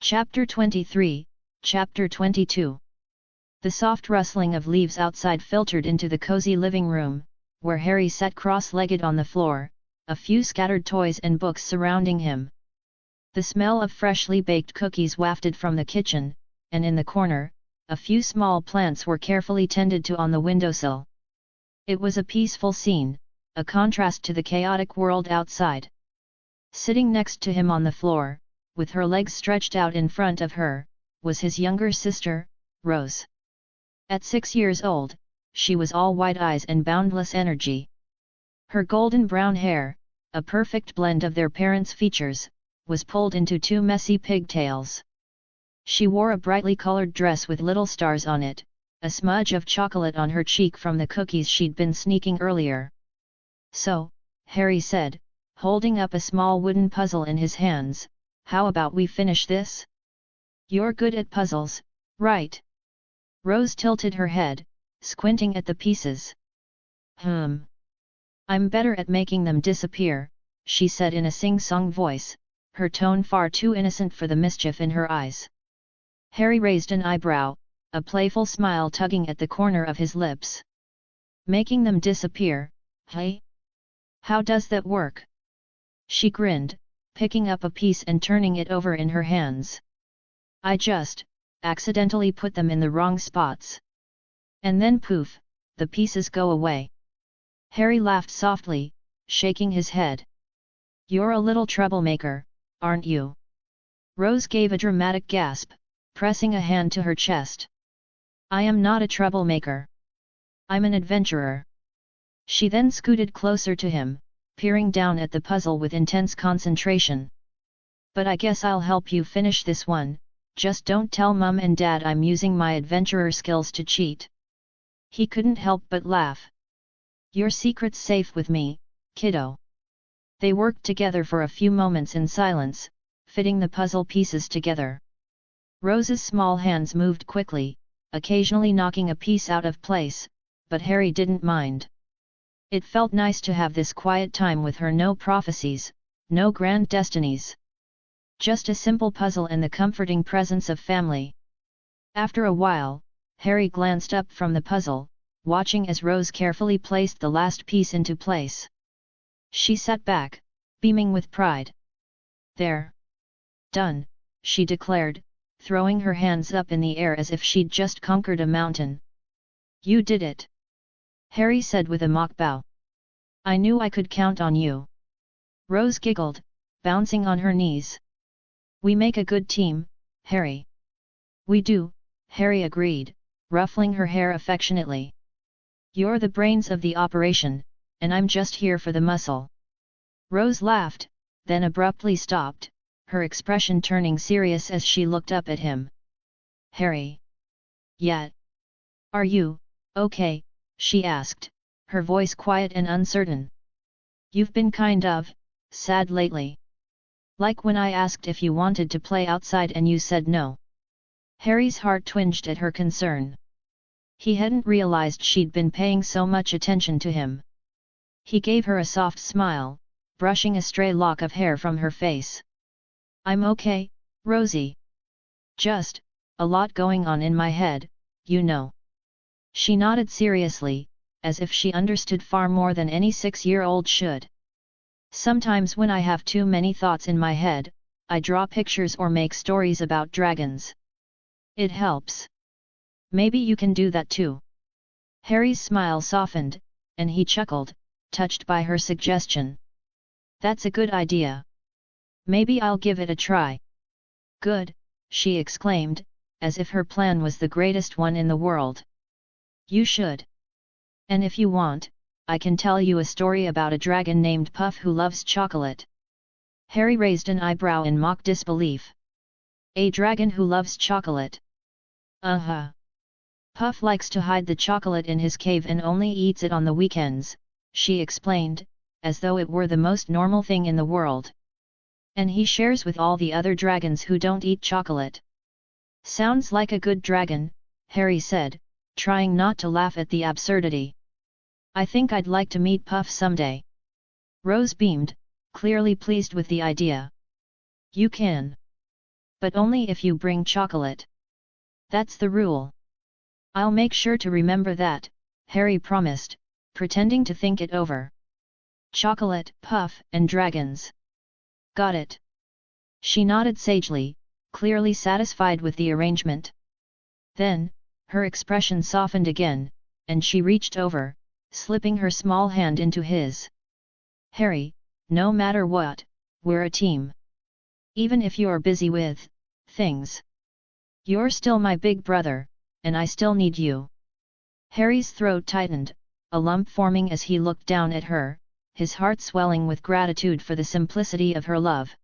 Chapter 23, Chapter 22. The soft rustling of leaves outside filtered into the cozy living room, where Harry sat cross-legged on the floor, a few scattered toys and books surrounding him. The smell of freshly baked cookies wafted from the kitchen, and in the corner, a few small plants were carefully tended to on the windowsill. It was a peaceful scene, a contrast to the chaotic world outside. Sitting next to him on the floor, with her legs stretched out in front of her, was his younger sister, Rose. At 6 years old, she was all wide eyes and boundless energy. Her golden brown hair, a perfect blend of their parents' features, was pulled into 2 messy pigtails. She wore a brightly colored dress with little stars on it, a smudge of chocolate on her cheek from the cookies she'd been sneaking earlier. "So," Harry said, holding up a small wooden puzzle in his hands, "how about we finish this? You're good at puzzles, right?" Rose tilted her head, squinting at the pieces. "I'm better at making them disappear," she said in a sing-song voice, her tone far too innocent for the mischief in her eyes. Harry raised an eyebrow, a playful smile tugging at the corner of his lips. "Making them disappear, hey? How does that work?" She grinned, picking up a piece and turning it over in her hands. "I just accidentally put them in the wrong spots. And then poof, the pieces go away." Harry laughed softly, shaking his head. "You're a little troublemaker, aren't you?" Rose gave a dramatic gasp, pressing a hand to her chest. "I am not a troublemaker. I'm an adventurer." She then scooted closer to him, peering down at the puzzle with intense concentration. "But I guess I'll help you finish this one, just don't tell Mum and Dad I'm using my adventurer skills to cheat." He couldn't help but laugh. "Your secret's safe with me, kiddo." They worked together for a few moments in silence, fitting the puzzle pieces together. Rose's small hands moved quickly, occasionally knocking a piece out of place, but Harry didn't mind. It felt nice to have this quiet time with her, no prophecies, no grand destinies. Just a simple puzzle and the comforting presence of family. After a while, Harry glanced up from the puzzle, watching as Rose carefully placed the last piece into place. She sat back, beaming with pride. "There. Done," she declared, throwing her hands up in the air as if she'd just conquered a mountain. "You did it," Harry said with a mock bow. "I knew I could count on you." Rose giggled, bouncing on her knees. "We make a good team, Harry." "We do," Harry agreed, ruffling her hair affectionately. "You're the brains of the operation, and I'm just here for the muscle." Rose laughed, then abruptly stopped, her expression turning serious as she looked up at him. "Harry. Yeah. Are you okay?" she asked, her voice quiet and uncertain. "You've been kind of sad lately. Like when I asked if you wanted to play outside and you said no." Harry's heart twinged at her concern. He hadn't realized she'd been paying so much attention to him. He gave her a soft smile, brushing a stray lock of hair from her face. "I'm okay, Rosie. Just a lot going on in my head, you know." She nodded seriously, as if she understood far more than any 6-year-old should. "Sometimes when I have too many thoughts in my head, I draw pictures or make stories about dragons. It helps. Maybe you can do that too." Harry's smile softened, and he chuckled, touched by her suggestion. "That's a good idea. Maybe I'll give it a try." "Good," she exclaimed, as if her plan was the greatest one in the world. "You should. And if you want, I can tell you a story about a dragon named Puff who loves chocolate." Harry raised an eyebrow in mock disbelief. "A dragon who loves chocolate?" "Uh-huh. Puff likes to hide the chocolate in his cave and only eats it on the weekends," she explained, as though it were the most normal thing in the world. "And he shares with all the other dragons who don't eat chocolate." "Sounds like a good dragon," Harry said, trying not to laugh at the absurdity. "I think I'd like to meet Puff someday." Rose beamed, clearly pleased with the idea. "You can. But only if you bring chocolate. That's the rule. I'll make sure to remember that, Harry promised, pretending to think it over. Chocolate, puff, and dragons. Got it. She nodded sagely, clearly satisfied with the arrangement. Then, her expression softened again, and she reached over, slipping her small hand into his. Harry, no matter what, we're a team. Even if you're busy with things. You're still my big brother, and I still need you. Harry's throat tightened, a lump forming as he looked down at her, his heart swelling with gratitude for the simplicity of her love.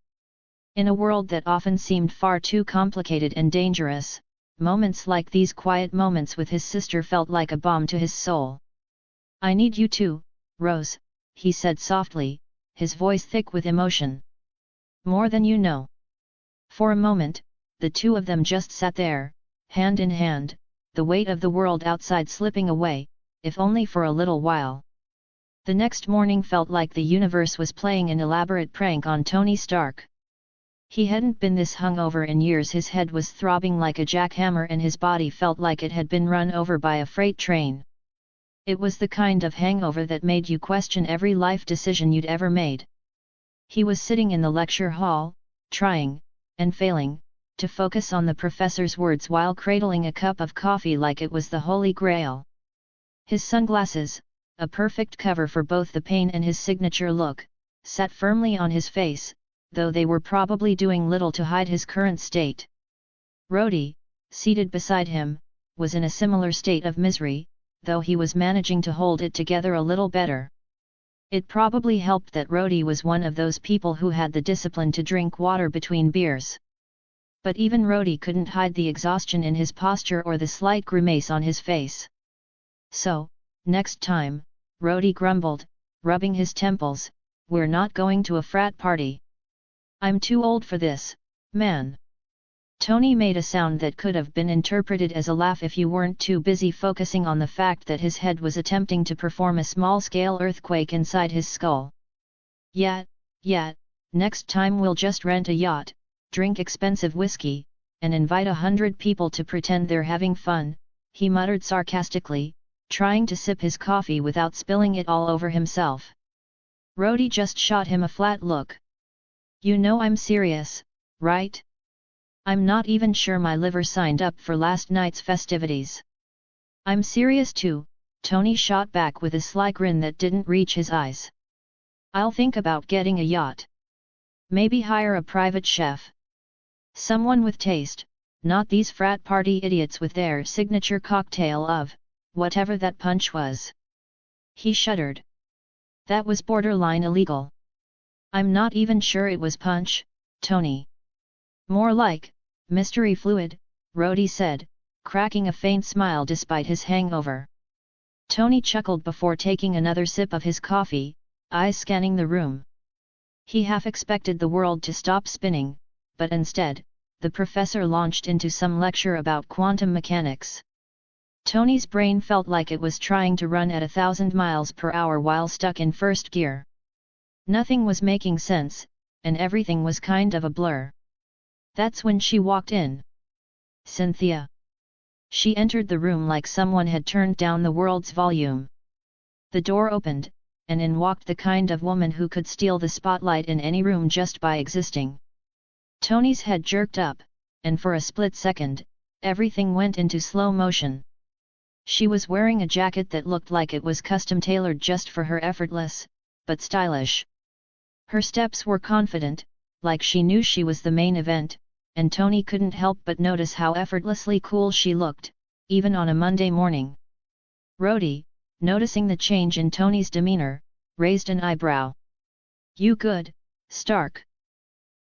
In a world that often seemed far too complicated and dangerous, moments like these quiet moments with his sister felt like a balm to his soul. I need you too, Rose, he said softly, his voice thick with emotion. More than you know. For a moment, the two of them just sat there, hand in hand, the weight of the world outside slipping away, if only for a little while. The next morning felt like the universe was playing an elaborate prank on Tony Stark. He hadn't been this hungover in years. His head was throbbing like a jackhammer and his body felt like it had been run over by a freight train. It was the kind of hangover that made you question every life decision you'd ever made. He was sitting in the lecture hall, trying, and failing, to focus on the professor's words while cradling a cup of coffee like it was the Holy Grail. His sunglasses, a perfect cover for both the pain and his signature look, sat firmly on his face, though they were probably doing little to hide his current state. Rhodey, seated beside him, was in a similar state of misery, though he was managing to hold it together a little better. It probably helped that Rhodey was one of those people who had the discipline to drink water between beers. But even Rhodey couldn't hide the exhaustion in his posture or the slight grimace on his face. So, next time, Rhodey grumbled, rubbing his temples, we're not going to a frat party. I'm too old for this, man. Tony made a sound that could have been interpreted as a laugh if you weren't too busy focusing on the fact that his head was attempting to perform a small-scale earthquake inside his skull. Yeah, next time we'll just rent a yacht, drink expensive whiskey, and invite 100 people to pretend they're having fun, he muttered sarcastically, trying to sip his coffee without spilling it all over himself. Rhodey just shot him a flat look. You know I'm serious, right? I'm not even sure my liver signed up for last night's festivities. I'm serious too, Tony shot back with a sly grin that didn't reach his eyes. I'll think about getting a yacht. Maybe hire a private chef. Someone with taste, not these frat party idiots with their signature cocktail of, whatever that punch was. He shuddered. That was borderline illegal. I'm not even sure it was punch, Tony. More like mystery fluid, Rhodey said, cracking a faint smile despite his hangover. Tony chuckled before taking another sip of his coffee, eyes scanning the room. He half expected the world to stop spinning, but instead, the professor launched into some lecture about quantum mechanics. Tony's brain felt like it was trying to run at 1,000 miles per hour while stuck in first gear. Nothing was making sense, and everything was kind of a blur. That's when she walked in. Cynthia. She entered the room like someone had turned down the world's volume. The door opened, and in walked the kind of woman who could steal the spotlight in any room just by existing. Tony's head jerked up, and for a split second, everything went into slow motion. She was wearing a jacket that looked like it was custom-tailored just for her, effortless, but stylish. Her steps were confident, like she knew she was the main event, and Tony couldn't help but notice how effortlessly cool she looked, even on a Monday morning. Rhodey, noticing the change in Tony's demeanor, raised an eyebrow. You good, Stark?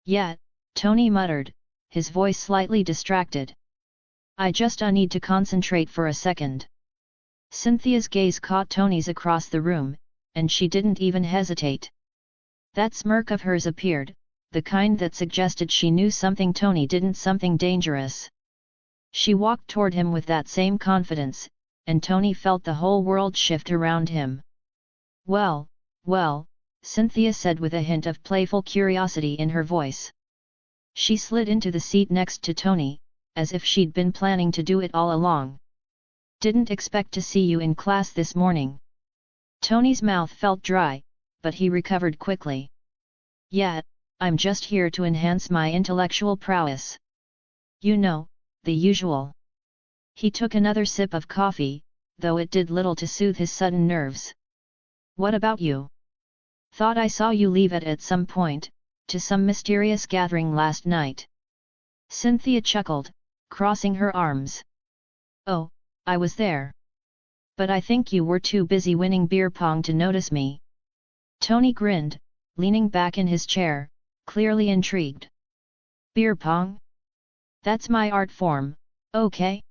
Yeah, Tony muttered, his voice slightly distracted. I need to concentrate for a second. Cynthia's gaze caught Tony's across the room, and she didn't even hesitate. That smirk of hers appeared, the kind that suggested she knew something Tony didn't, something dangerous. She walked toward him with that same confidence, and Tony felt the whole world shift around him. Well, Cynthia said with a hint of playful curiosity in her voice. She slid into the seat next to Tony, as if she'd been planning to do it all along. Didn't expect to see you in class this morning. Tony's mouth felt dry, but he recovered quickly. Yeah, I'm just here to enhance my intellectual prowess. You know, the usual. He took another sip of coffee, though it did little to soothe his sudden nerves. What about you? Thought I saw you leave at some point, to some mysterious gathering last night. Cynthia chuckled, crossing her arms. Oh, I was there. But I think you were too busy winning beer pong to notice me. Tony grinned, leaning back in his chair, clearly intrigued. Beer pong? That's my art form, okay?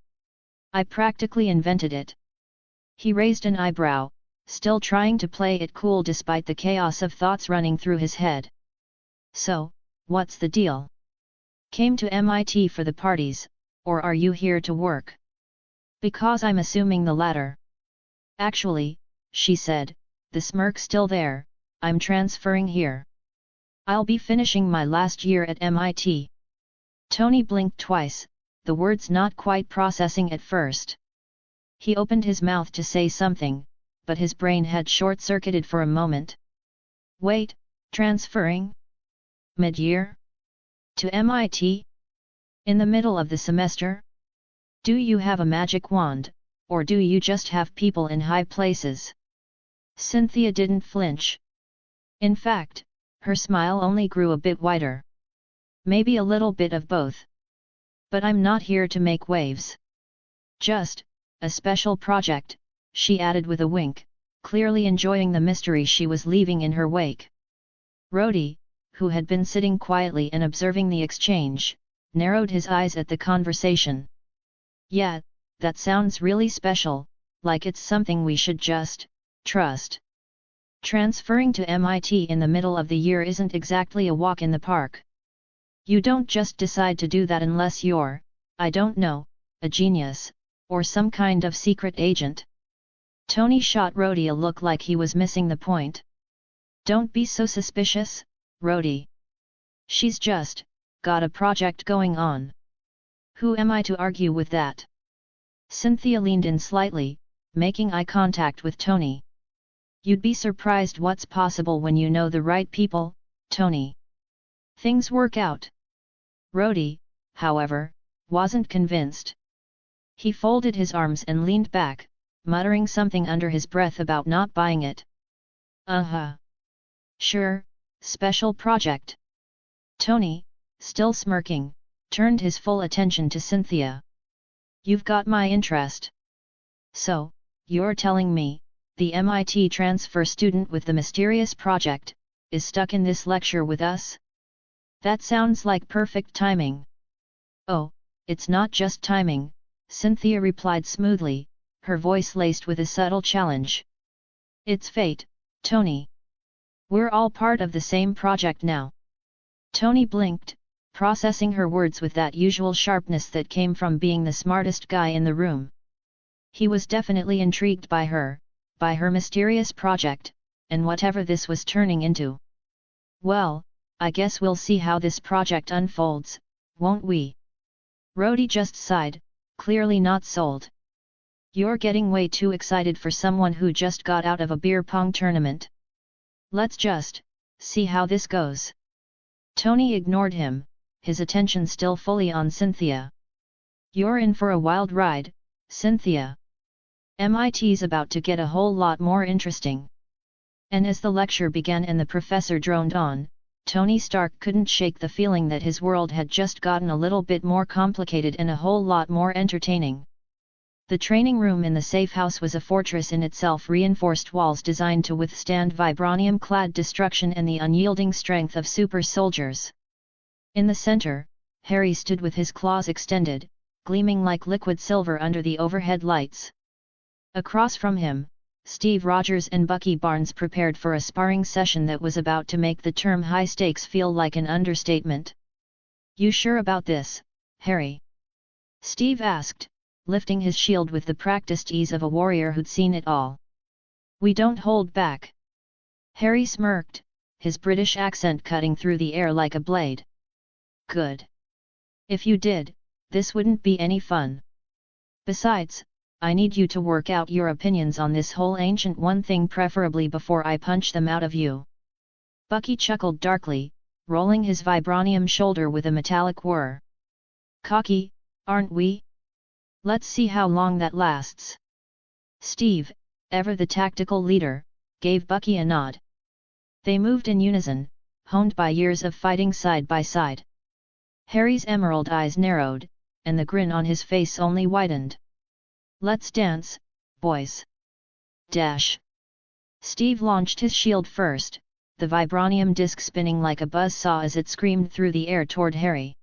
I practically invented it. He raised an eyebrow, still trying to play it cool despite the chaos of thoughts running through his head. So, what's the deal? Came to MIT for the parties, or are you here to work? Because I'm assuming the latter. Actually, she said, the smirk still there, I'm transferring here. I'll be finishing my last year at MIT. Tony blinked twice, the words not quite processing at first. He opened his mouth to say something, but his brain had short-circuited for a moment. Wait, transferring? Mid-year? To MIT? In the middle of the semester? Do you have a magic wand, or do you just have people in high places? Cynthia didn't flinch. In fact, her smile only grew a bit wider. Maybe a little bit of both. But I'm not here to make waves. Just a special project, she added with a wink, clearly enjoying the mystery she was leaving in her wake. Rhodey, who had been sitting quietly and observing the exchange, narrowed his eyes at the conversation. Yeah, that sounds really special, like it's something we should just trust. Transferring to MIT in the middle of the year isn't exactly a walk in the park. You don't just decide to do that unless you're, I don't know, a genius, or some kind of secret agent. Tony shot Rhodey a look like he was missing the point. Don't be so suspicious, Rhodey. She's just got a project going on. Who am I to argue with that? Cynthia leaned in slightly, making eye contact with Tony. You'd be surprised what's possible when you know the right people, Tony. Things work out. Rhodey, however, wasn't convinced. He folded his arms and leaned back, muttering something under his breath about not buying it. Uh-huh. Sure, special project. Tony, still smirking, turned his full attention to Cynthia. You've got my interest. So, you're telling me, the MIT transfer student with the mysterious project, is stuck in this lecture with us? That sounds like perfect timing. Oh, it's not just timing, Cynthia replied smoothly, her voice laced with a subtle challenge. It's fate, Tony. We're all part of the same project now. Tony blinked, processing her words with that usual sharpness that came from being the smartest guy in the room. He was definitely intrigued by her mysterious project, and whatever this was turning into. Well, I guess we'll see how this project unfolds, won't we? Rhodey just sighed, clearly not sold. You're getting way too excited for someone who just got out of a beer pong tournament. Let's just see how this goes. Tony ignored him, his attention still fully on Cynthia. You're in for a wild ride, Cynthia. MIT's about to get a whole lot more interesting. And as the lecture began and the professor droned on, Tony Stark couldn't shake the feeling that his world had just gotten a little bit more complicated and a whole lot more entertaining. The training room in the safe house was a fortress in itself, reinforced walls designed to withstand vibranium-clad destruction and the unyielding strength of super soldiers. In the center, Harry stood with his claws extended, gleaming like liquid silver under the overhead lights. Across from him, Steve Rogers and Bucky Barnes prepared for a sparring session that was about to make the term high stakes feel like an understatement. You sure about this, Harry? Steve asked, lifting his shield with the practiced ease of a warrior who'd seen it all. We don't hold back. Harry smirked, his British accent cutting through the air like a blade. Good. If you did, this wouldn't be any fun. Besides, I need you to work out your opinions on this whole ancient one thing preferably before I punch them out of you. Bucky chuckled darkly, rolling his vibranium shoulder with a metallic whir. Cocky, aren't we? Let's see how long that lasts. Steve, ever the tactical leader, gave Bucky a nod. They moved in unison, honed by years of fighting side by side. Harry's emerald eyes narrowed, and the grin on his face only widened. Let's dance, boys. Dash. Steve launched his shield first, the vibranium disc spinning like a buzzsaw as it screamed through the air toward Harry.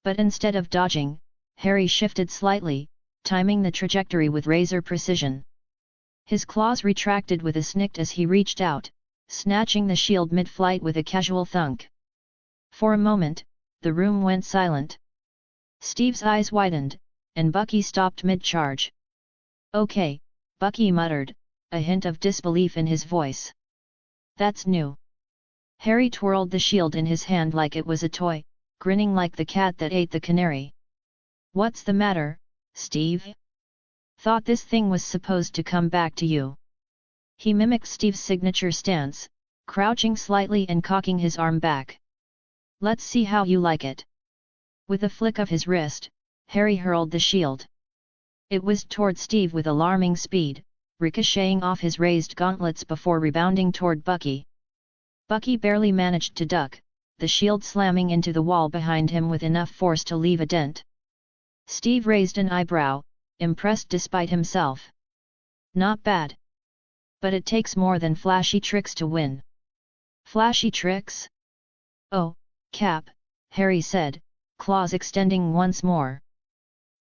But instead of dodging, Harry shifted slightly, timing the trajectory with razor precision. His claws retracted with a snick as he reached out, snatching the shield mid-flight with a casual thunk. For a moment, the room went silent. Steve's eyes widened, and Bucky stopped mid-charge. Okay, Bucky muttered, a hint of disbelief in his voice. That's new. Harry twirled the shield in his hand like it was a toy, grinning like the cat that ate the canary. What's the matter, Steve? Thought this thing was supposed to come back to you. He mimicked Steve's signature stance, crouching slightly and cocking his arm back. Let's see how you like it. With a flick of his wrist, Harry hurled the shield. It whizzed toward Steve with alarming speed, ricocheting off his raised gauntlets before rebounding toward Bucky. Bucky barely managed to duck, the shield slamming into the wall behind him with enough force to leave a dent. Steve raised an eyebrow, impressed despite himself. Not bad. But it takes more than flashy tricks to win. Flashy tricks? Oh, Cap, Harry said, claws extending once more.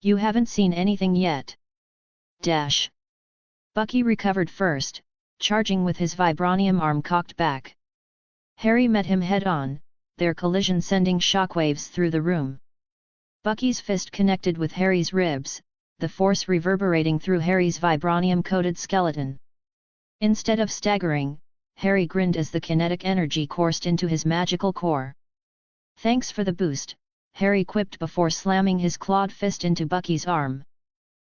You haven't seen anything yet. Dash. Bucky recovered first, charging with his vibranium arm cocked back. Harry met him head-on, their collision sending shockwaves through the room. Bucky's fist connected with Harry's ribs, the force reverberating through Harry's vibranium-coated skeleton. Instead of staggering, Harry grinned as the kinetic energy coursed into his magical core. Thanks for the boost, Harry quipped before slamming his clawed fist into Bucky's arm.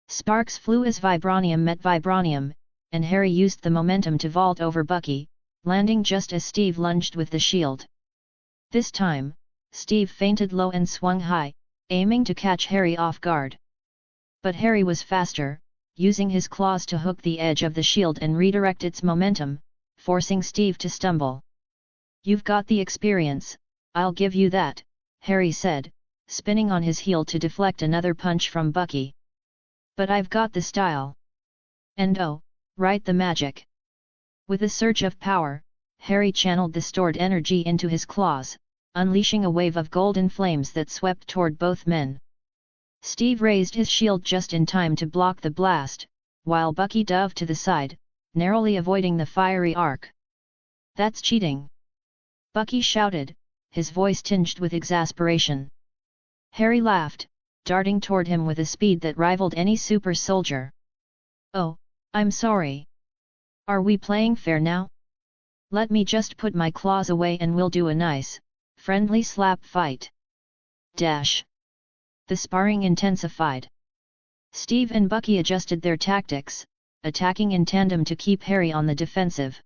Sparks flew as vibranium met vibranium, and Harry used the momentum to vault over Bucky, landing just as Steve lunged with the shield. This time, Steve feinted low and swung high, aiming to catch Harry off guard. But Harry was faster, using his claws to hook the edge of the shield and redirect its momentum, forcing Steve to stumble. You've got the experience, I'll give you that, Harry said, spinning on his heel to deflect another punch from Bucky. But I've got the style. And oh, right, the magic. With a surge of power, Harry channeled the stored energy into his claws, unleashing a wave of golden flames that swept toward both men. Steve raised his shield just in time to block the blast, while Bucky dove to the side, narrowly avoiding the fiery arc. That's cheating! Bucky shouted, his voice tinged with exasperation. Harry laughed, darting toward him with a speed that rivaled any super soldier. Oh, I'm sorry. Are we playing fair now? Let me just put my claws away and we'll do a nice, friendly slap fight. Dash. The sparring intensified. Steve and Bucky adjusted their tactics, attacking in tandem to keep Harry on the defensive.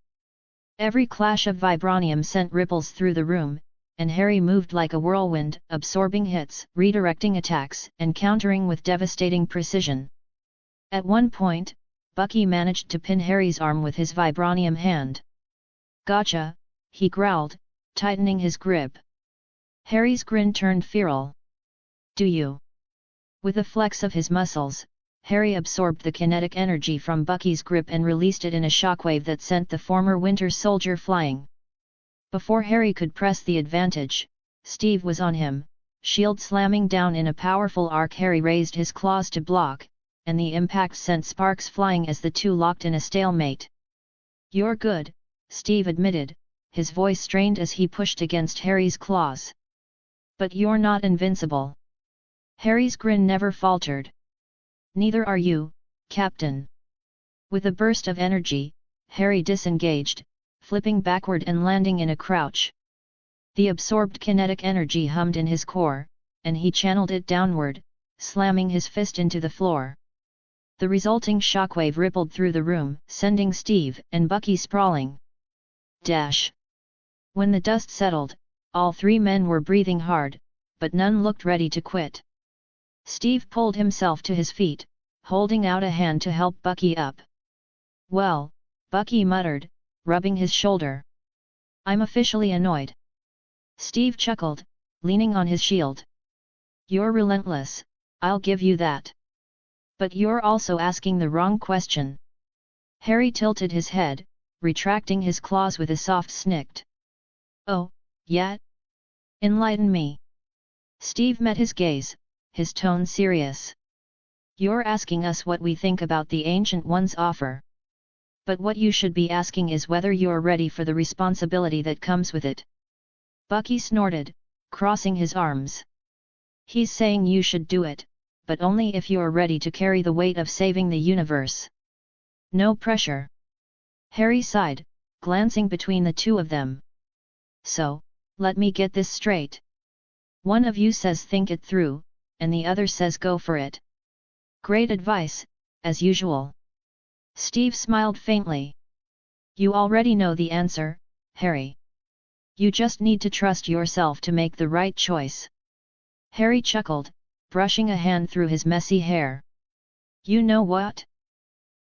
Every clash of vibranium sent ripples through the room, and Harry moved like a whirlwind, absorbing hits, redirecting attacks, and countering with devastating precision. At one point, Bucky managed to pin Harry's arm with his vibranium hand. Gotcha, he growled, tightening his grip. Harry's grin turned feral. Do you? With a flex of his muscles, Harry absorbed the kinetic energy from Bucky's grip and released it in a shockwave that sent the former Winter Soldier flying. Before Harry could press the advantage, Steve was on him, shield slamming down in a powerful arc. Harry raised his claws to block, and the impact sent sparks flying as the two locked in a stalemate. You're good, Steve admitted, his voice strained as he pushed against Harry's claws. But you're not invincible. Harry's grin never faltered. Neither are you, Captain. With a burst of energy, Harry disengaged, flipping backward and landing in a crouch. The absorbed kinetic energy hummed in his core, and he channeled it downward, slamming his fist into the floor. The resulting shockwave rippled through the room, sending Steve and Bucky sprawling. Dash! When the dust settled, all three men were breathing hard, but none looked ready to quit. Steve pulled himself to his feet, holding out a hand to help Bucky up. "Well," Bucky muttered, rubbing his shoulder. "I'm officially annoyed." Steve chuckled, leaning on his shield. "You're relentless, I'll give you that. But you're also asking the wrong question." Harry tilted his head, retracting his claws with a soft snikt. "Oh, yeah? Enlighten me." Steve met his gaze, his tone serious. "You're asking us what we think about the Ancient One's offer. But what you should be asking is whether you're ready for the responsibility that comes with it." Bucky snorted, crossing his arms. "He's saying you should do it, but only if you're ready to carry the weight of saving the universe." "No pressure." Harry sighed, glancing between the two of them. "So, let me get this straight. One of you says think it through, and the other says go for it." "Great advice, as usual." Steve smiled faintly. "You already know the answer, Harry. You just need to trust yourself to make the right choice." Harry chuckled, brushing a hand through his messy hair. "You know what?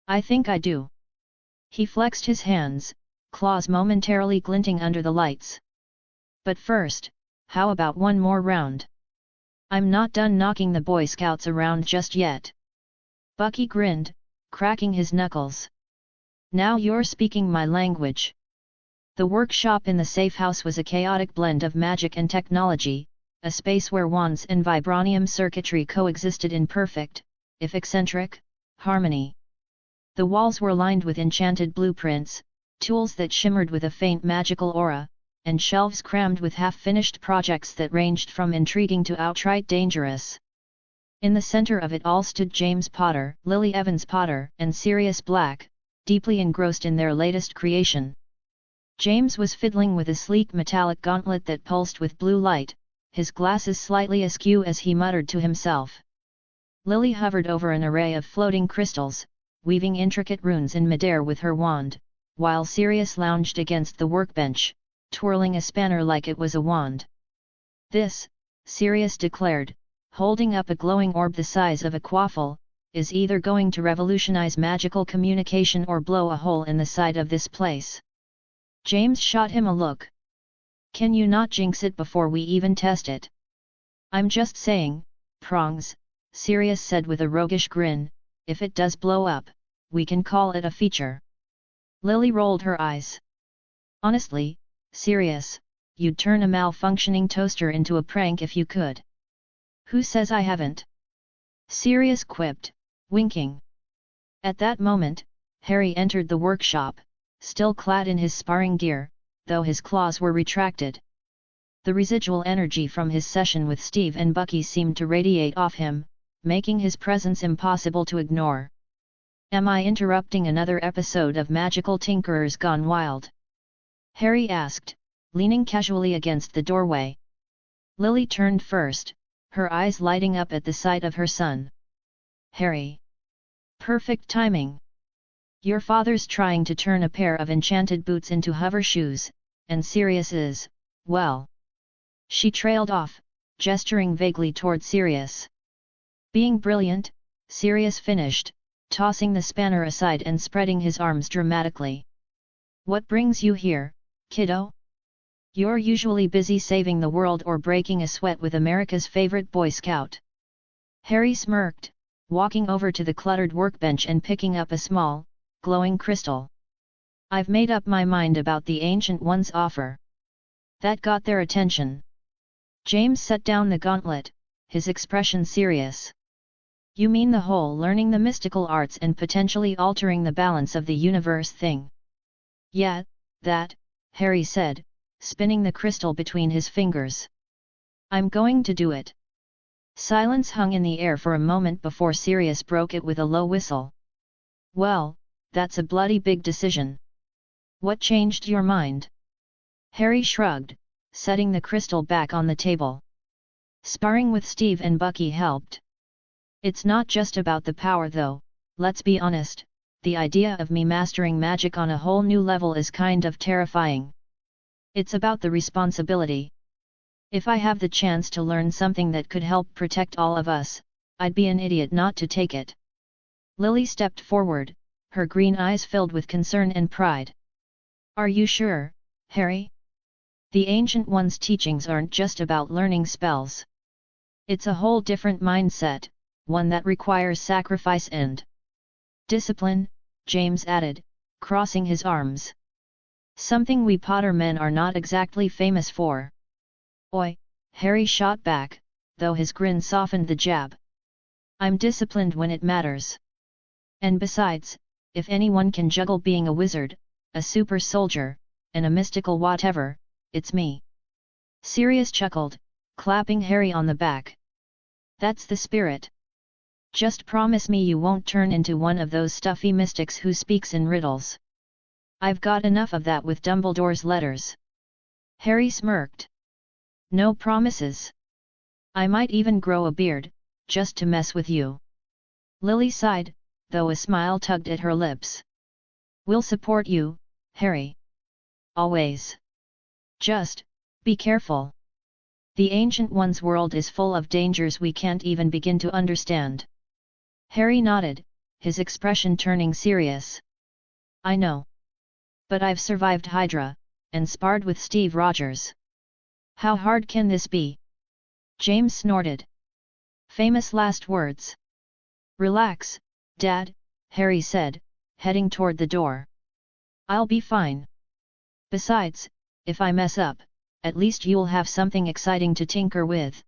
I think I do." He flexed his hands, claws momentarily glinting under the lights. "But first, how about one more round? I'm not done knocking the Boy Scouts around just yet." Bucky grinned, cracking his knuckles. "Now you're speaking my language." The workshop in the safe house was a chaotic blend of magic and technology, a space where wands and vibranium circuitry coexisted in perfect, if eccentric, harmony. The walls were lined with enchanted blueprints, tools that shimmered with a faint magical aura, and shelves crammed with half-finished projects that ranged from intriguing to outright dangerous. In the center of it all stood James Potter, Lily Evans Potter, and Sirius Black, deeply engrossed in their latest creation. James was fiddling with a sleek metallic gauntlet that pulsed with blue light, his glasses slightly askew as he muttered to himself. Lily hovered over an array of floating crystals, weaving intricate runes in midair with her wand, while Sirius lounged against the workbench, twirling a spanner like it was a wand. "This," Sirius declared, holding up a glowing orb the size of a quaffle, "is either going to revolutionize magical communication or blow a hole in the side of this place." James shot him a look. "Can you not jinx it before we even test it?" "I'm just saying, Prongs," Sirius said with a roguish grin, "if it does blow up, we can call it a feature." Lily rolled her eyes. "Honestly, Sirius, you'd turn a malfunctioning toaster into a prank if you could." "Who says I haven't?" Sirius quipped, winking. At that moment, Harry entered the workshop, still clad in his sparring gear, though his claws were retracted. The residual energy from his session with Steve and Bucky seemed to radiate off him, making his presence impossible to ignore. "Am I interrupting another episode of Magical Tinkerers Gone Wild?" Harry asked, leaning casually against the doorway. Lily turned first, her eyes lighting up at the sight of her son. "Harry! Perfect timing! Your father's trying to turn a pair of enchanted boots into hover shoes, and Sirius is, well..." She trailed off, gesturing vaguely toward Sirius. "Being brilliant," Sirius finished, tossing the spanner aside and spreading his arms dramatically. "What brings you here, kiddo? You're usually busy saving the world or breaking a sweat with America's favorite Boy Scout." Harry smirked, walking over to the cluttered workbench and picking up a small, glowing crystal. "I've made up my mind about the Ancient One's offer." That got their attention. James set down the gauntlet, his expression serious. "You mean the whole learning the mystical arts and potentially altering the balance of the universe thing?" "Yeah, that," Harry said, spinning the crystal between his fingers. "I'm going to do it." Silence hung in the air for a moment before Sirius broke it with a low whistle. "Well, that's a bloody big decision. What changed your mind?" Harry shrugged, setting the crystal back on the table. Sparring with Steve and Bucky helped. It's not just about the power though, let's be honest, the idea of me mastering magic on a whole new level is kind of terrifying. It's about the responsibility. If I have the chance to learn something that could help protect all of us, I'd be an idiot not to take it. Lily stepped forward, her green eyes filled with concern and pride. Are you sure, Harry? The Ancient One's teachings aren't just about learning spells. It's a whole different mindset, one that requires sacrifice and discipline, James added, crossing his arms. Something we Potter men are not exactly famous for. Oi, Harry shot back, though his grin softened the jab. I'm disciplined when it matters. And besides, if anyone can juggle being a wizard, a super soldier, and a mystical whatever, it's me. Sirius chuckled, clapping Harry on the back. That's the spirit. Just promise me you won't turn into one of those stuffy mystics who speaks in riddles. I've got enough of that with Dumbledore's letters. Harry smirked. No promises. I might even grow a beard, just to mess with you. Lily sighed, though a smile tugged at her lips. We'll support you, Harry. Always. Just, be careful. The Ancient One's world is full of dangers we can't even begin to understand. Harry nodded, his expression turning serious. I know. But I've survived Hydra, and sparred with Steve Rogers. How hard can this be? James snorted. Famous last words. Relax, Dad, Harry said, heading toward the door. I'll be fine. Besides, if I mess up, at least you'll have something exciting to tinker with.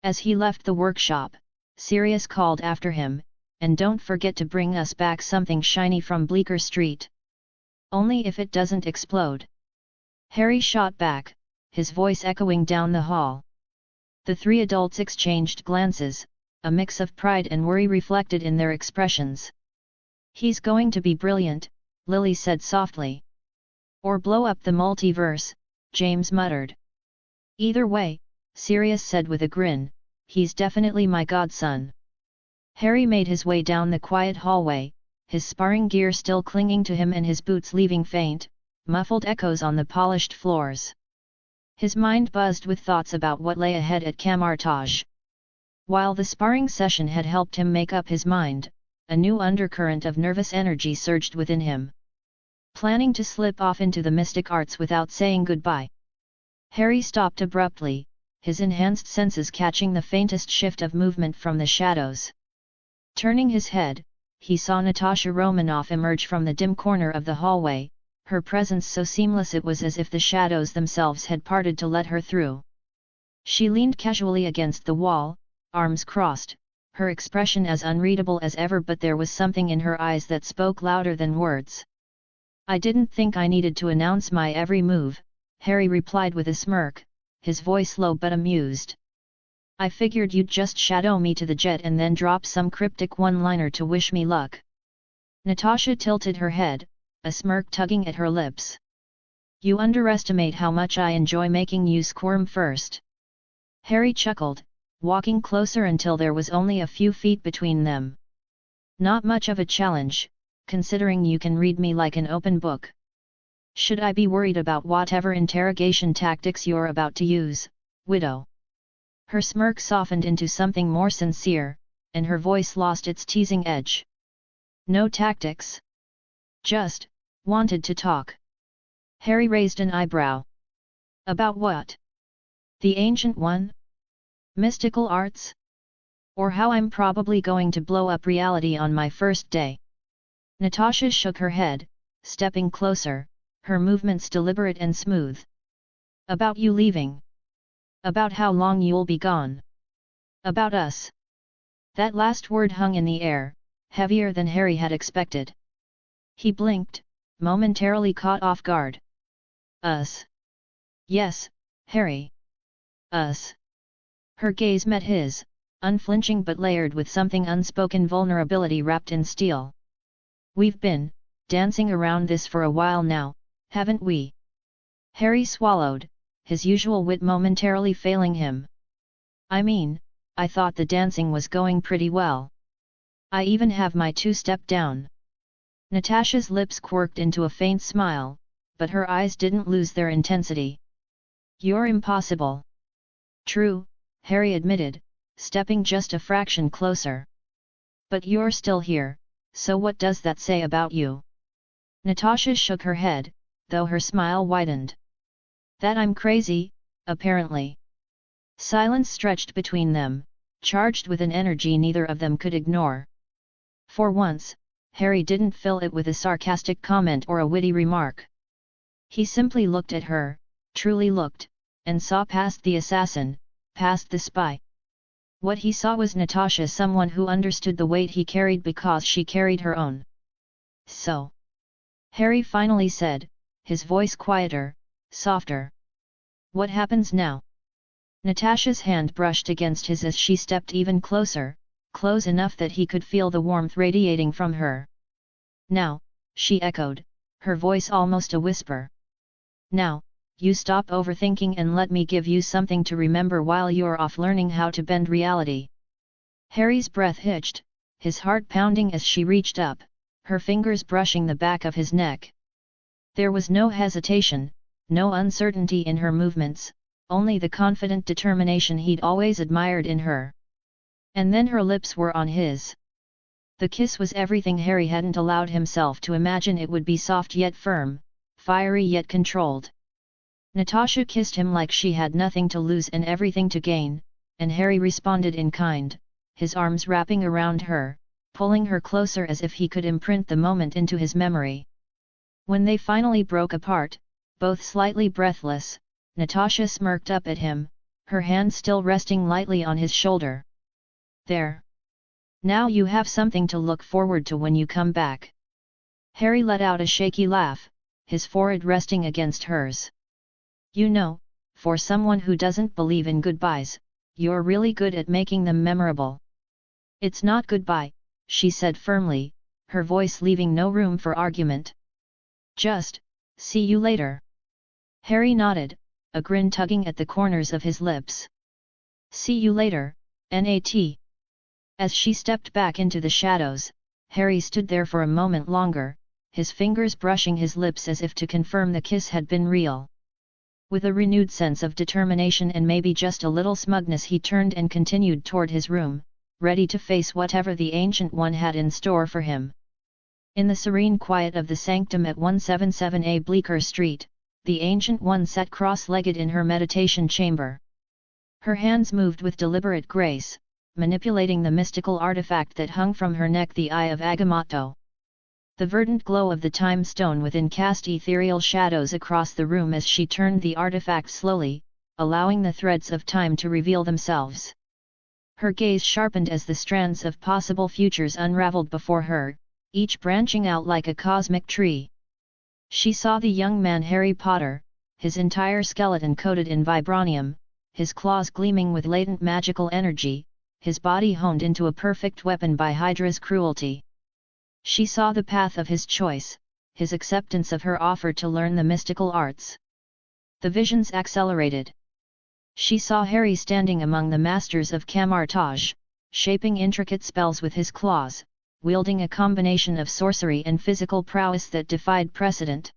As he left the workshop, Sirius called after him, and don't forget to bring us back something shiny from Bleecker Street. Only if it doesn't explode. Harry shot back, his voice echoing down the hall. The three adults exchanged glances, a mix of pride and worry reflected in their expressions. He's going to be brilliant, Lily said softly. Or blow up the multiverse, James muttered. Either way, Sirius said with a grin, he's definitely my godson. Harry made his way down the quiet hallway, his sparring gear still clinging to him and his boots leaving faint, muffled echoes on the polished floors. His mind buzzed with thoughts about what lay ahead at Camartage. While the sparring session had helped him make up his mind, a new undercurrent of nervous energy surged within him. Planning to slip off into the mystic arts without saying goodbye. Harry stopped abruptly, his enhanced senses catching the faintest shift of movement from the shadows. Turning his head, he saw Natasha Romanoff emerge from the dim corner of the hallway, her presence so seamless it was as if the shadows themselves had parted to let her through. She leaned casually against the wall, arms crossed, her expression as unreadable as ever, but there was something in her eyes that spoke louder than words. I didn't think I needed to announce my every move, Harry replied with a smirk, his voice low but amused. I figured you'd just shadow me to the jet and then drop some cryptic one-liner to wish me luck. Natasha tilted her head, a smirk tugging at her lips. You underestimate how much I enjoy making you squirm first. Harry chuckled, walking closer until there was only a few feet between them. Not much of a challenge, considering you can read me like an open book. Should I be worried about whatever interrogation tactics you're about to use, widow? Her smirk softened into something more sincere, and her voice lost its teasing edge. No tactics. Just, wanted to talk. Harry raised an eyebrow. About what? The Ancient One? Mystical arts? Or how I'm probably going to blow up reality on my first day? Natasha shook her head, stepping closer, her movements deliberate and smooth. About you leaving. About how long you'll be gone. About us. That last word hung in the air, heavier than Harry had expected. He blinked, momentarily caught off guard. Us. Yes, Harry. Us. Her gaze met his, unflinching but layered with something unspoken vulnerability wrapped in steel. We've been dancing around this for a while now, haven't we? Harry swallowed, his usual wit momentarily failing him. I mean, I thought the dancing was going pretty well. I even have my two-step down. Natasha's lips quirked into a faint smile, but her eyes didn't lose their intensity. You're impossible. True, Harry admitted, stepping just a fraction closer. But you're still here, so what does that say about you? Natasha shook her head, though her smile widened. That I'm crazy, apparently. Silence stretched between them, charged with an energy neither of them could ignore. For once, Harry didn't fill it with a sarcastic comment or a witty remark. He simply looked at her, truly looked, and saw past the assassin, past the spy. What he saw was Natasha, someone who understood the weight he carried because she carried her own. So, Harry finally said, his voice quieter, softer. What happens now? Natasha's hand brushed against his as she stepped even closer, close enough that he could feel the warmth radiating from her. Now, she echoed, her voice almost a whisper. Now, you stop overthinking and let me give you something to remember while you're off learning how to bend reality. Harry's breath hitched, his heart pounding as she reached up, her fingers brushing the back of his neck. There was no hesitation, no uncertainty in her movements, only the confident determination he'd always admired in her. And then her lips were on his. The kiss was everything Harry hadn't allowed himself to imagine it would be, soft yet firm, fiery yet controlled. Natasha kissed him like she had nothing to lose and everything to gain, and Harry responded in kind, his arms wrapping around her, pulling her closer as if he could imprint the moment into his memory. When they finally broke apart, both slightly breathless, Natasha smirked up at him, her hand still resting lightly on his shoulder. There. Now you have something to look forward to when you come back. Harry let out a shaky laugh, his forehead resting against hers. You know, for someone who doesn't believe in goodbyes, you're really good at making them memorable. It's not goodbye, she said firmly, her voice leaving no room for argument. Just, see you later. Harry nodded, a grin tugging at the corners of his lips. See you later, Nat. As she stepped back into the shadows, Harry stood there for a moment longer, his fingers brushing his lips as if to confirm the kiss had been real. With a renewed sense of determination and maybe just a little smugness, he turned and continued toward his room, ready to face whatever the Ancient One had in store for him. In the serene quiet of the sanctum at 177A Bleecker Street, the Ancient One sat cross-legged in her meditation chamber. Her hands moved with deliberate grace, manipulating the mystical artifact that hung from her neck, the Eye of Agamotto. The verdant glow of the time stone within cast ethereal shadows across the room as she turned the artifact slowly, allowing the threads of time to reveal themselves. Her gaze sharpened as the strands of possible futures unraveled before her, each branching out like a cosmic tree. She saw the young man Harry Potter, his entire skeleton coated in vibranium, his claws gleaming with latent magical energy, his body honed into a perfect weapon by Hydra's cruelty. She saw the path of his choice, his acceptance of her offer to learn the mystical arts. The visions accelerated. She saw Harry standing among the masters of Camartage, shaping intricate spells with his claws, wielding a combination of sorcery and physical prowess that defied precedent.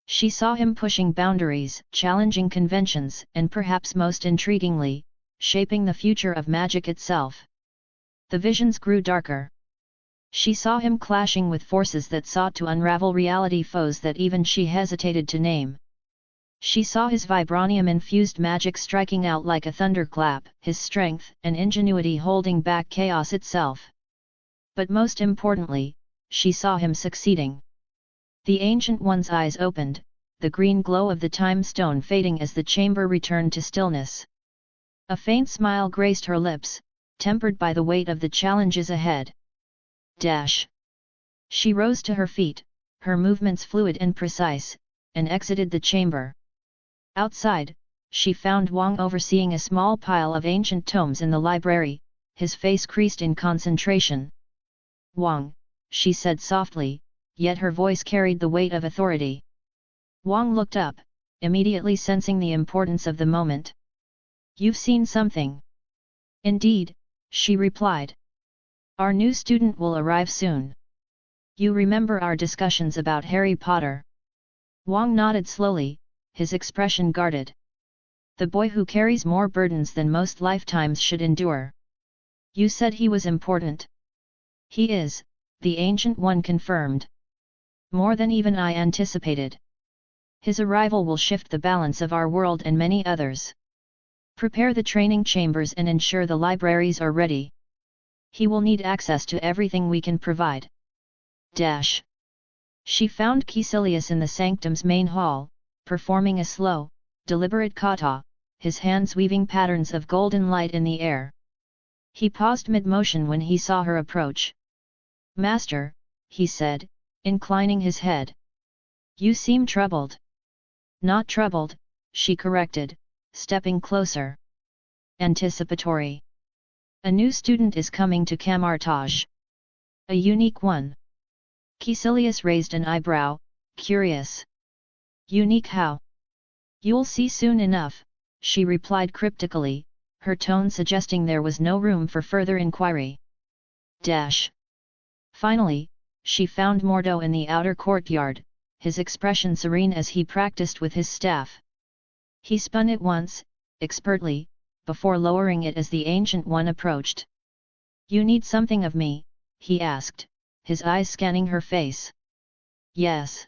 She saw him pushing boundaries, challenging conventions, and perhaps most intriguingly, shaping the future of magic itself. The visions grew darker. She saw him clashing with forces that sought to unravel reality, foes that even she hesitated to name. She saw his vibranium-infused magic striking out like a thunderclap, his strength and ingenuity holding back chaos itself. But most importantly, she saw him succeeding. The Ancient One's eyes opened, the green glow of the time stone fading as the chamber returned to stillness. A faint smile graced her lips, tempered by the weight of the challenges ahead. Dash! She rose to her feet, her movements fluid and precise, and exited the chamber. Outside, she found Wang overseeing a small pile of ancient tomes in the library, his face creased in concentration. Wang, she said softly, yet her voice carried the weight of authority. Wang looked up, immediately sensing the importance of the moment. "You've seen something." "Indeed," she replied. "Our new student will arrive soon. You remember our discussions about Harry Potter?" Wang nodded slowly, his expression guarded. "The boy who carries more burdens than most lifetimes should endure. You said he was important." "He is," the Ancient One confirmed. "More than even I anticipated. His arrival will shift the balance of our world and many others. Prepare the training chambers and ensure the libraries are ready. He will need access to everything we can provide." Dash. She found Caecilius in the sanctum's main hall, performing a slow, deliberate kata, his hands weaving patterns of golden light in the air. He paused mid-motion when he saw her approach. "Master," he said, inclining his head. "You seem troubled." "Not troubled," she corrected, stepping closer. "Anticipatory. A new student is coming to Camartage. A unique one." Caecilius raised an eyebrow, curious. "Unique how?" "You'll see soon enough," she replied cryptically, her tone suggesting there was no room for further inquiry. Dash. Finally, she found Mordo in the outer courtyard, his expression serene as he practiced with his staff. He spun it once, expertly, before lowering it as the Ancient One approached. "You need something of me?" he asked, his eyes scanning her face. "Yes.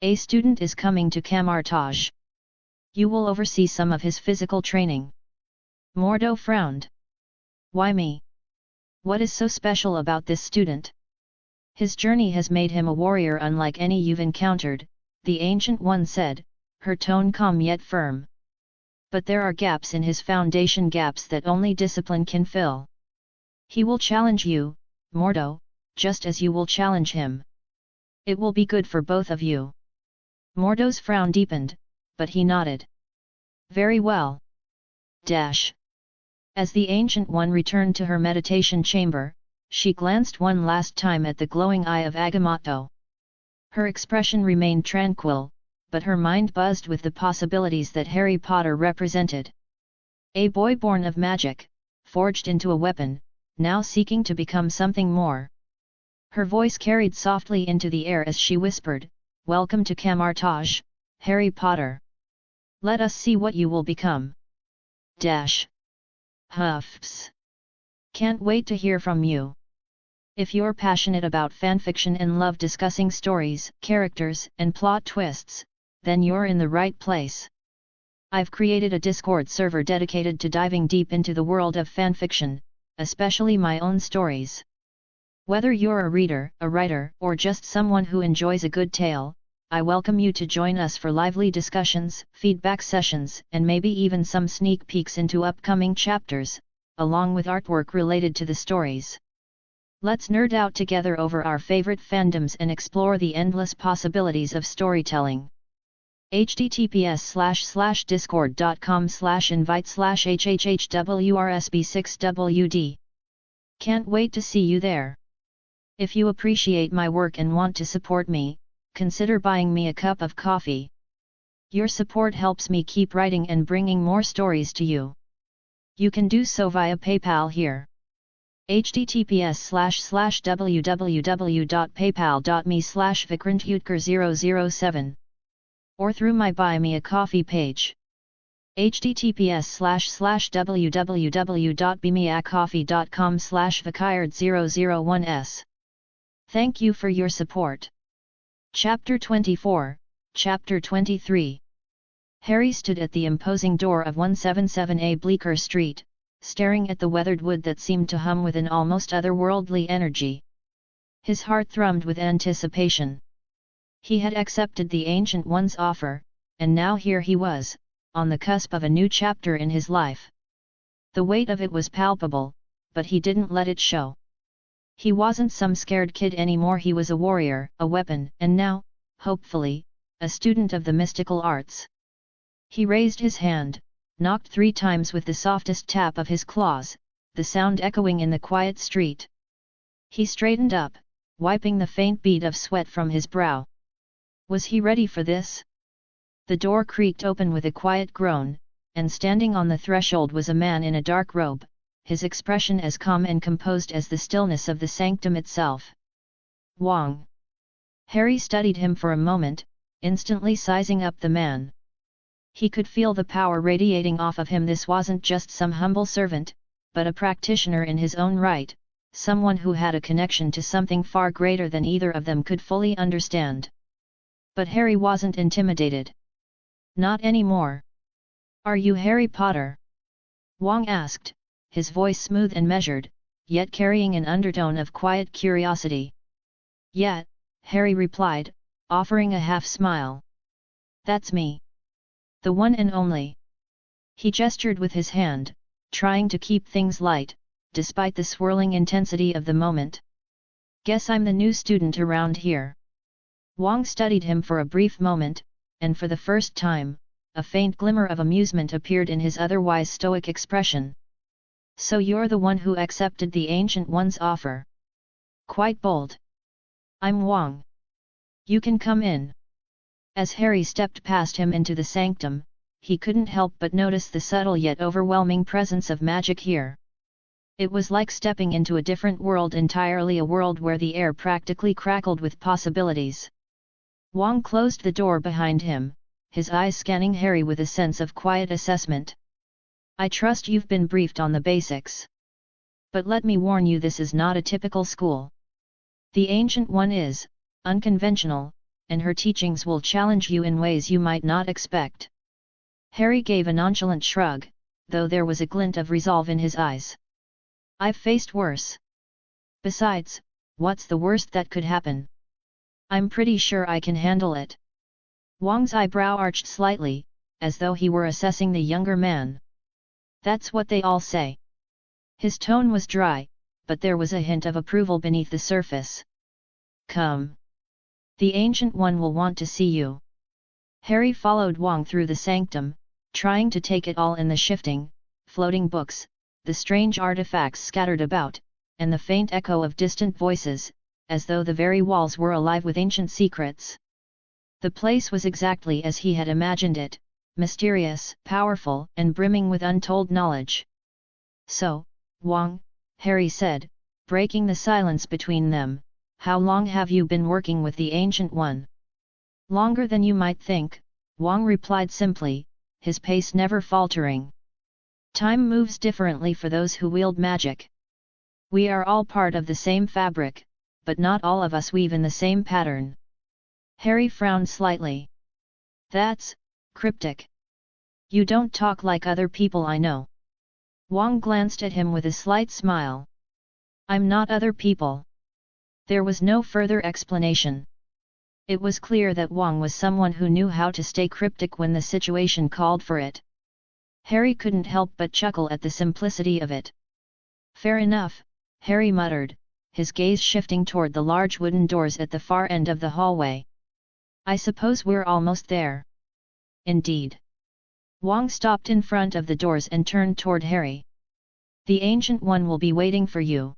A student is coming to Camartage. You will oversee some of his physical training." Mordo frowned. "Why me? What is so special about this student?" "His journey has made him a warrior unlike any you've encountered," the Ancient One said, her tone calm yet firm. "But there are gaps in his foundation, gaps that only discipline can fill. He will challenge you, Mordo, just as you will challenge him. It will be good for both of you." Mordo's frown deepened, but he nodded. "Very well." Dash. As the Ancient One returned to her meditation chamber, she glanced one last time at the glowing eye of Agamotto. Her expression remained tranquil, but her mind buzzed with the possibilities that Harry Potter represented. A boy born of magic, forged into a weapon, now seeking to become something more. Her voice carried softly into the air as she whispered, "Welcome to Camartage, Harry Potter. Let us see what you will become." Dash. Huffs. "Can't wait to hear from you. If you're passionate about fanfiction and love discussing stories, characters, and plot twists, then you're in the right place. I've created a Discord server dedicated to diving deep into the world of fanfiction, especially my own stories. Whether you're a reader, a writer, or just someone who enjoys a good tale, I welcome you to join us for lively discussions, feedback sessions, and maybe even some sneak peeks into upcoming chapters, along with artwork related to the stories. Let's nerd out together over our favorite fandoms and explore the endless possibilities of storytelling. https://discord.com/invite/hhhwrsb6wd. Can't wait to see you there. If you appreciate my work and want to support me, consider buying me a cup of coffee. Your support helps me keep writing and bringing more stories to you. You can do so via PayPal here. https://www.paypal.me/vikrantutker007 or through my Buy Me a Coffee page. https://www.bmeacoffee.com/vikard001s. Thank you for your support. Chapter 24, Chapter 23. Harry stood at the imposing door of 177A Bleecker Street, staring at the weathered wood that seemed to hum with an almost otherworldly energy. His heart thrummed with anticipation. He had accepted the Ancient One's offer, and now here he was, on the cusp of a new chapter in his life. The weight of it was palpable, but he didn't let it show. He wasn't some scared kid anymore, he was a warrior, a weapon, and now, hopefully, a student of the mystical arts. He raised his hand, knocked 3 times with the softest tap of his claws, the sound echoing in the quiet street. He straightened up, wiping the faint bead of sweat from his brow. Was he ready for this? The door creaked open with a quiet groan, and standing on the threshold was a man in a dark robe, his expression as calm and composed as the stillness of the sanctum itself. Wang. Harry studied him for a moment, instantly sizing up the man. He could feel the power radiating off of him. This wasn't just some humble servant, but a practitioner in his own right, someone who had a connection to something far greater than either of them could fully understand. But Harry wasn't intimidated. Not anymore. Are you Harry Potter? Wang asked, his voice smooth and measured, yet carrying an undertone of quiet curiosity. Yet, Harry replied, offering a half-smile. That's me. The one and only. He gestured with his hand, trying to keep things light, despite the swirling intensity of the moment. Guess I'm the new student around here. Wang studied him for a brief moment, and for the first time, a faint glimmer of amusement appeared in his otherwise stoic expression. So you're the one who accepted the Ancient One's offer. Quite bold. I'm Wang. You can come in. As Harry stepped past him into the sanctum, he couldn't help but notice the subtle yet overwhelming presence of magic here. It was like stepping into a different world entirely, a world where the air practically crackled with possibilities. Wang closed the door behind him, his eyes scanning Harry with a sense of quiet assessment. I trust you've been briefed on the basics. But let me warn you, this is not a typical school. The Ancient One is unconventional, and her teachings will challenge you in ways you might not expect. Harry gave a nonchalant shrug, though there was a glint of resolve in his eyes. I've faced worse. Besides, what's the worst that could happen? I'm pretty sure I can handle it. Wang's eyebrow arched slightly, as though he were assessing the younger man. That's what they all say. His tone was dry, but there was a hint of approval beneath the surface. Come. The Ancient One will want to see you. Harry followed Wang through the sanctum, trying to take it all in, the shifting, floating books, the strange artifacts scattered about, and the faint echo of distant voices, as though the very walls were alive with ancient secrets. The place was exactly as he had imagined it, mysterious, powerful, and brimming with untold knowledge. So, Wang, Harry said, breaking the silence between them, how long have you been working with the Ancient One? Longer than you might think, Wang replied simply, his pace never faltering. Time moves differently for those who wield magic. We are all part of the same fabric, but not all of us weave in the same pattern. Harry frowned slightly. That's cryptic. You don't talk like other people I know. Wang glanced at him with a slight smile. I'm not other people. There was no further explanation. It was clear that Wang was someone who knew how to stay cryptic when the situation called for it. Harry couldn't help but chuckle at the simplicity of it. Fair enough, Harry muttered, his gaze shifting toward the large wooden doors at the far end of the hallway. I suppose we're almost there. Indeed. Wang stopped in front of the doors and turned toward Harry. The Ancient One will be waiting for you.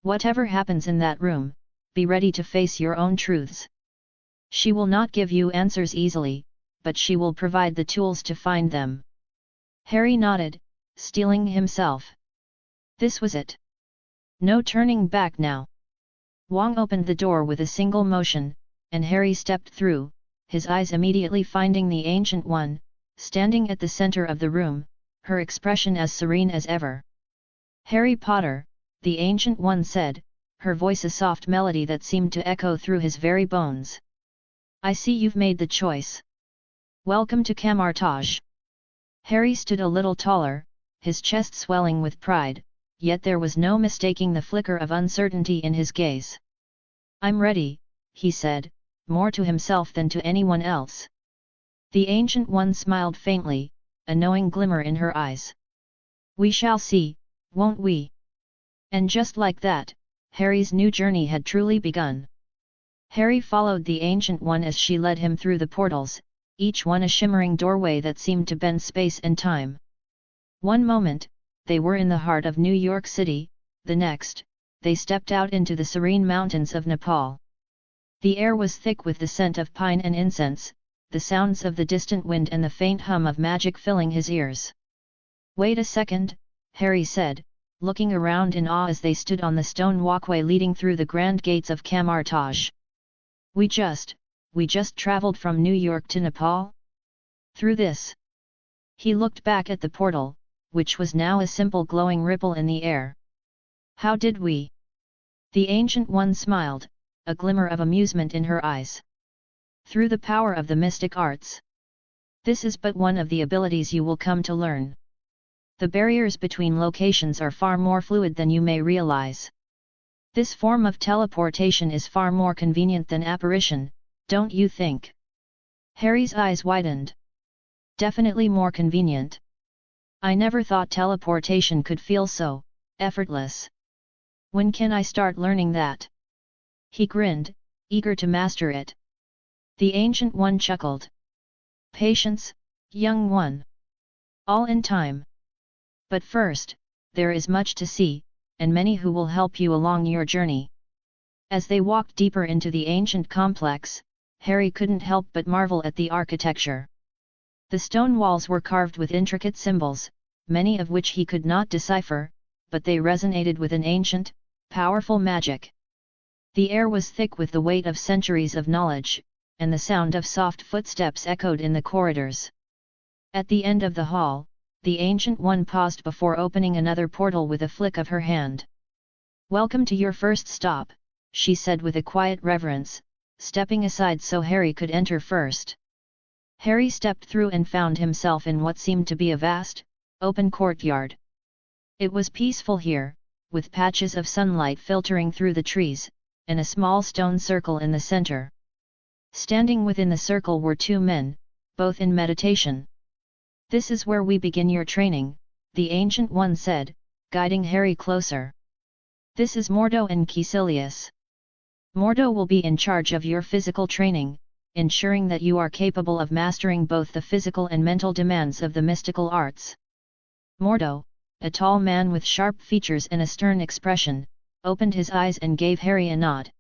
Whatever happens in that room, be ready to face your own truths. She will not give you answers easily, but she will provide the tools to find them. Harry nodded, steeling himself. This was it. No turning back now. Wang opened the door with a single motion, and Harry stepped through, his eyes immediately finding the Ancient One, standing at the center of the room, her expression as serene as ever. Harry Potter, the Ancient One said, her voice a soft melody that seemed to echo through his very bones. I see you've made the choice. Welcome to Camartage. Harry stood a little taller, his chest swelling with pride, yet there was no mistaking the flicker of uncertainty in his gaze. I'm ready, he said, more to himself than to anyone else. The Ancient One smiled faintly, a knowing glimmer in her eyes. We shall see, won't we? And just like that, Harry's new journey had truly begun. Harry followed the Ancient One as she led him through the portals, each one a shimmering doorway that seemed to bend space and time. One moment, they were in the heart of New York City, the next, they stepped out into the serene mountains of Nepal. The air was thick with the scent of pine and incense, the sounds of the distant wind and the faint hum of magic filling his ears. "Wait a second," Harry said, looking around in awe as they stood on the stone walkway leading through the grand gates of Kamartaj. We just traveled from New York to Nepal? Through this?" He looked back at the portal, which was now a simple glowing ripple in the air. "How did we?" The Ancient One smiled, a glimmer of amusement in her eyes. "Through the power of the mystic arts. This is but one of the abilities you will come to learn. The barriers between locations are far more fluid than you may realize. This form of teleportation is far more convenient than apparition, don't you think?" Harry's eyes widened. "Definitely more convenient. I never thought teleportation could feel so effortless. When can I start learning that?" He grinned, eager to master it. The Ancient One chuckled. "Patience, young one. All in time. But first, there is much to see, and many who will help you along your journey." As they walked deeper into the ancient complex, Harry couldn't help but marvel at the architecture. The stone walls were carved with intricate symbols, many of which he could not decipher, but they resonated with an ancient, powerful magic. The air was thick with the weight of centuries of knowledge, and the sound of soft footsteps echoed in the corridors. At the end of the hall, the Ancient One paused before opening another portal with a flick of her hand. "Welcome to your first stop," she said with a quiet reverence, stepping aside so Harry could enter first. Harry stepped through and found himself in what seemed to be a vast, open courtyard. It was peaceful here, with patches of sunlight filtering through the trees, and a small stone circle in the center. Standing within the circle were two men, both in meditation. "This is where we begin your training," the Ancient One said, guiding Harry closer. "This is Mordo and Caecilius. Mordo will be in charge of your physical training, ensuring that you are capable of mastering both the physical and mental demands of the mystical arts." Mordo, a tall man with sharp features and a stern expression, opened his eyes and gave Harry a nod.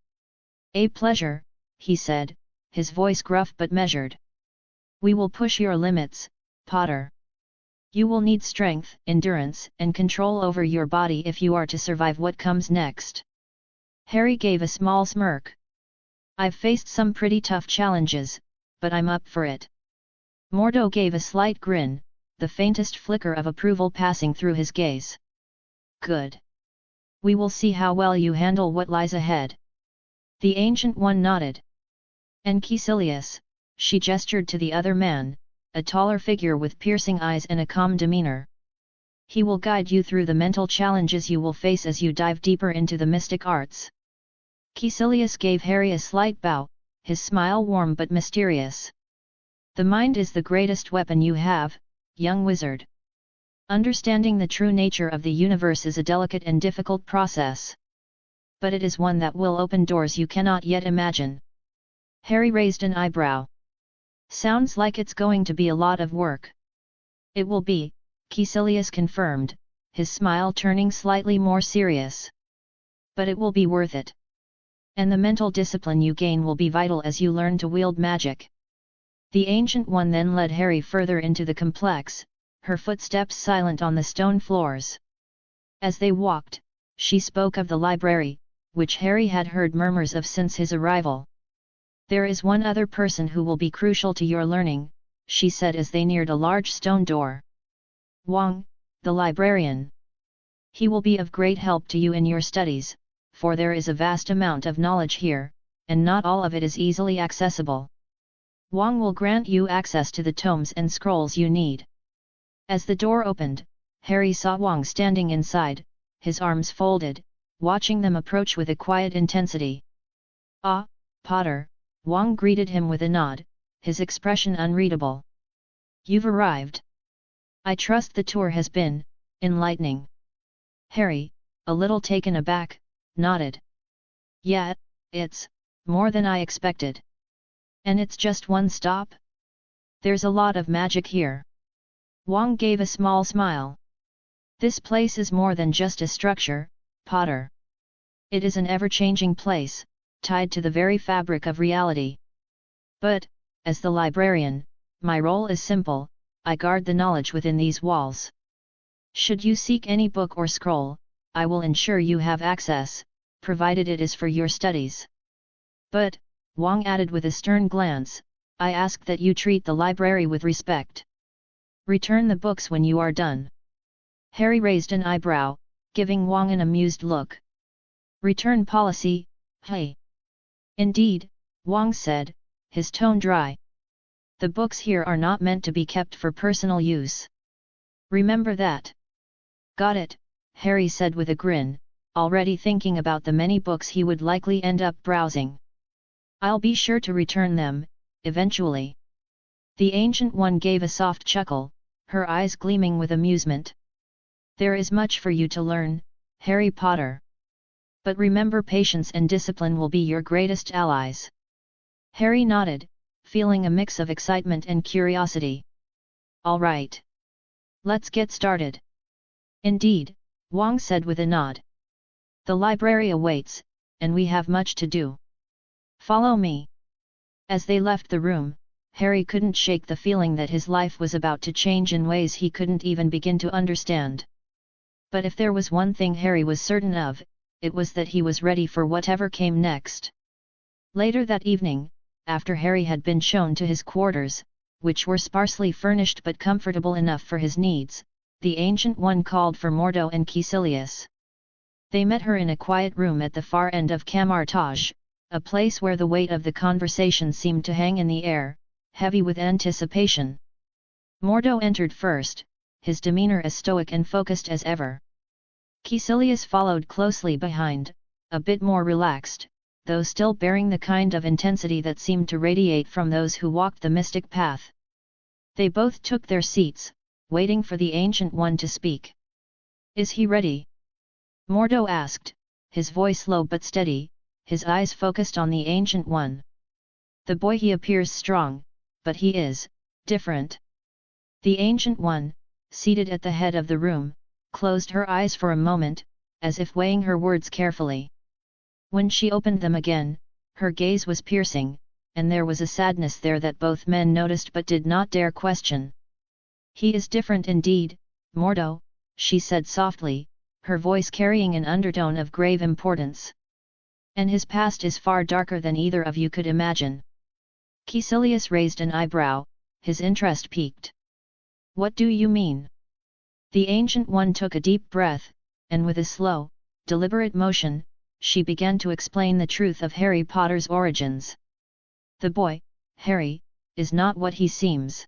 "A pleasure," he said, his voice gruff but measured. "We will push your limits, Potter. You will need strength, endurance, and control over your body if you are to survive what comes next." Harry gave a small smirk. "I've faced some pretty tough challenges, but I'm up for it." Mordo gave a slight grin, the faintest flicker of approval passing through his gaze. "Good. We will see how well you handle what lies ahead." The Ancient One nodded. "And Caecilius," she gestured to the other man, a taller figure with piercing eyes and a calm demeanor. "He will guide you through the mental challenges you will face as you dive deeper into the mystic arts." Caecilius gave Harry a slight bow, his smile warm but mysterious. "The mind is the greatest weapon you have, young wizard. Understanding the true nature of the universe is a delicate and difficult process. But it is one that will open doors you cannot yet imagine." Harry raised an eyebrow. "Sounds like it's going to be a lot of work." "It will be," Caecilius confirmed, his smile turning slightly more serious. "But it will be worth it. And the mental discipline you gain will be vital as you learn to wield magic." The Ancient One then led Harry further into the complex, her footsteps silent on the stone floors. As they walked, she spoke of the library, which Harry had heard murmurs of since his arrival. "There is one other person who will be crucial to your learning," she said as they neared a large stone door. "Wang, the librarian. He will be of great help to you in your studies, for there is a vast amount of knowledge here, and not all of it is easily accessible. Wang will grant you access to the tomes and scrolls you need." As the door opened, Harry saw Wang standing inside, his arms folded, watching them approach with a quiet intensity. "Ah, Potter," Wang greeted him with a nod, his expression unreadable. "You've arrived. I trust the tour has been enlightening." Harry, a little taken aback, nodded. "Yeah, it's more than I expected. And it's just one stop? There's a lot of magic here." Wang gave a small smile. "This place is more than just a structure, Potter. It is an ever-changing place, tied to the very fabric of reality. But, as the librarian, my role is simple, I guard the knowledge within these walls. Should you seek any book or scroll, I will ensure you have access, provided it is for your studies. But, Wang added with a stern glance, I ask that you treat the library with respect. Return the books when you are done. Harry raised an eyebrow, giving Wang an amused look. Return policy, hey. Indeed, Wang said, his tone dry. The books here are not meant to be kept for personal use. Remember that. Got it, Harry said with a grin, already thinking about the many books he would likely end up browsing. I'll be sure to return them, eventually. The Ancient One gave a soft chuckle, her eyes gleaming with amusement. There is much for you to learn, Harry Potter. But remember, patience and discipline will be your greatest allies. Harry nodded, feeling a mix of excitement and curiosity. All right. Let's get started. Indeed, Wang said with a nod. The library awaits, and we have much to do. Follow me. As they left the room, Harry couldn't shake the feeling that his life was about to change in ways he couldn't even begin to understand. But if there was one thing Harry was certain of, it was that he was ready for whatever came next. Later that evening, after Harry had been shown to his quarters, which were sparsely furnished but comfortable enough for his needs, the Ancient One called for Mordo and Caecilius. They met her in a quiet room at the far end of Camartage, a place where the weight of the conversation seemed to hang in the air, heavy with anticipation. Mordo entered first, his demeanor as stoic and focused as ever. Caecilius followed closely behind, a bit more relaxed, though still bearing the kind of intensity that seemed to radiate from those who walked the mystic path. They both took their seats, waiting for the Ancient One to speak. Is he ready? Mordo asked, his voice low but steady, his eyes focused on the Ancient One. The boy, he appears strong, but he is different. The Ancient One, seated at the head of the room, closed her eyes for a moment, as if weighing her words carefully. When she opened them again, her gaze was piercing, and there was a sadness there that both men noticed but did not dare question. He is different indeed, Mordo, she said softly, her voice carrying an undertone of grave importance. And his past is far darker than either of you could imagine. Caecilius raised an eyebrow, his interest piqued. What do you mean? The Ancient One took a deep breath, and with a slow, deliberate motion, she began to explain the truth of Harry Potter's origins. The boy, Harry, is not what he seems.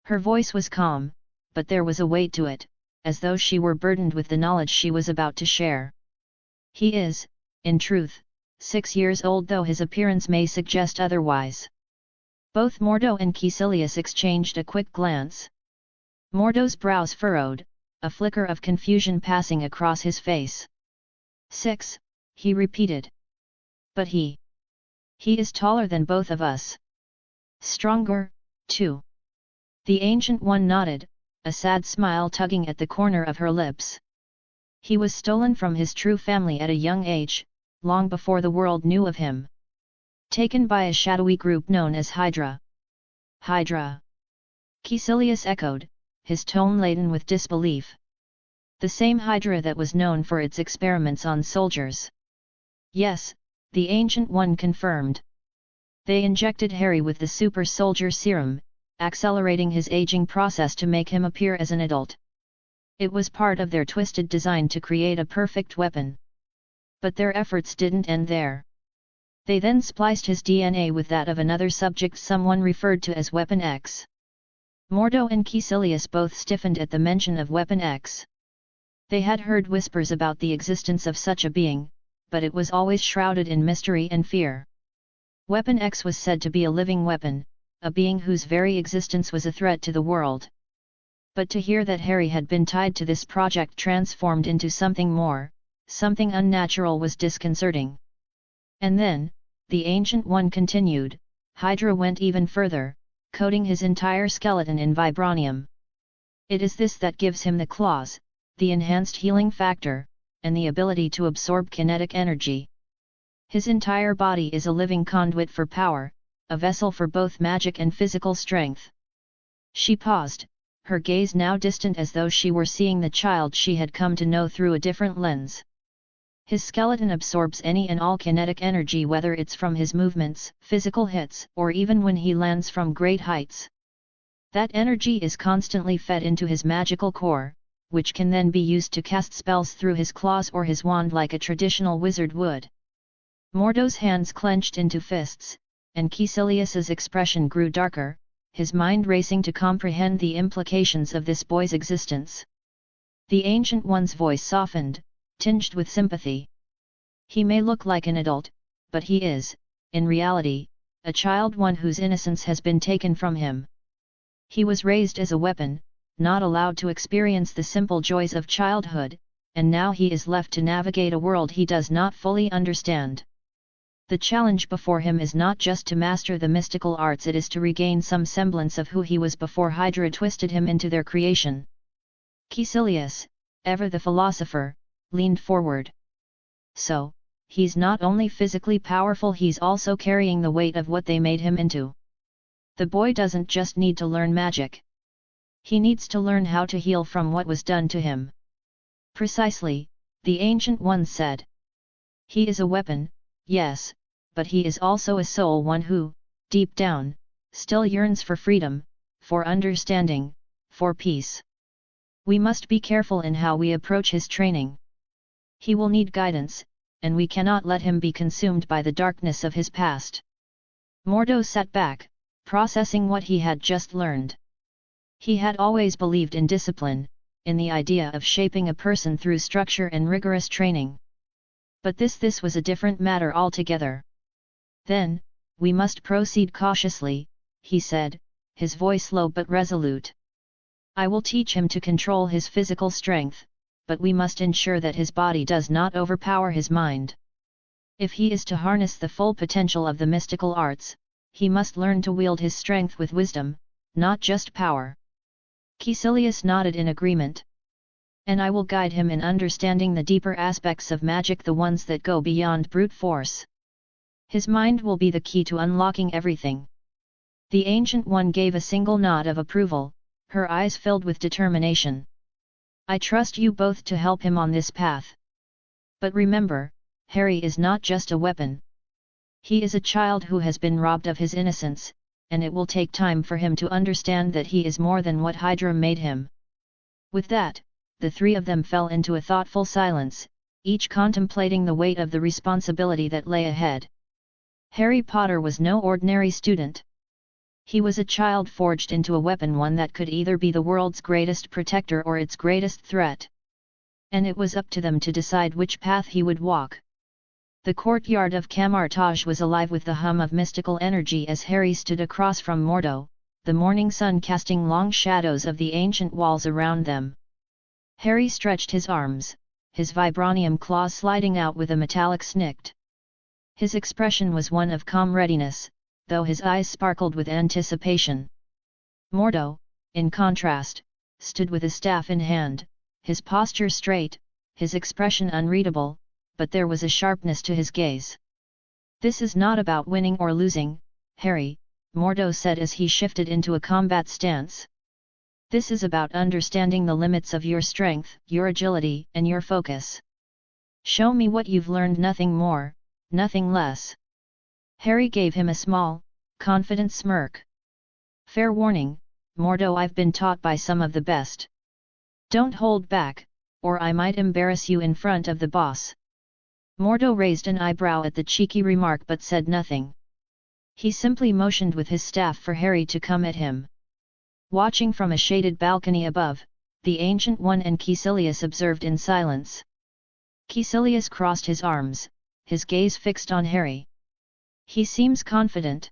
Her voice was calm, but there was a weight to it, as though she were burdened with the knowledge she was about to share. He is, in truth, 6 years old, though his appearance may suggest otherwise. Both Mordo and Caecilius exchanged a quick glance. Mordo's brows furrowed, a flicker of confusion passing across his face. 6, he repeated. But he is taller than both of us. Stronger, too. The Ancient One nodded, a sad smile tugging at the corner of her lips. He was stolen from his true family at a young age, long before the world knew of him. Taken by a shadowy group known as Hydra. Hydra? Caecilius echoed, his tone laden with disbelief. The same Hydra that was known for its experiments on soldiers. Yes, the Ancient One confirmed. They injected Harry with the super soldier serum, accelerating his aging process to make him appear as an adult. It was part of their twisted design to create a perfect weapon. But their efforts didn't end there. They then spliced his DNA with that of another subject someone referred to as Weapon X. Mordo and Caecilius both stiffened at the mention of Weapon X. They had heard whispers about the existence of such a being, but it was always shrouded in mystery and fear. Weapon X was said to be a living weapon, a being whose very existence was a threat to the world. But to hear that Harry had been tied to this project transformed into something more, something unnatural, was disconcerting. And then, the Ancient One continued, Hydra went even further, coating his entire skeleton in vibranium. It is this that gives him the claws, the enhanced healing factor, and the ability to absorb kinetic energy. His entire body is a living conduit for power, a vessel for both magic and physical strength. She paused, her gaze now distant as though she were seeing the child she had come to know through a different lens. His skeleton absorbs any and all kinetic energy, whether it's from his movements, physical hits, or even when he lands from great heights. That energy is constantly fed into his magical core, which can then be used to cast spells through his claws or his wand like a traditional wizard would. Mordo's hands clenched into fists, and Caecilius's expression grew darker, his mind racing to comprehend the implications of this boy's existence. The Ancient One's voice softened, tinged with sympathy. He may look like an adult, but he is, in reality, a child, one whose innocence has been taken from him. He was raised as a weapon, not allowed to experience the simple joys of childhood, and now he is left to navigate a world he does not fully understand. The challenge before him is not just to master the mystical arts, it is to regain some semblance of who he was before Hydra twisted him into their creation. Caecilius, ever the philosopher, leaned forward. So, he's not only physically powerful, he's also carrying the weight of what they made him into. The boy doesn't just need to learn magic. He needs to learn how to heal from what was done to him. Precisely, the Ancient One said. He is a weapon, yes, but he is also a soul, one who, deep down, still yearns for freedom, for understanding, for peace. We must be careful in how we approach his training. He will need guidance, and we cannot let him be consumed by the darkness of his past. Mordo sat back, processing what he had just learned. He had always believed in discipline, in the idea of shaping a person through structure and rigorous training. But this was a different matter altogether. Then, we must proceed cautiously, he said, his voice low but resolute. I will teach him to control his physical strength, but we must ensure that his body does not overpower his mind. If he is to harness the full potential of the mystical arts, he must learn to wield his strength with wisdom, not just power. Caecilius nodded in agreement. And I will guide him in understanding the deeper aspects of magic, the ones that go beyond brute force. His mind will be the key to unlocking everything. The Ancient One gave a single nod of approval, her eyes filled with determination. I trust you both to help him on this path. But remember, Harry is not just a weapon. He is a child who has been robbed of his innocence, and it will take time for him to understand that he is more than what Hydra made him. With that, the three of them fell into a thoughtful silence, each contemplating the weight of the responsibility that lay ahead. Harry Potter was no ordinary student. He was a child forged into a weapon, one that could either be the world's greatest protector or its greatest threat. And it was up to them to decide which path he would walk. The courtyard of Camartage was alive with the hum of mystical energy as Harry stood across from Mordo, the morning sun casting long shadows of the ancient walls around them. Harry stretched his arms, his vibranium claws sliding out with a metallic snikt. His expression was one of calm readiness, though his eyes sparkled with anticipation. Mordo, in contrast, stood with his staff in hand, his posture straight, his expression unreadable, but there was a sharpness to his gaze. This is not about winning or losing, Harry, Mordo said as he shifted into a combat stance. This is about understanding the limits of your strength, your agility, and your focus. Show me what you've learned, nothing more, nothing less. Harry gave him a small, confident smirk. Fair warning, Mordo, I've been taught by some of the best. Don't hold back, or I might embarrass you in front of the boss. Mordo raised an eyebrow at the cheeky remark but said nothing. He simply motioned with his staff for Harry to come at him. Watching from a shaded balcony above, the Ancient One and Caecilius observed in silence. Caecilius crossed his arms, his gaze fixed on Harry. He seems confident.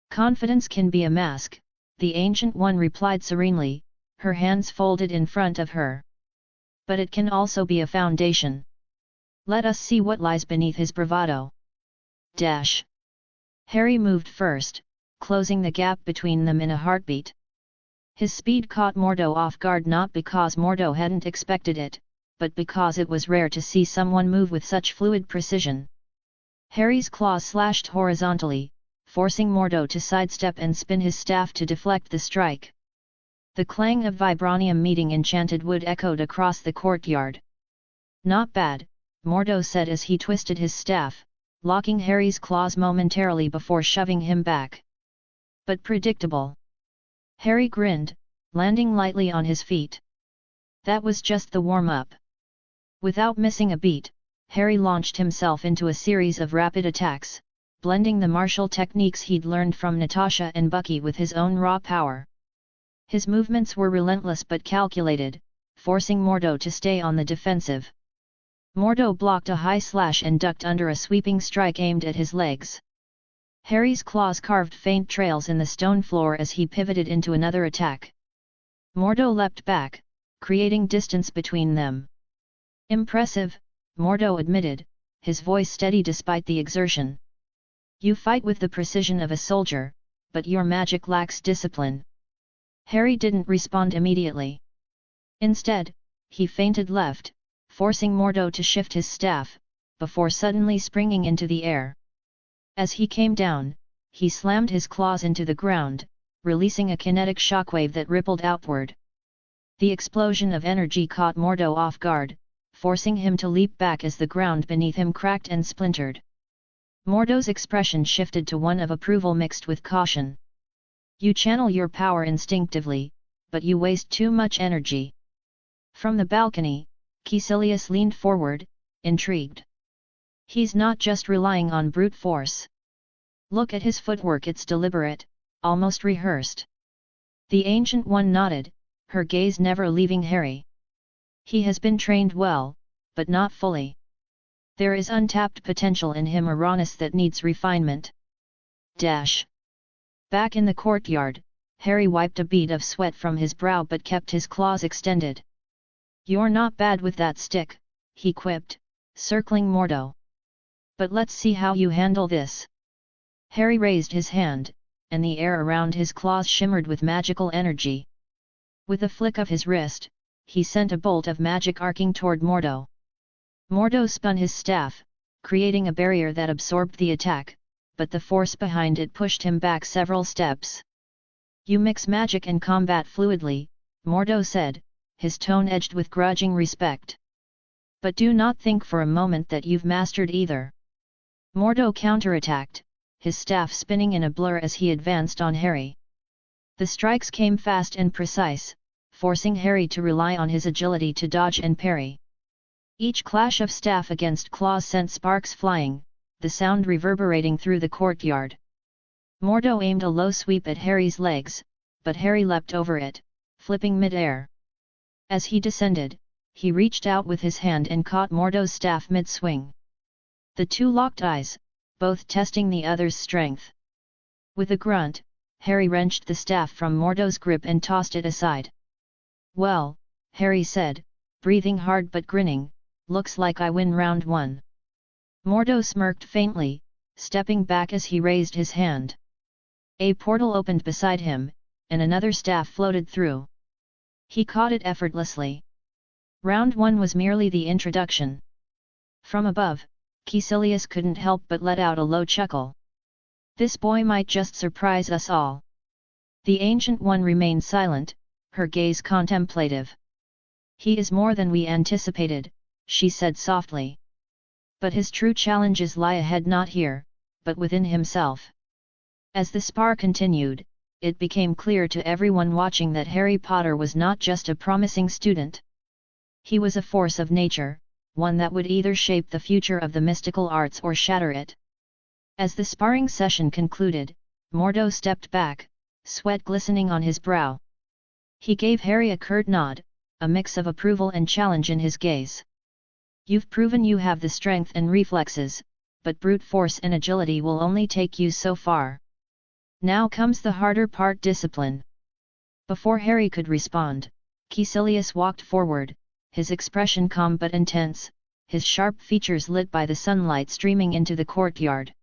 Confidence can be a mask, the Ancient One replied serenely, her hands folded in front of her. But it can also be a foundation. Let us see what lies beneath his bravado. Dash. Harry moved first, closing the gap between them in a heartbeat. His speed caught Mordo off guard, not because Mordo hadn't expected it, but because it was rare to see someone move with such fluid precision. Harry's claws slashed horizontally, forcing Mordo to sidestep and spin his staff to deflect the strike. The clang of vibranium meeting enchanted wood echoed across the courtyard. "Not bad," Mordo said as he twisted his staff, locking Harry's claws momentarily before shoving him back. "But predictable." Harry grinned, landing lightly on his feet. That was just the warm-up. Without missing a beat, Harry launched himself into a series of rapid attacks, blending the martial techniques he'd learned from Natasha and Bucky with his own raw power. His movements were relentless but calculated, forcing Mordo to stay on the defensive. Mordo blocked a high slash and ducked under a sweeping strike aimed at his legs. Harry's claws carved faint trails in the stone floor as he pivoted into another attack. Mordo leapt back, creating distance between them. "Impressive," Mordo admitted, his voice steady despite the exertion. "You fight with the precision of a soldier, but your magic lacks discipline." Harry didn't respond immediately. Instead, he feinted left, forcing Mordo to shift his staff, before suddenly springing into the air. As he came down, he slammed his claws into the ground, releasing a kinetic shockwave that rippled outward. The explosion of energy caught Mordo off guard, forcing him to leap back as the ground beneath him cracked and splintered. Mordo's expression shifted to one of approval mixed with caution. "You channel your power instinctively, but you waste too much energy." From the balcony, Caecilius leaned forward, intrigued. "He's not just relying on brute force. Look at his footwork, it's deliberate, almost rehearsed." The Ancient One nodded, her gaze never leaving Harry. "He has been trained well, but not fully. There is untapped potential in him, Uranus, that needs refinement." Back in the courtyard, Harry wiped a bead of sweat from his brow but kept his claws extended. "You're not bad with that stick," he quipped, circling Mordo. "But let's see how you handle this." Harry raised his hand, and the air around his claws shimmered with magical energy. With a flick of his wrist, he sent a bolt of magic arcing toward Mordo. Mordo spun his staff, creating a barrier that absorbed the attack, but the force behind it pushed him back several steps. "You mix magic and combat fluidly," Mordo said, his tone edged with grudging respect. "But do not think for a moment that you've mastered either." Mordo counterattacked, his staff spinning in a blur as he advanced on Harry. The strikes came fast and precise, forcing Harry to rely on his agility to dodge and parry. Each clash of staff against claws sent sparks flying, the sound reverberating through the courtyard. Mordo aimed a low sweep at Harry's legs, but Harry leapt over it, flipping mid-air. As he descended, he reached out with his hand and caught Mordo's staff mid-swing. The two locked eyes, both testing the other's strength. With a grunt, Harry wrenched the staff from Mordo's grip and tossed it aside. "Well," Harry said, breathing hard but grinning, "looks like I win round one." Mordo smirked faintly, stepping back as he raised his hand. A portal opened beside him, and another staff floated through. He caught it effortlessly. Round one was merely the introduction. From above, Caecilius couldn't help but let out a low chuckle. "This boy might just surprise us all." The Ancient One remained silent, her gaze contemplative. "He is more than we anticipated," she said softly. "But his true challenges lie ahead, not here, but within himself." As the spar continued, it became clear to everyone watching that Harry Potter was not just a promising student. He was a force of nature, one that would either shape the future of the mystical arts or shatter it. As the sparring session concluded, Mordo stepped back, sweat glistening on his brow. He gave Harry a curt nod, a mix of approval and challenge in his gaze. "You've proven you have the strength and reflexes, but brute force and agility will only take you so far. Now comes the harder part, discipline." Before Harry could respond, Caecilius walked forward, his expression calm but intense, his sharp features lit by the sunlight streaming into the courtyard.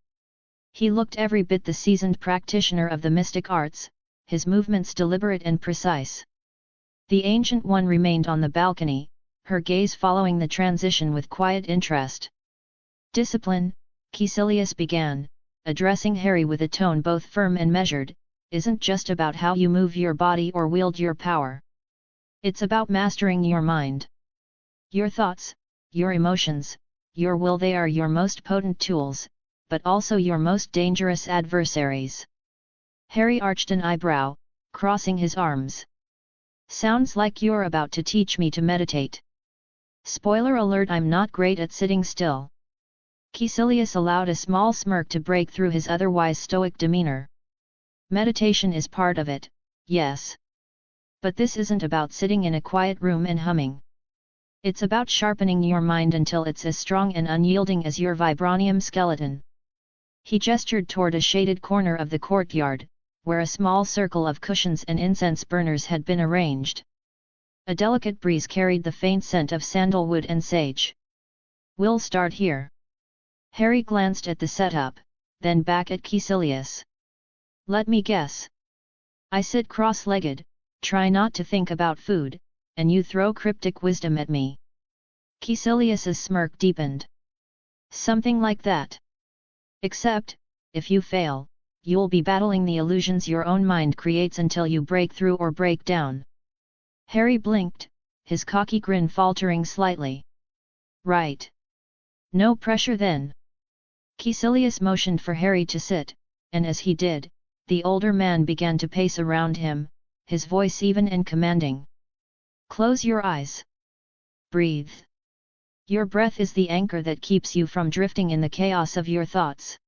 He looked every bit the seasoned practitioner of the mystic arts, his movements deliberate and precise. The Ancient One remained on the balcony, her gaze following the transition with quiet interest. "Discipline," Caecilius began, addressing Harry with a tone both firm and measured, isn't just about how you move your body or wield your power. It's about mastering your mind. Your thoughts, your emotions, your will, they are your most potent tools, but also your most dangerous adversaries. Harry arched an eyebrow, crossing his arms. Sounds like you're about to teach me to meditate. Spoiler alert, I'm not great at sitting still. Caecilius allowed a small smirk to break through his otherwise stoic demeanor. Meditation is part of it, yes. But this isn't about sitting in a quiet room and humming. It's about sharpening your mind until it's as strong and unyielding as your vibranium skeleton. He gestured toward a shaded corner of the courtyard, where a small circle of cushions and incense burners had been arranged. A delicate breeze carried the faint scent of sandalwood and sage. We'll start here. Harry glanced at the setup, then back at Caecilius. Let me guess. I sit cross-legged, try not to think about food, and you throw cryptic wisdom at me. Caecilius's smirk deepened. Something like that. Except, if you fail, you'll be battling the illusions your own mind creates until you break through or break down. Harry blinked, his cocky grin faltering slightly. Right. No pressure then. Caecilius motioned for Harry to sit, and as he did, the older man began to pace around him, his voice even and commanding. Close your eyes. Breathe. Your breath is the anchor that keeps you from drifting in the chaos of your thoughts.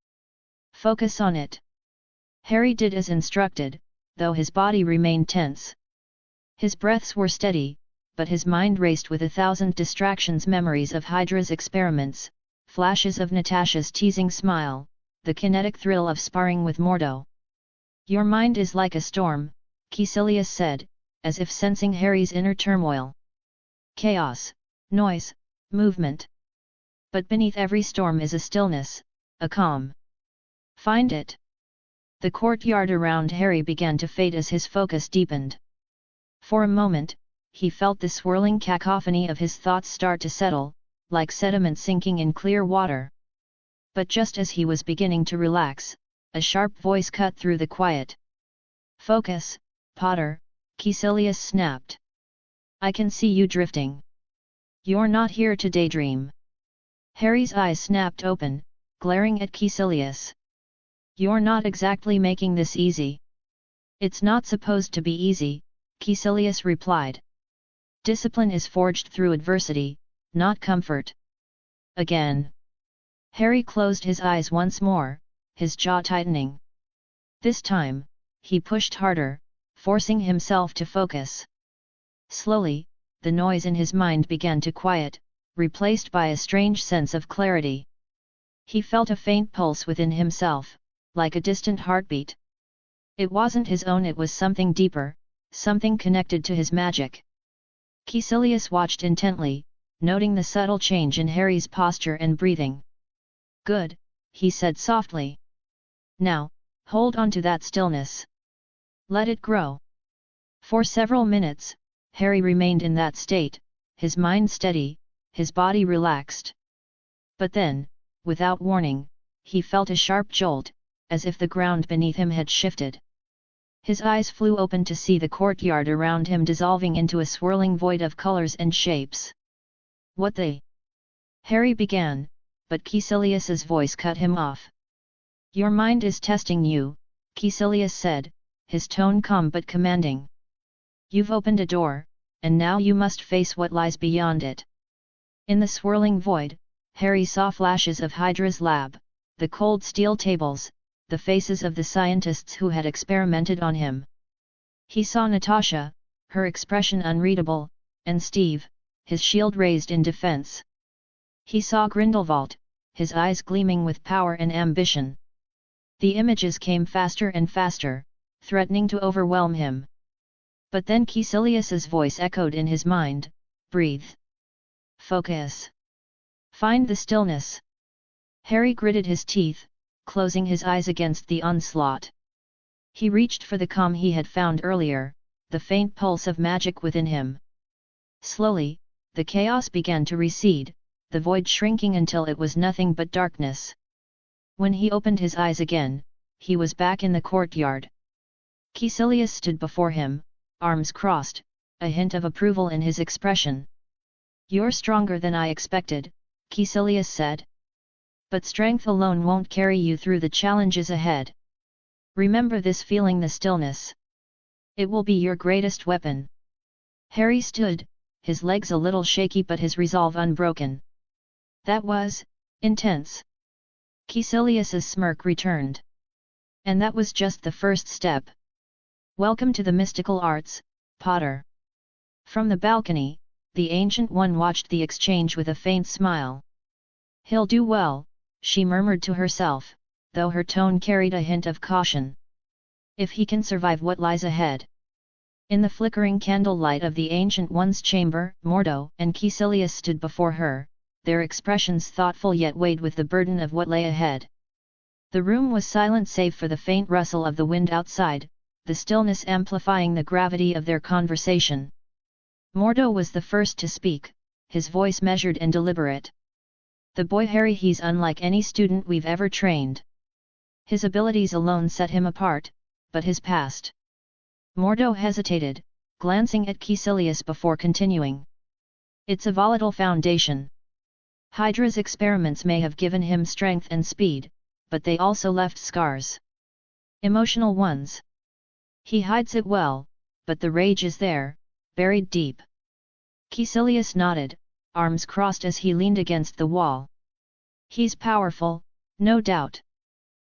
Focus on it. Harry did as instructed, though his body remained tense. His breaths were steady, but his mind raced with 1,000 distractions, memories of Hydra's experiments, flashes of Natasha's teasing smile, the kinetic thrill of sparring with Mordo. Your mind is like a storm, Caecilius said, as if sensing Harry's inner turmoil. Chaos, noise, movement. But beneath every storm is a stillness, a calm. Find it. The courtyard around Harry began to fade as his focus deepened. For a moment, he felt the swirling cacophony of his thoughts start to settle, like sediment sinking in clear water. But just as he was beginning to relax, a sharp voice cut through the quiet. Focus, Potter, Caecilius snapped. I can see you drifting. You're not here to daydream. Harry's eyes snapped open, glaring at Caecilius. You're not exactly making this easy. It's not supposed to be easy, Caecilius replied. Discipline is forged through adversity, not comfort. Again. Harry closed his eyes once more, his jaw tightening. This time, he pushed harder, forcing himself to focus. Slowly, the noise in his mind began to quiet, replaced by a strange sense of clarity. He felt a faint pulse within himself, like a distant heartbeat. It wasn't his own, it was something deeper, something connected to his magic. Caecilius watched intently, noting the subtle change in Harry's posture and breathing. Good, he said softly. Now, hold on to that stillness. Let it grow. For several minutes, Harry remained in that state, his mind steady, his body relaxed. But then, without warning, he felt a sharp jolt, as if the ground beneath him had shifted. His eyes flew open to see the courtyard around him dissolving into a swirling void of colors and shapes. What the? Harry began, but Caecilius's voice cut him off. Your mind is testing you, Caecilius said, his tone calm but commanding. You've opened a door, and now you must face what lies beyond it. In the swirling void, Harry saw flashes of Hydra's lab, the cold steel tables, the faces of the scientists who had experimented on him. He saw Natasha, her expression unreadable, and Steve, his shield raised in defense. He saw Grindelwald, his eyes gleaming with power and ambition. The images came faster and faster, threatening to overwhelm him. But then Caecilius's voice echoed in his mind, breathe. Focus. Find the stillness. Harry gritted his teeth, closing his eyes against the onslaught. He reached for the calm he had found earlier, the faint pulse of magic within him. Slowly, the chaos began to recede, the void shrinking until it was nothing but darkness. When he opened his eyes again, he was back in the courtyard. Caecilius stood before him, arms crossed, a hint of approval in his expression. "You're stronger than I expected," Caecilius said. "But strength alone won't carry you through the challenges ahead. Remember this, feeling the stillness. It will be your greatest weapon." Harry stood, his legs a little shaky but his resolve unbroken. "That was intense." Caecilius's smirk returned. "And that was just the first step. Welcome to the mystical arts, Potter." From the balcony, the Ancient One watched the exchange with a faint smile. "He'll do well," she murmured to herself, though her tone carried a hint of caution. "If he can survive what lies ahead." In the flickering candlelight of the Ancient One's chamber, Mordo and Caecilius stood before her, their expressions thoughtful yet weighed with the burden of what lay ahead. The room was silent save for the faint rustle of the wind outside, the stillness amplifying the gravity of their conversation. Mordo was the first to speak, his voice measured and deliberate. "The boy Harry, he's unlike any student we've ever trained. His abilities alone set him apart, but his past..." Mordo hesitated, glancing at Caecilius before continuing. "It's a volatile foundation. Hydra's experiments may have given him strength and speed, but they also left scars. Emotional ones. He hides it well, but the rage is there, buried deep." Caecilius nodded, arms crossed as he leaned against the wall. "He's powerful, no doubt.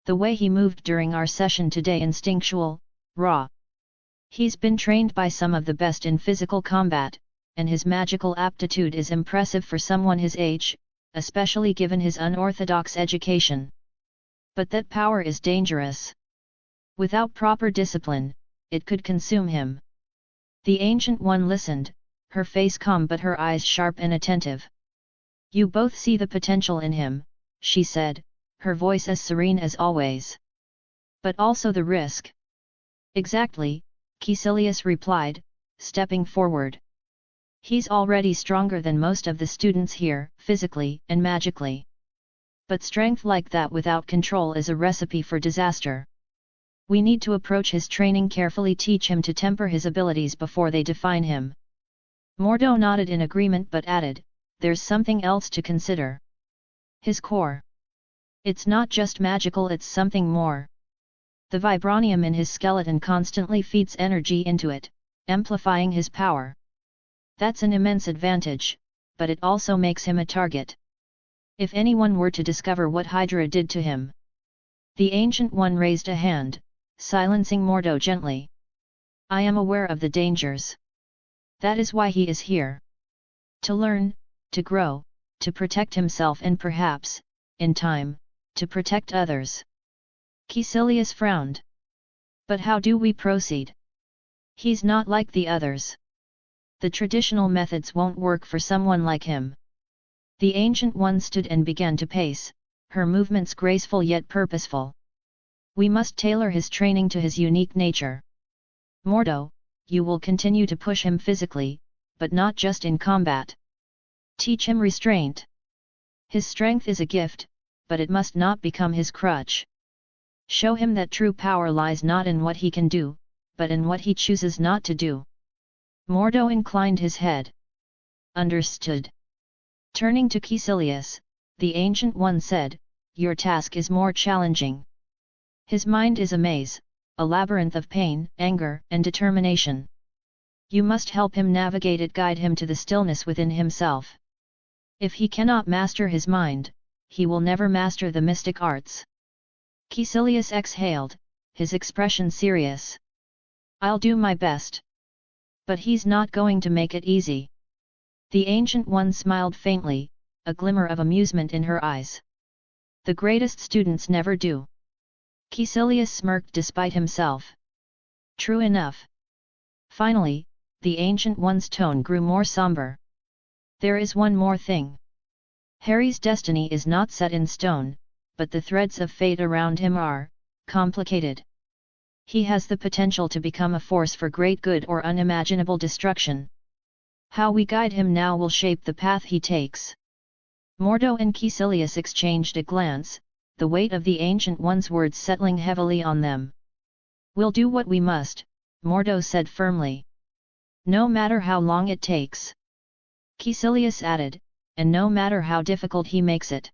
The way he moved during our session today, instinctual, raw. He's been trained by some of the best in physical combat, and his magical aptitude is impressive for someone his age, especially given his unorthodox education. But that power is dangerous. Without proper discipline, it could consume him." The Ancient One listened, her face calm but her eyes sharp and attentive. "You both see the potential in him," she said, her voice as serene as always. "But also the risk." "Exactly," Caecilius replied, stepping forward. "He's already stronger than most of the students here, physically and magically. But strength like that without control is a recipe for disaster. We need to approach his training carefully, teach him to temper his abilities before they define him." Mordo nodded in agreement but added, "There's something else to consider. His core. It's not just magical, it's something more. The vibranium in his skeleton constantly feeds energy into it, amplifying his power. That's an immense advantage, but it also makes him a target. If anyone were to discover what Hydra did to him..." The Ancient One raised a hand, silencing Mordo gently. "I am aware of the dangers. That is why he is here. To learn, to grow, to protect himself and perhaps, in time, to protect others." Caecilius frowned. "But how do we proceed? He's not like the others. The traditional methods won't work for someone like him." The Ancient One stood and began to pace, her movements graceful yet purposeful. "We must tailor his training to his unique nature. Mordo, you will continue to push him physically, but not just in combat. Teach him restraint. His strength is a gift, but it must not become his crutch. Show him that true power lies not in what he can do, but in what he chooses not to do." Mordo inclined his head. "Understood." Turning to Caecilius, the Ancient One said, "Your task is more challenging. His mind is a maze, a labyrinth of pain, anger, and determination. You must help him navigate it, guide him to the stillness within himself. If he cannot master his mind, he will never master the mystic arts." Caecilius exhaled, his expression serious. "I'll do my best. But he's not going to make it easy." The Ancient One smiled faintly, a glimmer of amusement in her eyes. "The greatest students never do." Caecilius smirked despite himself. "True enough." Finally, the Ancient One's tone grew more somber. "There is one more thing. Harry's destiny is not set in stone, but the threads of fate around him are complicated. He has the potential to become a force for great good or unimaginable destruction. How we guide him now will shape the path he takes." Mordo and Caecilius exchanged a glance, the weight of the Ancient One's words settling heavily on them. "We'll do what we must," Mordo said firmly. "No matter how long it takes." Caecilius added, "and no matter how difficult he makes it."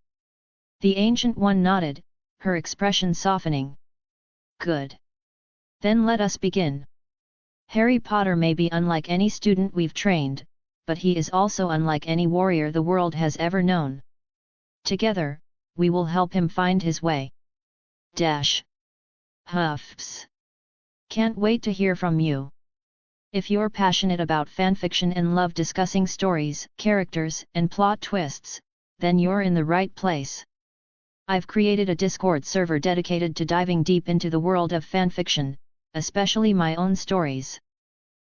The Ancient One nodded, her expression softening. "Good. Then let us begin. Harry Potter may be unlike any student we've trained, but he is also unlike any warrior the world has ever known. Together, we will help him find his way." Huffs. "Can't wait to hear from you. If you're passionate about fanfiction and love discussing stories, characters, and plot twists, then you're in the right place. I've created a Discord server dedicated to diving deep into the world of fanfiction, especially my own stories.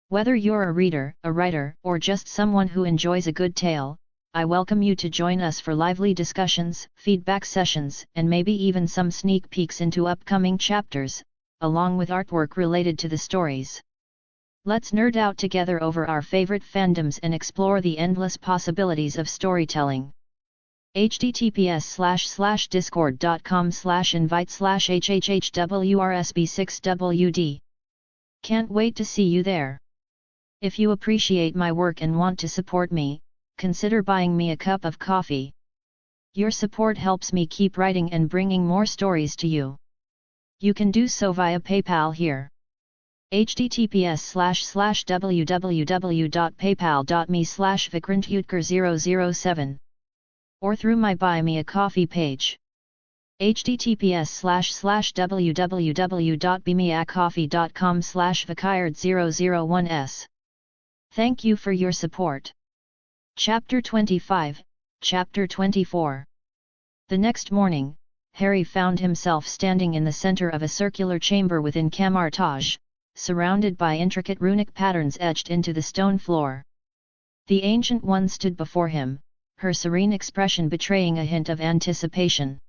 Whether you're a reader, a writer, or just someone who enjoys a good tale, I welcome you to join us for lively discussions, feedback sessions, and maybe even some sneak peeks into upcoming chapters, along with artwork related to the stories. Let's nerd out together over our favorite fandoms and explore the endless possibilities of storytelling. https://discord.com/invite/hhhwrsb6wd. Can't wait to see you there. If you appreciate my work and want to support me, consider buying me a cup of coffee. Your support helps me keep writing and bringing more stories to you. You can do so via PayPal here. https://www.paypal.me/vikrantutker007 or through my Buy Me a Coffee page. https://www.bemeacoffee.com/vikard001s. Thank you for your support. Chapter 25, Chapter 24. The next morning, Harry found himself standing in the center of a circular chamber within Camartage, surrounded by intricate runic patterns etched into the stone floor. The Ancient One stood before him, her serene expression betraying a hint of anticipation.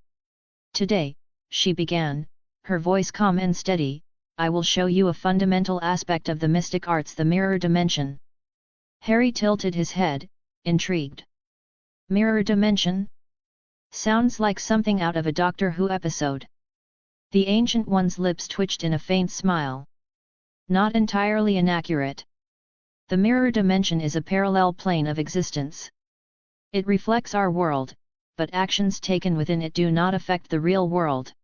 "Today," she began, her voice calm and steady, "I will show you a fundamental aspect of the mystic arts, the mirror dimension." Harry tilted his head, intrigued. "Mirror dimension? Sounds like something out of a Doctor Who episode." The Ancient One's lips twitched in a faint smile. "Not entirely inaccurate. The mirror dimension is a parallel plane of existence. It reflects our world, but actions taken within it do not affect the real world.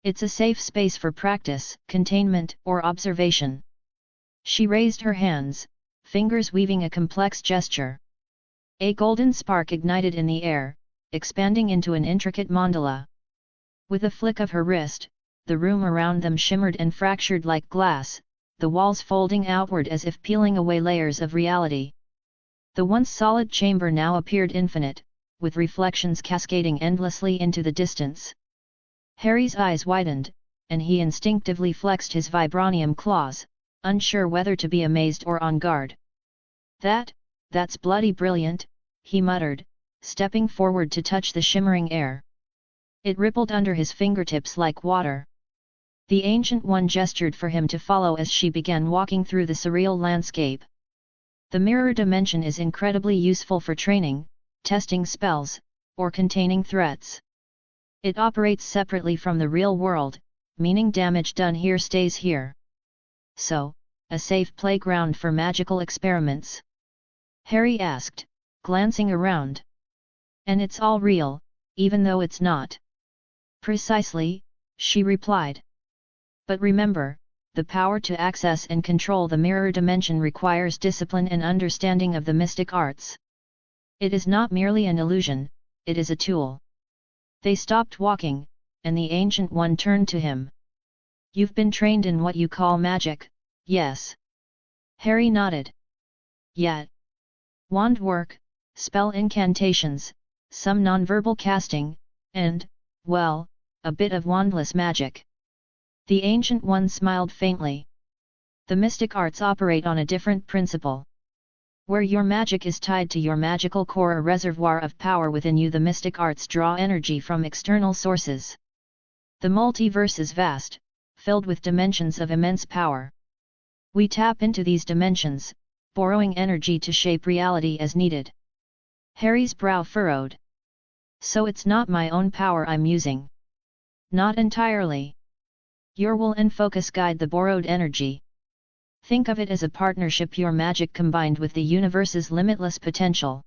It's a safe space for practice, containment, or observation." She raised her hands, fingers weaving a complex gesture. A golden spark ignited in the air, expanding into an intricate mandala. With a flick of her wrist, the room around them shimmered and fractured like glass, the walls folding outward as if peeling away layers of reality. The once solid chamber now appeared infinite, with reflections cascading endlessly into the distance. Harry's eyes widened, and he instinctively flexed his vibranium claws, unsure whether to be amazed or on guard. That's bloody brilliant," he muttered, stepping forward to touch the shimmering air. It rippled under his fingertips like water. The Ancient One gestured for him to follow as she began walking through the surreal landscape. "The mirror dimension is incredibly useful for training, testing spells, or containing threats. It operates separately from the real world, meaning damage done here stays here. So, a safe playground for magical experiments?" Harry asked, glancing around. "And it's all real, even though it's not." "Precisely," she replied. "But remember, the power to access and control the mirror dimension requires discipline and understanding of the mystic arts. It is not merely an illusion, it is a tool." They stopped walking, and the Ancient One turned to him. "You've been trained in what you call magic, yes?" Harry nodded. "Yeah. Wand work, spell incantations, some nonverbal casting, and, well, a bit of wandless magic." The Ancient One smiled faintly. "The mystic arts operate on a different principle. Where your magic is tied to your magical core, a reservoir of power within you, the mystic arts draw energy from external sources. The multiverse is vast, filled with dimensions of immense power. We tap into these dimensions, borrowing energy to shape reality as needed." Harry's brow furrowed. "So it's not my own power I'm using. Not entirely. Your will and focus guide the borrowed energy. Think of it as a partnership, your magic combined with the universe's limitless potential.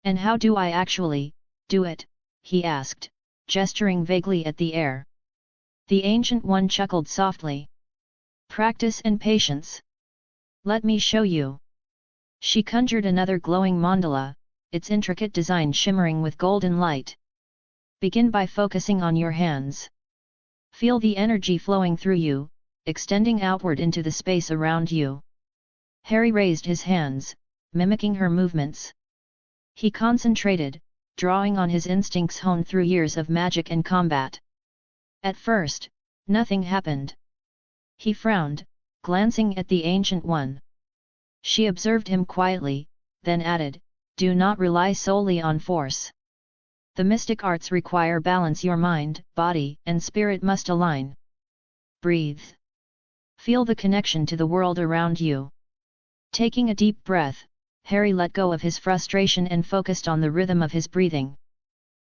And how do I actually do it? He asked, gesturing vaguely at the air. The Ancient One chuckled softly. Practice and patience. Let me show you. She conjured another glowing mandala, its intricate design shimmering with golden light. Begin by focusing on your hands. Feel the energy flowing through you, extending outward into the space around you. Harry raised his hands, mimicking her movements. He concentrated, drawing on his instincts honed through years of magic and combat. At first, nothing happened. He frowned, glancing at the Ancient One. She observed him quietly, then added, "Do not rely solely on force. The mystic arts require balance. Your mind, body, and spirit must align. Breathe. Feel the connection to the world around you." Taking a deep breath, Harry let go of his frustration and focused on the rhythm of his breathing.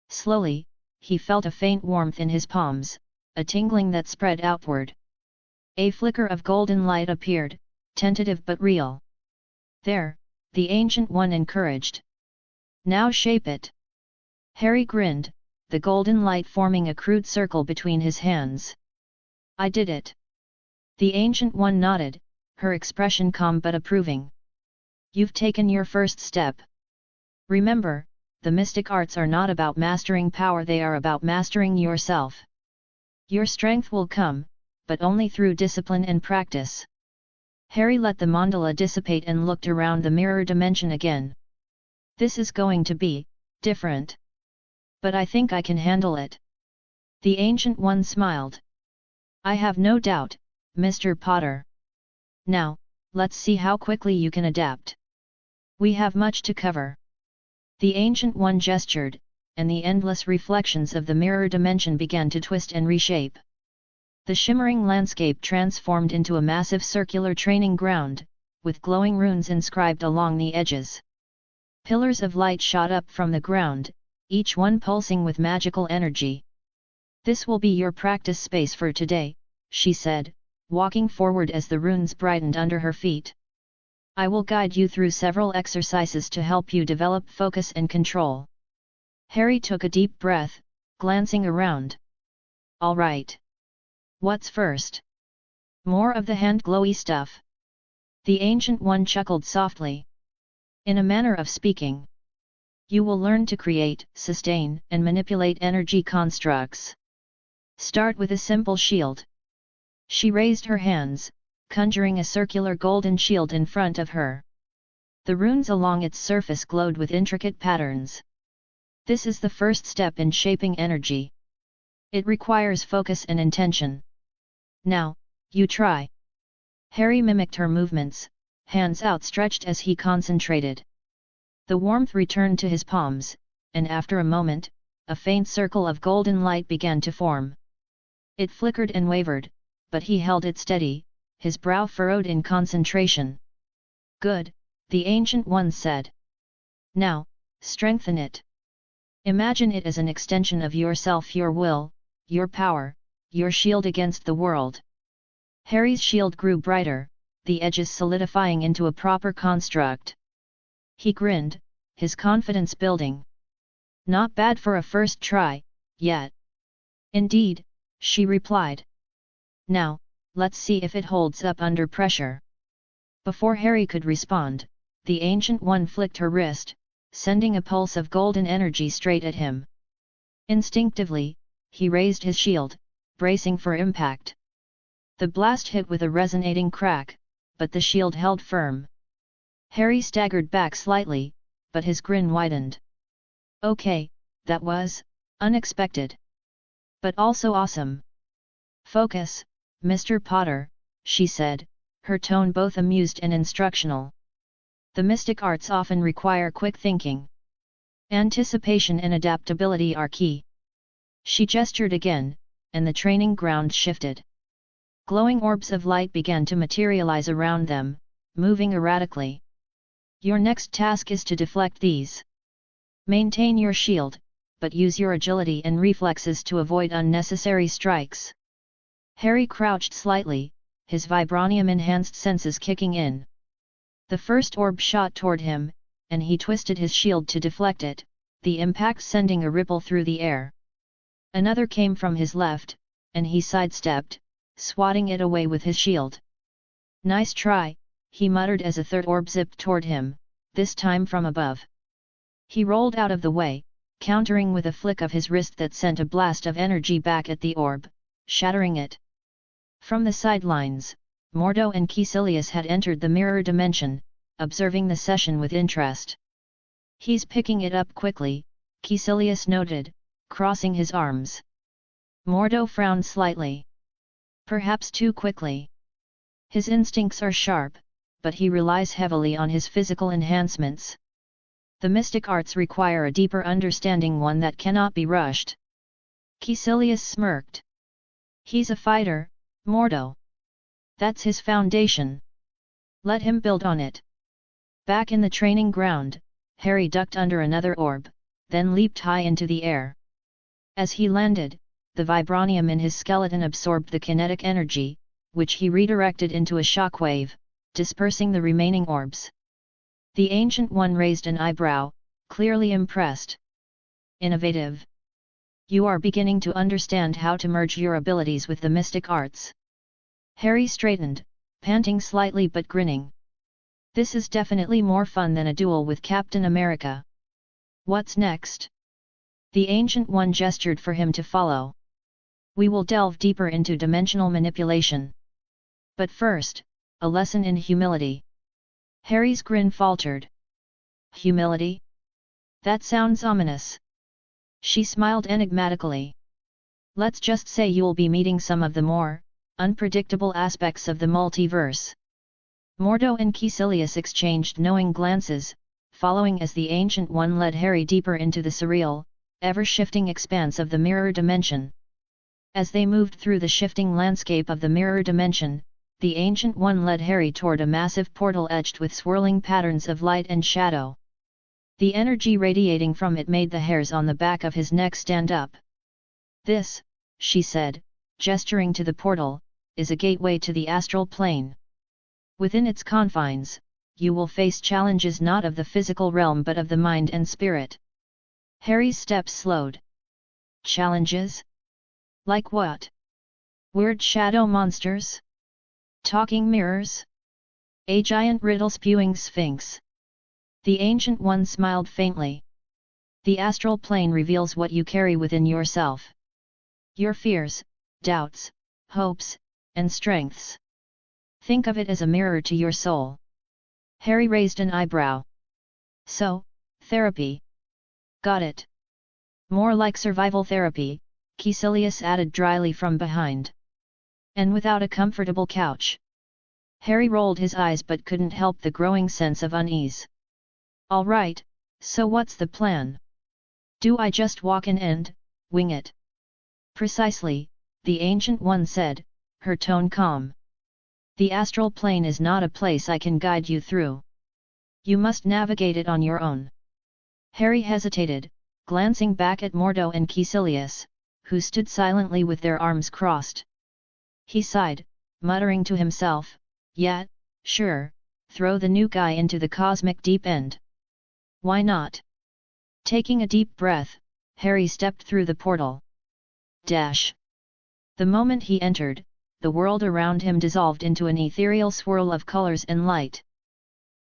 Slowly, he felt a faint warmth in his palms, a tingling that spread outward. A flicker of golden light appeared, tentative but real. "There," the Ancient One encouraged. "Now shape it." Harry grinned, the golden light forming a crude circle between his hands. "I did it." The Ancient One nodded, her expression calm but approving. "You've taken your first step. Remember, the mystic arts are not about mastering power, they are about mastering yourself. Your strength will come, but only through discipline and practice." Harry let the mandala dissipate and looked around the mirror dimension again. "This is going to be different. But I think I can handle it." The Ancient One smiled. "I have no doubt, Mr. Potter. Now, let's see how quickly you can adapt. We have much to cover." The Ancient One gestured, and the endless reflections of the mirror dimension began to twist and reshape. The shimmering landscape transformed into a massive circular training ground, with glowing runes inscribed along the edges. Pillars of light shot up from the ground, each one pulsing with magical energy. "This will be your practice space for today," she said, walking forward as the runes brightened under her feet. "I will guide you through several exercises to help you develop focus and control." Harry took a deep breath, glancing around. "All right. What's first?" "More of the hand glowy stuff." The Ancient One chuckled softly. "In a manner of speaking. You will learn to create, sustain, and manipulate energy constructs. Start with a simple shield." She raised her hands, conjuring a circular golden shield in front of her. The runes along its surface glowed with intricate patterns. "This is the first step in shaping energy. It requires focus and intention. Now, you try." Harry mimicked her movements, hands outstretched as he concentrated. The warmth returned to his palms, and after a moment, a faint circle of golden light began to form. It flickered and wavered, but he held it steady, his brow furrowed in concentration. "Good," the Ancient One said. "Now, strengthen it. Imagine it as an extension of yourself, your will, your power, your shield against the world." Harry's shield grew brighter, the edges solidifying into a proper construct. He grinned, his confidence building. "Not bad for a first try, yet." "Indeed," she replied. "Now, let's see if it holds up under pressure." Before Harry could respond, the Ancient One flicked her wrist, sending a pulse of golden energy straight at him. Instinctively, he raised his shield, bracing for impact. The blast hit with a resonating crack, but the shield held firm. Harry staggered back slightly, but his grin widened. "Okay, that was unexpected. But also awesome. Focus, Mr. Potter," she said, her tone both amused and instructional. "The mystic arts often require quick thinking. Anticipation and adaptability are key." She gestured again, and the training ground shifted. Glowing orbs of light began to materialize around them, moving erratically. "Your next task is to deflect these. Maintain your shield, but use your agility and reflexes to avoid unnecessary strikes. Harry crouched slightly, his vibranium-enhanced senses kicking in. The first orb shot toward him, and he twisted his shield to deflect it, the impact sending a ripple through the air. Another came from his left, and he sidestepped, swatting it away with his shield. "Nice try," he muttered as a third orb zipped toward him, this time from above. He rolled out of the way, countering with a flick of his wrist that sent a blast of energy back at the orb, shattering it. From the sidelines, Mordo and Caecilius had entered the mirror dimension, observing the session with interest. "He's picking it up quickly," Caecilius noted, crossing his arms. Mordo frowned slightly. "Perhaps too quickly. His instincts are sharp, but he relies heavily on his physical enhancements. The mystic arts require a deeper understanding, one that cannot be rushed." Caecilius smirked. "He's a fighter, Mordo. That's his foundation. Let him build on it." Back in the training ground, Harry ducked under another orb, then leaped high into the air. As he landed, the vibranium in his skeleton absorbed the kinetic energy, which he redirected into a shockwave, dispersing the remaining orbs. The Ancient One raised an eyebrow, clearly impressed. "Innovative. You are beginning to understand how to merge your abilities with the mystic arts." Harry straightened, panting slightly but grinning. "This is definitely more fun than a duel with Captain America. What's next?" The Ancient One gestured for him to follow. "We will delve deeper into dimensional manipulation. But first, a lesson in humility." Harry's grin faltered. "Humility? That sounds ominous." She smiled enigmatically. "Let's just say you'll be meeting some of the more unpredictable aspects of the multiverse." Mordo and Caecilius exchanged knowing glances, following as the Ancient One led Harry deeper into the surreal, ever-shifting expanse of the mirror dimension. As they moved through the shifting landscape of the mirror dimension, the Ancient One led Harry toward a massive portal etched with swirling patterns of light and shadow. The energy radiating from it made the hairs on the back of his neck stand up. "This," she said, gesturing to the portal, "is a gateway to the astral plane. Within its confines, you will face challenges not of the physical realm but of the mind and spirit." Harry's steps slowed. "Challenges? Like what? Weird shadow monsters? Talking mirrors? A giant riddle-spewing sphinx?" The Ancient One smiled faintly. "The astral plane reveals what you carry within yourself. Your fears, doubts, hopes, and strengths. Think of it as a mirror to your soul." Harry raised an eyebrow. "So, therapy. Got it. More like survival therapy," Caecilius added dryly from behind. "And without a comfortable couch." Harry rolled his eyes but couldn't help the growing sense of unease. "All right, so what's the plan? Do I just walk in and wing it?" "Precisely," the Ancient One said, her tone calm. "The astral plane is not a place I can guide you through. You must navigate it on your own." Harry hesitated, glancing back at Mordo and Caecilius, who stood silently with their arms crossed. He sighed, muttering to himself, "Yeah, sure, throw the new guy into the cosmic deep end. Why not?" Taking a deep breath, Harry stepped through the portal. Dash! The moment he entered, the world around him dissolved into an ethereal swirl of colors and light.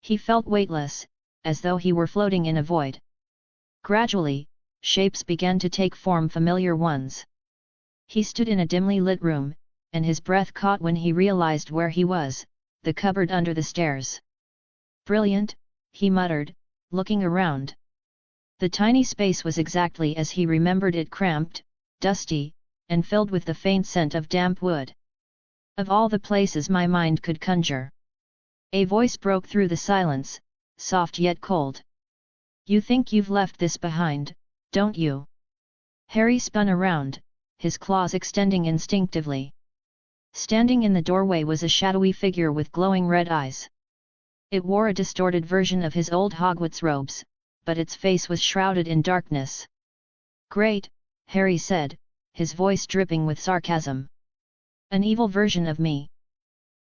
He felt weightless, as though he were floating in a void. Gradually, shapes began to take form, familiar ones. He stood in a dimly lit room, and his breath caught when he realized where he was, the cupboard under the stairs. "Brilliant," he muttered, looking around. The tiny space was exactly as he remembered it, cramped, dusty, and filled with the faint scent of damp wood. "Of all the places my mind could conjure." A voice broke through the silence, soft yet cold. "You think you've left this behind, don't you?" Harry spun around, his claws extending instinctively. Standing in the doorway was a shadowy figure with glowing red eyes. It wore a distorted version of his old Hogwarts robes, but its face was shrouded in darkness. Great, Harry said, his voice dripping with sarcasm. An evil version of me.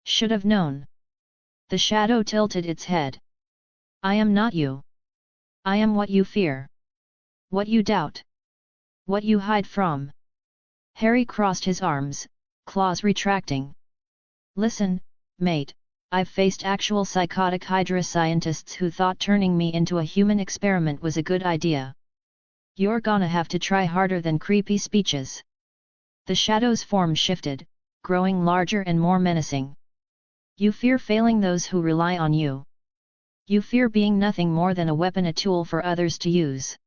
Should have known. The shadow tilted its head. I am not you. I am what you fear. What you doubt. What you hide from. Harry crossed his arms, claws retracting. Listen, mate, I've faced actual psychotic Hydra scientists who thought turning me into a human experiment was a good idea. You're gonna have to try harder than creepy speeches. The shadow's form shifted, growing larger and more menacing. You fear failing those who rely on you. You fear being nothing more than a weapon, a tool for others to use.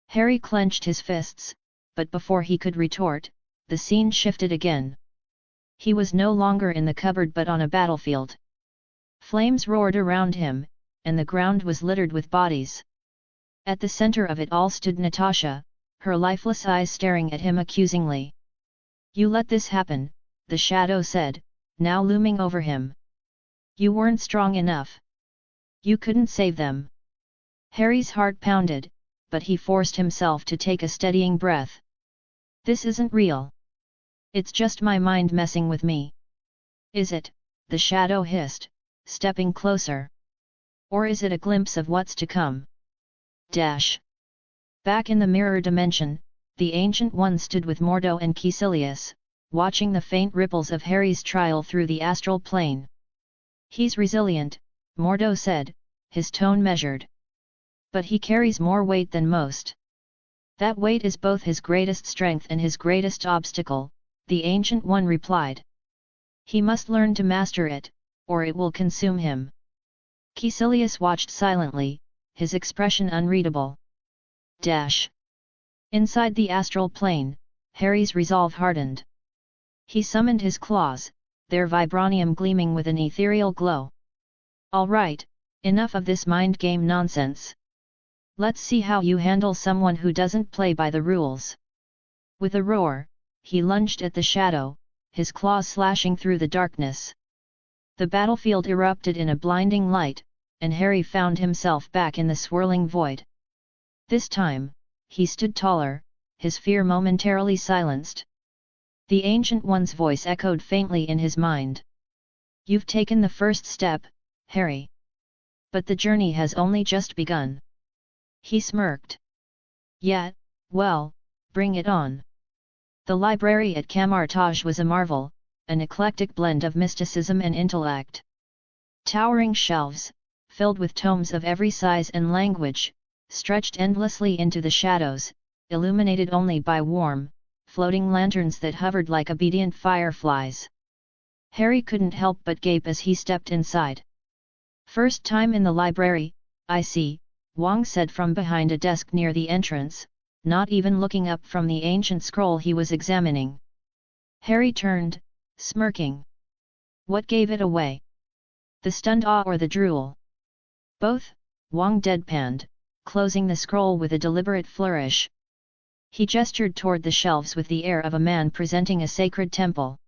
Harry clenched his fists, but before he could retort, the scene shifted again. He was no longer in the cupboard but on a battlefield. Flames roared around him, and the ground was littered with bodies. At the center of it all stood Natasha, her lifeless eyes staring at him accusingly. You let this happen, the shadow said, now looming over him. You weren't strong enough. You couldn't save them. Harry's heart pounded, but he forced himself to take a steadying breath. This isn't real. It's just my mind messing with me. Is it? The shadow hissed, stepping closer. Or is it a glimpse of what's to come? Back in the mirror dimension, the Ancient One stood with Mordo and Caecilius, watching the faint ripples of Harry's trial through the astral plane. He's resilient, Mordo said, his tone measured. But he carries more weight than most. That weight is both his greatest strength and his greatest obstacle, the Ancient One replied. He must learn to master it, or it will consume him. Caecilius watched silently, his expression unreadable. Inside the astral plane, Harry's resolve hardened. He summoned his claws, their vibranium gleaming with an ethereal glow. All right, enough of this mind game nonsense. Let's see how you handle someone who doesn't play by the rules. With a roar, he lunged at the shadow, his claws slashing through the darkness. The battlefield erupted in a blinding light, and Harry found himself back in the swirling void. This time, he stood taller, his fear momentarily silenced. The Ancient One's voice echoed faintly in his mind. You've taken the first step, Harry. But the journey has only just begun. He smirked. Yeah, well, bring it on. The library at Camartage was a marvel, an eclectic blend of mysticism and intellect. Towering shelves, filled with tomes of every size and language, stretched endlessly into the shadows, illuminated only by warm, floating lanterns that hovered like obedient fireflies. Harry couldn't help but gape as he stepped inside. First time in the library, I see, Wang said from behind a desk near the entrance, not even looking up from the ancient scroll he was examining. Harry turned, smirking. What gave it away? The stunned awe or the drool? Both, Wang deadpanned, closing the scroll with a deliberate flourish. He gestured toward the shelves with the air of a man presenting a sacred temple.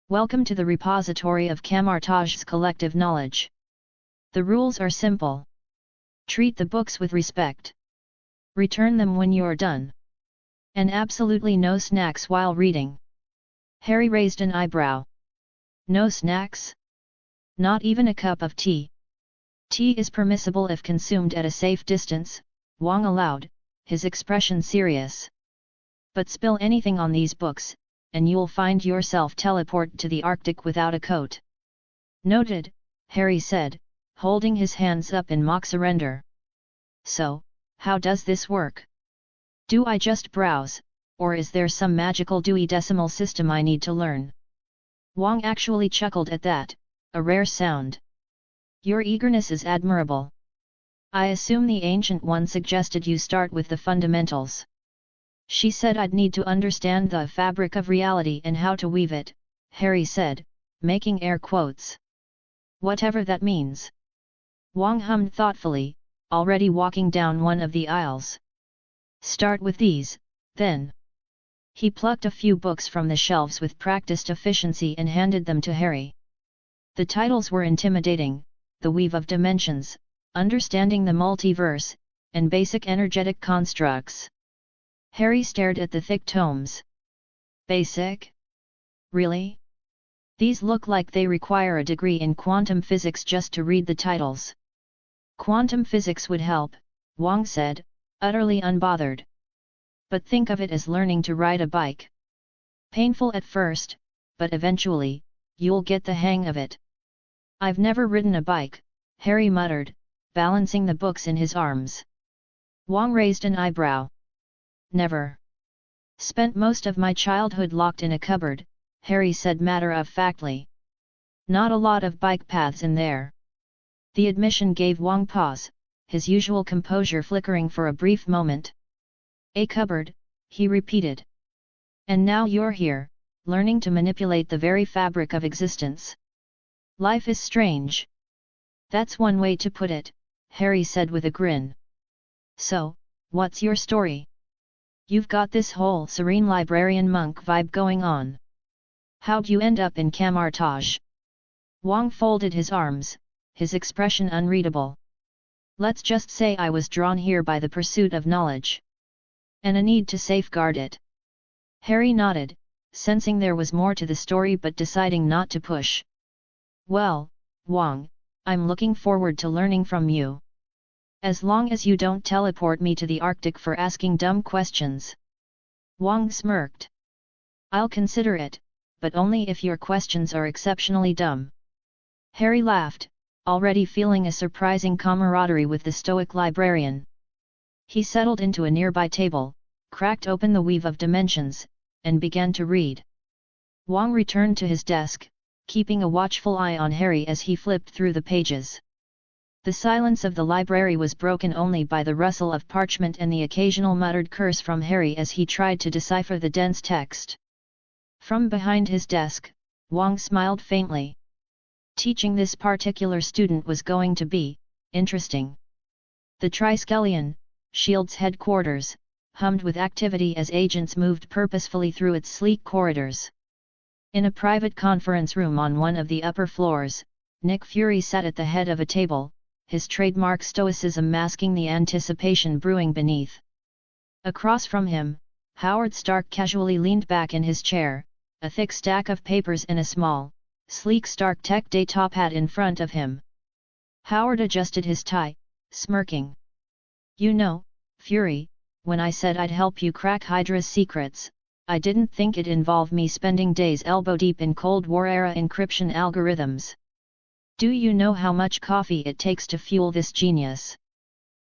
Welcome to the repository of Camartage's collective knowledge. The rules are simple. Treat the books with respect. Return them when you're done. And absolutely no snacks while reading. Harry raised an eyebrow. No snacks? Not even a cup of tea. Tea is permissible if consumed at a safe distance, Wang allowed, his expression serious. But spill anything on these books, and you'll find yourself teleported to the Arctic without a coat. Noted, Harry said, holding his hands up in mock surrender. So, how does this work? Do I just browse, or is there some magical Dewey Decimal System I need to learn? Wang actually chuckled at that, a rare sound. Your eagerness is admirable. I assume the Ancient One suggested you start with the fundamentals. She said I'd need to understand the fabric of reality and how to weave it, Harry said, making air quotes. Whatever that means. Wang hummed thoughtfully, already walking down one of the aisles. Start with these, then. He plucked a few books from the shelves with practiced efficiency and handed them to Harry. The titles were intimidating: The Weave of Dimensions, Understanding the Multiverse, and Basic Energetic Constructs. Harry stared at the thick tomes. Basic? Really? These look like they require a degree in quantum physics just to read the titles. Quantum physics would help, Wang said, utterly unbothered. But think of it as learning to ride a bike. Painful at first, but eventually, you'll get the hang of it. I've never ridden a bike, Harry muttered, balancing the books in his arms. Wang raised an eyebrow. Never. Spent most of my childhood locked in a cupboard, Harry said matter-of-factly. Not a lot of bike paths in there. The admission gave Wang pause, his usual composure flickering for a brief moment. A cupboard, he repeated. And now you're here, learning to manipulate the very fabric of existence. Life is strange. That's one way to put it, Harry said with a grin. So, what's your story? You've got this whole serene librarian monk vibe going on. How'd you end up in Camartage? Wang folded his arms, his expression unreadable. Let's just say I was drawn here by the pursuit of knowledge. And a need to safeguard it. Harry nodded, sensing there was more to the story but deciding not to push. Well, Wang, I'm looking forward to learning from you. As long as you don't teleport me to the Arctic for asking dumb questions. Wang smirked. I'll consider it, but only if your questions are exceptionally dumb. Harry laughed, already feeling a surprising camaraderie with the stoic librarian. He settled into a nearby table, cracked open the Weave of Dimensions, and began to read. Wang returned to his desk, keeping a watchful eye on Harry as he flipped through the pages. The silence of the library was broken only by the rustle of parchment and the occasional muttered curse from Harry as he tried to decipher the dense text. From behind his desk, Wang smiled faintly. Teaching this particular student was going to be interesting. The Triskelion, S.H.I.E.L.D.'s headquarters, hummed with activity as agents moved purposefully through its sleek corridors. In a private conference room on one of the upper floors, Nick Fury sat at the head of a table, his trademark stoicism masking the anticipation brewing beneath. Across from him, Howard Stark casually leaned back in his chair, a thick stack of papers and a small, sleek Stark Tech day top hat in front of him. Howard adjusted his tie, smirking. You know, Fury, when I said I'd help you crack Hydra's secrets, I didn't think it involved me spending days elbow-deep in Cold War-era encryption algorithms. Do you know how much coffee it takes to fuel this genius?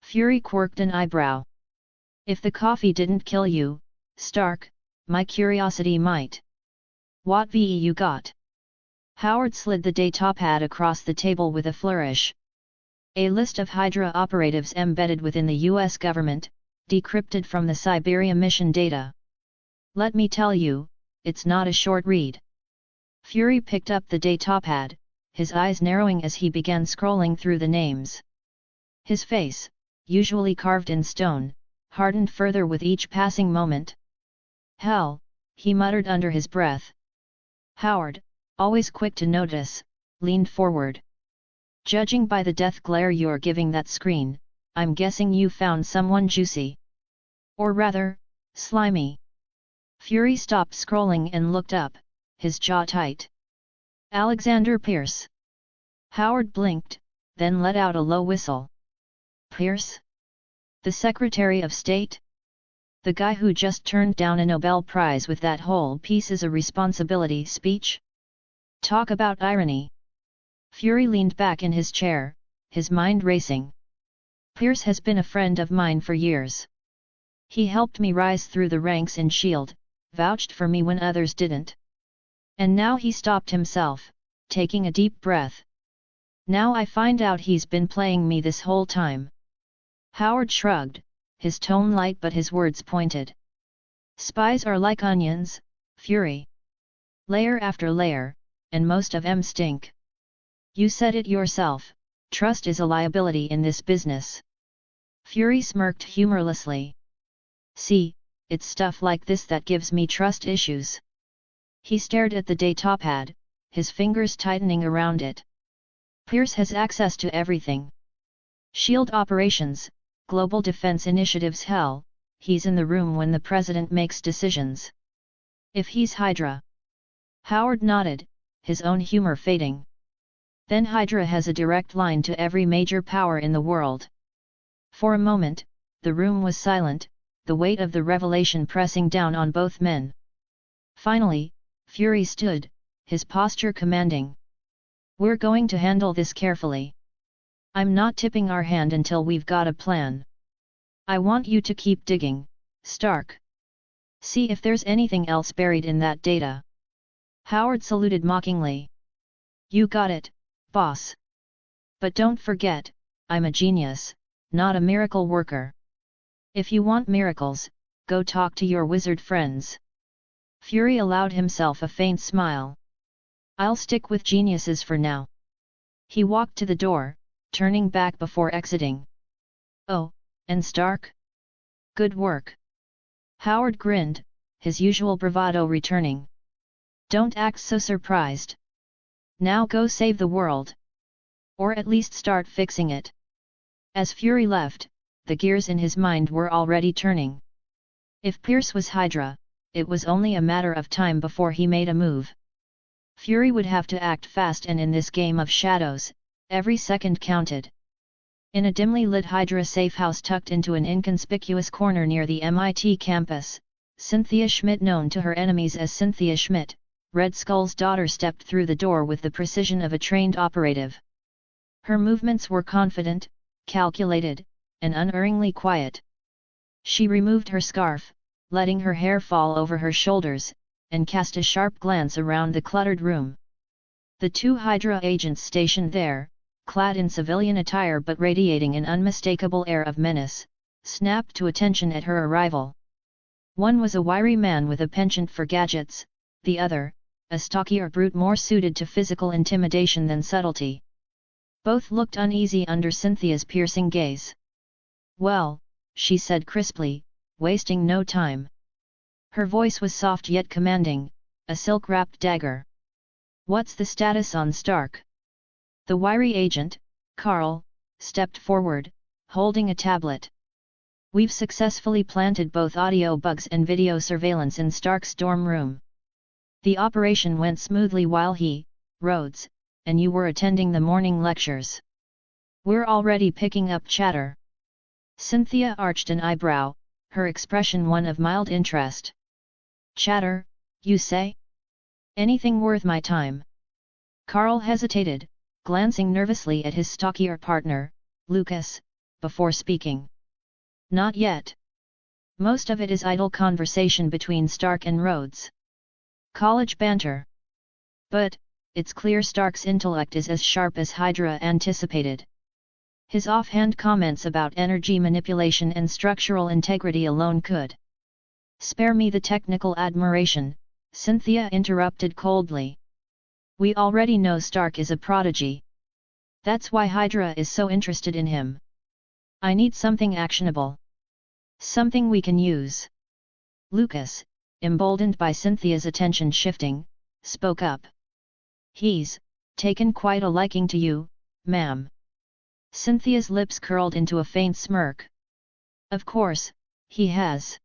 Fury quirked an eyebrow. If the coffee didn't kill you, Stark, my curiosity might. What VE you got? Howard slid the day top hat across the table with a flourish. A list of Hydra operatives embedded within the US government, decrypted from the Siberia mission data. Let me tell you, it's not a short read. Fury picked up the day top hat, his eyes narrowing as he began scrolling through the names. His face, usually carved in stone, hardened further with each passing moment. Hell, he muttered under his breath. Howard, always quick to notice, leaned forward. Judging by the death glare you're giving that screen, I'm guessing you found someone juicy. Or rather, slimy. Fury stopped scrolling and looked up, his jaw tight. Alexander Pierce. Howard blinked, then let out a low whistle. Pierce? The Secretary of State? The guy who just turned down a Nobel Prize with that whole piece is a responsibility speech? Talk about irony. Fury leaned back in his chair, his mind racing. Pierce has been a friend of mine for years. He helped me rise through the ranks in S.H.I.E.L.D., vouched for me when others didn't. And now he stopped himself, taking a deep breath. Now I find out he's been playing me this whole time. Howard shrugged, his tone light but his words pointed. Spies are like onions, Fury. Layer after layer, and most of 'em stink. You said it yourself, trust is a liability in this business. Fury smirked humorlessly. See, it's stuff like this that gives me trust issues. He stared at the day top hat, his fingers tightening around it. Pierce has access to everything. S.H.I.E.L.D. operations, global defense initiatives, hell, he's in the room when the president makes decisions. If he's Hydra. Howard nodded, his own humor fading. Then Hydra has a direct line to every major power in the world. For a moment, the room was silent, the weight of the revelation pressing down on both men. Finally, Fury stood, his posture commanding. We're going to handle this carefully. I'm not tipping our hand until we've got a plan. I want you to keep digging, Stark. See if there's anything else buried in that data. Howard saluted mockingly. You got it, boss. But don't forget, I'm a genius, not a miracle worker. If you want miracles, go talk to your wizard friends. Fury allowed himself a faint smile. I'll stick with geniuses for now. He walked to the door, turning back before exiting. Oh, and Stark? Good work. Howard grinned, his usual bravado returning. Don't act so surprised. Now go save the world. Or at least start fixing it. As Fury left, the gears in his mind were already turning. If Pierce was Hydra, it was only a matter of time before he made a move. Fury would have to act fast, and in this game of shadows, every second counted. In a dimly lit Hydra safe house tucked into an inconspicuous corner near the MIT campus, Cynthia Schmidt, known to her enemies as Cynthia Schmidt, Red Skull's daughter, stepped through the door with the precision of a trained operative. Her movements were confident, calculated, and unerringly quiet. She removed her scarf, letting her hair fall over her shoulders, and cast a sharp glance around the cluttered room. The two Hydra agents stationed there, clad in civilian attire but radiating an unmistakable air of menace, snapped to attention at her arrival. One was a wiry man with a penchant for gadgets, the other, a stockier brute more suited to physical intimidation than subtlety. Both looked uneasy under Cynthia's piercing gaze. Well, she said crisply, wasting no time. Her voice was soft yet commanding, a silk-wrapped dagger. What's the status on Stark? The wiry agent, Carl, stepped forward, holding a tablet. We've successfully planted both audio bugs and video surveillance in Stark's dorm room. The operation went smoothly while he, Rhodes, and you were attending the morning lectures. We're already picking up chatter. Cynthia arched an eyebrow, her expression one of mild interest. Chatter, you say? Anything worth my time? Carl hesitated, glancing nervously at his stockier partner, Lucas, before speaking. Not yet. Most of it is idle conversation between Stark and Rhodes. College banter. But, it's clear Stark's intellect is as sharp as Hydra anticipated. His offhand comments about energy manipulation and structural integrity alone could. Spare me the technical admiration, Cynthia interrupted coldly. We already know Stark is a prodigy. That's why Hydra is so interested in him. I need something actionable. Something we can use. Lucas, emboldened by Cynthia's attention shifting, spoke up. He's taken quite a liking to you, ma'am. Cynthia's lips curled into a faint smirk. Of course, he has.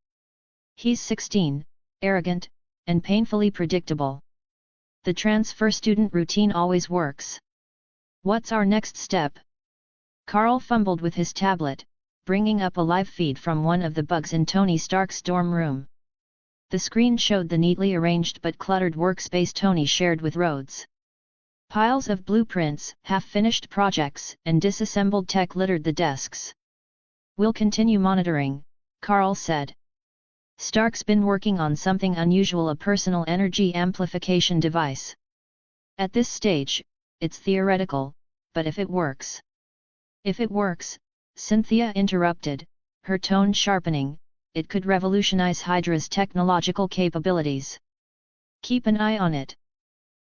He's 16, arrogant, and painfully predictable. The transfer student routine always works. What's our next step? Carl fumbled with his tablet, bringing up a live feed from one of the bugs in Tony Stark's dorm room. The screen showed the neatly arranged but cluttered workspace Tony shared with Rhodes. Piles of blueprints, half-finished projects, and disassembled tech littered the desks. We'll continue monitoring, Carl said. Stark's been working on something unusual, a personal energy amplification device. At this stage, it's theoretical, but if it works... If it works, Cynthia interrupted, her tone sharpening, it could revolutionize Hydra's technological capabilities. Keep an eye on it.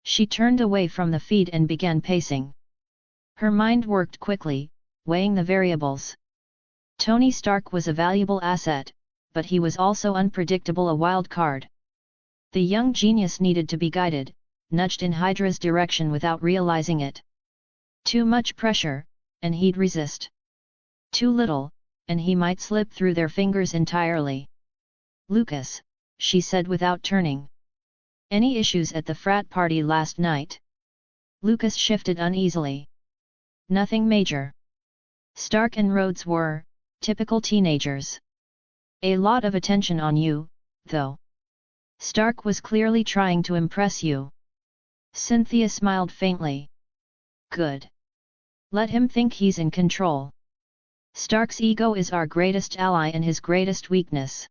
She turned away from the feed and began pacing. Her mind worked quickly, weighing the variables. Tony Stark was a valuable asset, but he was also unpredictable, a wild card. The young genius needed to be guided, nudged in Hydra's direction without realizing it. Too much pressure, and he'd resist. Too little, and he might slip through their fingers entirely. "Lucas," she said without turning. "Any issues at the frat party last night?" Lucas shifted uneasily. "Nothing major. Stark and Rhodes were typical teenagers. A lot of attention on you, though. Stark was clearly trying to impress you." Cynthia smiled faintly. "Good. Let him think he's in control. Stark's ego is our greatest ally and his greatest weakness.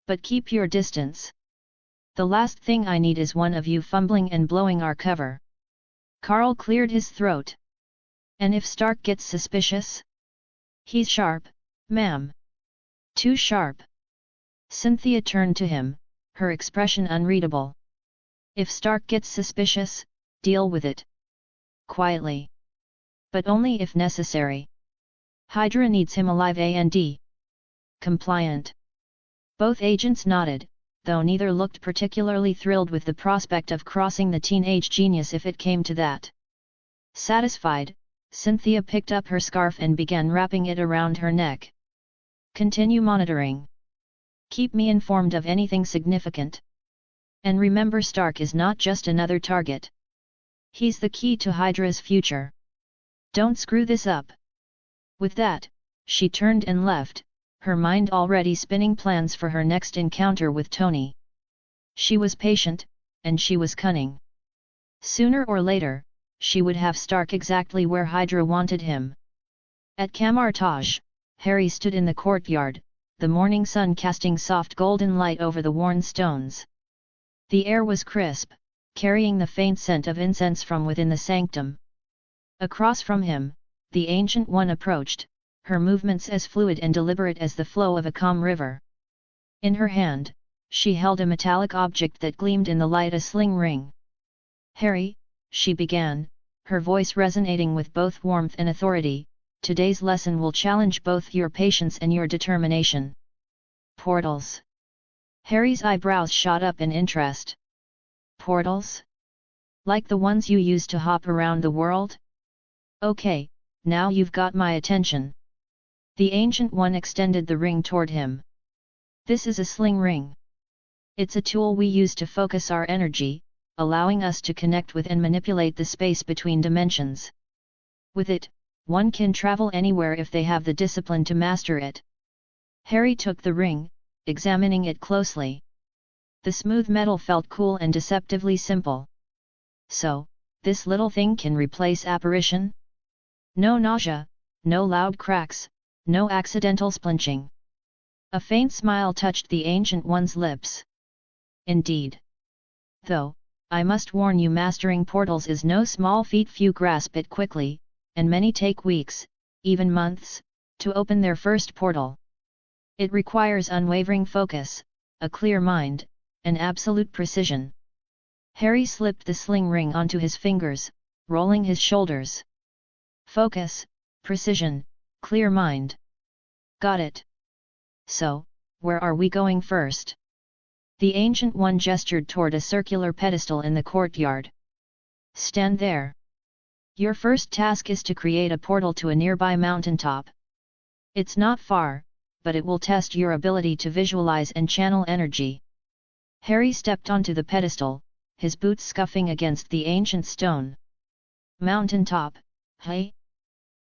But keep your distance. The last thing I need is one of you fumbling and blowing our cover." Carl cleared his throat. "And if Stark gets suspicious?" "He's sharp, ma'am." "Too sharp." Cynthia turned to him, her expression unreadable. "If Stark gets suspicious, deal with it. Quietly. But only if necessary. Hydra needs him alive and compliant." Both agents nodded, though neither looked particularly thrilled with the prospect of crossing the teenage genius if it came to that. Satisfied, Cynthia picked up her scarf and began wrapping it around her neck. "Continue monitoring. Keep me informed of anything significant. And remember, Stark is not just another target. He's the key to Hydra's future. Don't screw this up." With that, she turned and left, her mind already spinning plans for her next encounter with Tony. She was patient, and she was cunning. Sooner or later, she would have Stark exactly where Hydra wanted him. At Camartage, Harry stood in the courtyard, the morning sun casting soft golden light over the worn stones. The air was crisp, carrying the faint scent of incense from within the sanctum. Across from him, the Ancient One approached, her movements as fluid and deliberate as the flow of a calm river. In her hand, she held a metallic object that gleamed in the light, a sling ring. "Harry," she began, her voice resonating with both warmth and authority, "today's lesson will challenge both your patience and your determination." "Portals?" Harry's eyebrows shot up in interest. "Portals? Like the ones you use to hop around the world? Okay, now you've got my attention." The Ancient One extended the ring toward him. "This is a sling ring. It's a tool we use to focus our energy, allowing us to connect with and manipulate the space between dimensions. With it, one can travel anywhere if they have the discipline to master it." Harry took the ring, examining it closely. The smooth metal felt cool and deceptively simple. "So, this little thing can replace apparition? No nausea, no loud cracks, no accidental splinching." A faint smile touched the Ancient One's lips. "Indeed. Though, I must warn you, mastering portals is no small feat. Few grasp it quickly, and many take weeks, even months, to open their first portal. It requires unwavering focus, a clear mind, and absolute precision." Harry slipped the sling ring onto his fingers, rolling his shoulders. "Focus, precision, clear mind. Got it. So, where are we going first?" The Ancient One gestured toward a circular pedestal in the courtyard. "Stand there. Your first task is to create a portal to a nearby mountaintop. It's not far, but it will test your ability to visualize and channel energy." Harry stepped onto the pedestal, his boots scuffing against the ancient stone. "Mountaintop, hey?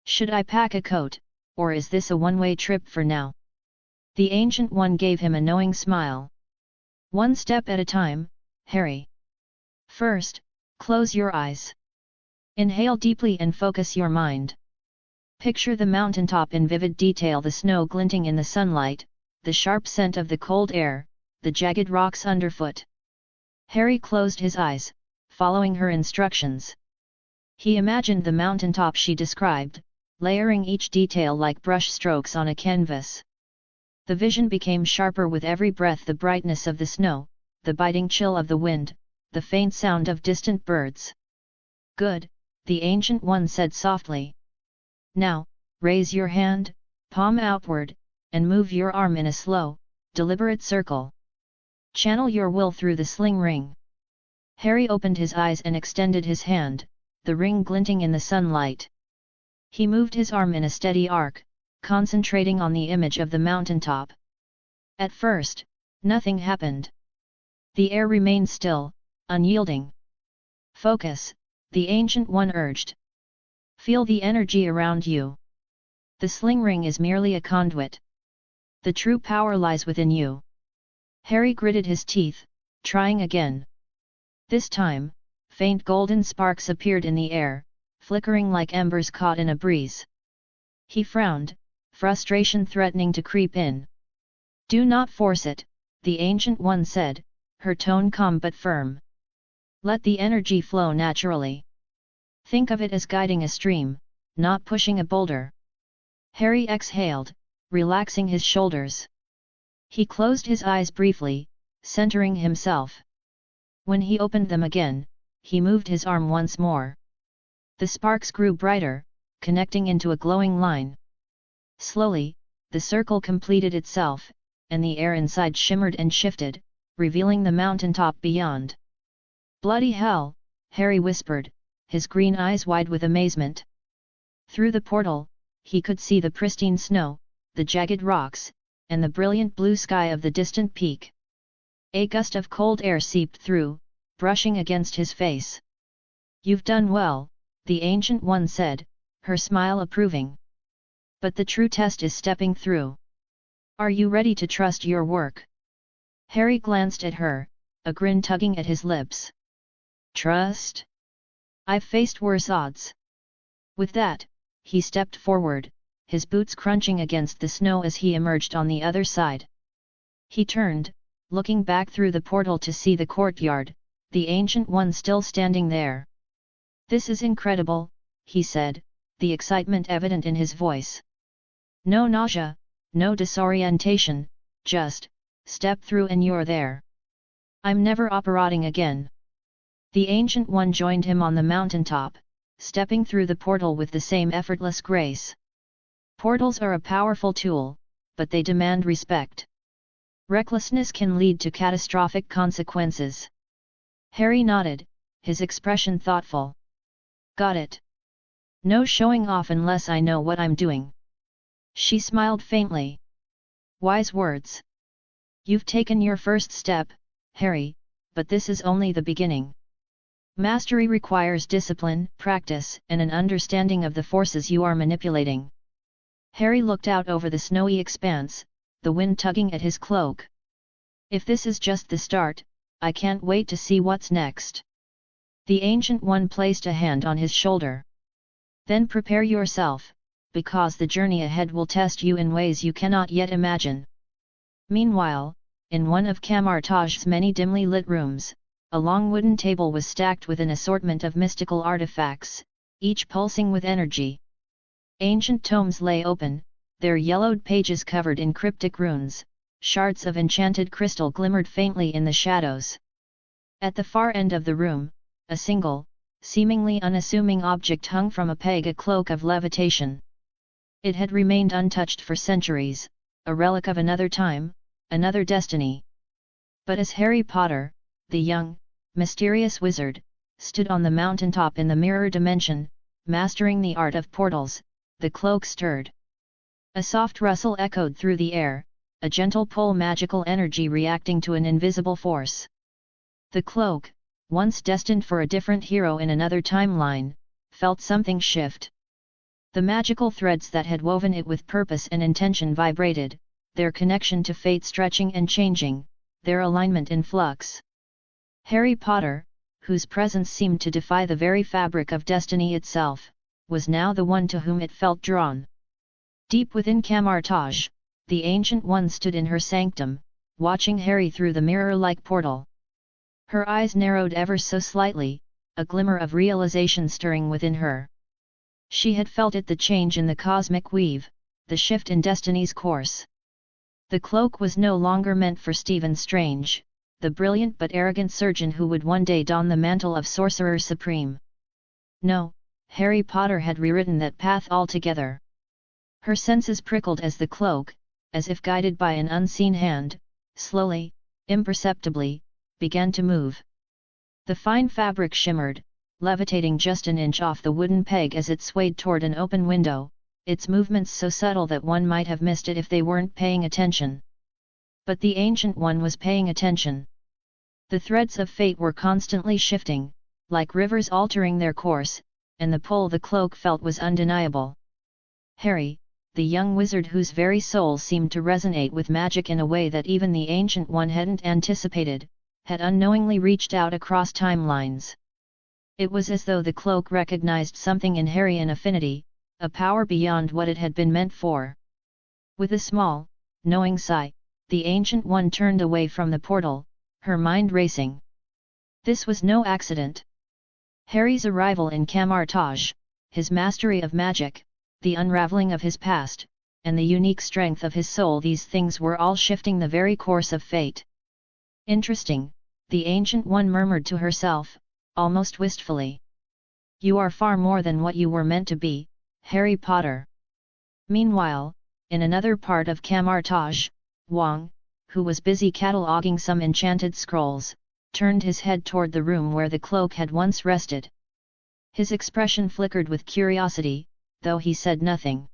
Should I pack a coat, or is this a one-way trip for now?" The Ancient One gave him a knowing smile. "One step at a time, Harry. First, close your eyes. Inhale deeply and focus your mind. Picture the mountaintop in vivid detail, the snow glinting in the sunlight, the sharp scent of the cold air, the jagged rocks underfoot." Harry closed his eyes, following her instructions. He imagined the mountaintop she described, layering each detail like brush strokes on a canvas. The vision became sharper with every breath, the brightness of the snow, the biting chill of the wind, the faint sound of distant birds. "Good," the Ancient One said softly. "Now, raise your hand, palm outward, and move your arm in a slow, deliberate circle. Channel your will through the sling ring." Harry opened his eyes and extended his hand, the ring glinting in the sunlight. He moved his arm in a steady arc, concentrating on the image of the mountaintop. At first, nothing happened. The air remained still, unyielding. Focus, the Ancient One urged. Feel the energy around you. The sling ring is merely a conduit. The true power lies within you. Harry gritted his teeth, trying again. This time, faint golden sparks appeared in the air, flickering like embers caught in a breeze. He frowned, frustration threatening to creep in. Do not force it, the Ancient One said, her tone calm but firm. Let the energy flow naturally. Think of it as guiding a stream, not pushing a boulder. Harry exhaled, relaxing his shoulders. He closed his eyes briefly, centering himself. When he opened them again, he moved his arm once more. The sparks grew brighter, connecting into a glowing line. Slowly, the circle completed itself, and the air inside shimmered and shifted, revealing the mountaintop beyond. Bloody hell, Harry whispered, his green eyes wide with amazement. Through the portal, he could see the pristine snow, the jagged rocks, and the brilliant blue sky of the distant peak. A gust of cold air seeped through, brushing against his face. You've done well, the Ancient One said, her smile approving. But the true test is stepping through. Are you ready to trust your work? Harry glanced at her, a grin tugging at his lips. Trust? I've faced worse odds. With that, he stepped forward, his boots crunching against the snow as he emerged on the other side. He turned, looking back through the portal to see the courtyard, the Ancient One still standing there. This is incredible, he said, the excitement evident in his voice. No nausea, no disorientation, just, step through and you're there. I'm never operating again. The Ancient One joined him on the mountaintop, stepping through the portal with the same effortless grace. Portals are a powerful tool, but they demand respect. Recklessness can lead to catastrophic consequences. Harry nodded, his expression thoughtful. Got it. No showing off unless I know what I'm doing. She smiled faintly. Wise words. You've taken your first step, Harry, but this is only the beginning. Mastery requires discipline, practice, and an understanding of the forces you are manipulating. Harry looked out over the snowy expanse, the wind tugging at his cloak. If this is just the start, I can't wait to see what's next. The Ancient One placed a hand on his shoulder. Then prepare yourself, because the journey ahead will test you in ways you cannot yet imagine. Meanwhile, in one of Camartage's many dimly lit rooms, a long wooden table was stacked with an assortment of mystical artifacts, each pulsing with energy. Ancient tomes lay open, their yellowed pages covered in cryptic runes, shards of enchanted crystal glimmered faintly in the shadows. At the far end of the room, a single, seemingly unassuming object hung from a peg, a cloak of levitation. It had remained untouched for centuries, a relic of another time, another destiny. But as Harry Potter, the young, mysterious wizard, stood on the mountaintop in the mirror dimension, mastering the art of portals, the cloak stirred. A soft rustle echoed through the air, a gentle pull, magical energy reacting to an invisible force. The cloak, once destined for a different hero in another timeline, felt something shift. The magical threads that had woven it with purpose and intention vibrated, their connection to fate stretching and changing, their alignment in flux. Harry Potter, whose presence seemed to defy the very fabric of destiny itself, was now the one to whom it felt drawn. Deep within Camartage, the Ancient One stood in her sanctum, watching Harry through the mirror-like portal. Her eyes narrowed ever so slightly, a glimmer of realization stirring within her. She had felt it, the change in the cosmic weave, the shift in destiny's course. The cloak was no longer meant for Stephen Strange, the brilliant but arrogant surgeon who would one day don the mantle of Sorcerer Supreme. No, Harry Potter had rewritten that path altogether. Her senses prickled as the cloak, as if guided by an unseen hand, slowly, imperceptibly, began to move. The fine fabric shimmered, levitating just an inch off the wooden peg as it swayed toward an open window, its movements so subtle that one might have missed it if they weren't paying attention. But the Ancient One was paying attention. The threads of fate were constantly shifting, like rivers altering their course, and the pull the cloak felt was undeniable. Harry, the young wizard whose very soul seemed to resonate with magic in a way that even the Ancient One hadn't anticipated, had unknowingly reached out across timelines. It was as though the cloak recognized something in Harry, an affinity, a power beyond what it had been meant for. With a small, knowing sigh, the Ancient One turned away from the portal, her mind racing. This was no accident. Harry's arrival in Camartage, his mastery of magic, the unraveling of his past, and the unique strength of his soul, these things were all shifting the very course of fate. Interesting, the Ancient One murmured to herself, almost wistfully. You are far more than what you were meant to be, Harry Potter. Meanwhile, in another part of Camartage, Wang, who was busy cataloguing some enchanted scrolls, turned his head toward the room where the cloak had once rested. His expression flickered with curiosity, though he said nothing.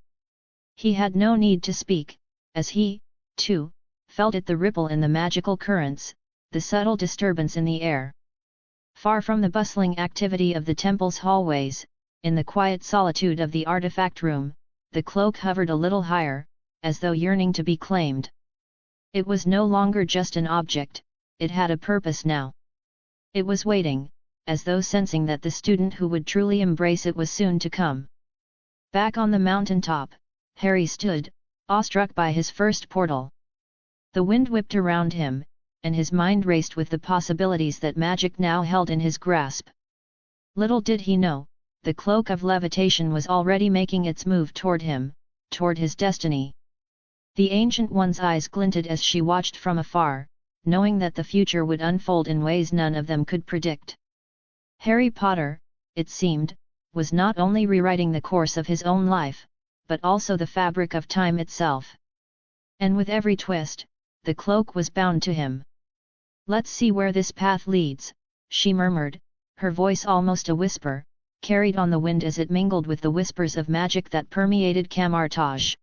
He had no need to speak, as he, too, felt it, the ripple in the magical currents, the subtle disturbance in the air. Far from the bustling activity of the temple's hallways, in the quiet solitude of the artifact room, the cloak hovered a little higher, as though yearning to be claimed. It was no longer just an object, it had a purpose now. It was waiting, as though sensing that the student who would truly embrace it was soon to come. Back on the mountaintop, Harry stood, awestruck by his first portal. The wind whipped around him, and his mind raced with the possibilities that magic now held in his grasp. Little did he know, the cloak of levitation was already making its move toward him, toward his destiny. The Ancient One's eyes glinted as she watched from afar, knowing that the future would unfold in ways none of them could predict. Harry Potter, it seemed, was not only rewriting the course of his own life, but also the fabric of time itself. And with every twist, the cloak was bound to him. Let's see where this path leads, she murmured, her voice almost a whisper, carried on the wind as it mingled with the whispers of magic that permeated Camartage.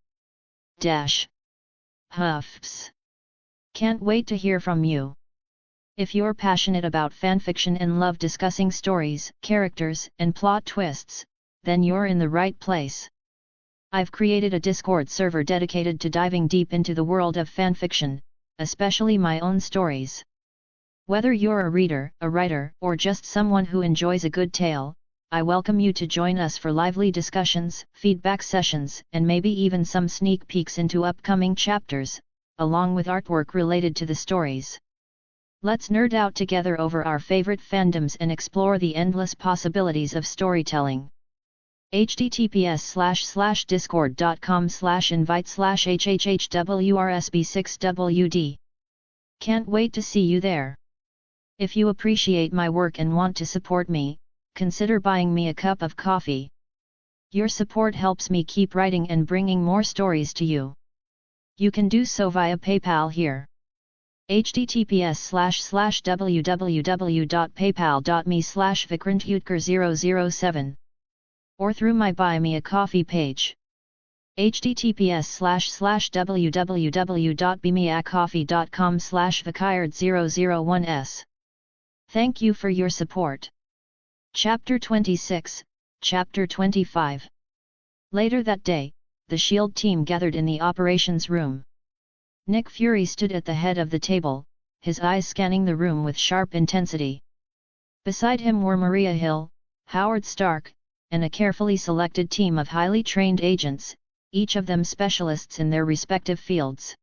Huffs. Can't wait to hear from you. If you're passionate about fanfiction and love discussing stories, characters, and plot twists, then you're in the right place. I've created a Discord server dedicated to diving deep into the world of fanfiction, especially my own stories. Whether you're a reader, a writer, or just someone who enjoys a good tale, I welcome you to join us for lively discussions, feedback sessions, and maybe even some sneak peeks into upcoming chapters, along with artwork related to the stories. Let's nerd out together over our favorite fandoms and explore the endless possibilities of storytelling. https://discord.com/invite/hhhwrsb6wd. Can't wait to see you there. If you appreciate my work and want to support me, consider buying me a cup of coffee. Your support helps me keep writing and bringing more stories to you. You can do so via PayPal here. https://www.paypal.me/vikrantutker007 or through my Buy Me a Coffee page. https://www.bemeacoffee.com/vikird001s. Thank you for your support. Chapter 26, Chapter 25. Later that day, the SHIELD team gathered in the operations room. Nick Fury stood at the head of the table, his eyes scanning the room with sharp intensity. Beside him were Maria Hill, Howard Stark, and a carefully selected team of highly trained agents, each of them specialists in their respective fields.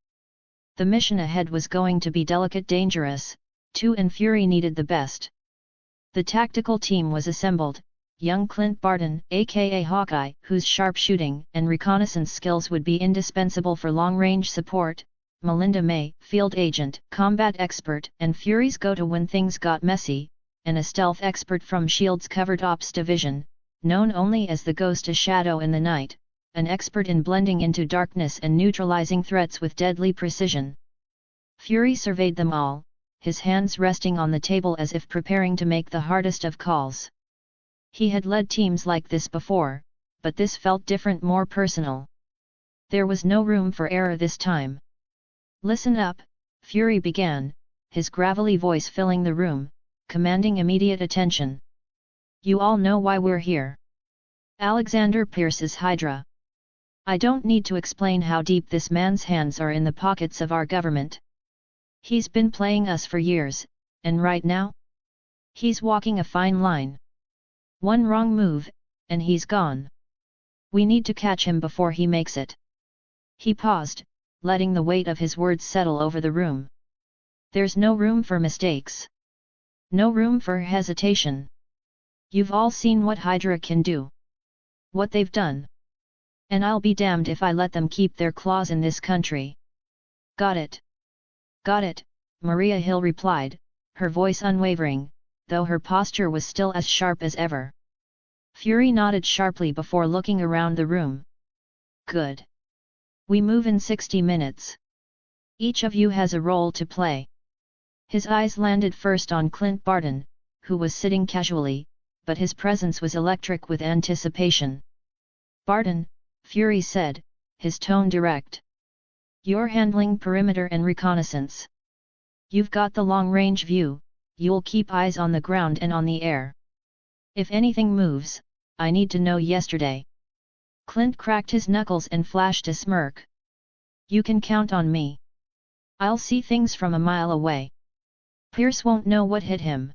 The mission ahead was going to be delicate, dangerous, too, and Fury needed the best. The tactical team was assembled. Young Clint Barton, aka Hawkeye, whose sharpshooting and reconnaissance skills would be indispensable for long-range support, Melinda May, field agent, combat expert, and Fury's go-to when things got messy, and a stealth expert from S.H.I.E.L.D.'s Covert Ops division, known only as the Ghost, a shadow in the night, an expert in blending into darkness and neutralizing threats with deadly precision. Fury surveyed them all, his hands resting on the table as if preparing to make the hardest of calls. He had led teams like this before, but this felt different, more personal. There was no room for error this time. "Listen up," Fury began, his gravelly voice filling the room, commanding immediate attention. "You all know why we're here. Alexander Pierce's Hydra. I don't need to explain how deep this man's hands are in the pockets of our government. He's been playing us for years, and right now? He's walking a fine line. One wrong move, and he's gone. We need to catch him before he makes it." He paused, letting the weight of his words settle over the room. "There's no room for mistakes. No room for hesitation. You've all seen what Hydra can do. What they've done. And I'll be damned if I let them keep their claws in this country." "Got it. Got it," Maria Hill replied, her voice unwavering, though her posture was still as sharp as ever. Fury nodded sharply before looking around the room. "Good. We move in 60 minutes. Each of you has a role to play." His eyes landed first on Clint Barton, who was sitting casually, but his presence was electric with anticipation. "Barton," Fury said, his tone direct. "You're handling perimeter and reconnaissance. You've got the long-range view, you'll keep eyes on the ground and on the air. If anything moves, I need to know yesterday." Clint cracked his knuckles and flashed a smirk. "You can count on me. I'll see things from a mile away. Pierce won't know what hit him."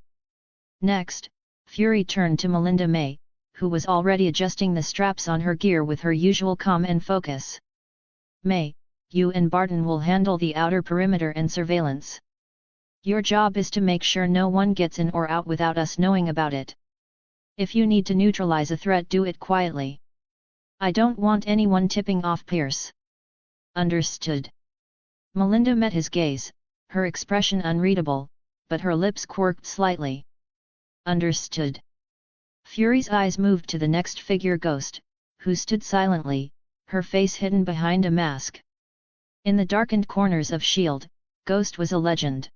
Next, Fury turned to Melinda May, who was already adjusting the straps on her gear with her usual calm and focus. "May, you and Barton will handle the outer perimeter and surveillance. Your job is to make sure no one gets in or out without us knowing about it. If you need to neutralize a threat, do it quietly. I don't want anyone tipping off Pierce." "Understood." Melinda met his gaze, her expression unreadable, but her lips quirked slightly. "Understood." Fury's eyes moved to the next figure, Ghost, who stood silently, her face hidden behind a mask. In the darkened corners of S.H.I.E.L.D., Ghost was a legend.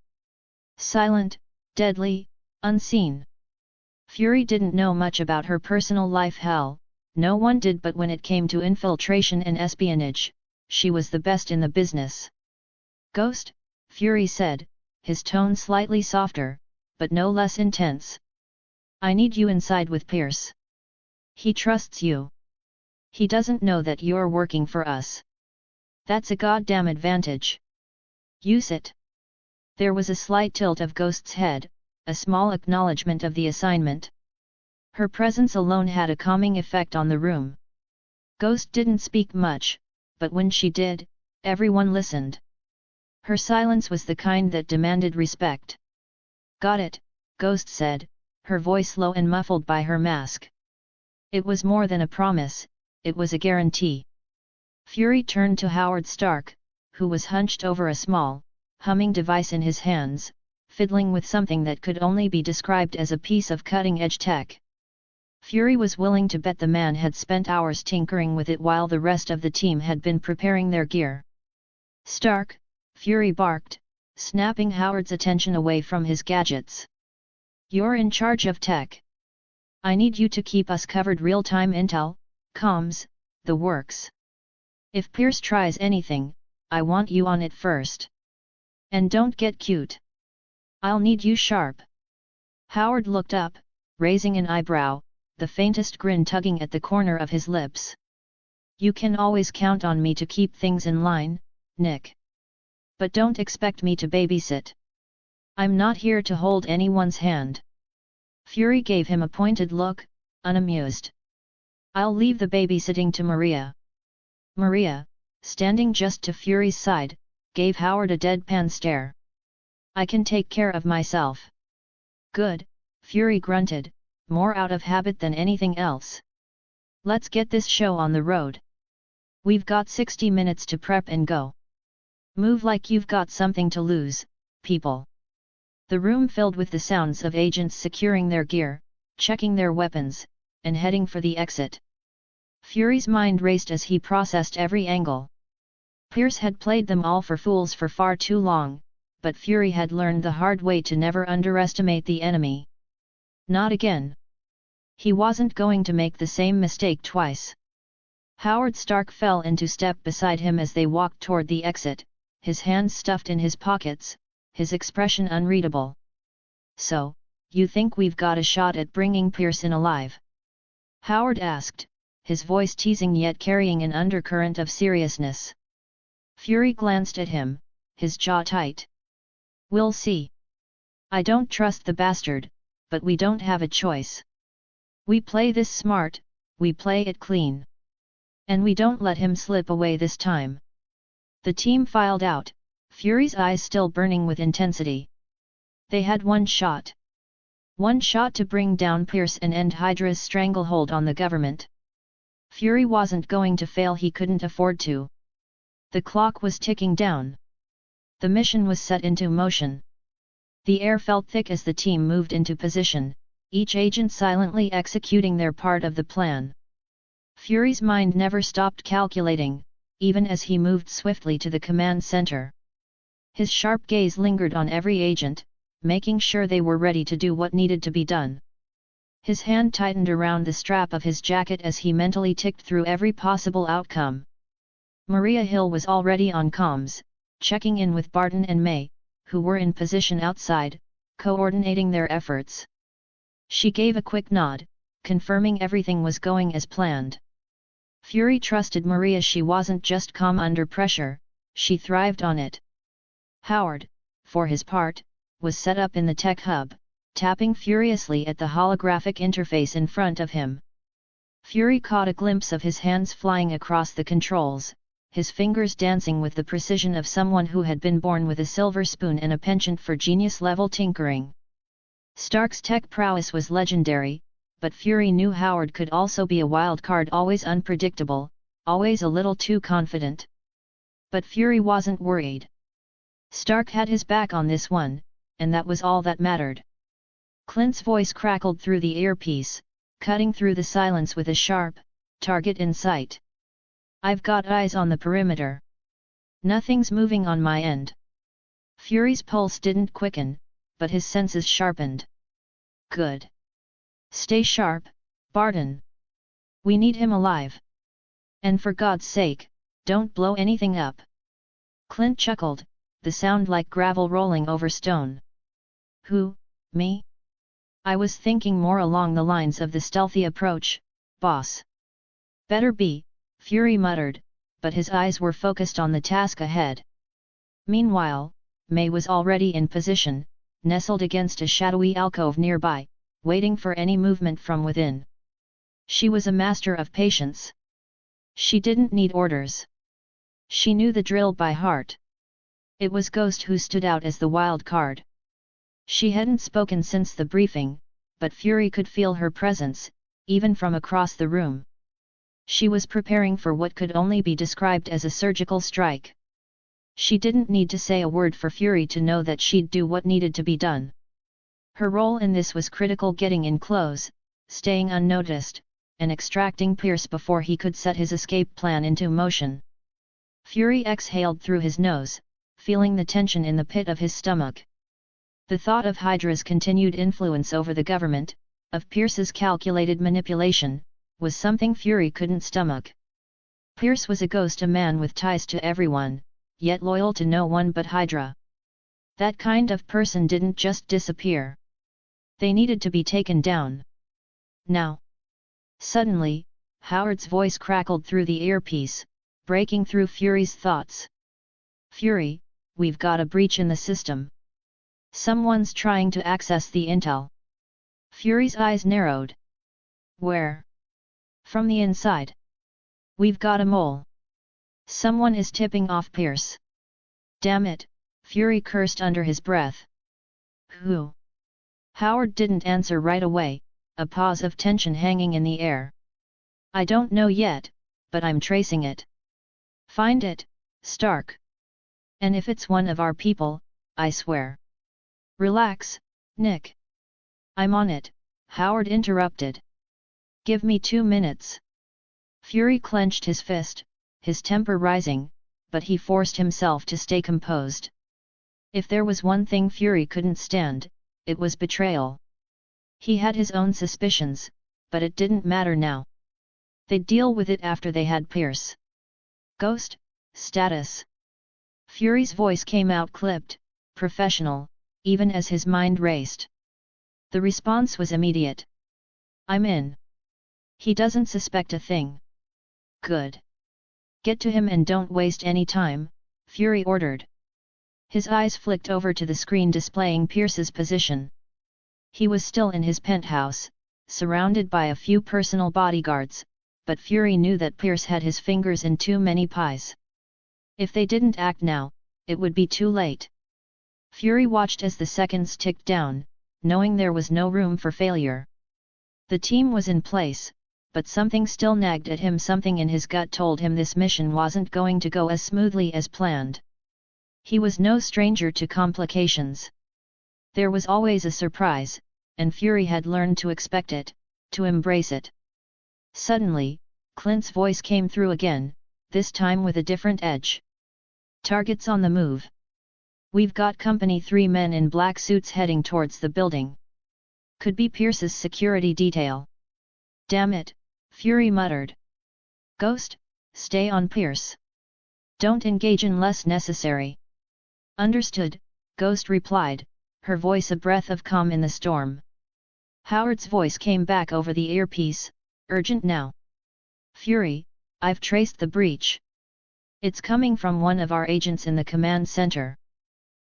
Silent, deadly, unseen. Fury didn't know much about her personal life. Hell, no one did, but when it came to infiltration and espionage, she was the best in the business. "Ghost," Fury said, his tone slightly softer, but no less intense. "I need you inside with Pierce. He trusts you. He doesn't know that you're working for us. That's a goddamn advantage. Use it." There was a slight tilt of Ghost's head, a small acknowledgement of the assignment. Her presence alone had a calming effect on the room. Ghost didn't speak much, but when she did, everyone listened. Her silence was the kind that demanded respect. "Got it," Ghost said, her voice low and muffled by her mask. It was more than a promise, it was a guarantee. Fury turned to Howard Stark, who was hunched over a small, humming device in his hands, fiddling with something that could only be described as a piece of cutting-edge tech. Fury was willing to bet the man had spent hours tinkering with it while the rest of the team had been preparing their gear. "Stark," Fury barked, snapping Howard's attention away from his gadgets. "You're in charge of tech. I need you to keep us covered, real-time intel, comms, the works. If Pierce tries anything, I want you on it first. And don't get cute. I'll need you sharp." Howard looked up, raising an eyebrow, the faintest grin tugging at the corner of his lips. "You can always count on me to keep things in line, Nick. But don't expect me to babysit. I'm not here to hold anyone's hand." Fury gave him a pointed look, unamused. "I'll leave the babysitting to Maria." Maria, standing just to Fury's side, gave Howard a deadpan stare. "I can take care of myself." "Good," Fury grunted, more out of habit than anything else. "Let's get this show on the road. We've got 60 minutes to prep and go. Move like you've got something to lose, people." The room filled with the sounds of agents securing their gear, checking their weapons, and heading for the exit. Fury's mind raced as he processed every angle. Pierce had played them all for fools for far too long, but Fury had learned the hard way to never underestimate the enemy. Not again. He wasn't going to make the same mistake twice. Howard Stark fell into step beside him as they walked toward the exit, his hands stuffed in his pockets, his expression unreadable. "So, you think we've got a shot at bringing Pierce in alive?" Howard asked, his voice teasing yet carrying an undercurrent of seriousness. Fury glanced at him, his jaw tight. "We'll see. I don't trust the bastard, but we don't have a choice. We play this smart, we play it clean. And we don't let him slip away this time." The team filed out, Fury's eyes still burning with intensity. They had one shot. One shot to bring down Pierce and end Hydra's stranglehold on the government. Fury wasn't going to fail, he couldn't afford to. The clock was ticking down. The mission was set into motion. The air felt thick as the team moved into position, each agent silently executing their part of the plan. Fury's mind never stopped calculating, even as he moved swiftly to the command center. His sharp gaze lingered on every agent, making sure they were ready to do what needed to be done. His hand tightened around the strap of his jacket as he mentally ticked through every possible outcome. Maria Hill was already on comms, checking in with Barton and May, who were in position outside, coordinating their efforts. She gave a quick nod, confirming everything was going as planned. Fury trusted Maria. She wasn't just calm under pressure, she thrived on it. Howard, for his part, was set up in the tech hub, tapping furiously at the holographic interface in front of him. Fury caught a glimpse of his hands flying across the controls, his fingers dancing with the precision of someone who had been born with a silver spoon and a penchant for genius-level tinkering. Stark's tech prowess was legendary, but Fury knew Howard could also be a wild card, always unpredictable, always a little too confident. But Fury wasn't worried. Stark had his back on this one, and that was all that mattered. Clint's voice crackled through the earpiece, cutting through the silence with a sharp, "Target in sight. I've got eyes on the perimeter. Nothing's moving on my end." Fury's pulse didn't quicken, but his senses sharpened. "Good. Stay sharp, Barton. We need him alive. And for God's sake, don't blow anything up." Clint chuckled, the sound like gravel rolling over stone. "Who, me? I was thinking more along the lines of the stealthy approach, boss." "Better be," Fury muttered, but his eyes were focused on the task ahead. Meanwhile, May was already in position, nestled against a shadowy alcove nearby, waiting for any movement from within. She was a master of patience. She didn't need orders. She knew the drill by heart. It was Ghost who stood out as the wild card. She hadn't spoken since the briefing, but Fury could feel her presence, even from across the room. She was preparing for what could only be described as a surgical strike. She didn't need to say a word for Fury to know that she'd do what needed to be done. Her role in this was critical: getting in close, staying unnoticed, and extracting Pierce before he could set his escape plan into motion. Fury exhaled through his nose, feeling the tension in the pit of his stomach. The thought of Hydra's continued influence over the government, of Pierce's calculated manipulation, was something Fury couldn't stomach. Pierce was a ghost, a man with ties to everyone, yet loyal to no one but Hydra. That kind of person didn't just disappear. They needed to be taken down. Now. Suddenly, Howard's voice crackled through the earpiece, breaking through Fury's thoughts. "Fury, we've got a breach in the system. Someone's trying to access the intel." Fury's eyes narrowed. "Where?" "From the inside. We've got a mole. Someone is tipping off Pierce." "Damn it," Fury cursed under his breath. "Who?" Howard didn't answer right away, a pause of tension hanging in the air. "I don't know yet, but I'm tracing it. Find it, Stark. And if it's one of our people, I swear." "Relax, Nick. I'm on it," Howard interrupted. "Give me 2 minutes." Fury clenched his fist, his temper rising, but he forced himself to stay composed. If there was one thing Fury couldn't stand, it was betrayal. He had his own suspicions, but it didn't matter now. They'd deal with it after they had Pierce. Ghost, status. Fury's voice came out clipped, professional, even as his mind raced. The response was immediate. I'm in. He doesn't suspect a thing. Good. Get to him and don't waste any time, Fury ordered. His eyes flicked over to the screen displaying Pierce's position. He was still in his penthouse, surrounded by a few personal bodyguards, but Fury knew that Pierce had his fingers in too many pies. If they didn't act now, it would be too late. Fury watched as the seconds ticked down, knowing there was no room for failure. The team was in place, but something still nagged at him. Something in his gut told him this mission wasn't going to go as smoothly as planned. He was no stranger to complications. There was always a surprise, and Fury had learned to expect it, to embrace it. Suddenly, Clint's voice came through again, this time with a different edge. Targets on the move. We've got company 3 men in black suits heading towards the building. Could be Pierce's security detail. Damn it, Fury muttered. Ghost, stay on Pierce. Don't engage unless necessary. Understood, Ghost replied, her voice a breath of calm in the storm. Howard's voice came back over the earpiece, urgent now. Fury, I've traced the breach. It's coming from one of our agents in the command center.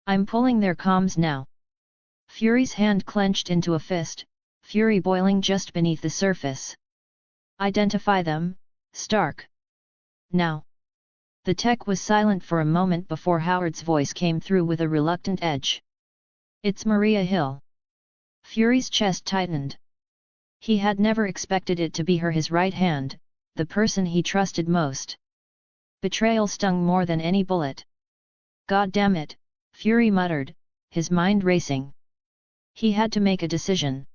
I'm pulling their comms now. Fury's hand clenched into a fist, fury boiling just beneath the surface. Identify them, Stark. Now. The tech was silent for a moment before Howard's voice came through with a reluctant edge. It's Maria Hill. Fury's chest tightened. He had never expected it to be her, his right hand, the person he trusted most. Betrayal stung more than any bullet. God damn it, Fury muttered, his mind racing. He had to make a decision.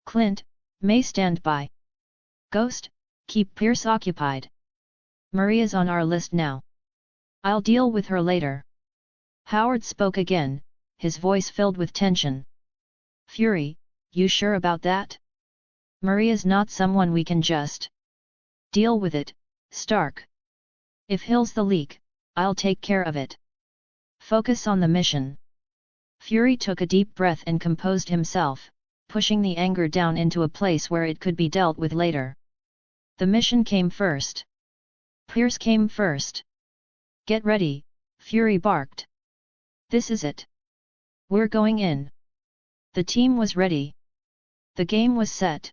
Clint, May stand by. Ghost, keep Pierce occupied. Maria's on our list now. I'll deal with her later. Howard spoke again, his voice filled with tension. Fury, you sure about that? Maria's not someone we can just deal with it, Stark. If Hill's the leak, I'll take care of it. Focus on the mission. Fury took a deep breath and composed himself, pushing the anger down into a place where it could be dealt with later. The mission came first. Pierce came first. Get ready, Fury barked. This is it. We're going in. The team was ready. The game was set.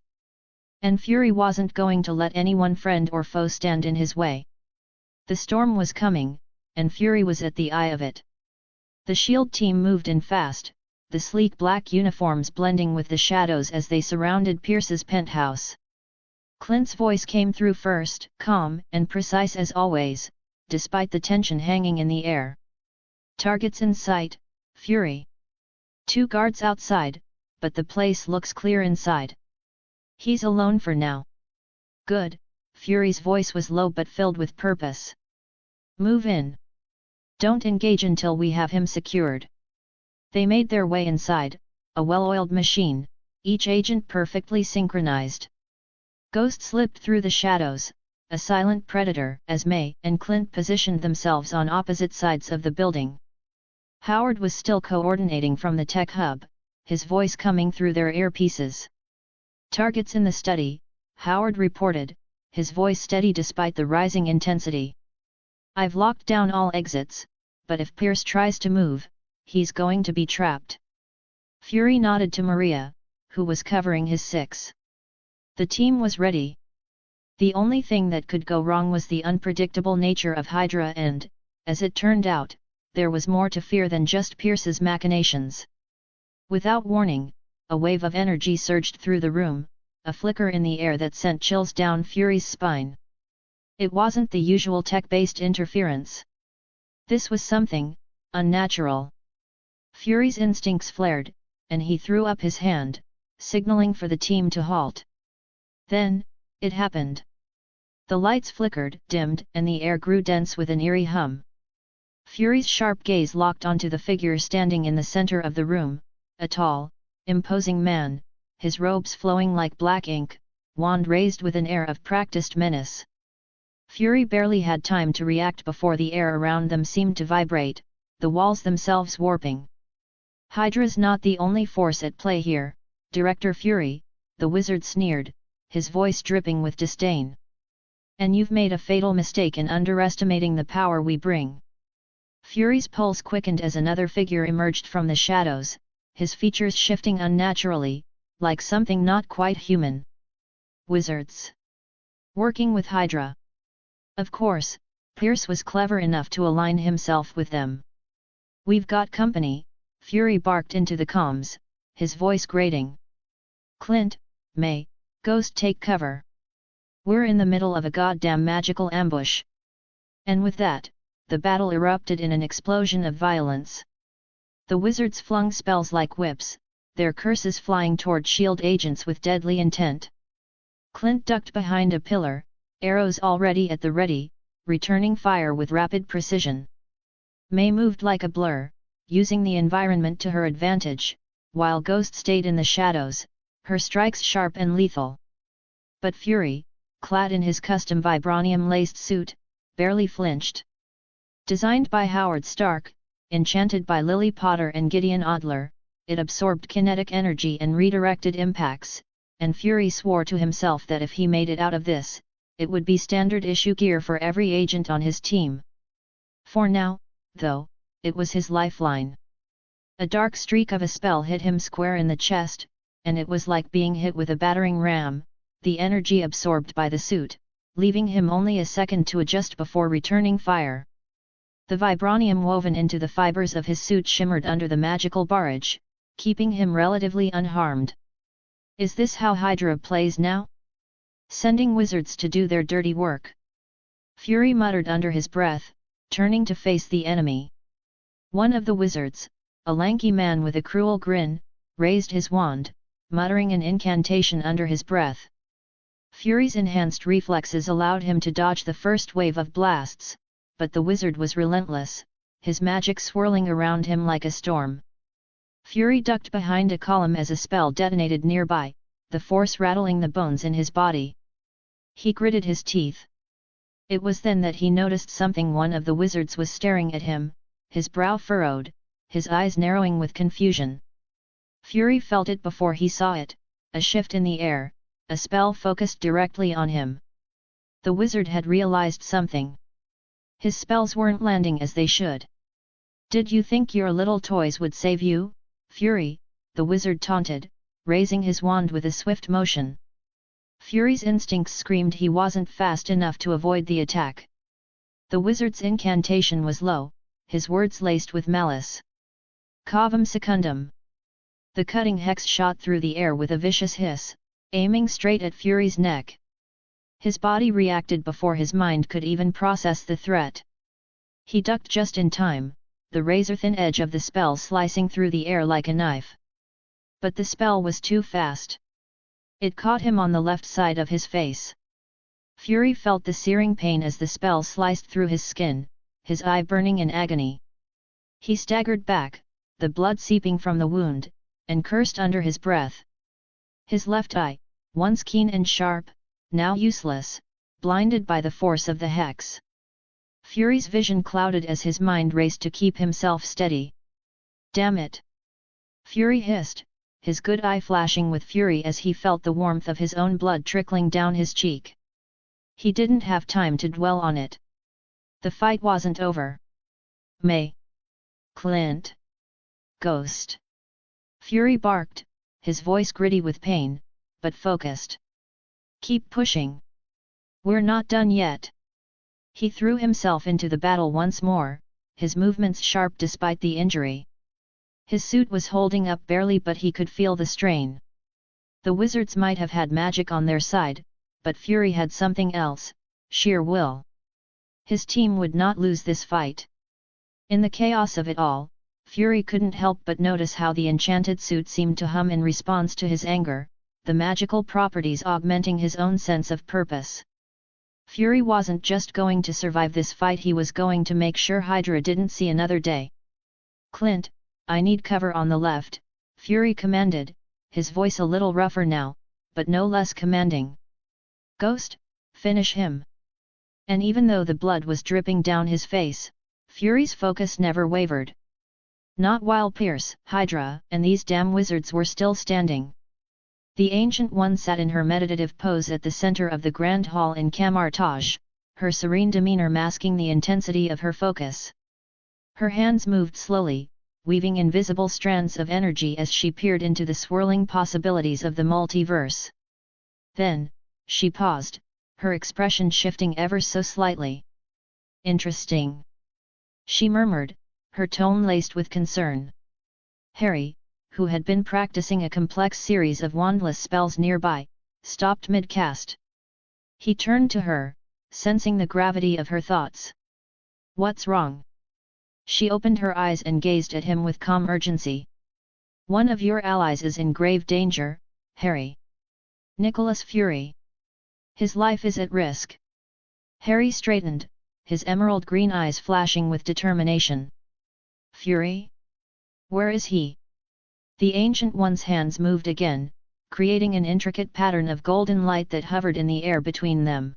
And Fury wasn't going to let anyone, friend or foe, stand in his way. The storm was coming, and Fury was at the eye of it. The SHIELD team moved in fast, the sleek black uniforms blending with the shadows as they surrounded Pierce's penthouse. Clint's voice came through first, calm and precise as always, despite the tension hanging in the air. Targets in sight, Fury. 2 guards outside, but the place looks clear inside. He's alone for now. Good, Fury's voice was low but filled with purpose. Move in. Don't engage until we have him secured. They made their way inside, a well-oiled machine, each agent perfectly synchronized. Ghost slipped through the shadows, a silent predator, as May and Clint positioned themselves on opposite sides of the building. Howard was still coordinating from the tech hub, his voice coming through their earpieces. Targets in the study, Howard reported, his voice steady despite the rising intensity. I've locked down all exits, but if Pierce tries to move, he's going to be trapped. Fury nodded to Maria, who was covering his 6. The team was ready. The only thing that could go wrong was the unpredictable nature of Hydra and, as it turned out, there was more to fear than just Pierce's machinations. Without warning, a wave of energy surged through the room, a flicker in the air that sent chills down Fury's spine. It wasn't the usual tech-based interference. This was something unnatural. Fury's instincts flared, and he threw up his hand, signaling for the team to halt. Then, it happened. The lights flickered, dimmed, and the air grew dense with an eerie hum. Fury's sharp gaze locked onto the figure standing in the center of the room, a tall, imposing man, his robes flowing like black ink, wand raised with an air of practiced menace. Fury barely had time to react before the air around them seemed to vibrate, the walls themselves warping. Hydra's not the only force at play here, Director Fury, the wizard sneered, his voice dripping with disdain. And you've made a fatal mistake in underestimating the power we bring. Fury's pulse quickened as another figure emerged from the shadows, his features shifting unnaturally, like something not quite human. Wizards. Working with Hydra. Of course, Pierce was clever enough to align himself with them. We've got company, Fury barked into the comms, his voice grating. Clint, May, Ghost take cover. We're in the middle of a goddamn magical ambush. And with that, the battle erupted in an explosion of violence. The wizards flung spells like whips, their curses flying toward shield agents with deadly intent. Clint ducked behind a pillar, arrows already at the ready, returning fire with rapid precision. May moved like a blur, using the environment to her advantage, while Ghost stayed in the shadows, her strikes sharp and lethal. But Fury, clad in his custom vibranium-laced suit, barely flinched. Designed by Howard Stark, enchanted by Lily Potter and Gideon Adler, it absorbed kinetic energy and redirected impacts, and Fury swore to himself that if he made it out of this, it would be standard issue gear for every agent on his team. For now, though, it was his lifeline. A dark streak of a spell hit him square in the chest, and it was like being hit with a battering ram, the energy absorbed by the suit, leaving him only a second to adjust before returning fire. The vibranium woven into the fibers of his suit shimmered under the magical barrage, keeping him relatively unharmed. Is this how Hydra plays now? Sending wizards to do their dirty work? Fury muttered under his breath, turning to face the enemy. One of the wizards, a lanky man with a cruel grin, raised his wand, muttering an incantation under his breath. Fury's enhanced reflexes allowed him to dodge the first wave of blasts, but the wizard was relentless, his magic swirling around him like a storm. Fury ducked behind a column as a spell detonated nearby, the force rattling the bones in his body. He gritted his teeth. It was then that he noticed something. One of the wizards was staring at him, his brow furrowed, his eyes narrowing with confusion. Fury felt it before he saw it, a shift in the air, a spell focused directly on him. The wizard had realized something. His spells weren't landing as they should. Did you think your little toys would save you, Fury? The wizard taunted, raising his wand with a swift motion. Fury's instincts screamed he wasn't fast enough to avoid the attack. The wizard's incantation was low, his words laced with malice. Cavam secundum. The cutting hex shot through the air with a vicious hiss, aiming straight at Fury's neck. His body reacted before his mind could even process the threat. He ducked just in time, the razor-thin edge of the spell slicing through the air like a knife. But the spell was too fast. It caught him on the left side of his face. Fury felt the searing pain as the spell sliced through his skin, his eye burning in agony. He staggered back, the blood seeping from the wound, and cursed under his breath. His left eye, once keen and sharp, now useless, blinded by the force of the hex. Fury's vision clouded as his mind raced to keep himself steady. Damn it! Fury hissed, his good eye flashing with fury as he felt the warmth of his own blood trickling down his cheek. He didn't have time to dwell on it. The fight wasn't over. May. Clint. Ghost. Fury barked, his voice gritty with pain, but focused. Keep pushing. We're not done yet. He threw himself into the battle once more, his movements sharp despite the injury. His suit was holding up barely, but he could feel the strain. The wizards might have had magic on their side, but Fury had something else, sheer will. His team would not lose this fight. In the chaos of it all, Fury couldn't help but notice how the enchanted suit seemed to hum in response to his anger, the magical properties augmenting his own sense of purpose. Fury wasn't just going to survive this fight, he was going to make sure Hydra didn't see another day. Clint, I need cover on the left, Fury commanded, his voice a little rougher now, but no less commanding. Ghost, finish him! And even though the blood was dripping down his face, Fury's focus never wavered. Not while Pierce, Hydra, and these damn wizards were still standing. The Ancient One sat in her meditative pose at the center of the Grand Hall in Kamar-Taj, her serene demeanor masking the intensity of her focus. Her hands moved slowly, weaving invisible strands of energy as she peered into the swirling possibilities of the multiverse. Then, she paused, her expression shifting ever so slightly. Interesting, she murmured, her tone laced with concern. Harry, who had been practicing a complex series of wandless spells nearby, stopped mid-cast. He turned to her, sensing the gravity of her thoughts. What's wrong? She opened her eyes and gazed at him with calm urgency. One of your allies is in grave danger, Harry. Nicholas Fury. His life is at risk. Harry straightened, his emerald green eyes flashing with determination. Fury? Where is he? The Ancient One's hands moved again, creating an intricate pattern of golden light that hovered in the air between them.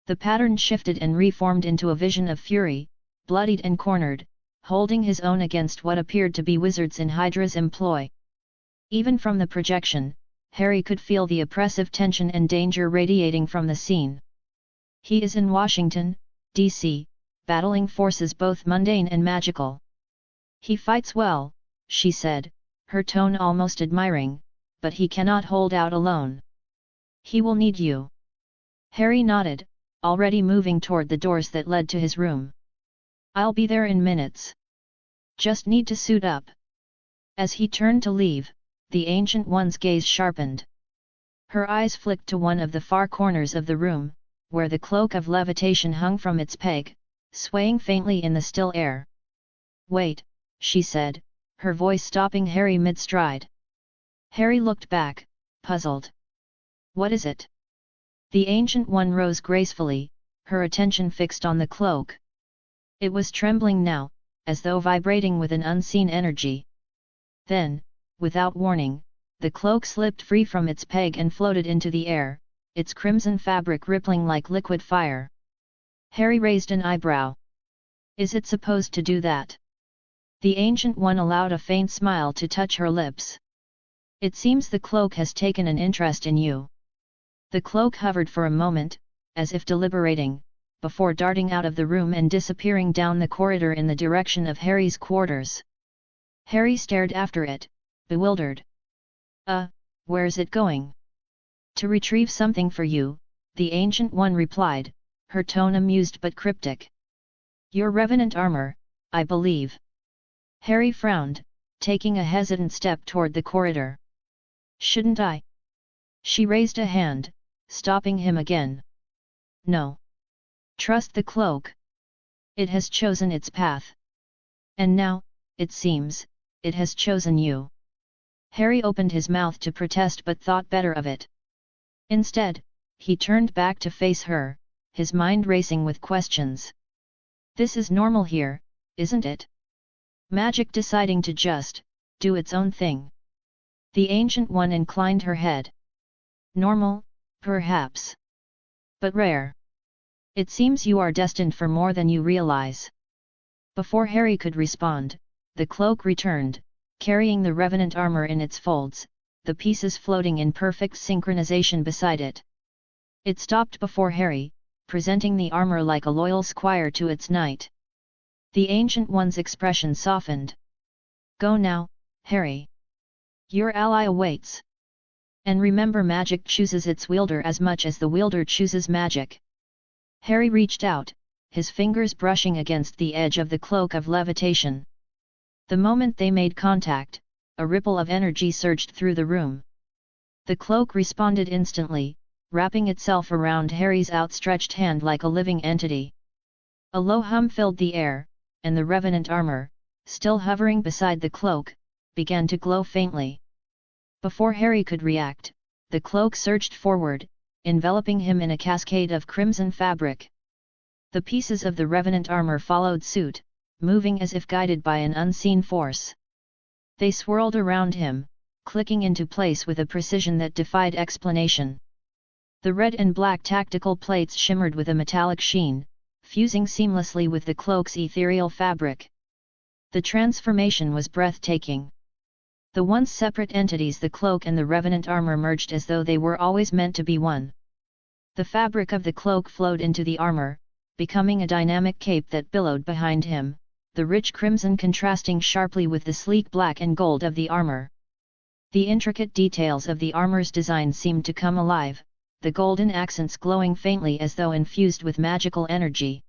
The pattern shifted and reformed into a vision of Fury, bloodied and cornered, holding his own against what appeared to be wizards in Hydra's employ. Even from the projection, Harry could feel the oppressive tension and danger radiating from the scene. He is in Washington, D.C., battling forces both mundane and magical. He fights well, she said, her tone almost admiring, but he cannot hold out alone. He will need you. Harry nodded, already moving toward the doors that led to his room. I'll be there in minutes. Just need to suit up. As he turned to leave, the Ancient One's gaze sharpened. Her eyes flicked to one of the far corners of the room, where the cloak of levitation hung from its peg, swaying faintly in the still air. Wait, she said, her voice stopping Harry mid-stride. Harry looked back, puzzled. What is it? The Ancient One rose gracefully, her attention fixed on the cloak. It was trembling now, as though vibrating with an unseen energy. Then, without warning, the cloak slipped free from its peg and floated into the air, its crimson fabric rippling like liquid fire. Harry raised an eyebrow. Is it supposed to do that? The Ancient One allowed a faint smile to touch her lips. It seems the cloak has taken an interest in you. The cloak hovered for a moment, as if deliberating, before darting out of the room and disappearing down the corridor in the direction of Harry's quarters. Harry stared after it, bewildered. Where's it going? To retrieve something for you, the Ancient One replied, her tone amused but cryptic. Your Revenant armor, I believe. Harry frowned, taking a hesitant step toward the corridor. Shouldn't I? She raised a hand, stopping him again. No. Trust the cloak. It has chosen its path. And now, it seems, it has chosen you. Harry opened his mouth to protest but thought better of it. Instead, he turned back to face her, his mind racing with questions. This is normal here, isn't it? Magic deciding to just do its own thing. The Ancient One inclined her head. Normal, perhaps. But rare. It seems you are destined for more than you realize. Before Harry could respond, the cloak returned, carrying the Revenant armor in its folds, the pieces floating in perfect synchronization beside it. It stopped before Harry, presenting the armor like a loyal squire to its knight. The Ancient One's expression softened. Go now, Harry. Your ally awaits. And remember, magic chooses its wielder as much as the wielder chooses magic. Harry reached out, his fingers brushing against the edge of the cloak of levitation. The moment they made contact, a ripple of energy surged through the room. The cloak responded instantly, wrapping itself around Harry's outstretched hand like a living entity. A low hum filled the air, and the Revenant armor, still hovering beside the cloak, began to glow faintly. Before Harry could react, the cloak surged forward, enveloping him in a cascade of crimson fabric. The pieces of the Revenant armor followed suit, moving as if guided by an unseen force. They swirled around him, clicking into place with a precision that defied explanation. The red and black tactical plates shimmered with a metallic sheen, fusing seamlessly with the cloak's ethereal fabric. The transformation was breathtaking. The once separate entities, the cloak and the Revenant armor, merged as though they were always meant to be one. The fabric of the cloak flowed into the armor, becoming a dynamic cape that billowed behind him, the rich crimson contrasting sharply with the sleek black and gold of the armor. The intricate details of the armor's design seemed to come alive, the golden accents glowing faintly as though infused with magical energy.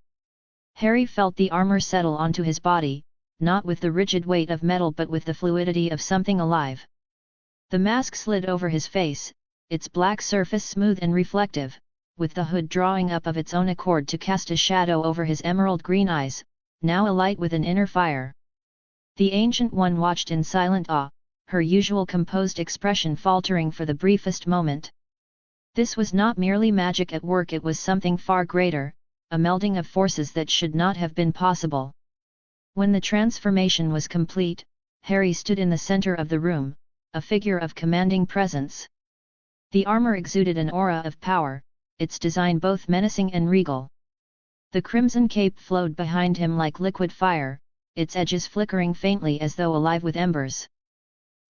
Harry felt the armor settle onto his body, not with the rigid weight of metal but with the fluidity of something alive. The mask slid over his face, its black surface smooth and reflective, with the hood drawing up of its own accord to cast a shadow over his emerald green eyes, now alight with an inner fire. The Ancient One watched in silent awe, her usual composed expression faltering for the briefest moment. This was not merely magic at work, it was something far greater, a melding of forces that should not have been possible. When the transformation was complete, Harry stood in the center of the room, a figure of commanding presence. The armor exuded an aura of power, its design both menacing and regal. The crimson cape flowed behind him like liquid fire, its edges flickering faintly as though alive with embers.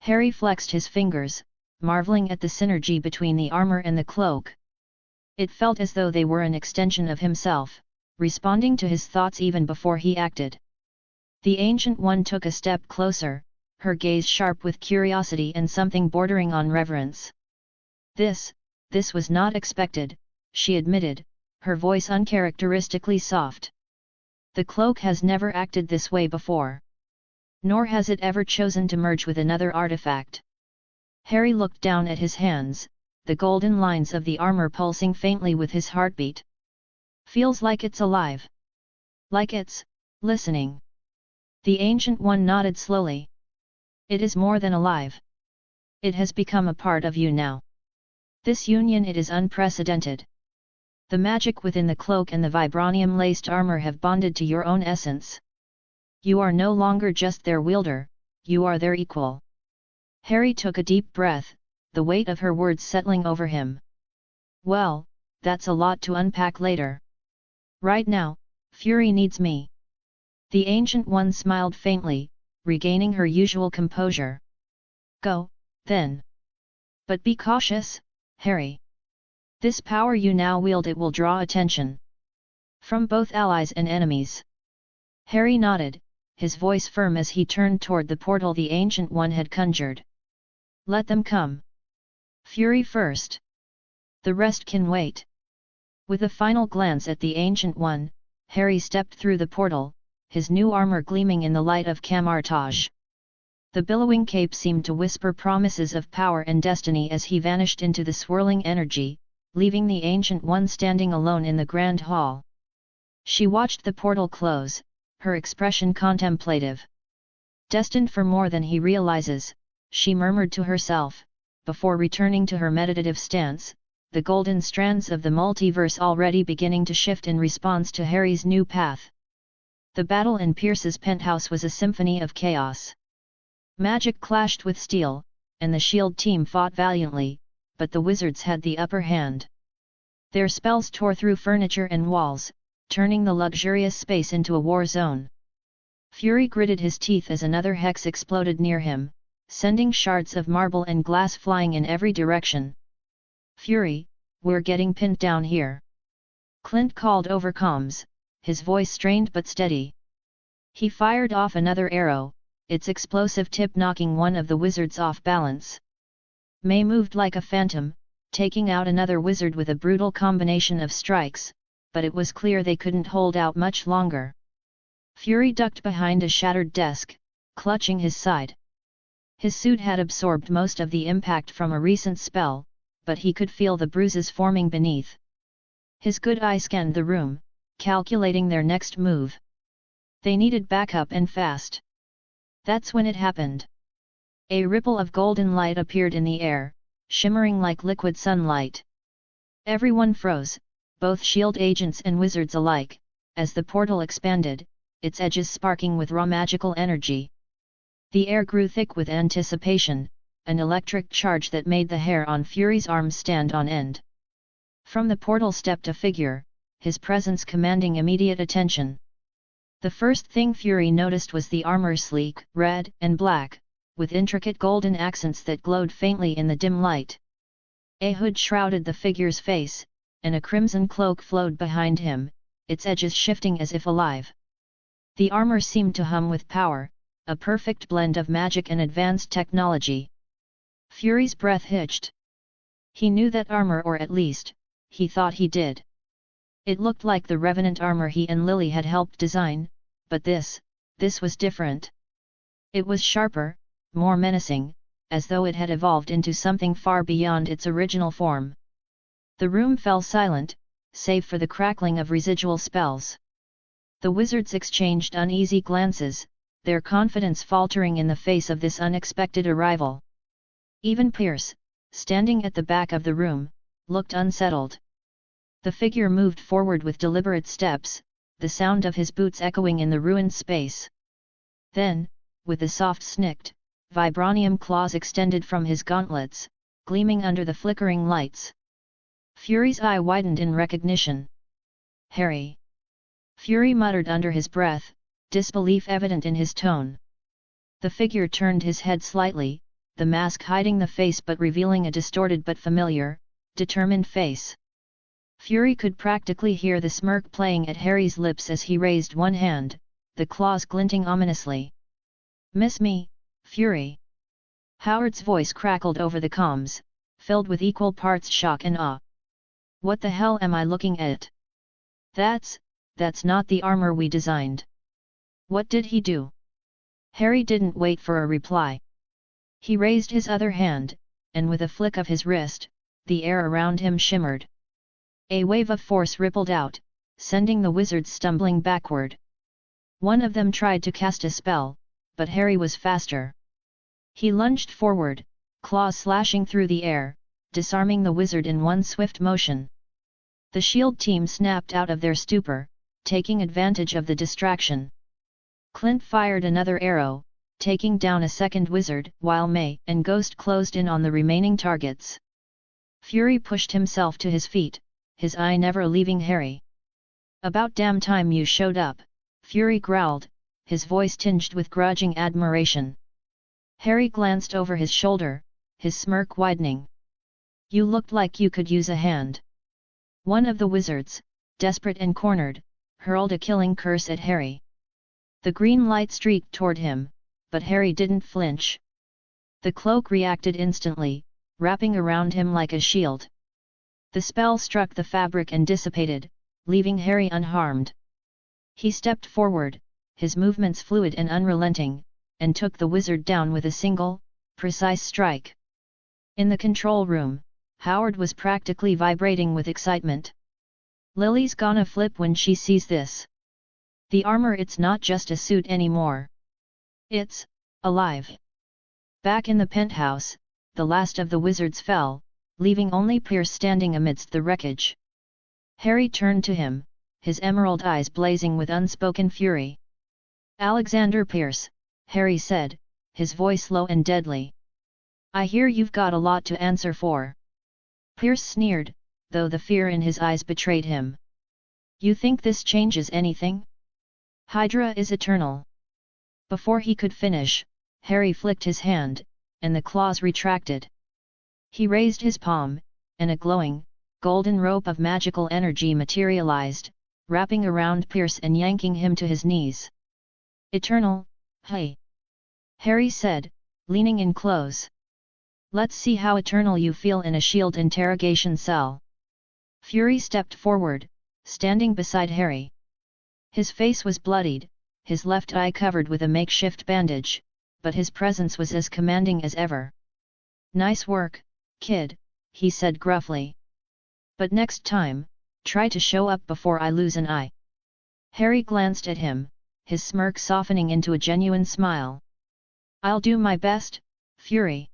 Harry flexed his fingers, marveling at the synergy between the armor and the cloak. It felt as though they were an extension of himself, responding to his thoughts even before he acted. The Ancient One took a step closer, her gaze sharp with curiosity and something bordering on reverence. This was not expected, she admitted, her voice uncharacteristically soft. The cloak has never acted this way before. Nor has it ever chosen to merge with another artifact. Harry looked down at his hands, the golden lines of the armor pulsing faintly with his heartbeat. Feels like it's alive. Like it's listening. The Ancient One nodded slowly. It is more than alive. It has become a part of you now. This union, it is unprecedented. The magic within the cloak and the vibranium-laced armor have bonded to your own essence. You are no longer just their wielder, you are their equal. Harry took a deep breath, the weight of her words settling over him. Well, that's a lot to unpack later. Right now, Fury needs me. The Ancient One smiled faintly, regaining her usual composure. Go, then. But be cautious, Harry. This power you now wield, it will draw attention. From both allies and enemies. Harry nodded, his voice firm as he turned toward the portal the Ancient One had conjured. Let them come. Fury first. The rest can wait. With a final glance at the Ancient One, Harry stepped through the portal, his new armor gleaming in the light of Camartage. The billowing cape seemed to whisper promises of power and destiny as he vanished into the swirling energy, leaving the Ancient One standing alone in the grand hall. She watched the portal close, her expression contemplative. Destined for more than he realizes, she murmured to herself, before returning to her meditative stance, the golden strands of the multiverse already beginning to shift in response to Harry's new path. The battle in Pierce's penthouse was a symphony of chaos. Magic clashed with steel, and the shield team fought valiantly, but the wizards had the upper hand. Their spells tore through furniture and walls, turning the luxurious space into a war zone. Fury gritted his teeth as another hex exploded near him, sending shards of marble and glass flying in every direction. Fury, we're getting pinned down here. Clint called over comms, his voice strained but steady. He fired off another arrow, its explosive tip knocking one of the wizards off balance. May moved like a phantom, taking out another wizard with a brutal combination of strikes, but it was clear they couldn't hold out much longer. Fury ducked behind a shattered desk, clutching his side. His suit had absorbed most of the impact from a recent spell, but he could feel the bruises forming beneath. His good eye scanned the room, calculating their next move. They needed backup and fast. That's when it happened. A ripple of golden light appeared in the air, shimmering like liquid sunlight. Everyone froze, both shield agents and wizards alike, as the portal expanded, its edges sparking with raw magical energy. The air grew thick with anticipation, an electric charge that made the hair on Fury's arms stand on end. From the portal stepped a figure, his presence commanding immediate attention. The first thing Fury noticed was the armor, sleek, red and black, with intricate golden accents that glowed faintly in the dim light. A hood shrouded the figure's face, and a crimson cloak flowed behind him, its edges shifting as if alive. The armor seemed to hum with power, a perfect blend of magic and advanced technology. Fury's breath hitched. He knew that armor, or at least, he thought he did. It looked like the Revenant armor he and Lily had helped design, but this was different. It was sharper, more menacing, as though it had evolved into something far beyond its original form. The room fell silent, save for the crackling of residual spells. The wizards exchanged uneasy glances, their confidence faltering in the face of this unexpected arrival. Even Pierce, standing at the back of the room, looked unsettled. The figure moved forward with deliberate steps, the sound of his boots echoing in the ruined space. Then, with a soft snick, vibranium claws extended from his gauntlets, gleaming under the flickering lights. Fury's eye widened in recognition. "Harry!" Fury muttered under his breath, disbelief evident in his tone. The figure turned his head slightly, the mask hiding the face but revealing a distorted but familiar, determined face. Fury could practically hear the smirk playing at Harry's lips as he raised one hand, the claws glinting ominously. "Miss me, Fury?" Howard's voice crackled over the comms, filled with equal parts shock and awe. "What the hell am I looking at? That's not the armor we designed." "What did he do?" Harry didn't wait for a reply. He raised his other hand, and with a flick of his wrist, the air around him shimmered. A wave of force rippled out, sending the wizards stumbling backward. One of them tried to cast a spell, but Harry was faster. He lunged forward, claws slashing through the air, disarming the wizard in one swift motion. The shield team snapped out of their stupor, taking advantage of the distraction. Clint fired another arrow, taking down a second wizard, while May and Ghost closed in on the remaining targets. Fury pushed himself to his feet, his eye never leaving Harry. "About damn time you showed up," Fury growled, his voice tinged with grudging admiration. Harry glanced over his shoulder, his smirk widening. "You looked like you could use a hand." One of the wizards, desperate and cornered, hurled a killing curse at Harry. The green light streaked toward him, but Harry didn't flinch. The cloak reacted instantly, wrapping around him like a shield. The spell struck the fabric and dissipated, leaving Harry unharmed. He stepped forward, his movements fluid and unrelenting, and took the wizard down with a single, precise strike. In the control room, Howard was practically vibrating with excitement. "Lily's gonna flip when she sees this. The armor, it's not just a suit anymore. It's alive." Back in the penthouse, the last of the wizards fell, leaving only Pierce standing amidst the wreckage. Harry turned to him, his emerald eyes blazing with unspoken fury. "Alexander Pierce," Harry said, his voice low and deadly. "I hear you've got a lot to answer for." Pierce sneered, though the fear in his eyes betrayed him. "You think this changes anything? Hydra is eternal." Before he could finish, Harry flicked his hand, and the claws retracted. He raised his palm, and a glowing, golden rope of magical energy materialized, wrapping around Pierce and yanking him to his knees. "Eternal, hey!" Harry said, leaning in close. "Let's see how eternal you feel in a shield interrogation cell." Fury stepped forward, standing beside Harry. His face was bloodied, his left eye covered with a makeshift bandage, but his presence was as commanding as ever. "Nice work, kid," he said gruffly. "But next time, try to show up before I lose an eye." Harry glanced at him, his smirk softening into a genuine smile. "I'll do my best, Fury."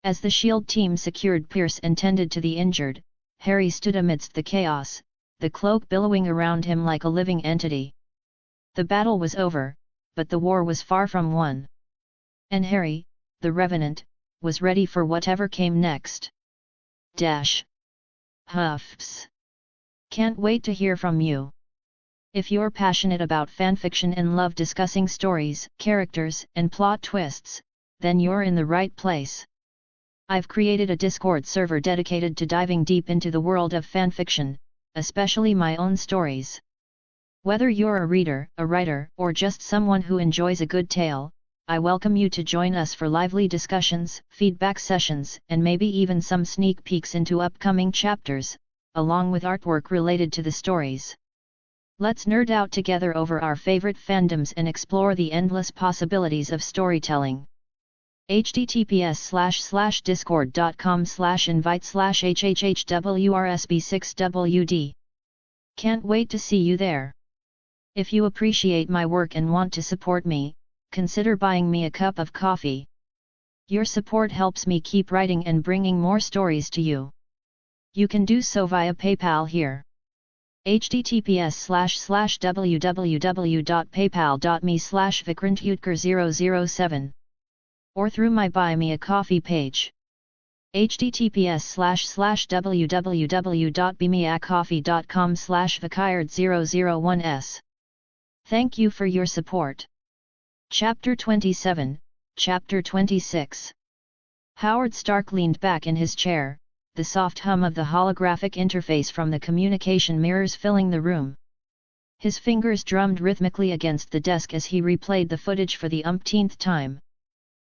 As the shield team secured Pierce and tended to the injured, Harry stood amidst the chaos, the cloak billowing around him like a living entity. The battle was over, but the war was far from won. And Harry, the Revenant, was ready for whatever came next. Huffs. Can't wait to hear from you. If you're passionate about fanfiction and love discussing stories, characters, and plot twists, then you're in the right place. I've created a Discord server dedicated to diving deep into the world of fanfiction, especially my own stories. Whether you're a reader, a writer, or just someone who enjoys a good tale, I welcome you to join us for lively discussions, feedback sessions, and maybe even some sneak peeks into upcoming chapters, along with artwork related to the stories. Let's nerd out together over our favorite fandoms and explore the endless possibilities of storytelling. https://discord.com/invite/hhhwrsb6wd. Can't wait to see you there. If you appreciate my work and want to support me, consider buying me a cup of coffee. Your support helps me keep writing and bringing more stories to you. You can do so via PayPal here. https://www.paypal.me/vikrantutker007 or through my Buy Me a Coffee page. https://www.bemeacoffee.com/vikard001s. Thank you for your support. Chapter 27, Chapter 26. Howard Stark leaned back in his chair, the soft hum of the holographic interface from the communication mirrors filling the room. His fingers drummed rhythmically against the desk as he replayed the footage for the umpteenth time.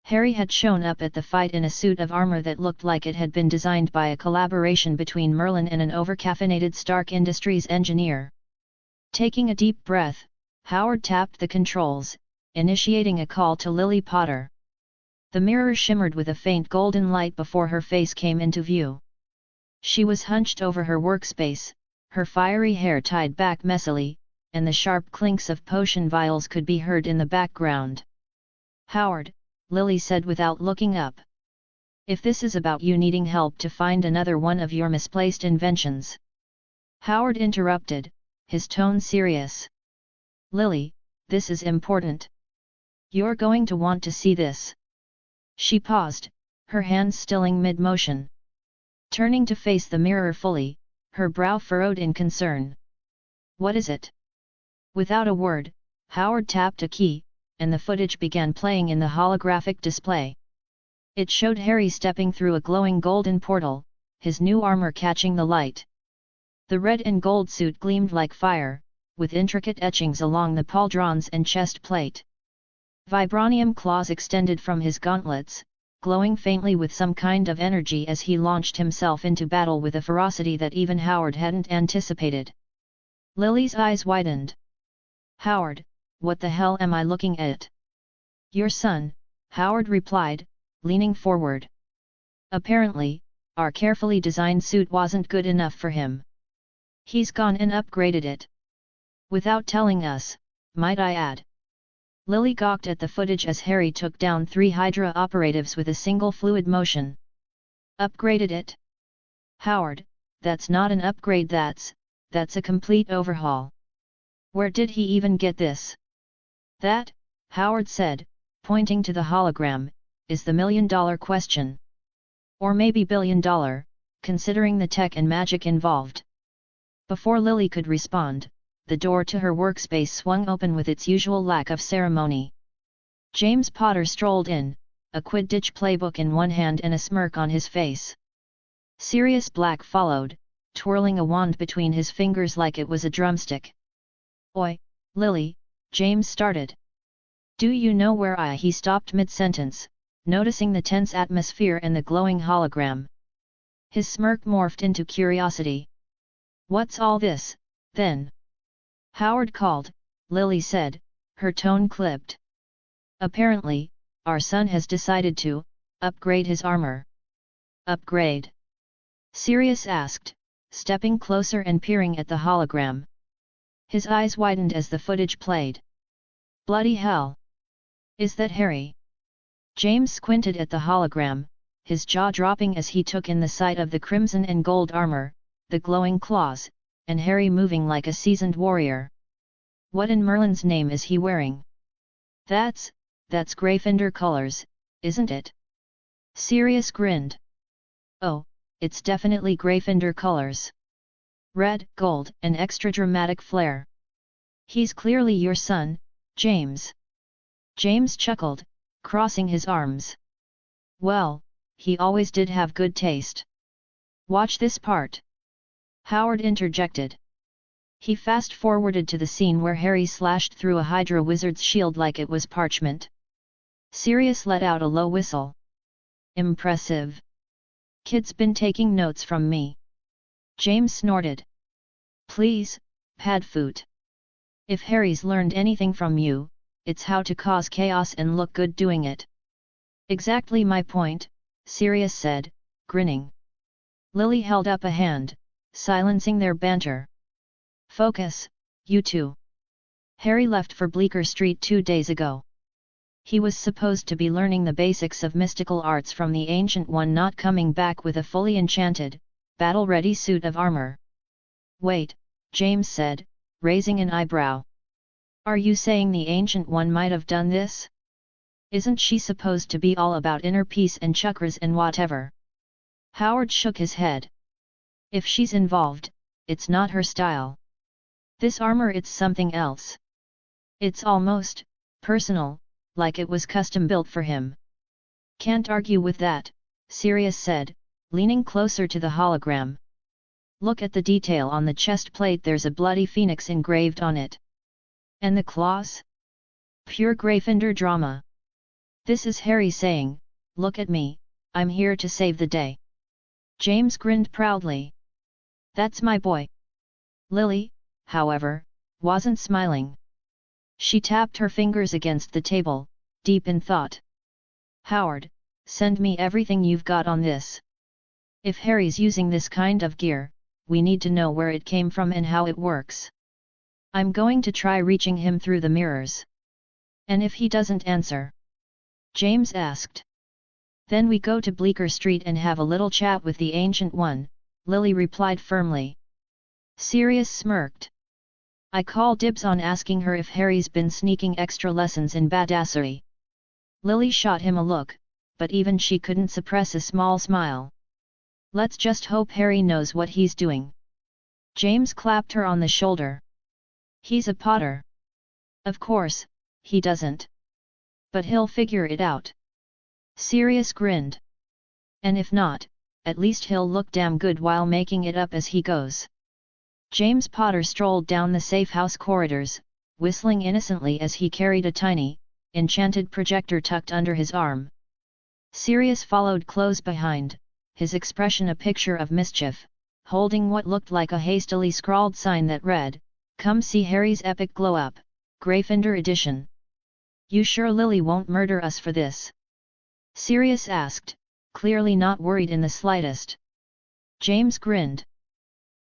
Harry had shown up at the fight in a suit of armor that looked like it had been designed by a collaboration between Merlin and an overcaffeinated Stark Industries engineer. Taking a deep breath, Howard tapped the controls, initiating a call to Lily Potter. The mirror shimmered with a faint golden light before her face came into view. She was hunched over her workspace, her fiery hair tied back messily, and the sharp clinks of potion vials could be heard in the background. "Howard," Lily said without looking up. "If this is about you needing help to find another one of your misplaced inventions." Howard interrupted, his tone serious. "Lily, this is important. You're going to want to see this." She paused, her hands stilling mid-motion. Turning to face the mirror fully, her brow furrowed in concern. "What is it?" Without a word, Howard tapped a key, and the footage began playing in the holographic display. It showed Harry stepping through a glowing golden portal, his new armor catching the light. The red and gold suit gleamed like fire, with intricate etchings along the pauldrons and chest plate. Vibranium claws extended from his gauntlets, glowing faintly with some kind of energy as he launched himself into battle with a ferocity that even Howard hadn't anticipated. Lily's eyes widened. "Howard, what the hell am I looking at?" "Your son," Howard replied, leaning forward. "Apparently, our carefully designed suit wasn't good enough for him. He's gone and upgraded it. Without telling us, might I add." Lily gawked at the footage as Harry took down 3 Hydra operatives with a single fluid motion. "Upgraded it? Howard, that's not an upgrade, that's a complete overhaul. Where did he even get this?" "That," Howard said, pointing to the hologram, "is the million-dollar question. Or maybe billion-dollar, considering the tech and magic involved." Before Lily could respond, the door to her workspace swung open with its usual lack of ceremony. James Potter strolled in, a Quidditch playbook in one hand and a smirk on his face. Sirius Black followed, twirling a wand between his fingers like it was a drumstick. "Oi, Lily," James started. "Do you know where He stopped mid-sentence, noticing the tense atmosphere and the glowing hologram. His smirk morphed into curiosity. "What's all this, then?" Howard called, Lily said, her tone clipped. "Apparently, our son has decided to upgrade his armor." "Upgrade?" Sirius asked, stepping closer and peering at the hologram. His eyes widened as the footage played. "Bloody hell! Is that Harry?" James squinted at the hologram, his jaw dropping as he took in the sight of the crimson and gold armor, the glowing claws, and Harry moving like a seasoned warrior. "What in Merlin's name is he wearing?" That's Gryffindor colors, isn't it?" Sirius grinned. "Oh, it's definitely Gryffindor colors. Red, gold, and extra dramatic flair. He's clearly your son, James. James chuckled, crossing his arms. Well, he always did have good taste. Watch this part. Howard interjected. He fast-forwarded to the scene where Harry slashed through a Hydra wizard's shield like it was parchment. Sirius let out a low whistle. Impressive. Kid's been taking notes from me. James snorted. Please, Padfoot. If Harry's learned anything from you, it's how to cause chaos and look good doing it. Exactly my point, Sirius said, grinning. Lily held up a hand, silencing their banter. Focus, you two. Harry left for Bleecker Street 2 days ago. He was supposed to be learning the basics of mystical arts from the Ancient One, not coming back with a fully enchanted, battle-ready suit of armor. Wait, James said, raising an eyebrow. Are you saying the Ancient One might have done this? Isn't she supposed to be all about inner peace and chakras and whatever? Howard shook his head. If she's involved, it's not her style. This armor, it's something else. It's almost personal, like it was custom built for him. Can't argue with that, Sirius said, leaning closer to the hologram. Look at the detail on the chest plate, there's a bloody phoenix engraved on it. And the claws? Pure Gryffindor drama. This is Harry saying, look at me, I'm here to save the day. James grinned proudly. That's my boy. Lily, however, wasn't smiling. She tapped her fingers against the table, deep in thought. Howard, send me everything you've got on this. If Harry's using this kind of gear, we need to know where it came from and how it works. I'm going to try reaching him through the mirrors. And if he doesn't answer? James asked. Then we go to Bleecker Street and have a little chat with the Ancient One, Lily replied firmly. Sirius smirked. I call dibs on asking her if Harry's been sneaking extra lessons in badassery. Lily shot him a look, but even she couldn't suppress a small smile. Let's just hope Harry knows what he's doing. James clapped her on the shoulder. He's a Potter. Of course, he doesn't. But he'll figure it out. Sirius grinned. And if not, at least he'll look damn good while making it up as he goes. James Potter strolled down the safe house corridors, whistling innocently as he carried a tiny, enchanted projector tucked under his arm. Sirius followed close behind, his expression a picture of mischief, holding what looked like a hastily scrawled sign that read, "Come see Harry's epic glow-up, Gryffindor edition." You sure Lily won't murder us for this? Sirius asked, clearly not worried in the slightest. James grinned.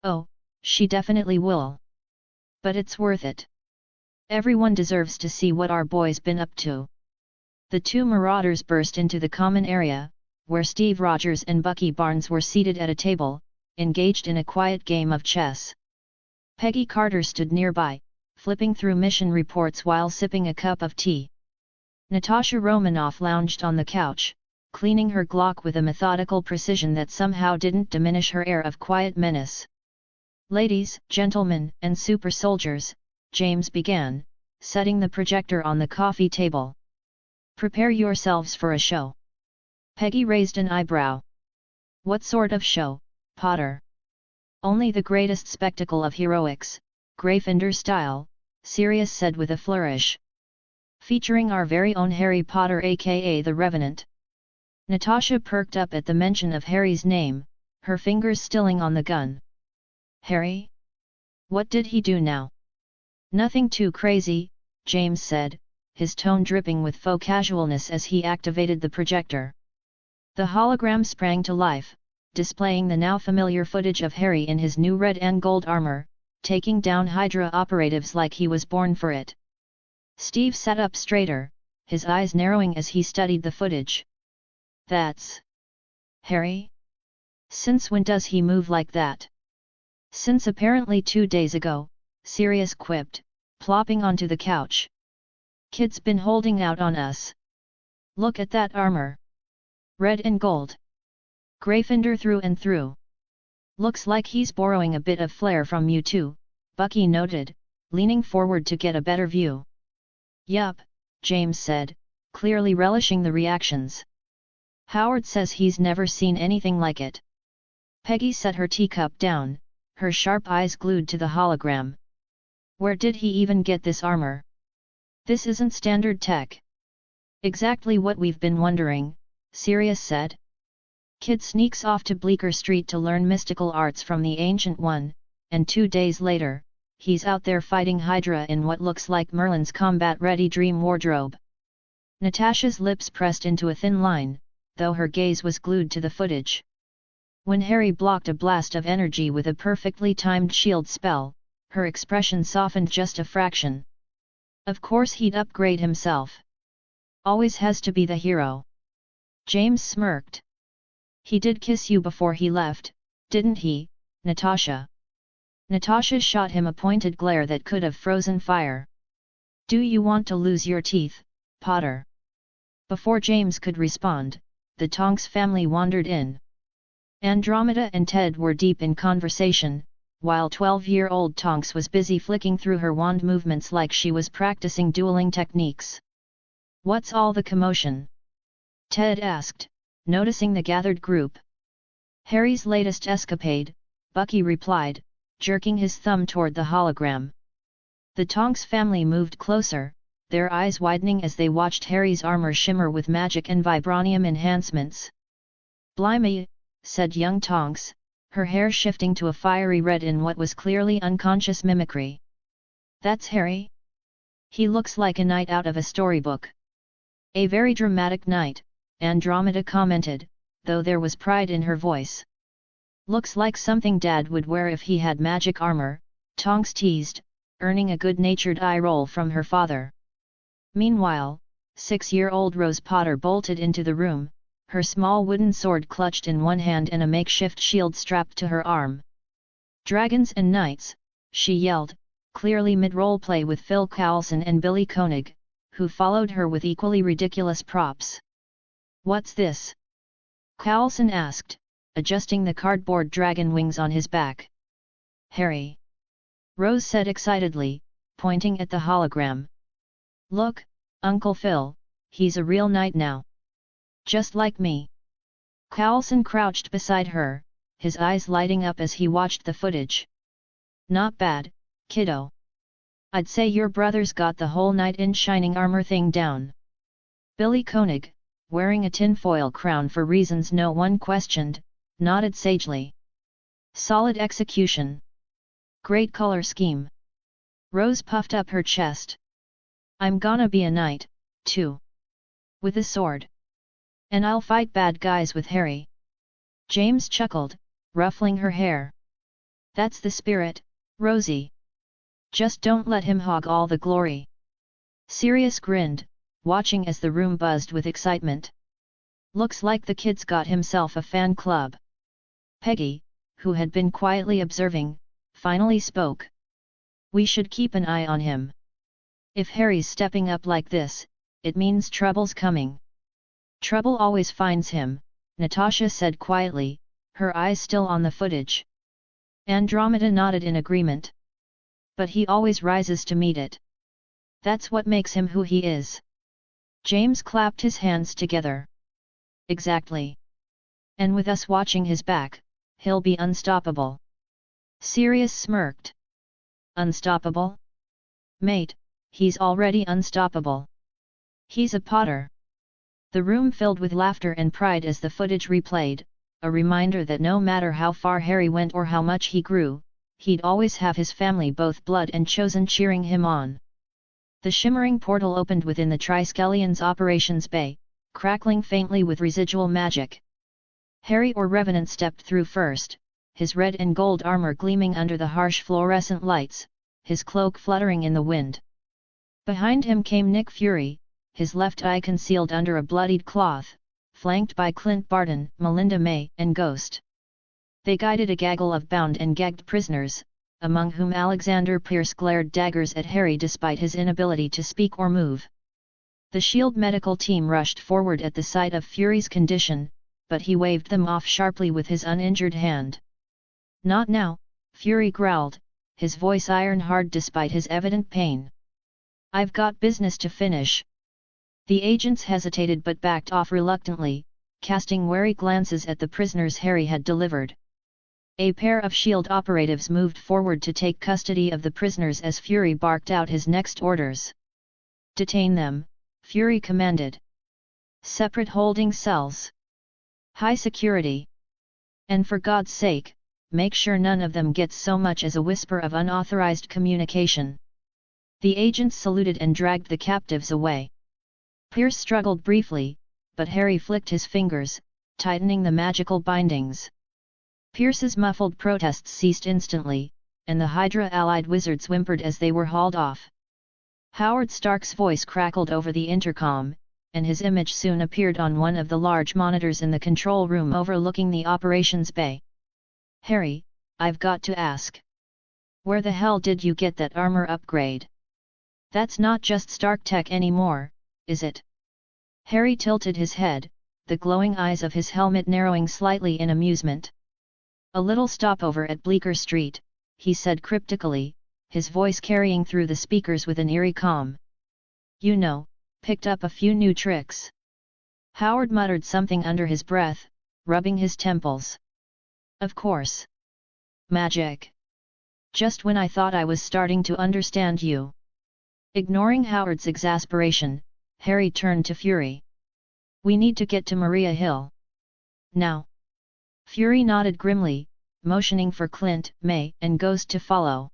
Oh, she definitely will. But it's worth it. Everyone deserves to see what our boy's been up to. The two marauders burst into the common area, where Steve Rogers and Bucky Barnes were seated at a table, engaged in a quiet game of chess. Peggy Carter stood nearby, flipping through mission reports while sipping a cup of tea. Natasha Romanoff lounged on the couch, cleaning her Glock with a methodical precision that somehow didn't diminish her air of quiet menace. Ladies, gentlemen, and super soldiers, James began, setting the projector on the coffee table. Prepare yourselves for a show. Peggy raised an eyebrow. What sort of show, Potter? Only the greatest spectacle of heroics, Gryffindor style, Sirius said with a flourish. Featuring our very own Harry Potter aka the Revenant. Natasha perked up at the mention of Harry's name, her fingers stilling on the gun. Harry? What did he do now? Nothing too crazy, James said, his tone dripping with faux casualness as he activated the projector. The hologram sprang to life, displaying the now familiar footage of Harry in his new red and gold armor, taking down Hydra operatives like he was born for it. Steve sat up straighter, his eyes narrowing as he studied the footage. That's Harry? Since when does he move like that? Since apparently 2 days ago, Sirius quipped, plopping onto the couch. Kid's been holding out on us. Look at that armor. Red and gold. Gryffindor through and through. Looks like he's borrowing a bit of flair from you too, Bucky noted, leaning forward to get a better view. Yup, James said, clearly relishing the reactions. Howard says he's never seen anything like it. Peggy set her teacup down, her sharp eyes glued to the hologram. Where did he even get this armor? This isn't standard tech. Exactly what we've been wondering, Sirius said. Kid sneaks off to Bleecker Street to learn mystical arts from the Ancient One, and 2 days later, he's out there fighting Hydra in what looks like Merlin's combat-ready dream wardrobe. Natasha's lips pressed into a thin line, though her gaze was glued to the footage. When Harry blocked a blast of energy with a perfectly timed shield spell, her expression softened just a fraction. Of course he'd upgrade himself. Always has to be the hero. James smirked. He did kiss you before he left, didn't he, Natasha? Natasha shot him a pointed glare that could have frozen fire. Do you want to lose your teeth, Potter? Before James could respond, the Tonks family wandered in. Andromeda and Ted were deep in conversation, while 12-year-old Tonks was busy flicking through her wand movements like she was practicing dueling techniques. What's all the commotion? Ted asked, noticing the gathered group. Harry's latest escapade, Bucky replied, jerking his thumb toward the hologram. The Tonks family moved closer, their eyes widening as they watched Harry's armor shimmer with magic and vibranium enhancements. Blimey, said young Tonks, her hair shifting to a fiery red in what was clearly unconscious mimicry. That's Harry? He looks like a knight out of a storybook. A very dramatic knight, Andromeda commented, though there was pride in her voice. Looks like something Dad would wear if he had magic armor, Tonks teased, earning a good-natured eye roll from her father. Meanwhile, 6-year-old Rose Potter bolted into the room, her small wooden sword clutched in one hand and a makeshift shield strapped to her arm. Dragons and knights, she yelled, clearly mid-role play with Phil Coulson and Billy Koenig, who followed her with equally ridiculous props. What's this? Coulson asked, adjusting the cardboard dragon wings on his back. Harry. Rose said excitedly, pointing at the hologram. Look, Uncle Phil, he's a real knight now. Just like me. Coulson crouched beside her, his eyes lighting up as he watched the footage. Not bad, kiddo. I'd say your brother's got the whole knight in shining armor thing down. Billy Koenig, wearing a tinfoil crown for reasons no one questioned, nodded sagely. Solid execution. Great color scheme. Rose puffed up her chest. I'm gonna be a knight, too. With a sword. And I'll fight bad guys with Harry. James chuckled, ruffling her hair. That's the spirit, Rosie. Just don't let him hog all the glory. Sirius grinned, watching as the room buzzed with excitement. Looks like the kid's got himself a fan club. Peggy, who had been quietly observing, finally spoke. We should keep an eye on him. If Harry's stepping up like this, it means trouble's coming. Trouble always finds him, Natasha said quietly, her eyes still on the footage. Andromeda nodded in agreement. But he always rises to meet it. That's what makes him who he is. James clapped his hands together. Exactly. And with us watching his back, he'll be unstoppable. Sirius smirked. Unstoppable? Mate, he's already unstoppable. He's a Potter. The room filled with laughter and pride as the footage replayed, a reminder that no matter how far Harry went or how much he grew, he'd always have his family, both blood and chosen, cheering him on. The shimmering portal opened within the Triskellion's operations bay, crackling faintly with residual magic. Harry or Revenant stepped through first, his red and gold armor gleaming under the harsh fluorescent lights, his cloak fluttering in the wind. Behind him came Nick Fury, his left eye concealed under a bloodied cloth, flanked by Clint Barton, Melinda May, and Ghost. They guided a gaggle of bound and gagged prisoners, among whom Alexander Pierce glared daggers at Harry despite his inability to speak or move. The SHIELD medical team rushed forward at the sight of Fury's condition, but he waved them off sharply with his uninjured hand. "Not now," Fury growled, his voice iron-hard despite his evident pain. "I've got business to finish." The agents hesitated but backed off reluctantly, casting wary glances at the prisoners Harry had delivered. A pair of S.H.I.E.L.D. operatives moved forward to take custody of the prisoners as Fury barked out his next orders. "Detain them," Fury commanded. "Separate holding cells. High security. And for God's sake, make sure none of them gets so much as a whisper of unauthorized communication." The agents saluted and dragged the captives away. Pierce struggled briefly, but Harry flicked his fingers, tightening the magical bindings. Pierce's muffled protests ceased instantly, and the Hydra-allied wizards whimpered as they were hauled off. Howard Stark's voice crackled over the intercom, and his image soon appeared on one of the large monitors in the control room overlooking the operations bay. "Harry, I've got to ask. Where the hell did you get that armor upgrade? That's not just Stark tech anymore, is it?" Harry tilted his head, the glowing eyes of his helmet narrowing slightly in amusement. "A little stopover at Bleecker Street," he said cryptically, his voice carrying through the speakers with an eerie calm. "You know, picked up a few new tricks." Howard muttered something under his breath, rubbing his temples. "Of course. Magic. Just when I thought I was starting to understand you." Ignoring Howard's exasperation, Harry turned to Fury. "We need to get to Maria Hill. Now." Fury nodded grimly, motioning for Clint, May, and Ghost to follow.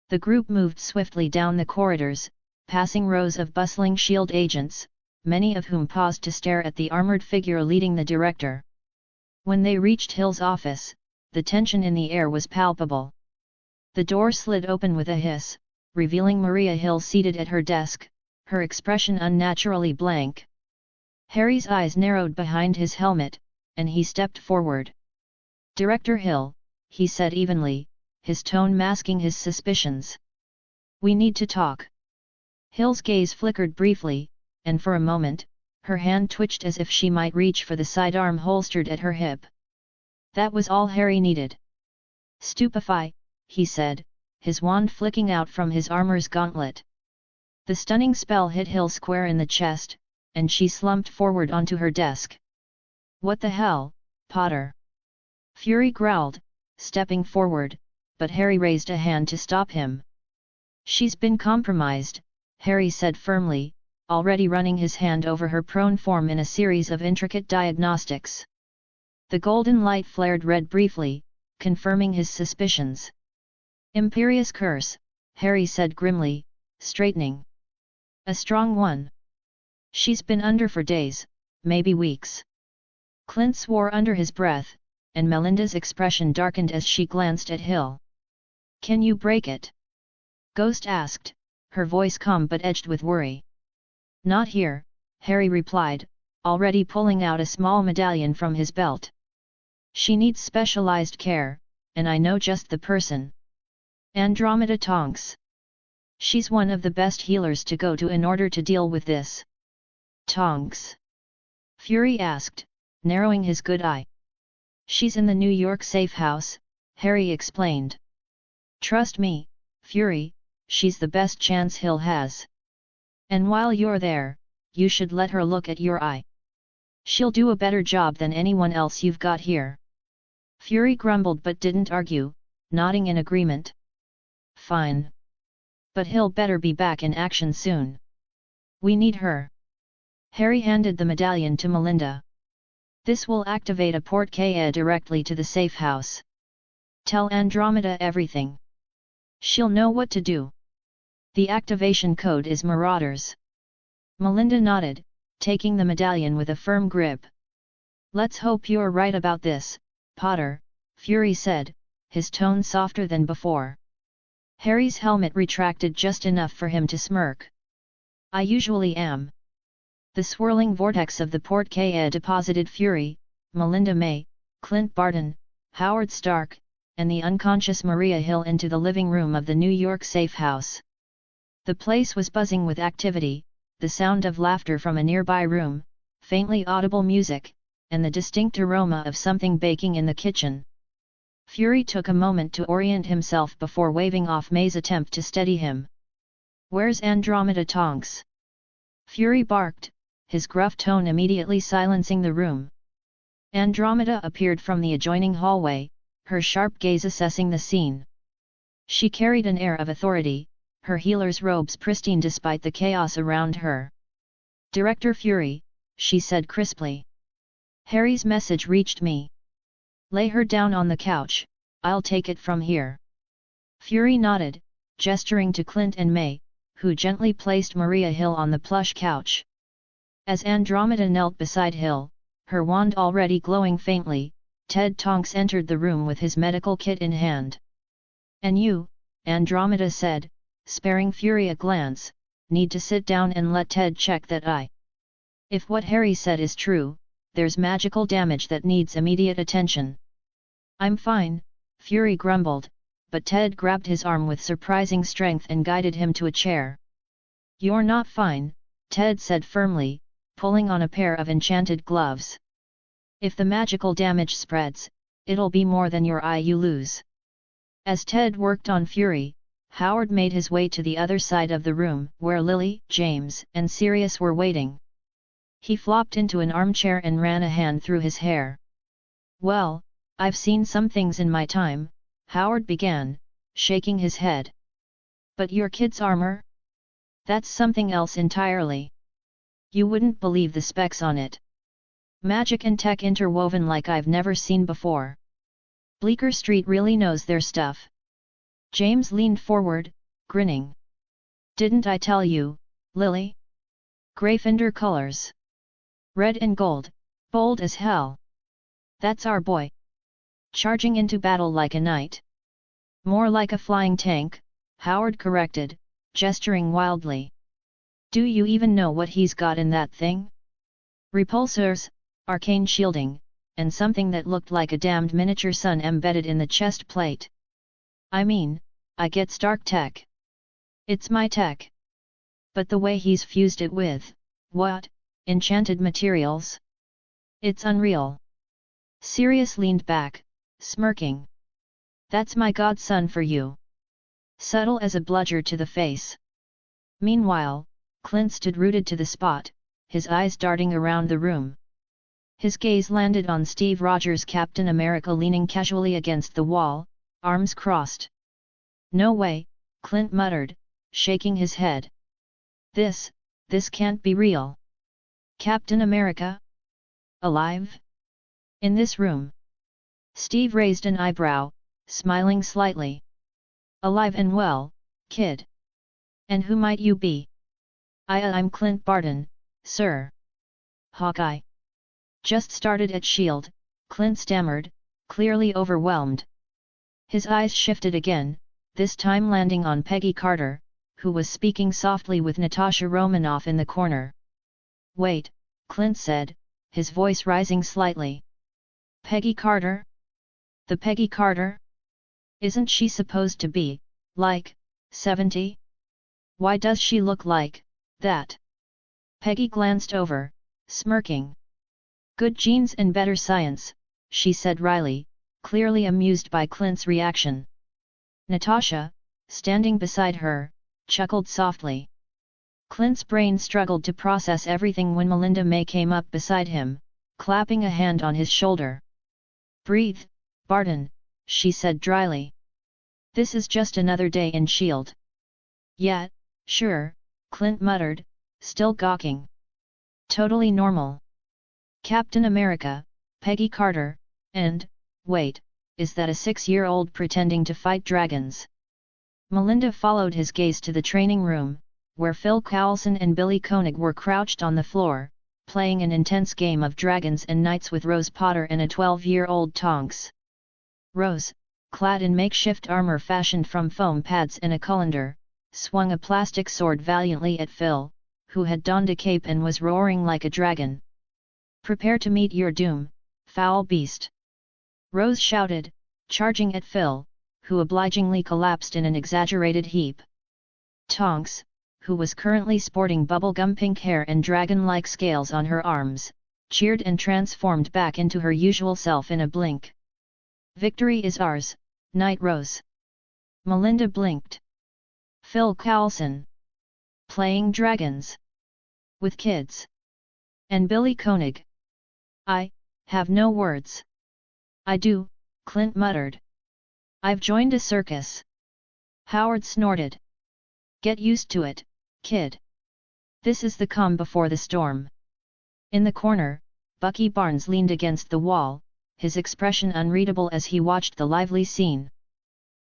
The group moved swiftly down the corridors, passing rows of bustling S.H.I.E.L.D. agents, many of whom paused to stare at the armored figure leading the director. When they reached Hill's office, the tension in the air was palpable. The door slid open with a hiss, revealing Maria Hill seated at her desk, her expression unnaturally blank. Harry's eyes narrowed behind his helmet, and he stepped forward. "Director Hill," he said evenly, his tone masking his suspicions. "We need to talk." Hill's gaze flickered briefly, and for a moment, her hand twitched as if she might reach for the sidearm holstered at her hip. That was all Harry needed. "Stupefy," he said, his wand flicking out from his armor's gauntlet. The stunning spell hit Hill square in the chest, and she slumped forward onto her desk. "What the hell, Potter?" Fury growled, stepping forward, but Harry raised a hand to stop him. "She's been compromised," Harry said firmly, already running his hand over her prone form in a series of intricate diagnostics. The golden light flared red briefly, confirming his suspicions. "Imperious curse," Harry said grimly, straightening. "A strong one. She's been under for days, maybe weeks." Clint swore under his breath, and Melinda's expression darkened as she glanced at Hill. "Can you break it?" Ghost asked, her voice calm but edged with worry. "Not here," Harry replied, already pulling out a small medallion from his belt. "She needs specialized care, and I know just the person. Andromeda Tonks. She's one of the best healers to go to in order to deal with this." "Tonks?" Fury asked, narrowing his good eye. "She's in the New York safe house," Harry explained. "Trust me, Fury, she's the best chance Hill has. And while you're there, you should let her look at your eye. She'll do a better job than anyone else you've got here." Fury grumbled but didn't argue, nodding in agreement. "Fine. But Hill better be back in action soon. We need her." Harry handed the medallion to Melinda. "This will activate a porte-clés directly to the safe house. Tell Andromeda everything. She'll know what to do. The activation code is Marauders." Melinda nodded, taking the medallion with a firm grip. "Let's hope you're right about this, Potter," Fury said, his tone softer than before. Harry's helmet retracted just enough for him to smirk. "I usually am." The swirling vortex of the porte-clés deposited Fury, Melinda May, Clint Barton, Howard Stark, and the unconscious Maria Hill into the living room of the New York safe house. The place was buzzing with activity, the sound of laughter from a nearby room, faintly audible music, and the distinct aroma of something baking in the kitchen. Fury took a moment to orient himself before waving off May's attempt to steady him. "Where's Andromeda Tonks?" Fury barked, his gruff tone immediately silencing the room. Andromeda appeared from the adjoining hallway, her sharp gaze assessing the scene. She carried an air of authority, her healer's robes pristine despite the chaos around her. "Director Fury," she said crisply. "Harry's message reached me. Lay her down on the couch, I'll take it from here." Fury nodded, gesturing to Clint and May, who gently placed Maria Hill on the plush couch. As Andromeda knelt beside Hill, her wand already glowing faintly, Ted Tonks entered the room with his medical kit in hand. "And you," Andromeda said, sparing Fury a glance, "need to sit down and let Ted check that eye. If what Harry said is true, there's magical damage that needs immediate attention." "I'm fine," Fury grumbled, but Ted grabbed his arm with surprising strength and guided him to a chair. "You're not fine," Ted said firmly, pulling on a pair of enchanted gloves. "If the magical damage spreads, it'll be more than your eye you lose." As Ted worked on Fury, Howard made his way to the other side of the room where Lily, James, and Sirius were waiting. He flopped into an armchair and ran a hand through his hair. "Well, I've seen some things in my time," Howard began, shaking his head. "But your kid's armor? That's something else entirely. You wouldn't believe the specs on it. Magic and tech interwoven like I've never seen before. Bleecker Street really knows their stuff." James leaned forward, grinning. "Didn't I tell you, Lily? Gryffindor colors. Red and gold, bold as hell. That's our boy. Charging into battle like a knight." "More like a flying tank," Howard corrected, gesturing wildly. "Do you even know what he's got in that thing? Repulsors, arcane shielding, and something that looked like a damned miniature sun embedded in the chest plate. I mean, I get Stark tech. It's my tech. But the way he's fused it with, what, enchanted materials? It's unreal." Sirius leaned back, smirking. "That's my godson for you. Subtle as a bludger to the face." Meanwhile, Clint stood rooted to the spot, his eyes darting around the room. His gaze landed on Steve Rogers' Captain America leaning casually against the wall, arms crossed. "No way," Clint muttered, shaking his head. This can't be real. Captain America? Alive? In this room?" Steve raised an eyebrow, smiling slightly. "Alive and well, kid. And who might you be?" I'm Clint Barton, sir. Hawkeye. Just started at S.H.I.E.L.D., Clint stammered, clearly overwhelmed. His eyes shifted again, this time landing on Peggy Carter, who was speaking softly with Natasha Romanoff in the corner. "Wait," Clint said, his voice rising slightly. "Peggy Carter? The Peggy Carter? Isn't she supposed to be, like, 70? Why does she look like that?" Peggy glanced over, smirking. "Good genes and better science," she said wryly, clearly amused by Clint's reaction. Natasha, standing beside her, chuckled softly. Clint's brain struggled to process everything when Melinda May came up beside him, clapping a hand on his shoulder. "Breathe, Barton," she said dryly. "This is just another day in S.H.I.E.L.D. "Yeah, sure," Clint muttered, still gawking. "Totally normal. Captain America, Peggy Carter, and, wait, is that a 6-year-old pretending to fight dragons?" Melinda followed his gaze to the training room, where Phil Coulson and Billy Koenig were crouched on the floor, playing an intense game of dragons and knights with Rose Potter and a 12-year-old Tonks. Rose, clad in makeshift armor fashioned from foam pads and a colander, swung a plastic sword valiantly at Phil, who had donned a cape and was roaring like a dragon. "Prepare to meet your doom, foul beast!" Rose shouted, charging at Phil, who obligingly collapsed in an exaggerated heap. Tonks, who was currently sporting bubblegum pink hair and dragon-like scales on her arms, cheered and transformed back into her usual self in a blink. "Victory is ours, Night Rose." Melinda blinked. "Phil Coulson. Playing dragons. With kids. And Billy Koenig. I have no words." "I do," Clint muttered. "I've joined a circus." Howard snorted. "Get used to it, kid. This is the calm before the storm." In the corner, Bucky Barnes leaned against the wall, his expression unreadable as he watched the lively scene.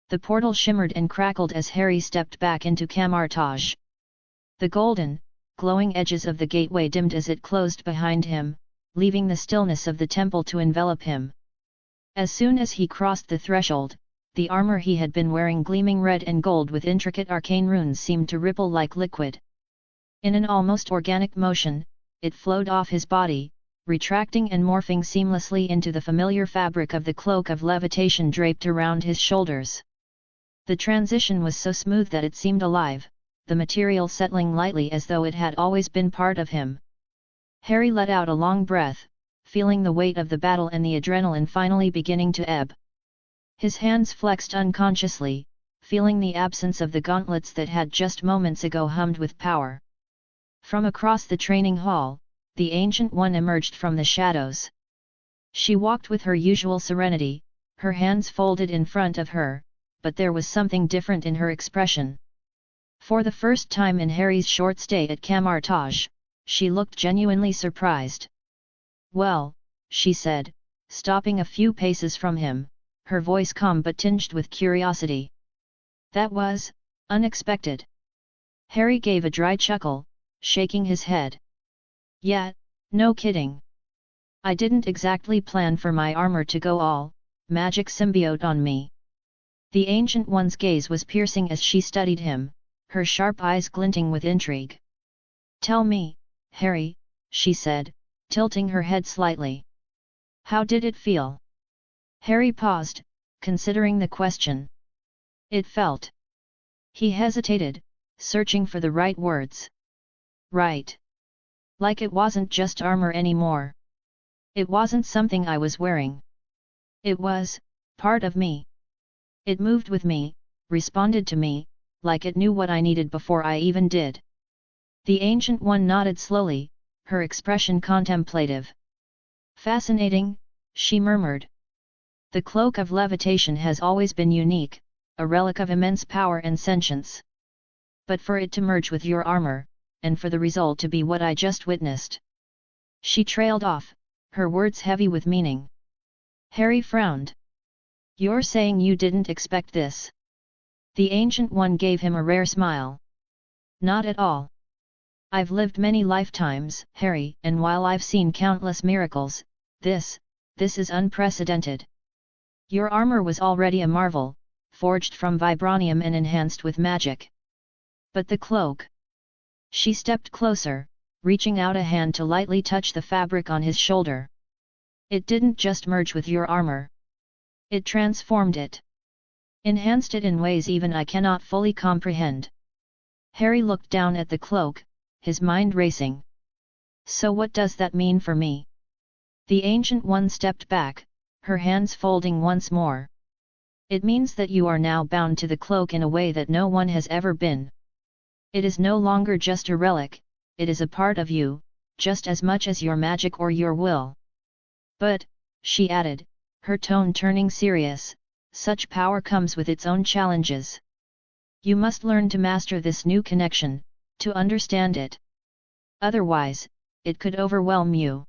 The portal shimmered and crackled as Harry stepped back into Camartage. The golden, glowing edges of the gateway dimmed as it closed behind him, leaving the stillness of the temple to envelop him. As soon as he crossed the threshold, the armor he had been wearing gleaming red and gold with intricate arcane runes seemed to ripple like liquid. In an almost organic motion, it flowed off his body, retracting and morphing seamlessly into the familiar fabric of the cloak of levitation draped around his shoulders. The transition was so smooth that it seemed alive, the material settling lightly as though it had always been part of him. Harry let out a long breath, feeling the weight of the battle and the adrenaline finally beginning to ebb. His hands flexed unconsciously, feeling the absence of the gauntlets that had just moments ago hummed with power. From across the training hall, the Ancient One emerged from the shadows. She walked with her usual serenity, her hands folded in front of her, but there was something different in her expression. For the first time in Harry's short stay at Camartage, she looked genuinely surprised. "Well," she said, stopping a few paces from him, her voice calm but tinged with curiosity. "That was unexpected." Harry gave a dry chuckle, shaking his head. "Yeah, no kidding. I didn't exactly plan for my armor to go all magic symbiote on me." The Ancient One's gaze was piercing as she studied him, her sharp eyes glinting with intrigue. "Tell me, Harry," she said, tilting her head slightly. "How did it feel?" Harry paused, considering the question. "It felt." He hesitated, searching for the right words. "Right. Like it wasn't just armor anymore. It wasn't something I was wearing. It was part of me. It moved with me, responded to me, like it knew what I needed before I even did." The Ancient One nodded slowly, her expression contemplative. "Fascinating," she murmured. "The cloak of levitation has always been unique, a relic of immense power and sentience. But for it to merge with your armor, and for the result to be what I just witnessed." She trailed off, her words heavy with meaning. Harry frowned. "You're saying you didn't expect this?" The Ancient One gave him a rare smile. "Not at all. I've lived many lifetimes, Harry, and while I've seen countless miracles, this is unprecedented. Your armor was already a marvel, forged from vibranium and enhanced with magic. But the cloak..." She stepped closer, reaching out a hand to lightly touch the fabric on his shoulder. "It didn't just merge with your armor. It transformed it. Enhanced it in ways even I cannot fully comprehend." Harry looked down at the cloak, his mind racing. "So what does that mean for me?" The Ancient One stepped back, her hands folding once more. "It means that you are now bound to the cloak in a way that no one has ever been. It is no longer just a relic, it is a part of you, just as much as your magic or your will. But," she added, her tone turning serious, "such power comes with its own challenges. You must learn to master this new connection, to understand it. Otherwise, it could overwhelm you."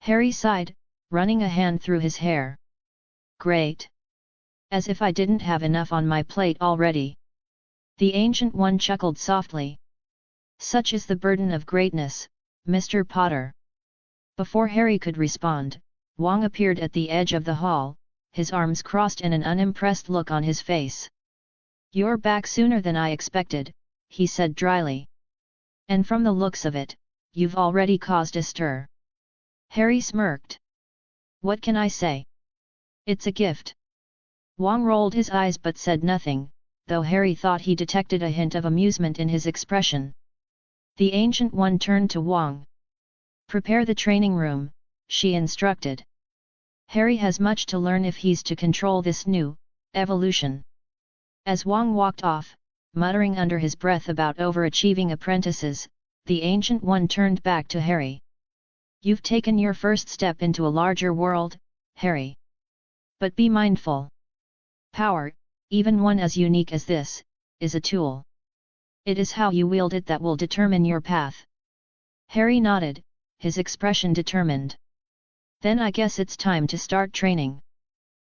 Harry sighed, running a hand through his hair. "Great. As if I didn't have enough on my plate already." The Ancient One chuckled softly. "Such is the burden of greatness, Mr. Potter." Before Harry could respond, Wang appeared at the edge of the hall, his arms crossed and an unimpressed look on his face. "You're back sooner than I expected," he said dryly. "And from the looks of it, you've already caused a stir." Harry smirked. "What can I say? It's a gift." Wang rolled his eyes but said nothing, though Harry thought he detected a hint of amusement in his expression. The Ancient One turned to Wang. Prepare the training room, she instructed. Harry has much to learn if he's to control this new evolution. As Wang walked off, muttering under his breath about overachieving apprentices, the Ancient One turned back to Harry. You've taken your first step into a larger world, Harry. But be mindful. Power, even one as unique as this, is a tool. It is how you wield it that will determine your path. Harry nodded, his expression determined. Then I guess it's time to start training.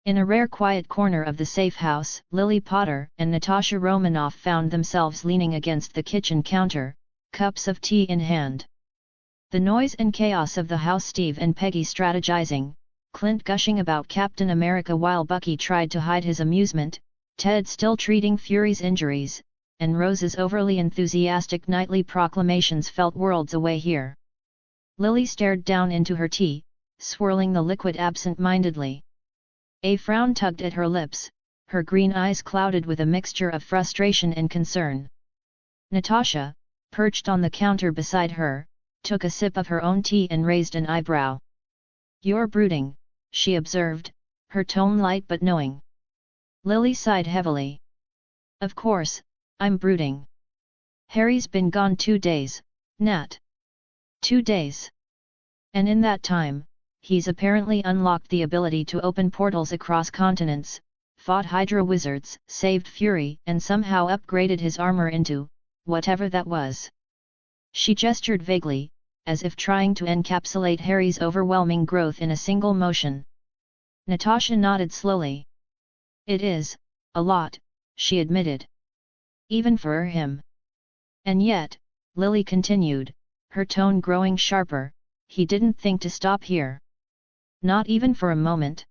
In a rare quiet corner of the safe house, Lily Potter and Natasha Romanoff found themselves leaning against the kitchen counter, cups of tea in hand. The noise and chaos of the house, Steve and Peggy strategizing, Clint gushing about Captain America while Bucky tried to hide his amusement, Ted still treating Fury's injuries, and Rose's overly enthusiastic nightly proclamations felt worlds away here. Lily stared down into her tea, swirling the liquid absent-mindedly. A frown tugged at her lips, her green eyes clouded with a mixture of frustration and concern. Natasha, perched on the counter beside her, took a sip of her own tea and raised an eyebrow. "You're brooding," she observed, her tone light but knowing. Lily sighed heavily. "Of course, I'm brooding. Harry's been gone 2 days, Nat. 2 days. And in that time, he's apparently unlocked the ability to open portals across continents, fought Hydra wizards, saved Fury and somehow upgraded his armor into, whatever that was." She gestured vaguely, as if trying to encapsulate Harry's overwhelming growth in a single motion. Natasha nodded slowly. "It is, a lot," she admitted. "Even for him." "And yet," Lily continued, her tone growing sharper, "he didn't think to stop here. Not even for a moment."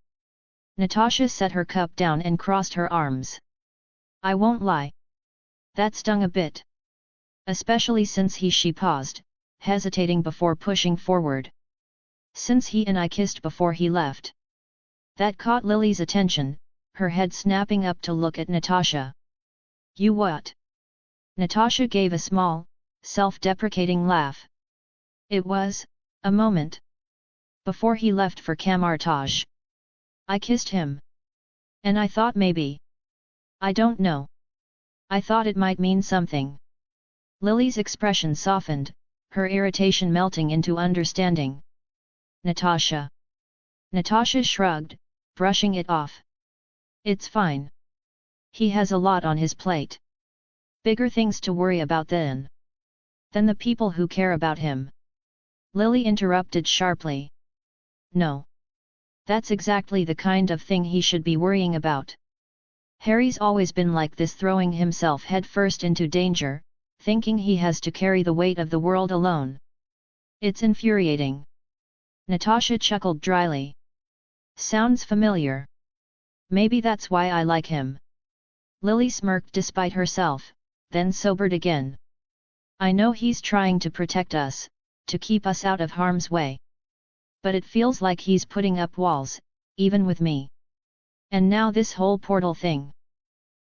Natasha set her cup down and crossed her arms. "I won't lie. That stung a bit. Especially since she paused, hesitating before pushing forward. "Since he and I kissed before he left." That caught Lily's attention, her head snapping up to look at Natasha. "You what?" Natasha gave a small, self-deprecating laugh. "It was a moment. Before he left for Camartage. I kissed him. And I thought maybe. I don't know. I thought it might mean something." Lily's expression softened, her irritation melting into understanding. "Natasha." Natasha shrugged, brushing it off. "It's fine. He has a lot on his plate. Bigger things to worry about than the people who care about him." Lily interrupted sharply. "No. That's exactly the kind of thing he should be worrying about. Harry's always been like this, throwing himself headfirst into danger, thinking he has to carry the weight of the world alone. It's infuriating." Natasha chuckled dryly. "Sounds familiar. Maybe that's why I like him." Lily smirked despite herself, then sobered again. "I know he's trying to protect us, to keep us out of harm's way. But it feels like he's putting up walls, even with me. And now this whole portal thing.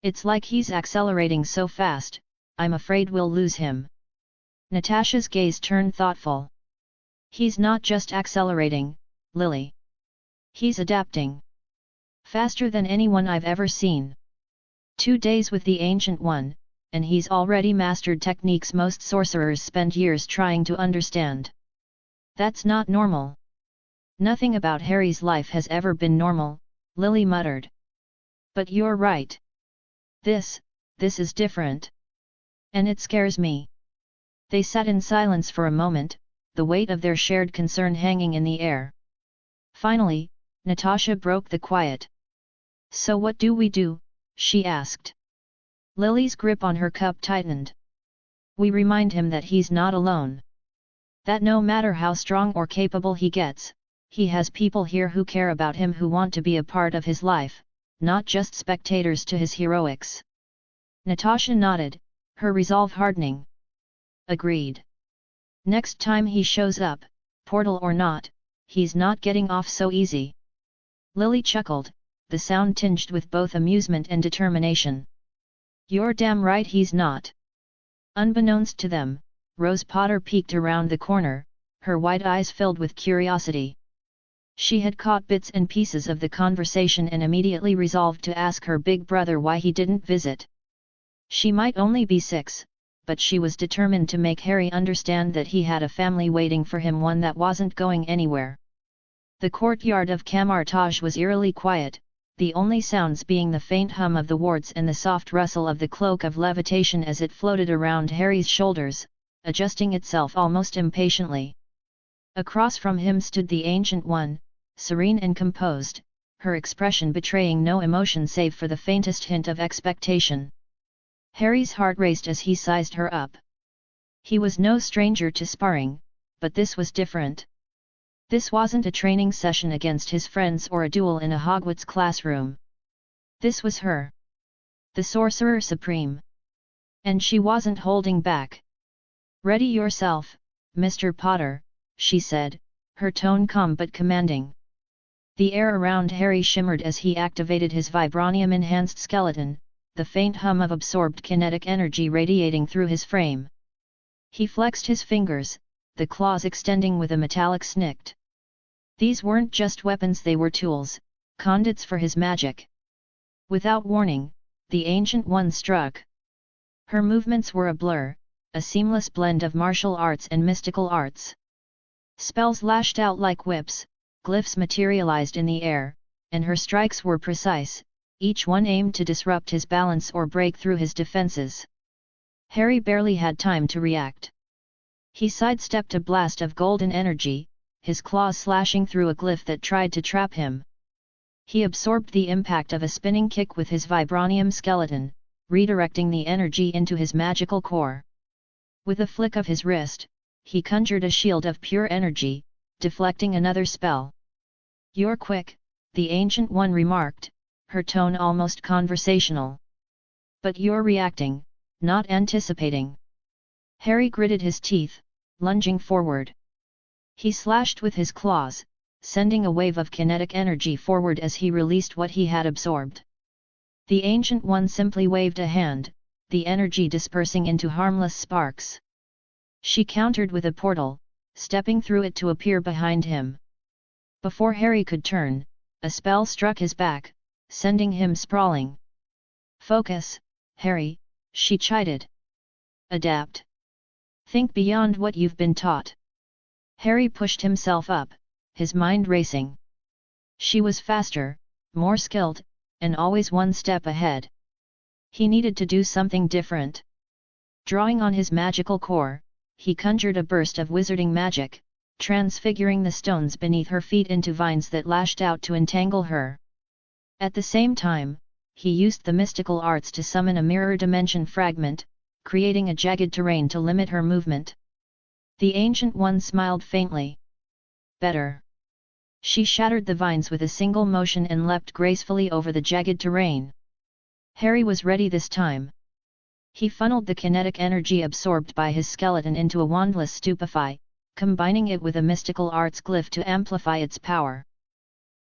It's like he's accelerating so fast, I'm afraid we'll lose him." Natasha's gaze turned thoughtful. "He's not just accelerating, Lily. He's adapting. Faster than anyone I've ever seen. 2 days with the Ancient One, and he's already mastered techniques most sorcerers spend years trying to understand. That's not normal." "Nothing about Harry's life has ever been normal," Lily muttered. "But you're right. This is different. And it scares me." They sat in silence for a moment, the weight of their shared concern hanging in the air. Finally, Natasha broke the quiet. "So what do we do?" she asked. Lily's grip on her cup tightened. "We remind him that he's not alone. That no matter how strong or capable he gets, he has people here who care about him, who want to be a part of his life, not just spectators to his heroics." Natasha nodded, her resolve hardening. "Agreed. Next time he shows up, portal or not, he's not getting off so easy." Lily chuckled, the sound tinged with both amusement and determination. "You're damn right he's not." Unbeknownst to them, Rose Potter peeked around the corner, her wide eyes filled with curiosity. She had caught bits and pieces of the conversation and immediately resolved to ask her big brother why he didn't visit. She might only be 6, but she was determined to make Harry understand that he had a family waiting for him, one that wasn't going anywhere. The courtyard of Camartage was eerily quiet, the only sounds being the faint hum of the wards and the soft rustle of the cloak of levitation as it floated around Harry's shoulders, adjusting itself almost impatiently. Across from him stood the Ancient One, serene and composed, her expression betraying no emotion save for the faintest hint of expectation. Harry's heart raced as he sized her up. He was no stranger to sparring, but this was different. This wasn't a training session against his friends or a duel in a Hogwarts classroom. This was her. The Sorcerer Supreme. And she wasn't holding back. "Ready yourself, Mr. Potter," she said, her tone calm but commanding. The air around Harry shimmered as he activated his vibranium-enhanced skeleton, the faint hum of absorbed kinetic energy radiating through his frame. He flexed his fingers, the claws extending with a metallic snict. These weren't just weapons, they were tools, conduits for his magic. Without warning, the Ancient One struck. Her movements were a blur, a seamless blend of martial arts and mystical arts. Spells lashed out like whips, glyphs materialized in the air, and her strikes were precise, each one aimed to disrupt his balance or break through his defenses. Harry barely had time to react. He sidestepped a blast of golden energy, his claws slashing through a glyph that tried to trap him. He absorbed the impact of a spinning kick with his vibranium skeleton, redirecting the energy into his magical core. With a flick of his wrist, he conjured a shield of pure energy, deflecting another spell. "You're quick," the Ancient One remarked, her tone almost conversational. "But you're reacting, not anticipating." Harry gritted his teeth, lunging forward. He slashed with his claws, sending a wave of kinetic energy forward as he released what he had absorbed. The Ancient One simply waved a hand, the energy dispersing into harmless sparks. She countered with a portal, stepping through it to appear behind him. Before Harry could turn, a spell struck his back, sending him sprawling. "Focus, Harry," she chided. "Adapt. Think beyond what you've been taught." Harry pushed himself up, his mind racing. She was faster, more skilled, and always one step ahead. He needed to do something different. Drawing on his magical core, he conjured a burst of wizarding magic, transfiguring the stones beneath her feet into vines that lashed out to entangle her. At the same time, he used the mystical arts to summon a mirror dimension fragment, creating a jagged terrain to limit her movement. The Ancient One smiled faintly. "Better." She shattered the vines with a single motion and leapt gracefully over the jagged terrain. Harry was ready this time. He funneled the kinetic energy absorbed by his skeleton into a wandless stupefy, combining it with a mystical arts glyph to amplify its power.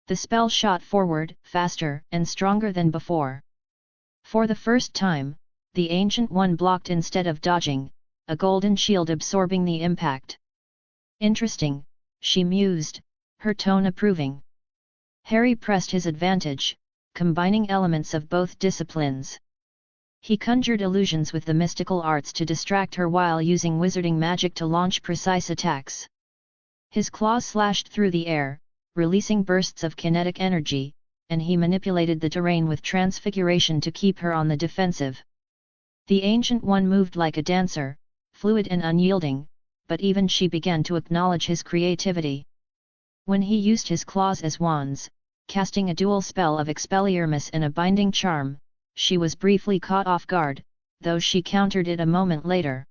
The spell shot forward, faster and stronger than before. For the first time, the Ancient One blocked instead of dodging, a golden shield absorbing the impact. "Interesting," she mused, her tone approving. Harry pressed his advantage, combining elements of both disciplines. He conjured illusions with the mystical arts to distract her while using wizarding magic to launch precise attacks. His claws slashed through the air, releasing bursts of kinetic energy, and he manipulated the terrain with transfiguration to keep her on the defensive. The Ancient One moved like a dancer, fluid and unyielding, but even she began to acknowledge his creativity. When he used his claws as wands, casting a dual spell of Expelliarmus and a binding charm, she was briefly caught off guard, though she countered it a moment later.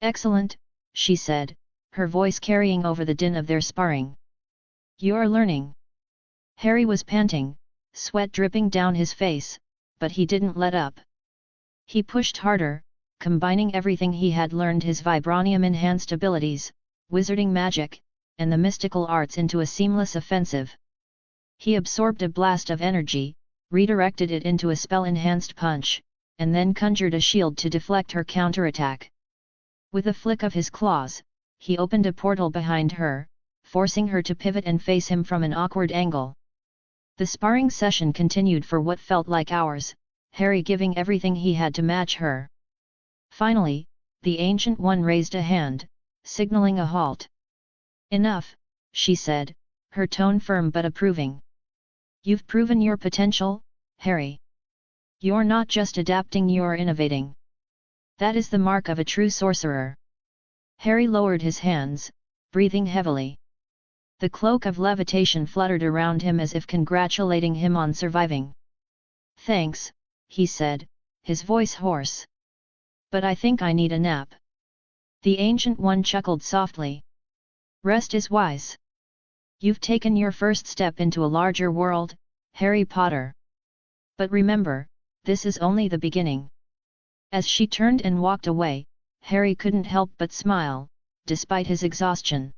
"Excellent," she said, her voice carrying over the din of their sparring. "You're learning." Harry was panting, sweat dripping down his face, but he didn't let up. He pushed harder, combining everything he had learned, his vibranium-enhanced abilities, wizarding magic, and the mystical arts into a seamless offensive. He absorbed a blast of energy, redirected it into a spell-enhanced punch, and then conjured a shield to deflect her counterattack. With a flick of his claws, he opened a portal behind her, forcing her to pivot and face him from an awkward angle. The sparring session continued for what felt like hours, Harry giving everything he had to match her. Finally, the Ancient One raised a hand, signaling a halt. "Enough," she said, her tone firm but approving. "You've proven your potential, Harry. You're not just adapting, you're innovating. That is the mark of a true sorcerer." Harry lowered his hands, breathing heavily. The cloak of levitation fluttered around him as if congratulating him on surviving. "Thanks," he said, his voice hoarse. "But I think I need a nap." The Ancient One chuckled softly. "Rest is wise. You've taken your first step into a larger world, Harry Potter. But remember, this is only the beginning." As she turned and walked away, Harry couldn't help but smile, despite his exhaustion.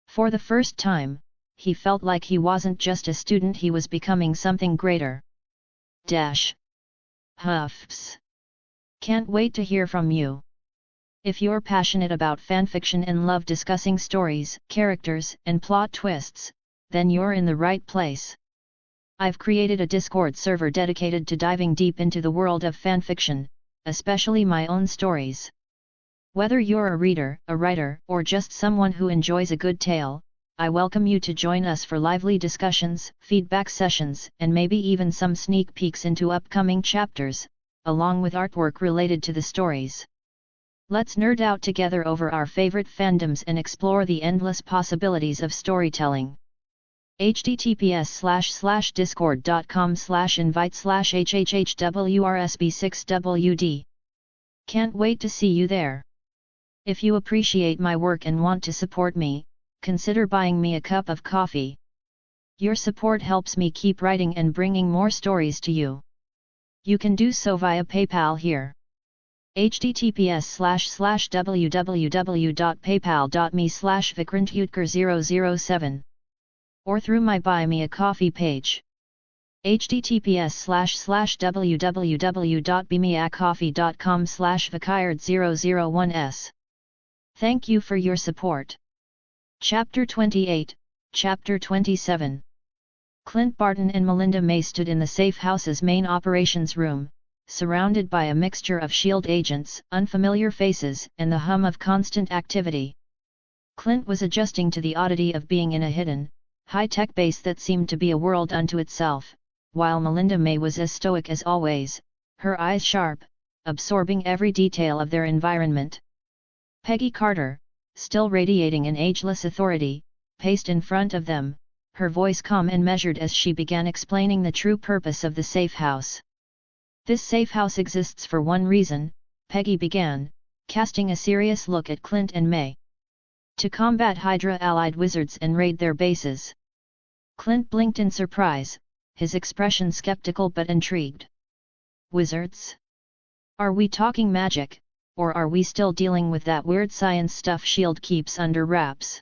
For the first time, he felt like he wasn't just a student, he was becoming something greater. Huffs. Can't wait to hear from you. If you're passionate about fanfiction and love discussing stories, characters, and plot twists, then you're in the right place. I've created a Discord server dedicated to diving deep into the world of fanfiction, especially my own stories. Whether you're a reader, a writer, or just someone who enjoys a good tale, I welcome you to join us for lively discussions, feedback sessions, and maybe even some sneak peeks into upcoming chapters, along with artwork related to the stories. Let's nerd out together over our favorite fandoms and explore the endless possibilities of storytelling. https://discord.com/invite/hhhwrsb6wd. Can't wait to see you there. If you appreciate my work and want to support me, consider buying me a cup of coffee. Your support helps me keep writing and bringing more stories to you. You can do so via PayPal here. https://www.paypal.me/vikrantutker007 or through my Buy Me a Coffee page. https://www.bemeacoffee.com/vakird001s. Thank you for your support. Chapter 28, Chapter 27. Clint Barton and Melinda May stood in the safe house's main operations room, surrounded by a mixture of S.H.I.E.L.D. agents, unfamiliar faces, and the hum of constant activity. Clint was adjusting to the oddity of being in a hidden, high-tech base that seemed to be a world unto itself, while Melinda May was as stoic as always, her eyes sharp, absorbing every detail of their environment. Peggy Carter, still radiating an ageless authority, paced in front of them, her voice calm and measured as she began explaining the true purpose of the safe house. "This safe house exists for one reason," Peggy began, casting a serious look at Clint and May. "To combat Hydra-allied wizards and raid their bases." Clint blinked in surprise, his expression skeptical but intrigued. "Wizards? Are we talking magic, or are we still dealing with that weird science stuff S.H.I.E.L.D. keeps under wraps?"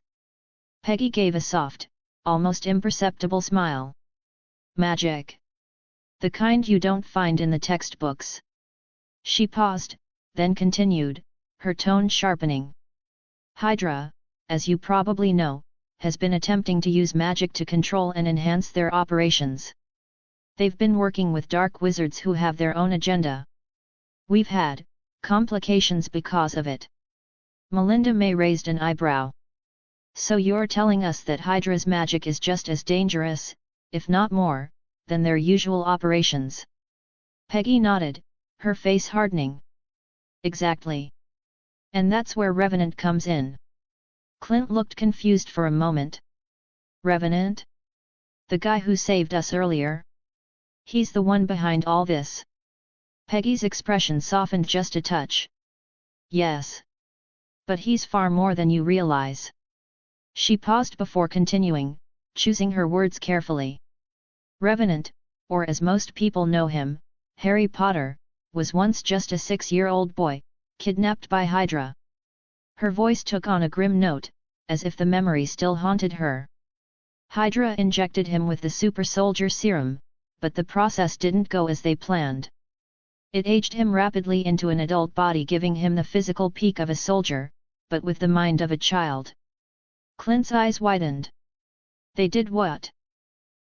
Peggy gave a soft, almost imperceptible smile. "Magic. The kind you don't find in the textbooks." She paused, then continued, her tone sharpening. "Hydra, as you probably know, has been attempting to use magic to control and enhance their operations. They've been working with dark wizards who have their own agenda. We've had complications because of it." Melinda May raised an eyebrow. "So you're telling us that Hydra's magic is just as dangerous, if not more, than their usual operations?" Peggy nodded, her face hardening. "Exactly. And that's where Revenant comes in." Clint looked confused for a moment. "Revenant? The guy who saved us earlier? He's the one behind all this?" Peggy's expression softened just a touch. "Yes. But he's far more than you realize." She paused before continuing, choosing her words carefully. "Revenant, or as most people know him, Harry Potter, was once just a 6-year-old boy, kidnapped by Hydra." Her voice took on a grim note, as if the memory still haunted her. "Hydra injected him with the super soldier serum, but the process didn't go as they planned. It aged him rapidly into an adult body, giving him the physical peak of a soldier, but with the mind of a child. Clint's eyes widened. They did what?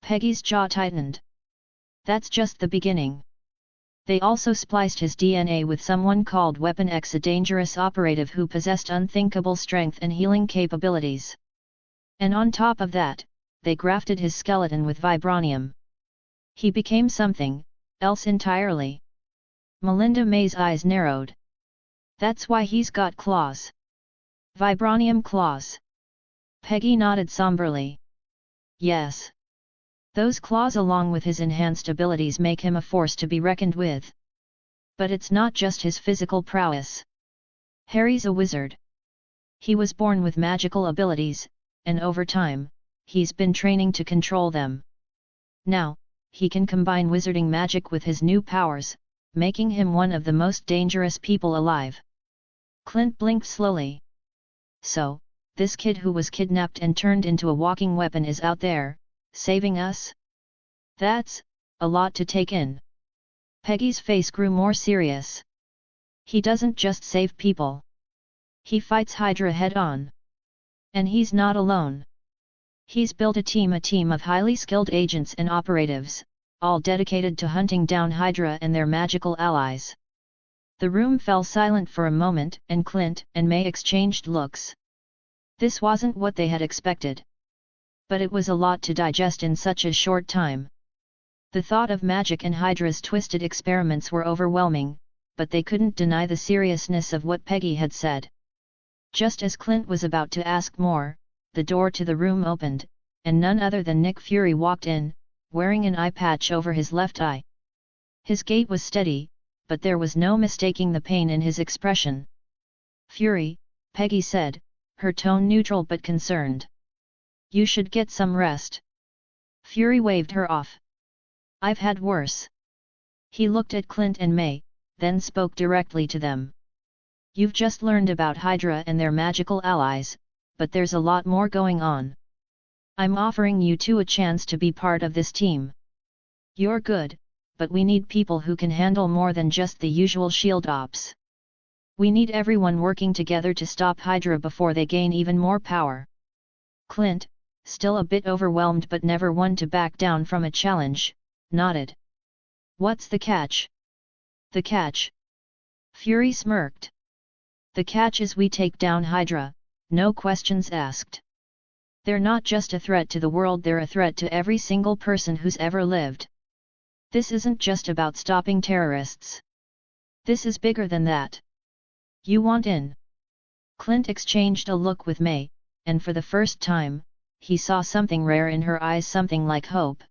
Peggy's jaw tightened. That's just the beginning. They also spliced his DNA with someone called Weapon X, a dangerous operative who possessed unthinkable strength and healing capabilities. And on top of that, they grafted his skeleton with vibranium. He became something else entirely. Melinda May's eyes narrowed. That's why he's got claws. Vibranium claws. Peggy nodded somberly. Yes. Those claws along with his enhanced abilities make him a force to be reckoned with. But it's not just his physical prowess. Harry's a wizard. He was born with magical abilities, and over time, he's been training to control them. Now, he can combine wizarding magic with his new powers, making him one of the most dangerous people alive. Clint blinked slowly. So, this kid who was kidnapped and turned into a walking weapon is out there, saving us? That's a lot to take in. Peggy's face grew more serious. He doesn't just save people. He fights Hydra head-on. And he's not alone. He's built a team of highly skilled agents and operatives, all dedicated to hunting down Hydra and their magical allies. The room fell silent for a moment, and Clint and May exchanged looks. This wasn't what they had expected. But it was a lot to digest in such a short time. The thought of magic and Hydra's twisted experiments were overwhelming, but they couldn't deny the seriousness of what Peggy had said. Just as Clint was about to ask more, the door to the room opened, and none other than Nick Fury walked in, wearing an eye patch over his left eye. His gait was steady, but there was no mistaking the pain in his expression. "Fury," Peggy said, her tone neutral but concerned. "You should get some rest." Fury waved her off. "I've had worse." He looked at Clint and May, then spoke directly to them. "You've just learned about Hydra and their magical allies, but there's a lot more going on. I'm offering you two a chance to be part of this team. You're good, but we need people who can handle more than just the usual shield ops. We need everyone working together to stop Hydra before they gain even more power." Clint, still a bit overwhelmed but never one to back down from a challenge, nodded. "What's the catch?" "The catch?" Fury smirked. "The catch is we take down Hydra, no questions asked. They're not just a threat to the world, they're a threat to every single person who's ever lived. This isn't just about stopping terrorists. This is bigger than that. You want in?" Clint exchanged a look with May, and for the first time, he saw something rare in her eyes, something like hope.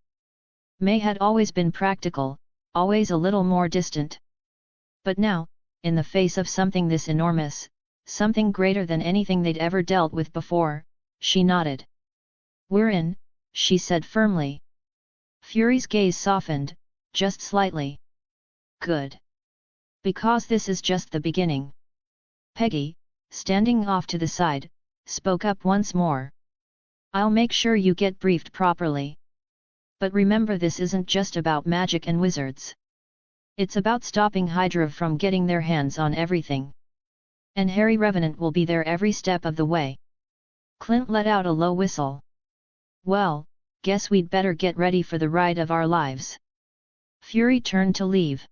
May had always been practical, always a little more distant. But now, in the face of something this enormous, something greater than anything they'd ever dealt with before, she nodded. "We're in," she said firmly. Fury's gaze softened, just slightly. "Good. Because this is just the beginning." Peggy, standing off to the side, spoke up once more. "I'll make sure you get briefed properly. But remember, this isn't just about magic and wizards. It's about stopping Hydra from getting their hands on everything. And Harry Revenant will be there every step of the way." Clint let out a low whistle. "Well, guess we'd better get ready for the ride of our lives." Fury turned to leave.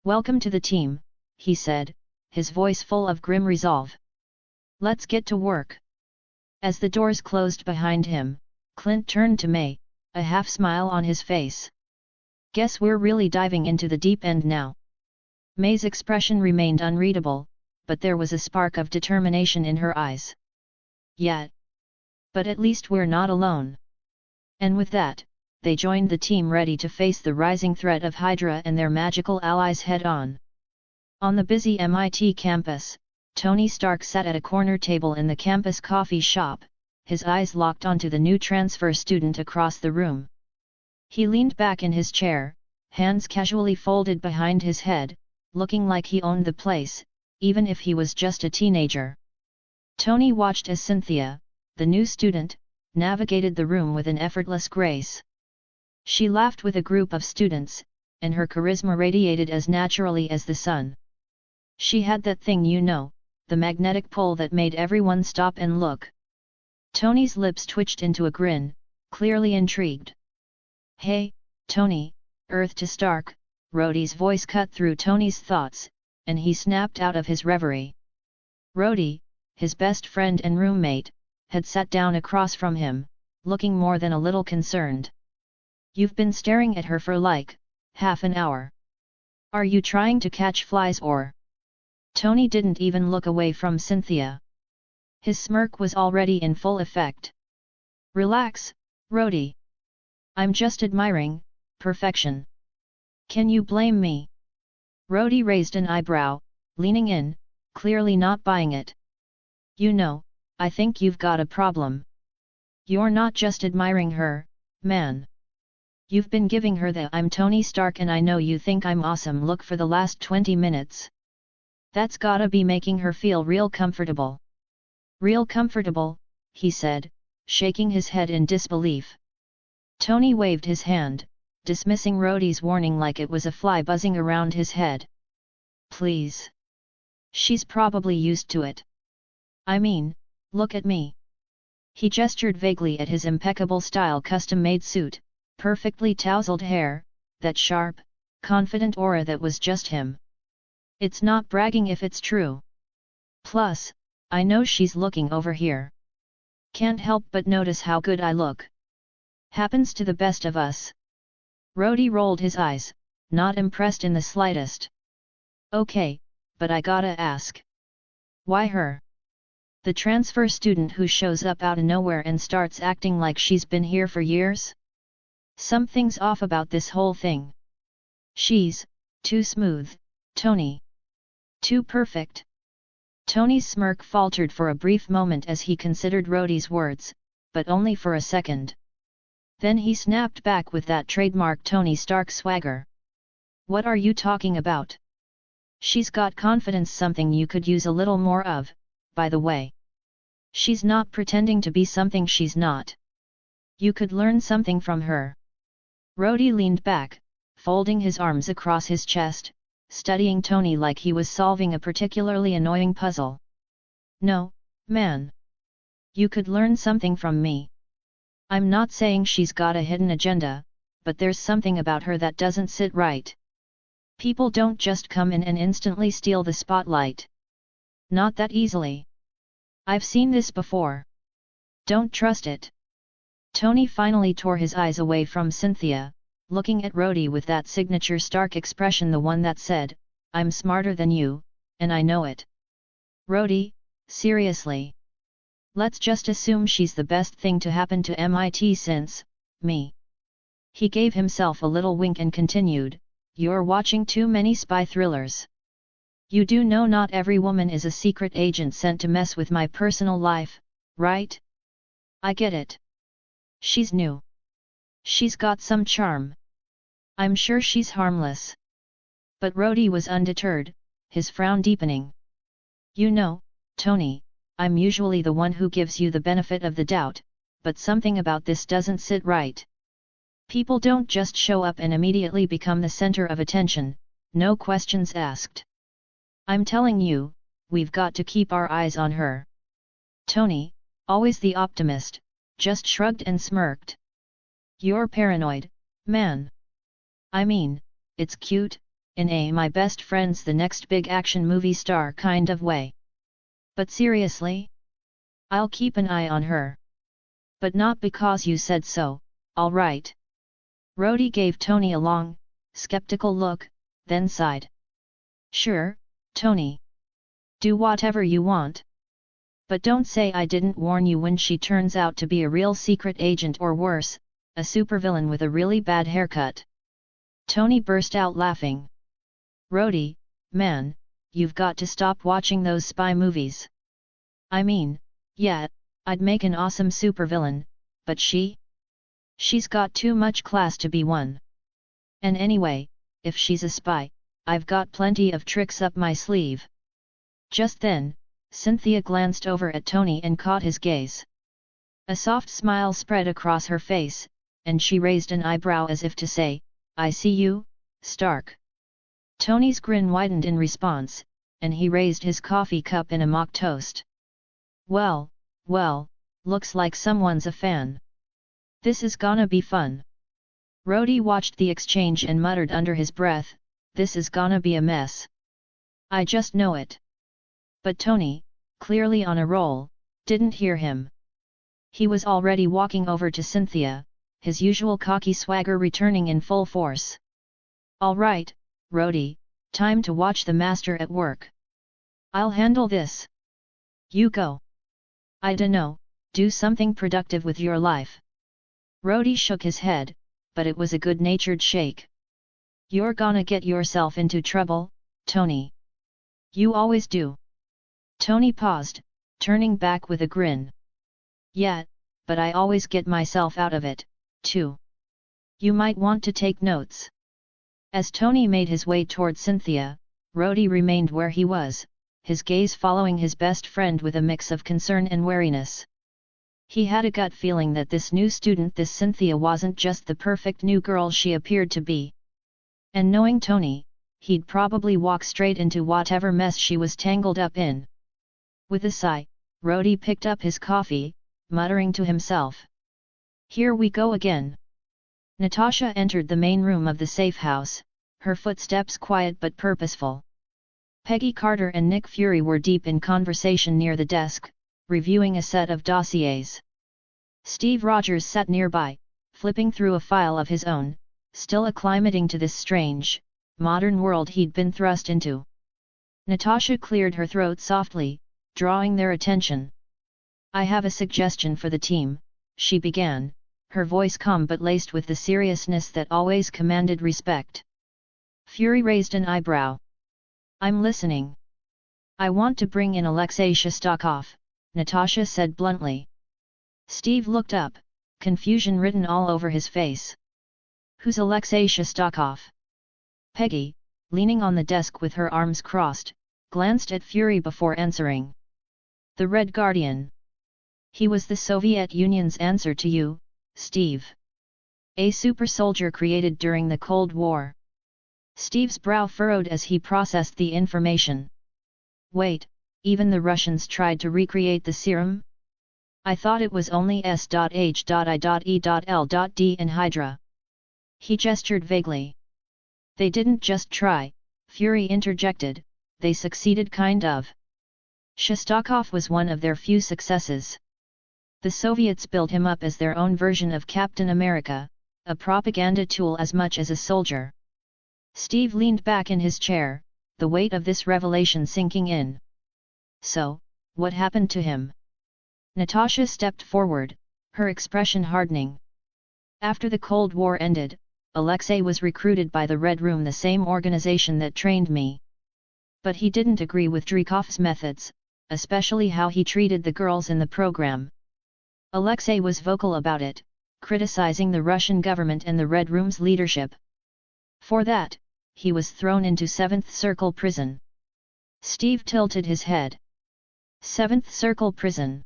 "Welcome to the team," he said, his voice full of grim resolve. "Let's get to work." As the doors closed behind him, Clint turned to May, a half-smile on his face. "Guess we're really diving into the deep end now." May's expression remained unreadable, but there was a spark of determination in her eyes. "Yeah. But at least we're not alone." And with that, they joined the team ready to face the rising threat of Hydra and their magical allies head-on. On the busy MIT campus, Tony Stark sat at a corner table in the campus coffee shop, his eyes locked onto the new transfer student across the room. He leaned back in his chair, hands casually folded behind his head, looking like he owned the place, even if he was just a teenager. Tony watched as Cynthia, the new student, navigated the room with an effortless grace. She laughed with a group of students, and her charisma radiated as naturally as the sun. She had that thing, the magnetic pull that made everyone stop and look. Tony's lips twitched into a grin, clearly intrigued. "Hey, Tony, Earth to Stark," Rhodey's voice cut through Tony's thoughts, and he snapped out of his reverie. Rhodey, his best friend and roommate, had sat down across from him, looking more than a little concerned. "You've been staring at her for like half an hour. Are you trying to catch flies or?" Tony didn't even look away from Cynthia. His smirk was already in full effect. "Relax, Rhodey. I'm just admiring perfection. Can you blame me?" Rhodey raised an eyebrow, leaning in, clearly not buying it. "You know, I think you've got a problem. You're not just admiring her, man. You've been giving her the 'I'm Tony Stark and I know you think I'm awesome' look for the last 20 minutes. That's gotta be making her feel real comfortable." "Real comfortable," he said, shaking his head in disbelief. Tony waved his hand, dismissing Rhodey's warning like it was a fly buzzing around his head. "Please. She's probably used to it. I mean, look at me." He gestured vaguely at his impeccable style custom-made suit, perfectly tousled hair, that sharp, confident aura that was just him. "It's not bragging if it's true. Plus, I know she's looking over here. Can't help but notice how good I look. Happens to the best of us." Rhodey rolled his eyes, not impressed in the slightest. "Okay, but I gotta ask. Why her? The transfer student who shows up out of nowhere and starts acting like she's been here for years? Something's off about this whole thing. She's too smooth, Tony. Too perfect." Tony's smirk faltered for a brief moment as he considered Rhodey's words, but only for a second. Then he snapped back with that trademark Tony Stark swagger. "What are you talking about? She's got confidence, something you could use a little more of, by the way. She's not pretending to be something she's not. You could learn something from her." Rhodey leaned back, folding his arms across his chest, studying Tony like he was solving a particularly annoying puzzle. "No, man. You could learn something from me. I'm not saying she's got a hidden agenda, but there's something about her that doesn't sit right. People don't just come in and instantly steal the spotlight. Not that easily. I've seen this before. Don't trust it." Tony finally tore his eyes away from Cynthia, looking at Rhodey with that signature Stark expression, the one that said, "I'm smarter than you, and I know it." "Rhodey, seriously. Let's just assume she's the best thing to happen to MIT since, me." He gave himself a little wink and continued, "You're watching too many spy thrillers. You do know not every woman is a secret agent sent to mess with my personal life, right? I get it. She's new. She's got some charm. I'm sure she's harmless." But Rhodey was undeterred, his frown deepening. "You know, Tony, I'm usually the one who gives you the benefit of the doubt, but something about this doesn't sit right. People don't just show up and immediately become the center of attention, no questions asked. I'm telling you, we've got to keep our eyes on her." Tony, always the optimist, just shrugged and smirked. "You're paranoid, man. I mean, it's cute, in a my best friend's the next big action movie star kind of way. But seriously? I'll keep an eye on her. But not because you said so, all right." Rhodey gave Tony a long, skeptical look, then sighed. "Sure, Tony. Do whatever you want. But don't say I didn't warn you when she turns out to be a real secret agent, or worse, a supervillain with a really bad haircut." Tony burst out laughing. "Rhodey, man, you've got to stop watching those spy movies. I mean, yeah, I'd make an awesome supervillain, but she's got too much class to be one. And anyway, if she's a spy, I've got plenty of tricks up my sleeve." Just then, Cynthia glanced over at Tony and caught his gaze. A soft smile spread across her face, and she raised an eyebrow as if to say, "I see you, Stark." Tony's grin widened in response, and he raised his coffee cup in a mock toast. Well, looks like someone's a fan. This is gonna be fun. Rhodey watched the exchange and muttered under his breath, this is gonna be a mess. I just know it. But Tony, clearly on a roll, didn't hear him. He was already walking over to Cynthia, his usual cocky swagger returning in full force. All right, Rhodey, time to watch the master at work. I'll handle this. You go. I dunno, do something productive with your life. Rhodey shook his head, but it was a good-natured shake. You're gonna get yourself into trouble, Tony. You always do. Tony paused, turning back with a grin. Yeah, but I always get myself out of it, too. You might want to take notes. As Tony made his way toward Cynthia, Rhodey remained where he was, his gaze following his best friend with a mix of concern and wariness. He had a gut feeling that this new student, this Cynthia, wasn't just the perfect new girl she appeared to be. And knowing Tony, he'd probably walk straight into whatever mess she was tangled up in. With a sigh, Rhodey picked up his coffee, muttering to himself. Here we go again. Natasha entered the main room of the safe house, her footsteps quiet but purposeful. Peggy Carter and Nick Fury were deep in conversation near the desk, reviewing a set of dossiers. Steve Rogers sat nearby, flipping through a file of his own, still acclimating to this strange, modern world he'd been thrust into. Natasha cleared her throat softly, drawing their attention. I have a suggestion for the team, she began, her voice calm but laced with the seriousness that always commanded respect. Fury raised an eyebrow. I'm listening. I want to bring in Alexei Shostakov, Natasha said bluntly. Steve looked up, confusion written all over his face. Who's Alexei Shostakov? Peggy, leaning on the desk with her arms crossed, glanced at Fury before answering. The Red Guardian. He was the Soviet Union's answer to you, Steve. A super soldier created during the Cold War. Steve's brow furrowed as he processed the information. Wait, even the Russians tried to recreate the serum? I thought it was only S.H.I.E.L.D. and Hydra. He gestured vaguely. They didn't just try, Fury interjected, they succeeded kind of. Shostakov was one of their few successes. The Soviets built him up as their own version of Captain America, a propaganda tool as much as a soldier. Steve leaned back in his chair, the weight of this revelation sinking in. So, what happened to him? Natasha stepped forward, her expression hardening. After the Cold War ended, Alexei was recruited by the Red Room, the same organization that trained me. But he didn't agree with Dreykov's methods, especially how he treated the girls in the program. Alexei was vocal about it, criticizing the Russian government and the Red Room's leadership. For that, he was thrown into 7th Circle Prison. Steve tilted his head. 7th Circle Prison.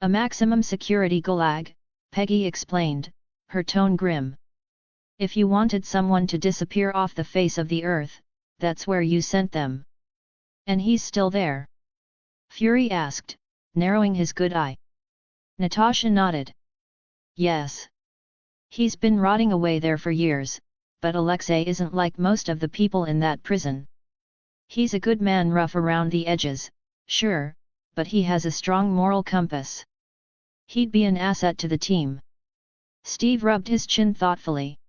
A maximum security gulag, Peggy explained, her tone grim. If you wanted someone to disappear off the face of the earth, that's where you sent them. And he's still there? Fury asked, narrowing his good eye. Natasha nodded. Yes. He's been rotting away there for years, but Alexei isn't like most of the people in that prison. He's a good man, rough around the edges, sure, but he has a strong moral compass. He'd be an asset to the team. Steve rubbed his chin thoughtfully.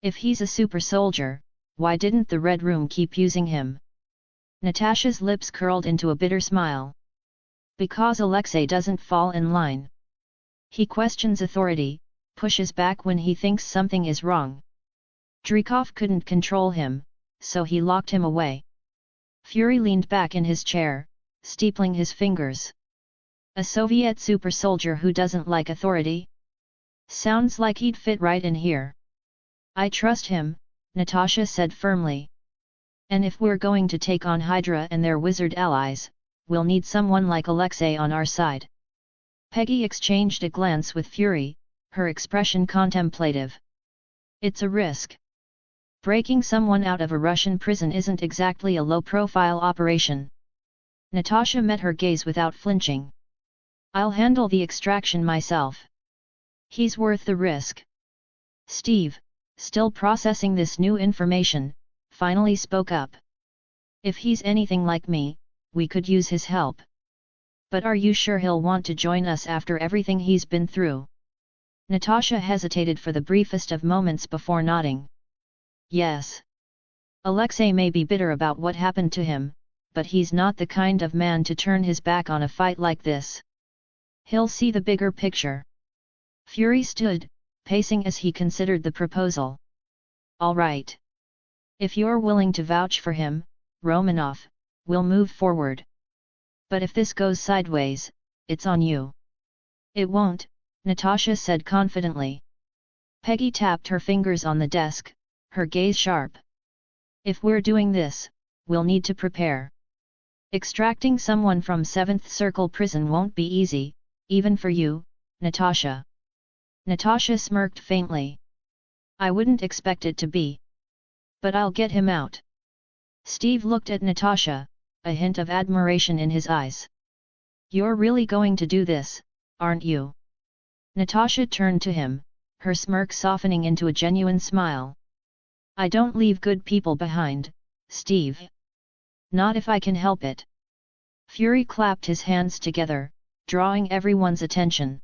If he's a super soldier, why didn't the Red Room keep using him? Natasha's lips curled into a bitter smile. Because Alexei doesn't fall in line. He questions authority, pushes back when he thinks something is wrong. Dreykov couldn't control him, so he locked him away. Fury leaned back in his chair, steepling his fingers. A Soviet super soldier who doesn't like authority? Sounds like he'd fit right in here. I trust him, Natasha said firmly. And if we're going to take on Hydra and their wizard allies, we'll need someone like Alexei on our side. Peggy exchanged a glance with Fury, her expression contemplative. It's a risk. Breaking someone out of a Russian prison isn't exactly a low-profile operation. Natasha met her gaze without flinching. I'll handle the extraction myself. He's worth the risk. Steve, still processing this new information, finally spoke up. If he's anything like me, we could use his help. But are you sure he'll want to join us after everything he's been through? Natasha hesitated for the briefest of moments before nodding. Yes. Alexei may be bitter about what happened to him, but he's not the kind of man to turn his back on a fight like this. He'll see the bigger picture. Fury stood, pacing as he considered the proposal. All right. If you're willing to vouch for him, Romanov, we'll move forward. But if this goes sideways, it's on you. It won't, Natasha said confidently. Peggy tapped her fingers on the desk, her gaze sharp. If we're doing this, we'll need to prepare. Extracting someone from 7th Circle prison won't be easy, even for you, Natasha. Natasha smirked faintly. I wouldn't expect it to be. But I'll get him out. Steve looked at Natasha, a hint of admiration in his eyes. You're really going to do this, aren't you? Natasha turned to him, her smirk softening into a genuine smile. I don't leave good people behind, Steve. Not if I can help it. Fury clapped his hands together, drawing everyone's attention.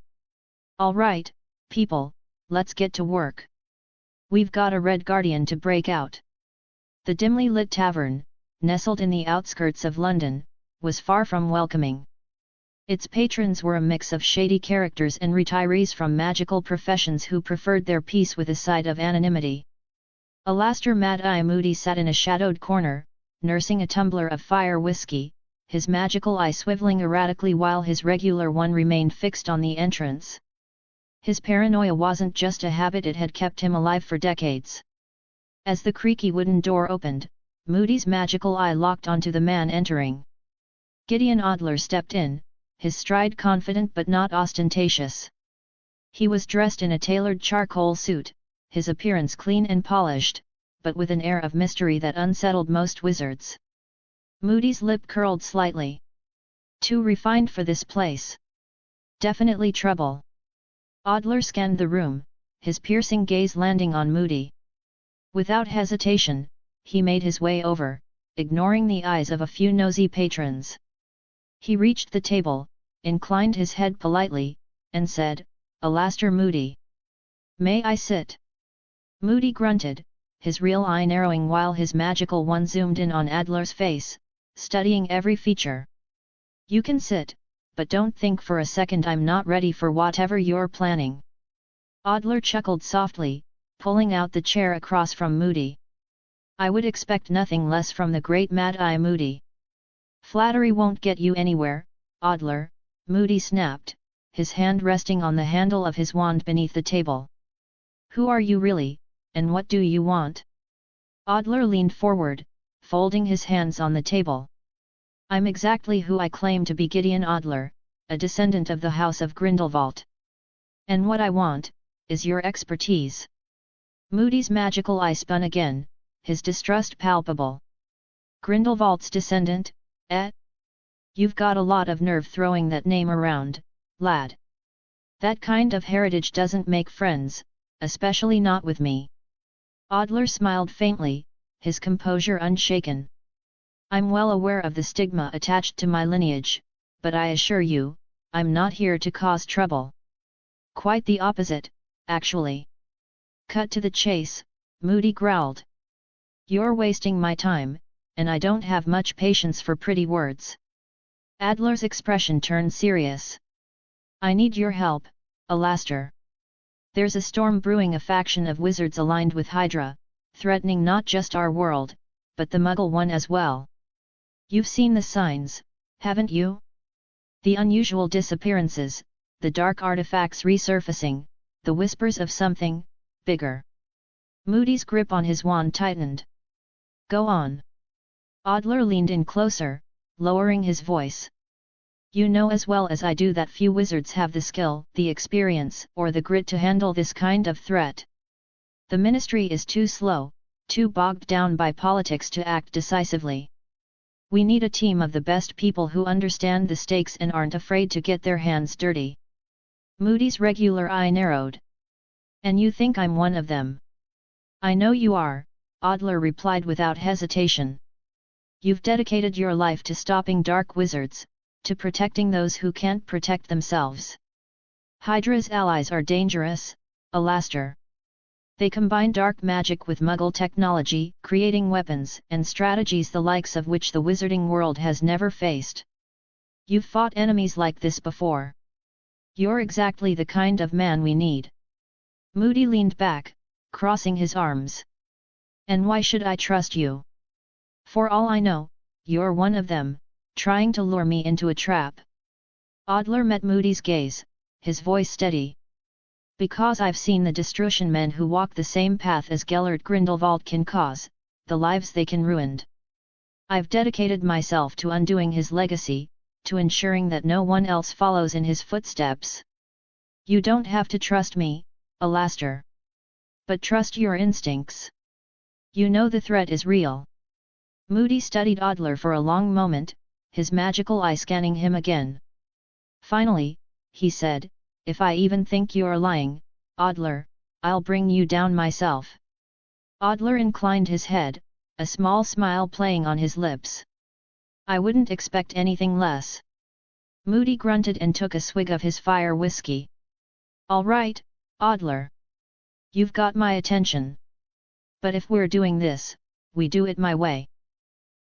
All right, people, let's get to work. We've got a Red Guardian to break out. The dimly lit tavern, nestled in the outskirts of London, was far from welcoming. Its patrons were a mix of shady characters and retirees from magical professions who preferred their peace with a side of anonymity. Alastair Mad-Eye Moody sat in a shadowed corner, nursing a tumbler of fire whiskey, his magical eye swiveling erratically while his regular one remained fixed on the entrance. His paranoia wasn't just a habit, it had kept him alive for decades. As the creaky wooden door opened, Moody's magical eye locked onto the man entering. Gideon Adler stepped in, his stride confident but not ostentatious. He was dressed in a tailored charcoal suit, his appearance clean and polished, but with an air of mystery that unsettled most wizards. Moody's lip curled slightly. Too refined for this place. Definitely trouble. Adler scanned the room, his piercing gaze landing on Moody. Without hesitation, he made his way over, ignoring the eyes of a few nosy patrons. He reached the table, inclined his head politely, and said, Alastair Moody. May I sit? Moody grunted, his real eye narrowing while his magical one zoomed in on Adler's face, studying every feature. You can sit, but don't think for a second I'm not ready for whatever you're planning. Adler chuckled softly, pulling out the chair across from Moody. I would expect nothing less from the great Mad-Eye Moody. Flattery won't get you anywhere, Adler, Moody snapped, his hand resting on the handle of his wand beneath the table. Who are you really, and what do you want? Adler leaned forward, folding his hands on the table. I'm exactly who I claim to be, Gideon Adler, a descendant of the House of Grindelwald. And what I want, is your expertise. Moody's magical eye spun again, his distrust palpable. Grindelwald's descendant, eh? You've got a lot of nerve throwing that name around, lad. That kind of heritage doesn't make friends, especially not with me. Adler smiled faintly, his composure unshaken. I'm well aware of the stigma attached to my lineage, but I assure you, I'm not here to cause trouble. Quite the opposite, actually. Cut to the chase, Moody growled. You're wasting my time, and I don't have much patience for pretty words. Adler's expression turned serious. I need your help, Alastair. There's a storm brewing, a faction of wizards aligned with Hydra, threatening not just our world, but the Muggle one as well. You've seen the signs, haven't you? The unusual disappearances, the dark artifacts resurfacing, the whispers of something bigger. Moody's grip on his wand tightened. Go on. Adler leaned in closer, lowering his voice. You know as well as I do that few wizards have the skill, the experience, or the grit to handle this kind of threat. The Ministry is too slow, too bogged down by politics to act decisively. We need a team of the best people who understand the stakes and aren't afraid to get their hands dirty." Moody's regular eye narrowed. "And you think I'm one of them?" "I know you are," Adler replied without hesitation. "You've dedicated your life to stopping dark wizards, to protecting those who can't protect themselves. Hydra's allies are dangerous, Alastair. They combine dark magic with Muggle technology, creating weapons and strategies the likes of which the wizarding world has never faced. You've fought enemies like this before. You're exactly the kind of man we need." Moody leaned back, crossing his arms. "And why should I trust you? For all I know, you're one of them, trying to lure me into a trap." Adler met Moody's gaze, his voice steady. "Because I've seen the destruction men who walk the same path as Gellert Grindelwald can cause, the lives they can ruin. I've dedicated myself to undoing his legacy, to ensuring that no one else follows in his footsteps. You don't have to trust me, Alastair. But trust your instincts. You know the threat is real." Moody studied Adler for a long moment, his magical eye scanning him again. Finally, he said, "If I even think you're lying, Adler, I'll bring you down myself." Adler inclined his head, a small smile playing on his lips. "I wouldn't expect anything less." Moody grunted and took a swig of his fire whiskey. "All right, Adler. You've got my attention. But if we're doing this, we do it my way."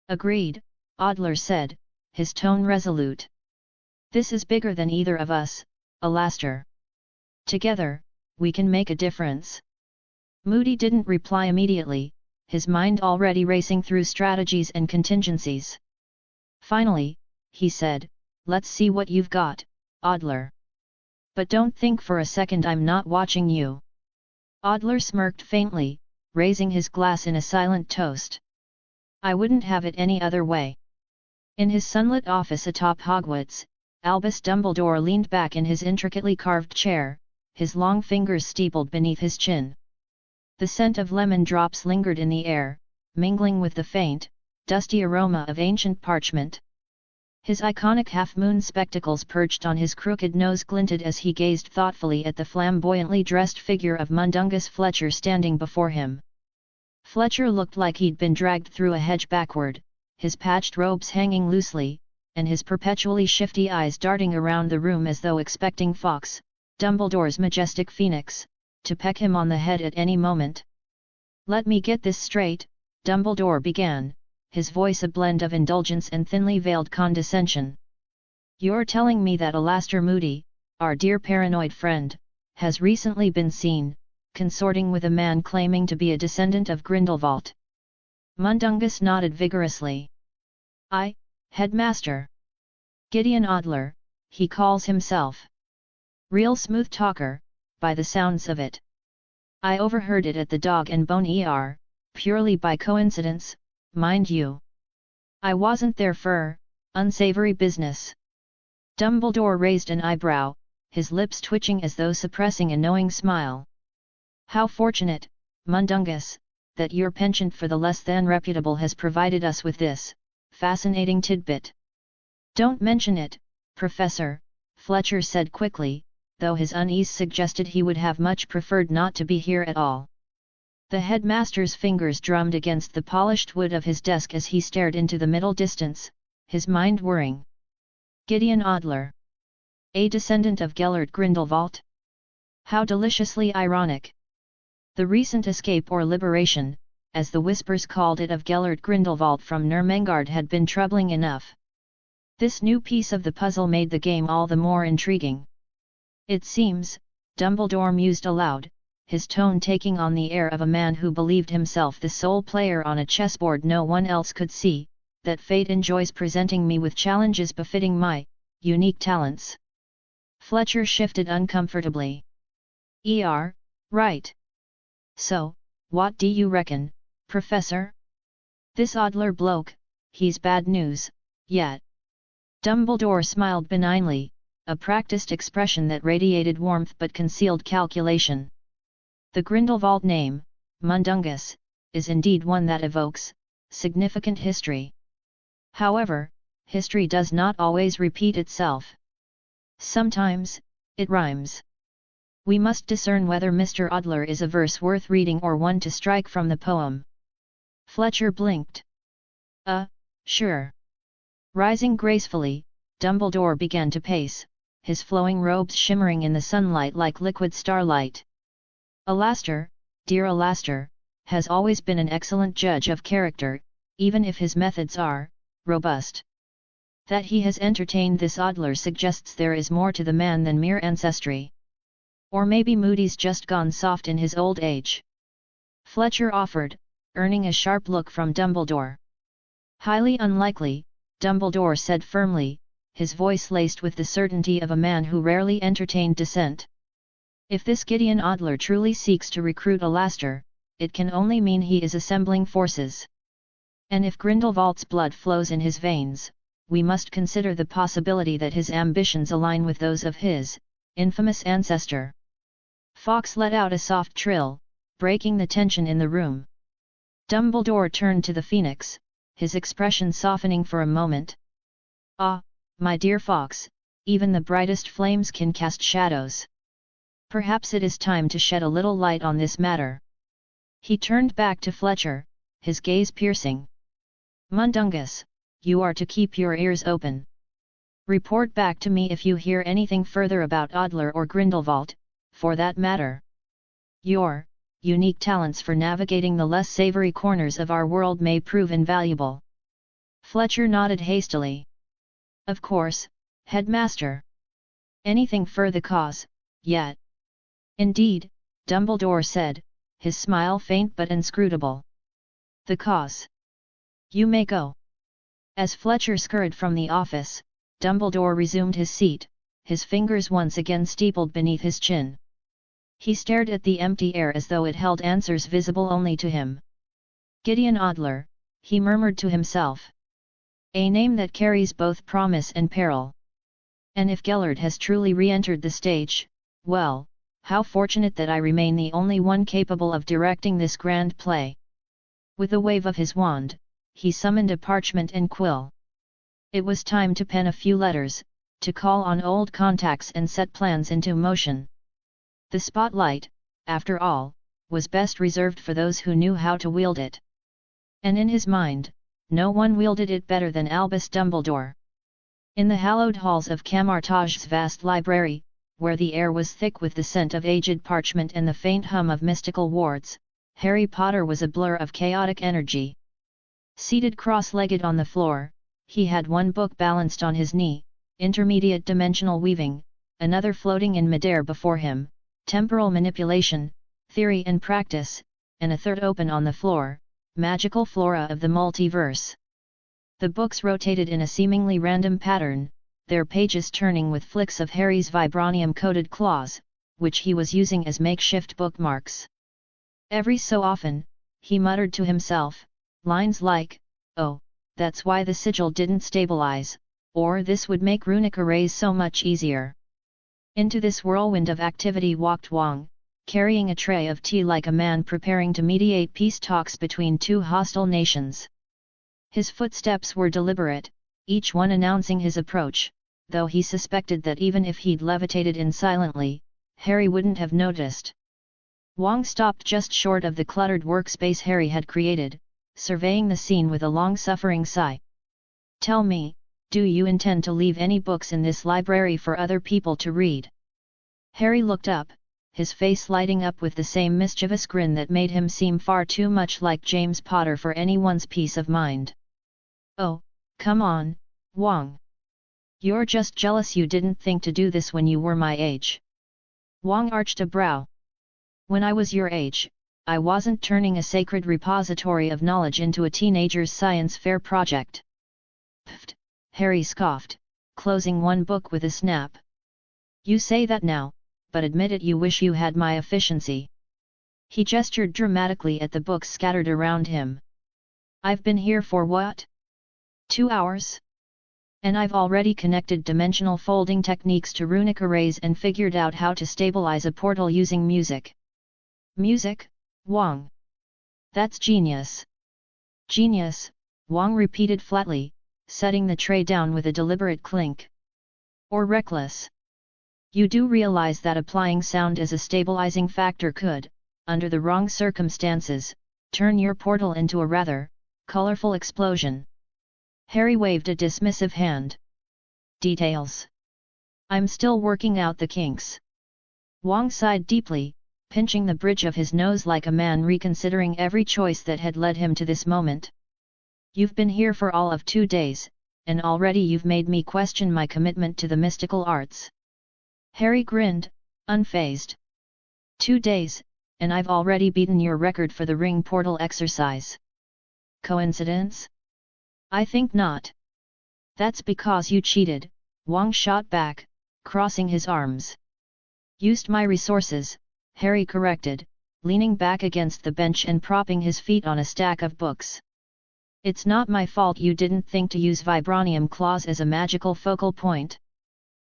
"Agreed," Adler said, his tone resolute. "This is bigger than either of us, Alastair. Together, we can make a difference." Moody didn't reply immediately, his mind already racing through strategies and contingencies. Finally, he said, "Let's see what you've got, Adler. But don't think for a second I'm not watching you." Adler smirked faintly, raising his glass in a silent toast. "I wouldn't have it any other way." In his sunlit office atop Hogwarts, Albus Dumbledore leaned back in his intricately carved chair, his long fingers steepled beneath his chin. The scent of lemon drops lingered in the air, mingling with the faint, dusty aroma of ancient parchment. His iconic half-moon spectacles perched on his crooked nose glinted as he gazed thoughtfully at the flamboyantly dressed figure of Mundungus Fletcher standing before him. Fletcher looked like he'd been dragged through a hedge backward, his patched robes hanging loosely, and his perpetually shifty eyes darting around the room as though expecting Fawkes, Dumbledore's majestic phoenix, to peck him on the head at any moment. "Let me get this straight," Dumbledore began, his voice a blend of indulgence and thinly veiled condescension. "You're telling me that Alastair Moody, our dear paranoid friend, has recently been seen, consorting with a man claiming to be a descendant of Grindelwald?" Mundungus nodded vigorously. "I, Headmaster. Gideon Adler, he calls himself. Real smooth talker, by the sounds of it. I overheard it at the Dog and Bone ER, purely by coincidence, mind you. I wasn't there for unsavory business." Dumbledore raised an eyebrow, his lips twitching as though suppressing a knowing smile. "How fortunate, Mundungus, that your penchant for the less than reputable has provided us with this fascinating tidbit." "Don't mention it, Professor," Fletcher said quickly, though his unease suggested he would have much preferred not to be here at all. The headmaster's fingers drummed against the polished wood of his desk as he stared into the middle distance, his mind whirring. Gideon Adler. A descendant of Gellert Grindelwald? How deliciously ironic! The recent escape or liberation, as the whispers called it of Gellert Grindelwald from Nurmengard had been troubling enough. This new piece of the puzzle made the game all the more intriguing. "It seems," Dumbledore mused aloud, his tone taking on the air of a man who believed himself the sole player on a chessboard no one else could see, "that fate enjoys presenting me with challenges befitting my unique talents." Fletcher shifted uncomfortably. Right. So, what do you reckon, Professor? This Adler bloke, he's bad news, yet. Dumbledore smiled benignly, a practiced expression that radiated warmth but concealed calculation. "The Grindelwald name, Mundungus, is indeed one that evokes significant history. However, history does not always repeat itself. Sometimes, it rhymes. We must discern whether Mr. Adler is a verse worth reading or one to strike from the poem. Fletcher blinked. Sure. Rising gracefully, Dumbledore began to pace, his flowing robes shimmering in the sunlight like liquid starlight. Alastor, dear Alastor, has always been an excellent judge of character, even if his methods are robust. That he has entertained this Adler suggests there is more to the man than mere ancestry. Or maybe Moody's just gone soft in his old age. Fletcher offered, earning a sharp look from Dumbledore. Highly unlikely, Dumbledore said firmly, his voice laced with the certainty of a man who rarely entertained dissent. If this Gideon Adler truly seeks to recruit Alastor, it can only mean he is assembling forces. And if Grindelwald's blood flows in his veins, we must consider the possibility that his ambitions align with those of his infamous ancestor. Fawkes let out a soft trill, breaking the tension in the room. Dumbledore turned to the Phoenix, his expression softening for a moment. "Ah, my dear Fawkes, even the brightest flames can cast shadows. Perhaps it is time to shed a little light on this matter." He turned back to Fletcher, his gaze piercing. "Mundungus, you are to keep your ears open. Report back to me if you hear anything further about Adler or Grindelwald, for that matter. Your unique talents for navigating the less savory corners of our world may prove invaluable." Fletcher nodded hastily. "Of course, Headmaster. Anything for the cause, yet." "Indeed," Dumbledore said, his smile faint but inscrutable. "The cause. You may go." As Fletcher scurried from the office, Dumbledore resumed his seat, his fingers once again steepled beneath his chin. He stared at the empty air as though it held answers visible only to him. Gideon Adler, he murmured to himself. A name that carries both promise and peril. And if Gellert has truly re-entered the stage, well, how fortunate that I remain the only one capable of directing this grand play. With a wave of his wand, he summoned a parchment and quill. It was time to pen a few letters, to call on old contacts and set plans into motion. The spotlight, after all, was best reserved for those who knew how to wield it. And in his mind, no one wielded it better than Albus Dumbledore. In the hallowed halls of Camartage's vast library, where the air was thick with the scent of aged parchment and the faint hum of mystical wards, Harry Potter was a blur of chaotic energy. Seated cross-legged on the floor, he had one book balanced on his knee, Intermediate Dimensional Weaving, another floating in midair before him, Temporal Manipulation, Theory and Practice, and a third open on the floor, Magical Flora of the Multiverse. The books rotated in a seemingly random pattern, their pages turning with flicks of Harry's vibranium-coated claws, which he was using as makeshift bookmarks. Every so often, he muttered to himself, lines like, "Oh, that's why the sigil didn't stabilize," or "this would make runic arrays so much easier." Into this whirlwind of activity walked Wang, carrying a tray of tea like a man preparing to mediate peace talks between two hostile nations. His footsteps were deliberate, each one announcing his approach, though he suspected that even if he'd levitated in silently, Harry wouldn't have noticed. Wang stopped just short of the cluttered workspace Harry had created, surveying the scene with a long-suffering sigh. "Tell me, do you intend to leave any books in this library for other people to read?" Harry looked up, his face lighting up with the same mischievous grin that made him seem far too much like James Potter for anyone's peace of mind. "Oh, come on, Wang. You're just jealous you didn't think to do this when you were my age." Wang arched a brow. "When I was your age, I wasn't turning a sacred repository of knowledge into a teenager's science fair project." "Pfft," Harry scoffed, closing one book with a snap. "You say that now, but admit it, you wish you had my efficiency." He gestured dramatically at the books scattered around him. "I've been here for what? 2 hours? And I've already connected dimensional folding techniques to runic arrays and figured out how to stabilize a portal using music." "Music, Wang? That's genius. Genius, Wang repeated flatly, setting the tray down with a deliberate clink. Or reckless. You do realize that applying sound as a stabilizing factor could, under the wrong circumstances, turn your portal into a rather colorful explosion. Harry waved a dismissive hand. Details. I'm still working out the kinks. Wang sighed deeply, pinching the bridge of his nose like a man reconsidering every choice that had led him to this moment. You've been here for all of 2 days, and already you've made me question my commitment to the mystical arts. Harry grinned, unfazed. 2 days, and I've already beaten your record for the ring portal exercise. Coincidence? I think not. That's because you cheated, Wang shot back, crossing his arms. Used my resources, Harry corrected, leaning back against the bench and propping his feet on a stack of books. It's not my fault you didn't think to use vibranium claws as a magical focal point.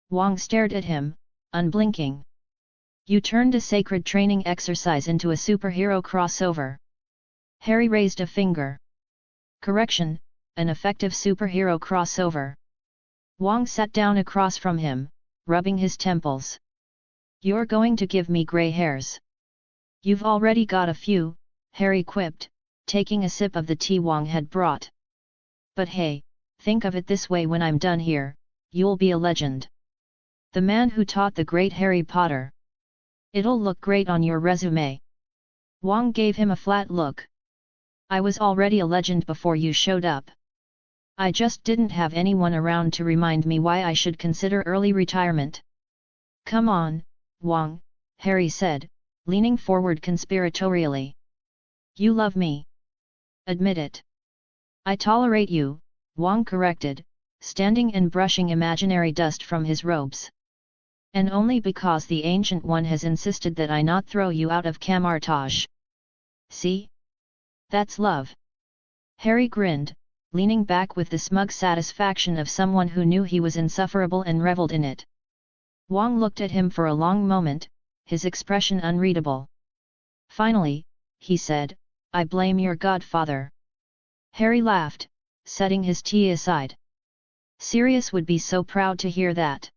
Wang stared at him, unblinking. You turned a sacred training exercise into a superhero crossover. Harry raised a finger. Correction, an effective superhero crossover. Wang sat down across from him, rubbing his temples. You're going to give me grey hairs. You've already got a few, Harry quipped, taking a sip of the tea Wang had brought. But hey, think of it this way, when I'm done here, you'll be a legend. The man who taught the great Harry Potter. It'll look great on your resume. Wang gave him a flat look. I was already a legend before you showed up. I just didn't have anyone around to remind me why I should consider early retirement. Come on, Wang, Harry said, leaning forward conspiratorially. You love me. Admit it. I tolerate you, Wang corrected, standing and brushing imaginary dust from his robes. And only because the Ancient One has insisted that I not throw you out of Camartage. See? That's love. Harry grinned, leaning back with the smug satisfaction of someone who knew he was insufferable and reveled in it. Wang looked at him for a long moment, his expression unreadable. Finally, he said, I blame your godfather. Harry laughed, setting his tea aside. Sirius would be so proud to hear that.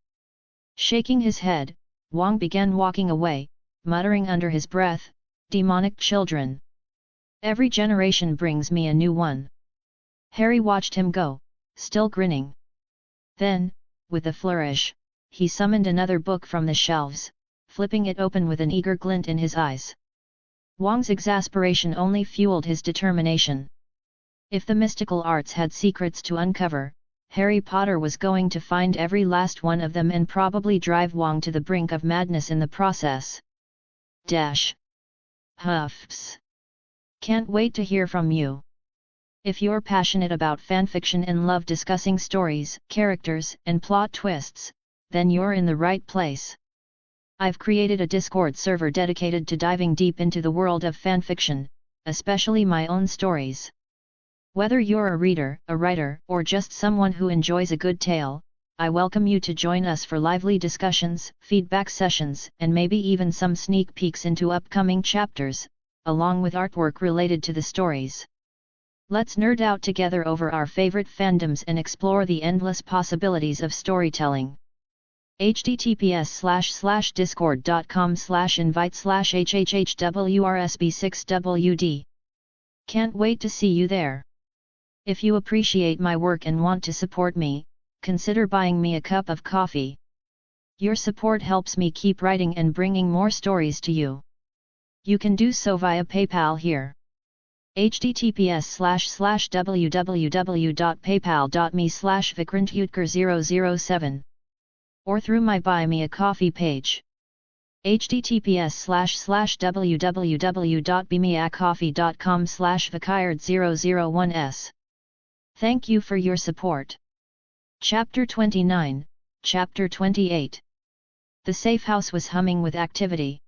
Shaking his head, Wang began walking away, muttering under his breath, demonic children. Every generation brings me a new one. Harry watched him go, still grinning. Then, with a flourish, he summoned another book from the shelves, flipping it open with an eager glint in his eyes. Wang's exasperation only fueled his determination. If the mystical arts had secrets to uncover, Harry Potter was going to find every last one of them and probably drive Wang to the brink of madness in the process. Huffs. Can't wait to hear from you. If you're passionate about fanfiction and love discussing stories, characters, and plot twists, then you're in the right place. I've created a Discord server dedicated to diving deep into the world of fanfiction, especially my own stories. Whether you're a reader, a writer, or just someone who enjoys a good tale, I welcome you to join us for lively discussions, feedback sessions, and maybe even some sneak peeks into upcoming chapters, along with artwork related to the stories. Let's nerd out together over our favorite fandoms and explore the endless possibilities of storytelling. https://discord.com/invite/hhhwrsb6wd. Can't wait to see you there. If you appreciate my work and want to support me, consider buying me a cup of coffee. Your support helps me keep writing and bringing more stories to you. You can do so via PayPal here. https://www.paypal.me/vikrantutker007 or through my Buy Me a Coffee page. https://www.bemeacoffee.com/vikard001s. Thank you for your support. Chapter 29, Chapter 28. The safe house was humming with activity.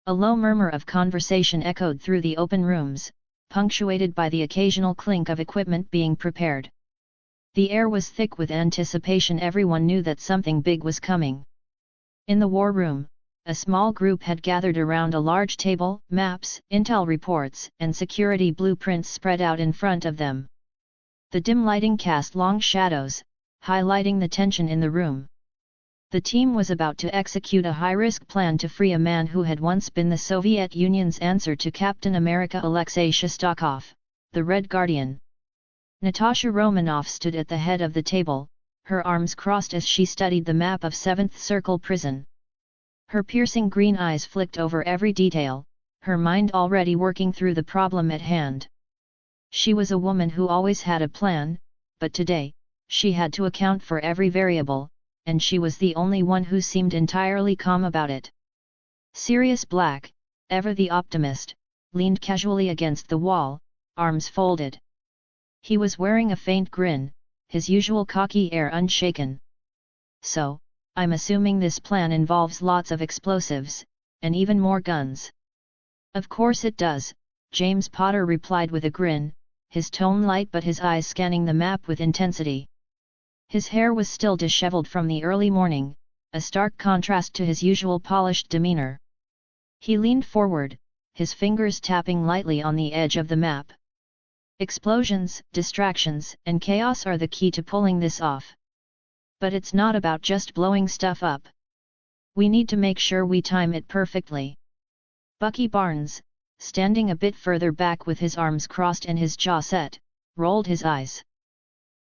A low murmur of conversation echoed through the open rooms, punctuated by the occasional clink of equipment being prepared. The air was thick with anticipation. Everyone knew that something big was coming. In the war room, a small group had gathered around a large table, maps, intel reports, and security blueprints spread out in front of them. The dim lighting cast long shadows, highlighting the tension in the room. The team was about to execute a high-risk plan to free a man who had once been the Soviet Union's answer to Captain America Alexei Shostakov, the Red Guardian. Natasha Romanoff stood at the head of the table, her arms crossed as she studied the map of 7th Circle Prison. Her piercing green eyes flicked over every detail, her mind already working through the problem at hand. She was a woman who always had a plan, but today, she had to account for every variable, and she was the only one who seemed entirely calm about it. Sirius Black, ever the optimist, leaned casually against the wall, arms folded. He was wearing a faint grin, his usual cocky air unshaken. "So, I'm assuming this plan involves lots of explosives, and even more guns." "Of course it does," James Potter replied with a grin, his tone light but his eyes scanning the map with intensity. His hair was still disheveled from the early morning, a stark contrast to his usual polished demeanor. He leaned forward, his fingers tapping lightly on the edge of the map. "Explosions, distractions, and chaos are the key to pulling this off. But it's not about just blowing stuff up. We need to make sure we time it perfectly." Bucky Barnes, standing a bit further back with his arms crossed and his jaw set, rolled his eyes.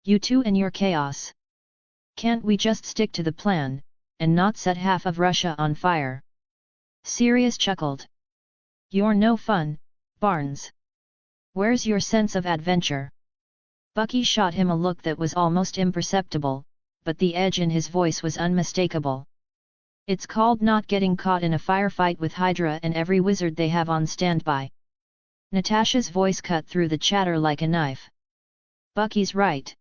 "You two and your chaos. Can't we just stick to the plan, and not set half of Russia on fire?" Sirius chuckled. "You're no fun, Barnes. Where's your sense of adventure?" Bucky shot him a look that was almost imperceptible, but the edge in his voice was unmistakable. "It's called not getting caught in a firefight with Hydra and every wizard they have on standby." Natasha's voice cut through the chatter like a knife. "Bucky's right.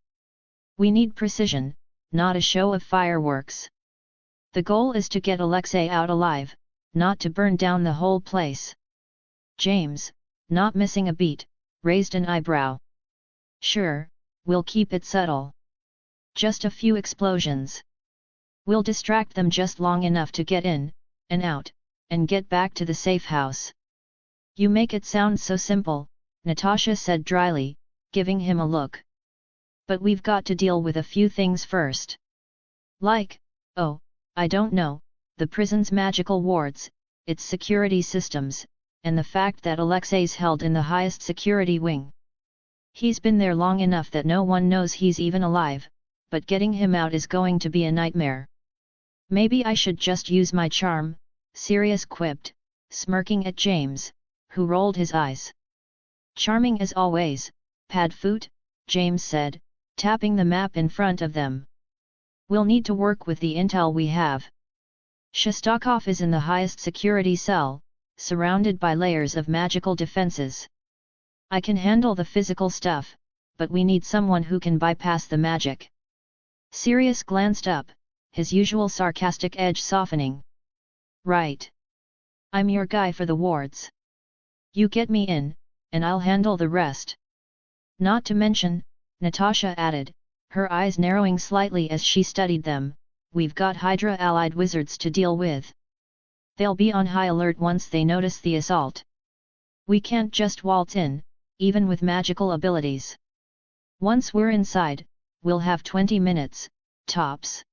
We need precision, not a show of fireworks. The goal is to get Alexei out alive, not to burn down the whole place." James, not missing a beat, raised an eyebrow. "Sure, we'll keep it subtle. Just a few explosions. We'll distract them just long enough to get in, and out, and get back to the safe house." "You make it sound so simple," Natasha said dryly, giving him a look. "But we've got to deal with a few things first. Like, oh, I don't know, the prison's magical wards, its security systems, and the fact that Alexei's held in the highest security wing. He's been there long enough that no one knows he's even alive, but getting him out is going to be a nightmare." "Maybe I should just use my charm," Sirius quipped, smirking at James, who rolled his eyes. "Charming as always, Padfoot," James said, tapping the map in front of them. "We'll need to work with the intel we have. Shostakov is in the highest security cell, surrounded by layers of magical defenses. I can handle the physical stuff, but we need someone who can bypass the magic." Sirius glanced up, his usual sarcastic edge softening. "Right. I'm your guy for the wards. You get me in, and I'll handle the rest. Not to mention," Natasha added, her eyes narrowing slightly as she studied them, "we've got Hydra-allied wizards to deal with. They'll be on high alert once they notice the assault. We can't just waltz in, even with magical abilities. Once we're inside, we'll have 20 minutes, tops."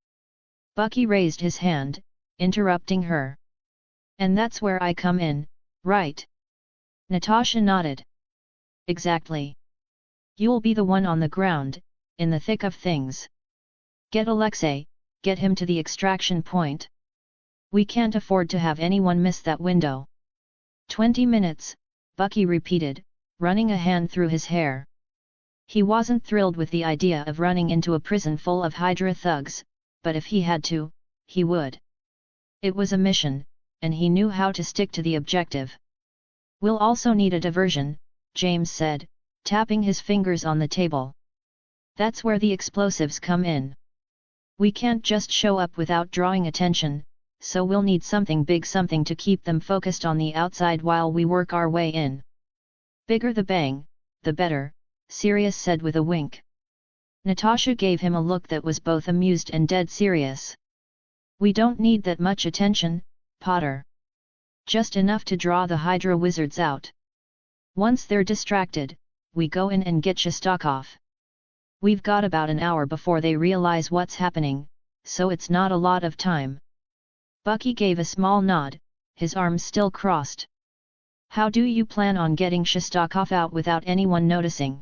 Bucky raised his hand, interrupting her. "And that's where I come in, right?" Natasha nodded. "Exactly. You'll be the one on the ground, in the thick of things. Get Alexei, get him to the extraction point. We can't afford to have anyone miss that window." 20 minutes, Bucky repeated, running a hand through his hair. He wasn't thrilled with the idea of running into a prison full of Hydra thugs, but if he had to, he would. It was a mission, and he knew how to stick to the objective. "We'll also need a diversion," James said, tapping his fingers on the table. "That's where the explosives come in. We can't just show up without drawing attention, so we'll need something big, something to keep them focused on the outside while we work our way in." "Bigger the bang, the better," Sirius said with a wink. Natasha gave him a look that was both amused and dead serious. "We don't need that much attention, Potter. Just enough to draw the Hydra wizards out. Once they're distracted, we go in and get Shostakov. We've got about an hour before they realize what's happening, so it's not a lot of time." Bucky gave a small nod, his arms still crossed. "How do you plan on getting Shostakov out without anyone noticing?"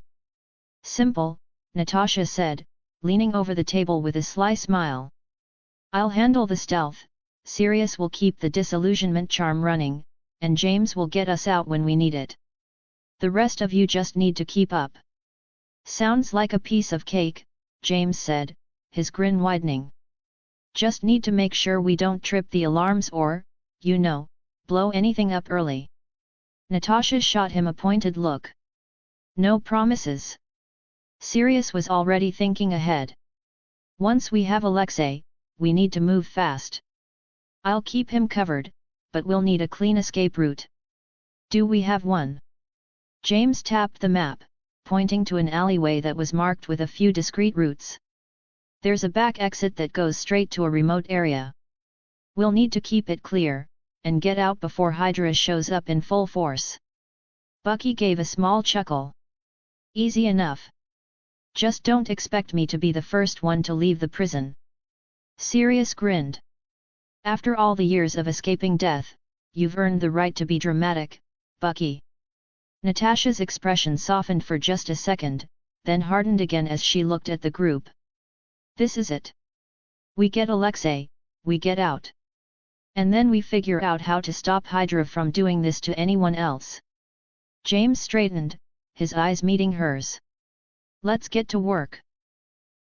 "Simple," Natasha said, leaning over the table with a sly smile. "I'll handle the stealth, Sirius will keep the disillusionment charm running, and James will get us out when we need it. The rest of you just need to keep up." "Sounds like a piece of cake," James said, his grin widening. "Just need to make sure we don't trip the alarms or, blow anything up early." Natasha shot him a pointed look. "No promises." Sirius was already thinking ahead. "Once we have Alexei, we need to move fast. I'll keep him covered, but we'll need a clean escape route." "Do we have one?" James tapped the map, pointing to an alleyway that was marked with a few discreet routes. "There's a back exit that goes straight to a remote area. We'll need to keep it clear, and get out before Hydra shows up in full force." Bucky gave a small chuckle. "Easy enough. Just don't expect me to be the first one to leave the prison." Sirius grinned. "After all the years of escaping death, you've earned the right to be dramatic, Bucky." Natasha's expression softened for just a second, then hardened again as she looked at the group. "This is it. We get Alexei, we get out. And then we figure out how to stop Hydra from doing this to anyone else." James straightened, his eyes meeting hers. "Let's get to work."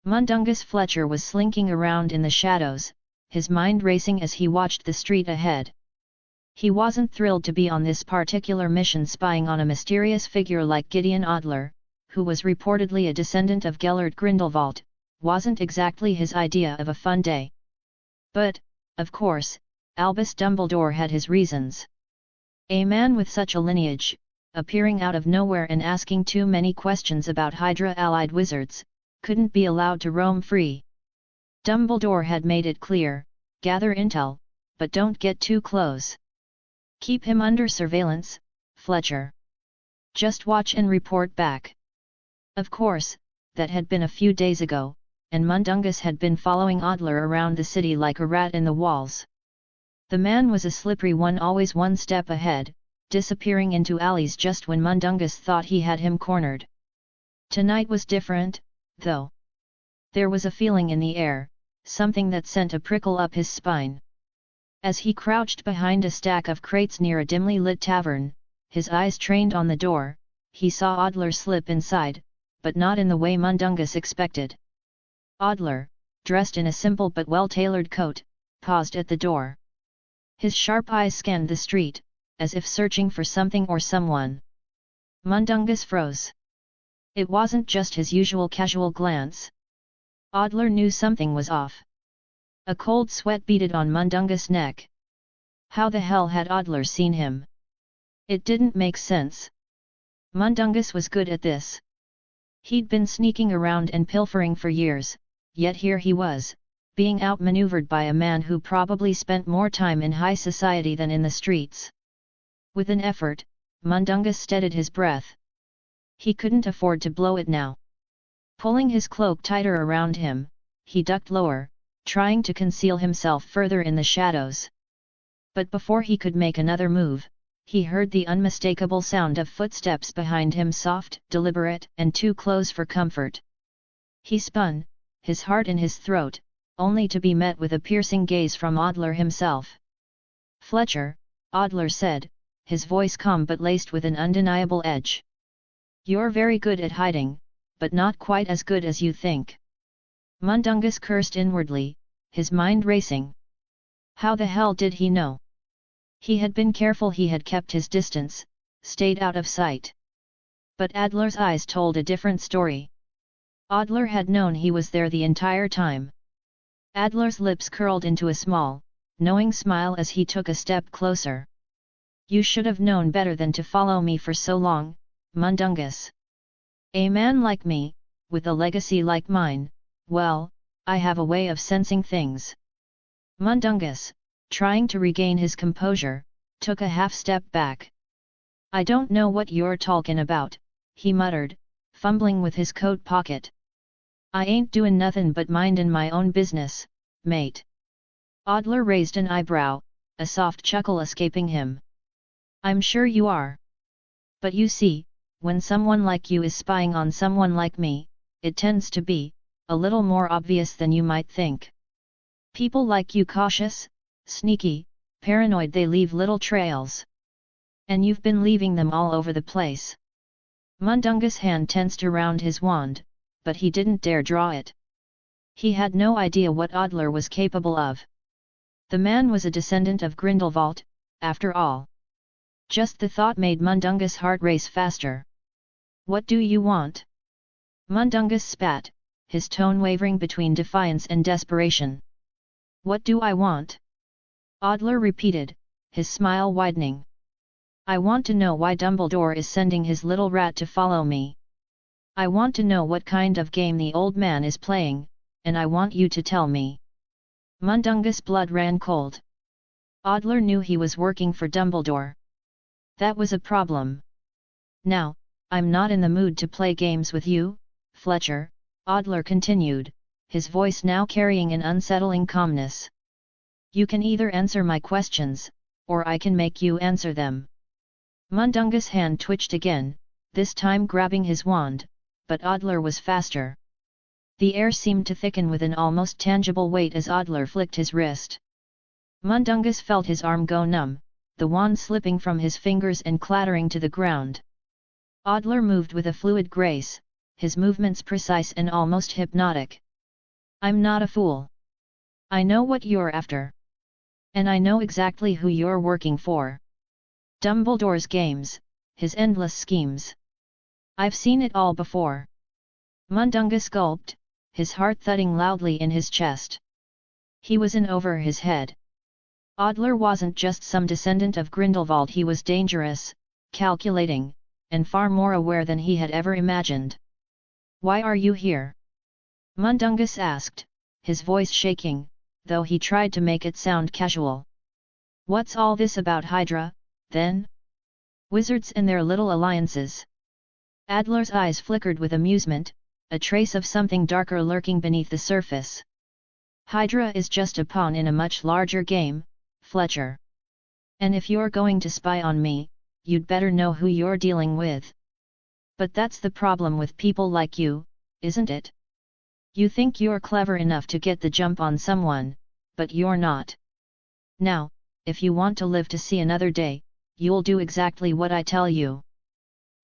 Mundungus Fletcher was slinking around in the shadows, his mind racing as he watched the street ahead. He wasn't thrilled to be on this particular mission spying on a mysterious figure like Gideon Adler, who was reportedly a descendant of Gellert Grindelwald, wasn't exactly his idea of a fun day. But, of course, Albus Dumbledore had his reasons. A man with such a lineage, appearing out of nowhere and asking too many questions about Hydra-allied wizards, couldn't be allowed to roam free. Dumbledore had made it clear, gather intel, but don't get too close. Keep him under surveillance, Fletcher. Just watch and report back. Of course, that had been a few days ago, and Mundungus had been following Adler around the city like a rat in the walls. The man was a slippery one, always one step ahead, disappearing into alleys just when Mundungus thought he had him cornered. Tonight was different, though. There was a feeling in the air, something that sent a prickle up his spine. As he crouched behind a stack of crates near a dimly lit tavern, his eyes trained on the door, he saw Adler slip inside, but not in the way Mundungus expected. Adler, dressed in a simple but well-tailored coat, paused at the door. His sharp eyes scanned the street, as if searching for something or someone. Mundungus froze. It wasn't just his usual casual glance. Adler knew something was off. A cold sweat beaded on Mundungus' neck. How the hell had Adler seen him? It didn't make sense. Mundungus was good at this. He'd been sneaking around and pilfering for years, yet here he was, being outmaneuvered by a man who probably spent more time in high society than in the streets. With an effort, Mundungus steadied his breath. He couldn't afford to blow it now. Pulling his cloak tighter around him, he ducked lower, trying to conceal himself further in the shadows. But before he could make another move, he heard the unmistakable sound of footsteps behind him, soft, deliberate, and too close for comfort. He spun, his heart in his throat, only to be met with a piercing gaze from Adler himself. "Fletcher," Adler said, his voice calm but laced with an undeniable edge. "You're very good at hiding, but not quite as good as you think." Mundungus cursed inwardly, his mind racing. How the hell did he know? He had been careful, he had kept his distance, stayed out of sight. But Adler's eyes told a different story. Adler had known he was there the entire time. Adler's lips curled into a small, knowing smile as he took a step closer. "You should have known better than to follow me for so long, Mundungus. A man like me, with a legacy like mine, well, I have a way of sensing things." "Mundungus," trying to regain his composure, took a half step back. "I don't know what you're talkin' about," he muttered, fumbling with his coat pocket. "I ain't doin' nothin' but mindin' my own business, mate." Adler raised an eyebrow, a soft chuckle escaping him. "I'm sure you are. But you see, when someone like you is spying on someone like me, it tends to be a little more obvious than you might think. People like you cautious, sneaky, paranoid, they leave little trails. And you've been leaving them all over the place." Mundungus' hand tensed around his wand, but he didn't dare draw it. He had no idea what Adler was capable of. The man was a descendant of Grindelwald, after all. Just the thought made Mundungus' heart race faster. "What do you want?" Mundungus spat, his tone wavering between defiance and desperation. "What do I want?" Adler repeated, his smile widening. "I want to know why Dumbledore is sending his little rat to follow me. I want to know what kind of game the old man is playing, and I want you to tell me." Mundungus' blood ran cold. Adler knew he was working for Dumbledore. That was a problem. "Now, I'm not in the mood to play games with you, Fletcher," Adler continued, his voice now carrying an unsettling calmness. "You can either answer my questions, or I can make you answer them." Mundungus' hand twitched again, this time grabbing his wand, but Adler was faster. The air seemed to thicken with an almost tangible weight as Adler flicked his wrist. Mundungus felt his arm go numb, the wand slipping from his fingers and clattering to the ground. Adler moved with a fluid grace, his movements precise and almost hypnotic. "I'm not a fool. I know what you're after. And I know exactly who you're working for. Dumbledore's games, his endless schemes. I've seen it all before." Mundungus gulped, his heart thudding loudly in his chest. He was in over his head. Adler wasn't just some descendant of Grindelwald, he was dangerous, calculating, and far more aware than he had ever imagined. "Why are you here?" Mundungus asked, his voice shaking, though he tried to make it sound casual. "What's all this about Hydra, then? Wizards and their little alliances?" Adler's eyes flickered with amusement, a trace of something darker lurking beneath the surface. "Hydra is just a pawn in a much larger game, Fletcher. And if you're going to spy on me, you'd better know who you're dealing with. But that's the problem with people like you, isn't it? You think you're clever enough to get the jump on someone, but you're not. Now, if you want to live to see another day, you'll do exactly what I tell you."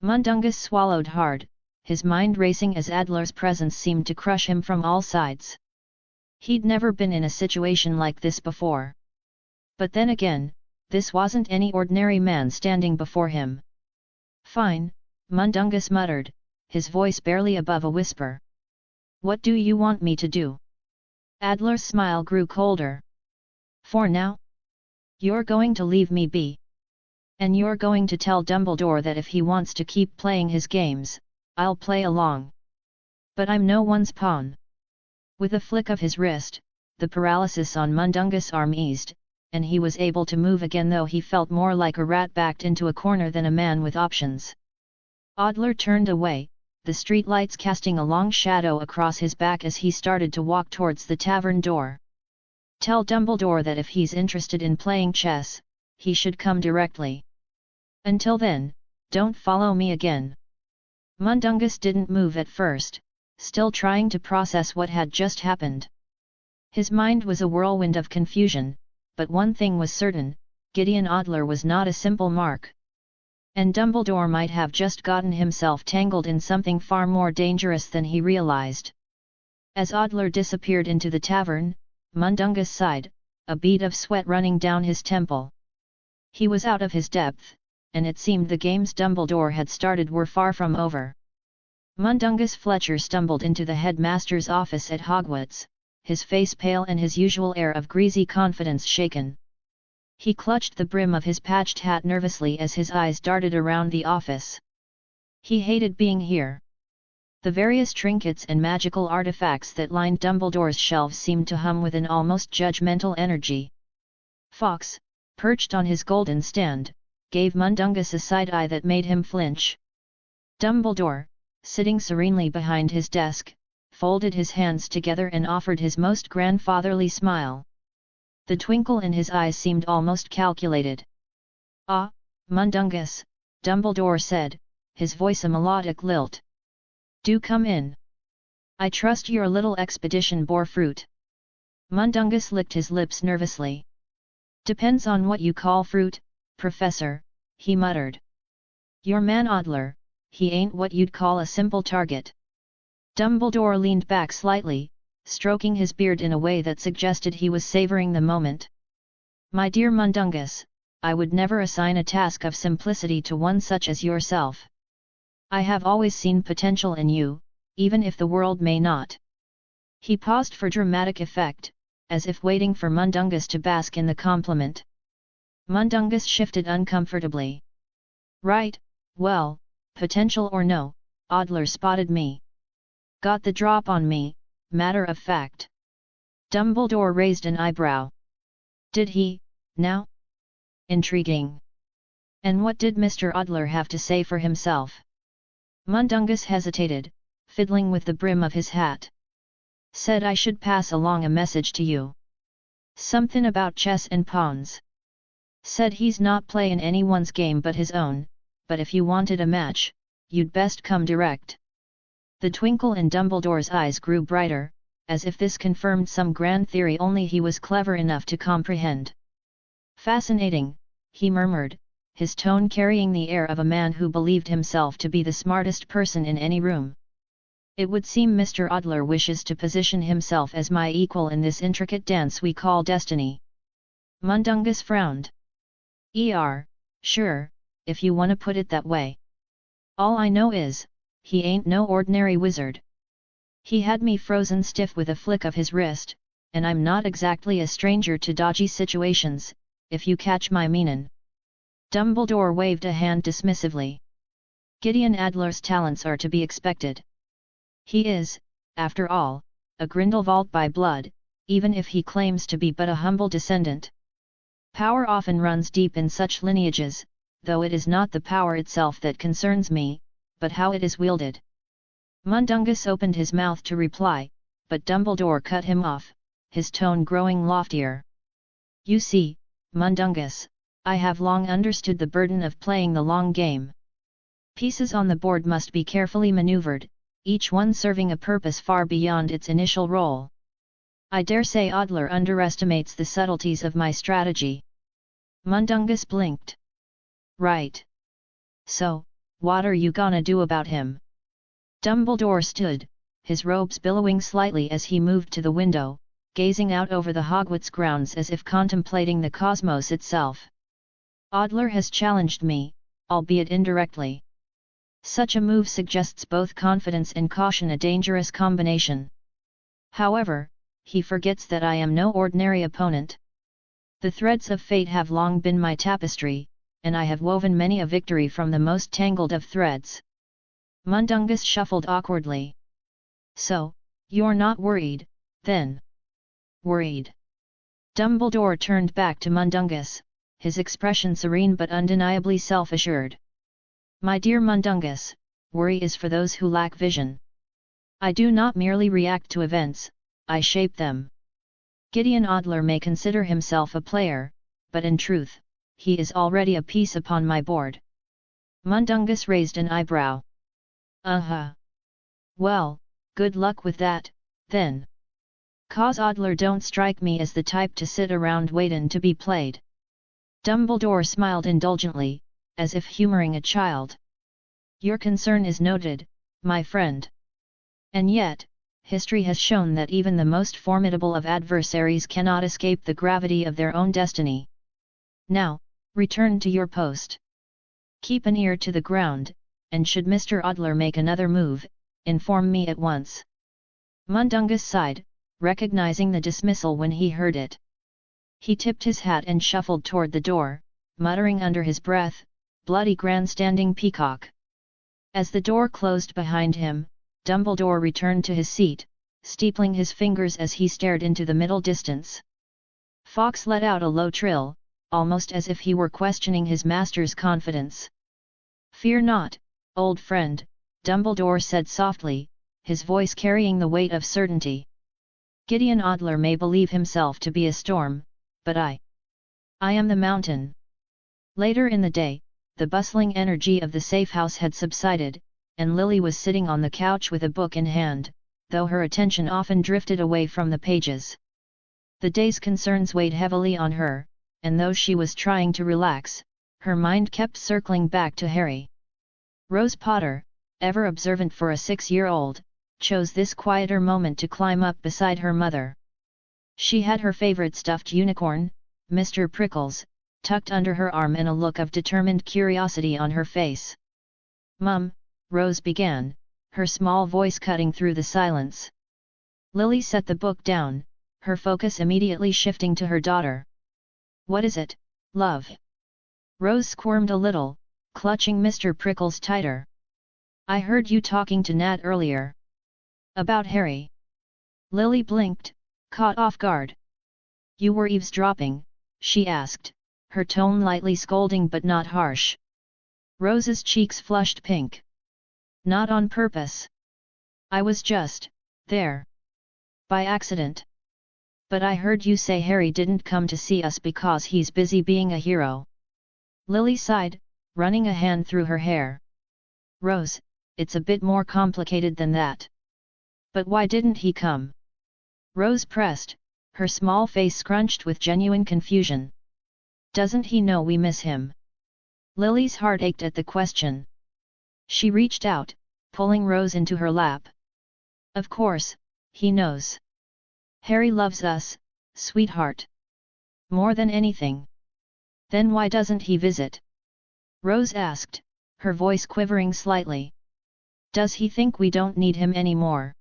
Mundungus swallowed hard, his mind racing as Adler's presence seemed to crush him from all sides. He'd never been in a situation like this before. But then again, this wasn't any ordinary man standing before him. "Fine," Mundungus muttered, his voice barely above a whisper. "What do you want me to do?" Adler's smile grew colder. "For now? You're going to leave me be. And you're going to tell Dumbledore that if he wants to keep playing his games, I'll play along. But I'm no one's pawn." With a flick of his wrist, the paralysis on Mundungus' arm eased, and he was able to move again, though he felt more like a rat backed into a corner than a man with options. Adler turned away, the streetlights casting a long shadow across his back as he started to walk towards the tavern door. "Tell Dumbledore that if he's interested in playing chess, he should come directly. Until then, don't follow me again." Mundungus didn't move at first, still trying to process what had just happened. His mind was a whirlwind of confusion, but one thing was certain, Gideon Adler was not a simple mark. And Dumbledore might have just gotten himself tangled in something far more dangerous than he realized. As Adler disappeared into the tavern, Mundungus sighed, a bead of sweat running down his temple. He was out of his depth, and it seemed the games Dumbledore had started were far from over. Mundungus Fletcher stumbled into the headmaster's office at Hogwarts, his face pale and his usual air of greasy confidence shaken. He clutched the brim of his patched hat nervously as his eyes darted around the office. He hated being here. The various trinkets and magical artifacts that lined Dumbledore's shelves seemed to hum with an almost judgmental energy. Fawkes, perched on his golden stand, gave Mundungus a side-eye that made him flinch. Dumbledore, sitting serenely behind his desk, folded his hands together and offered his most grandfatherly smile. The twinkle in his eyes seemed almost calculated. "Ah, Mundungus," Dumbledore said, his voice a melodic lilt. "Do come in. I trust your little expedition bore fruit." Mundungus licked his lips nervously. "Depends on what you call fruit, Professor," he muttered. "Your man Audler, he ain't what you'd call a simple target." Dumbledore leaned back slightly, stroking his beard in a way that suggested he was savouring the moment. "My dear Mundungus, I would never assign a task of simplicity to one such as yourself. I have always seen potential in you, even if the world may not." He paused for dramatic effect, as if waiting for Mundungus to bask in the compliment. Mundungus shifted uncomfortably. "Right, well, potential or no, Audler spotted me. Got the drop on me, matter of fact." Dumbledore raised an eyebrow. "Did he, now? Intriguing. And what did Mr. Audler have to say for himself?" Mundungus hesitated, fiddling with the brim of his hat. "Said I should pass along a message to you. Somethin' about chess and pawns. Said he's not playin' anyone's game but his own, but if you wanted a match, you'd best come direct." The twinkle in Dumbledore's eyes grew brighter, as if this confirmed some grand theory only he was clever enough to comprehend. "Fascinating," he murmured, his tone carrying the air of a man who believed himself to be the smartest person in any room. "It would seem Mr. Audler wishes to position himself as my equal in this intricate dance we call destiny." Mundungus frowned. Sure, if you wanna put it that way. All I know is, he ain't no ordinary wizard. He had me frozen stiff with a flick of his wrist, and I'm not exactly a stranger to dodgy situations, if you catch my meanin'." Dumbledore waved a hand dismissively. "Gideon Adler's talents are to be expected. He is, after all, a Grindelwald by blood, even if he claims to be but a humble descendant. Power often runs deep in such lineages, though it is not the power itself that concerns me, but how it is wielded." Mundungus opened his mouth to reply, but Dumbledore cut him off, his tone growing loftier. "You see, Mundungus, I have long understood the burden of playing the long game. Pieces on the board must be carefully maneuvered, each one serving a purpose far beyond its initial role. I dare say Audler underestimates the subtleties of my strategy." Mundungus blinked. "Right. So, what are you gonna do about him?" Dumbledore stood, his robes billowing slightly as he moved to the window, gazing out over the Hogwarts grounds as if contemplating the cosmos itself. "Audler has challenged me, albeit indirectly. Such a move suggests both confidence and caution, a dangerous combination. However, he forgets that I am no ordinary opponent. The threads of fate have long been my tapestry, and I have woven many a victory from the most tangled of threads." Mundungus shuffled awkwardly. "So, you're not worried, then?" "Worried?" Dumbledore turned back to Mundungus, his expression serene but undeniably self-assured. "My dear Mundungus, worry is for those who lack vision. I do not merely react to events, I shape them. Gideon Audler may consider himself a player, but in truth, he is already a piece upon my board." Mundungus raised an eyebrow. "Uh-huh. Well, good luck with that, then. 'Cause Audler don't strike me as the type to sit around waitin' to be played." Dumbledore smiled indulgently, as if humouring a child. "Your concern is noted, my friend. And yet, history has shown that even the most formidable of adversaries cannot escape the gravity of their own destiny. Now, return to your post. Keep an ear to the ground, and should Mr. Audler make another move, inform me at once." Mundungus sighed, recognizing the dismissal when he heard it. He tipped his hat and shuffled toward the door, muttering under his breath, "Bloody grandstanding peacock." As the door closed behind him, Dumbledore returned to his seat, steepling his fingers as he stared into the middle distance. Fawkes let out a low trill, almost as if he were questioning his master's confidence. "Fear not, old friend," Dumbledore said softly, his voice carrying the weight of certainty. "Gideon Odler may believe himself to be a storm, but I am the mountain." Later in the day, the bustling energy of the safe house had subsided, and Lily was sitting on the couch with a book in hand, though her attention often drifted away from the pages. The day's concerns weighed heavily on her, and though she was trying to relax, her mind kept circling back to Harry. Rose Potter, ever observant for a 6-year-old, chose this quieter moment to climb up beside her mother. She had her favorite stuffed unicorn, Mr. Prickles, tucked under her arm and a look of determined curiosity on her face. "Mum," Rose began, her small voice cutting through the silence. Lily set the book down, her focus immediately shifting to her daughter. "What is it, love?" Rose squirmed a little, clutching Mr. Prickles tighter. "I heard you talking to Nat earlier. About Harry." Lily blinked, caught off guard. "You were eavesdropping?" she asked, her tone lightly scolding but not harsh. Rose's cheeks flushed pink. "Not on purpose. I was just there. By accident. But I heard you say Harry didn't come to see us because he's busy being a hero." Lily sighed, running a hand through her hair. "Rose, it's a bit more complicated than that." "But why didn't he come?" Rose pressed, her small face scrunched with genuine confusion. "Doesn't he know we miss him?" Lily's heart ached at the question. She reached out, pulling Rose into her lap. "Of course, he knows. Harry loves us, sweetheart. More than anything." "Then why doesn't he visit?" Rose asked, her voice quivering slightly. "Does he think we don't need him anymore?"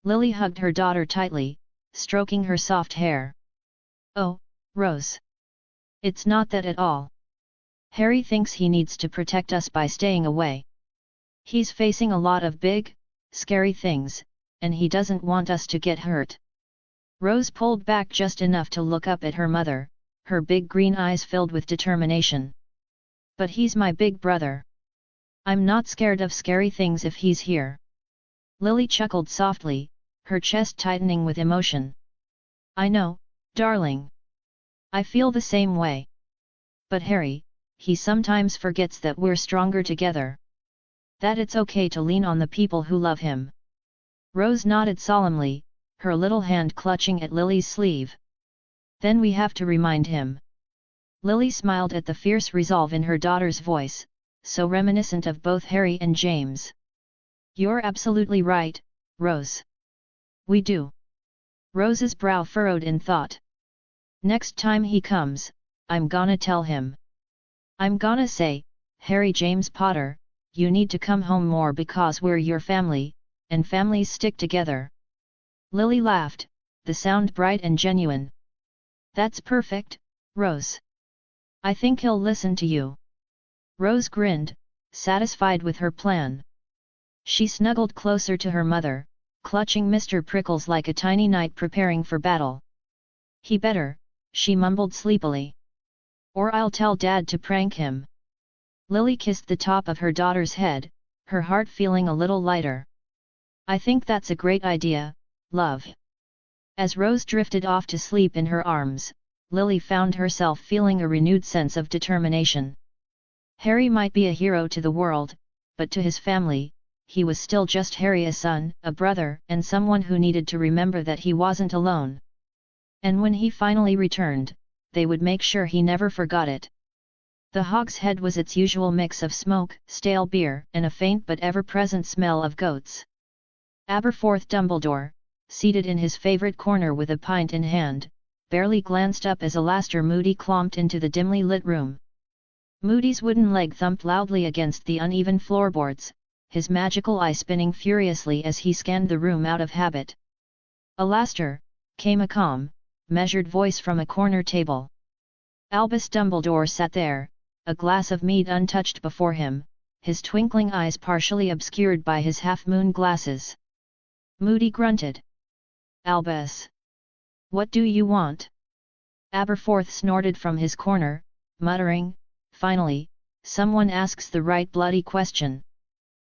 Lily hugged her daughter tightly, stroking her soft hair. "Oh, Rose. It's not that at all. Harry thinks he needs to protect us by staying away. He's facing a lot of big, scary things, and he doesn't want us to get hurt." Rose pulled back just enough to look up at her mother, her big green eyes filled with determination. "But he's my big brother. I'm not scared of scary things if he's here." Lily chuckled softly, her chest tightening with emotion. "I know, darling. I feel the same way. But Harry, he sometimes forgets that we're stronger together. That it's okay to lean on the people who love him." Rose nodded solemnly, her little hand clutching at Lily's sleeve. "Then we have to remind him." Lily smiled at the fierce resolve in her daughter's voice, so reminiscent of both Harry and James. "You're absolutely right, Rose. We do." Rose's brow furrowed in thought. "Next time he comes, I'm gonna tell him. I'm gonna say, Harry James Potter, you need to come home more because we're your family, and families stick together." Lily laughed, the sound bright and genuine. "That's perfect, Rose. I think he'll listen to you." Rose grinned, satisfied with her plan. She snuggled closer to her mother, clutching Mr. Prickles like a tiny knight preparing for battle. "He better," she mumbled sleepily. "Or I'll tell Dad to prank him." Lily kissed the top of her daughter's head, her heart feeling a little lighter. "I think that's a great idea, love." As Rose drifted off to sleep in her arms, Lily found herself feeling a renewed sense of determination. Harry might be a hero to the world, but to his family, he was still just Harry, a son, a brother, and someone who needed to remember that he wasn't alone. And when he finally returned, they would make sure he never forgot it. The hogshead was its usual mix of smoke, stale beer, and a faint but ever-present smell of goats. Aberforth Dumbledore, seated in his favourite corner with a pint in hand, barely glanced up as Alastor Moody clomped into the dimly lit room. Moody's wooden leg thumped loudly against the uneven floorboards, his magical eye spinning furiously as he scanned the room out of habit. "Alastor," came a calm, measured voice from a corner table. Albus Dumbledore sat there, a glass of mead untouched before him, his twinkling eyes partially obscured by his half-moon glasses. Moody grunted. "Albus! What do you want?" Aberforth snorted from his corner, muttering, "Finally, someone asks the right bloody question."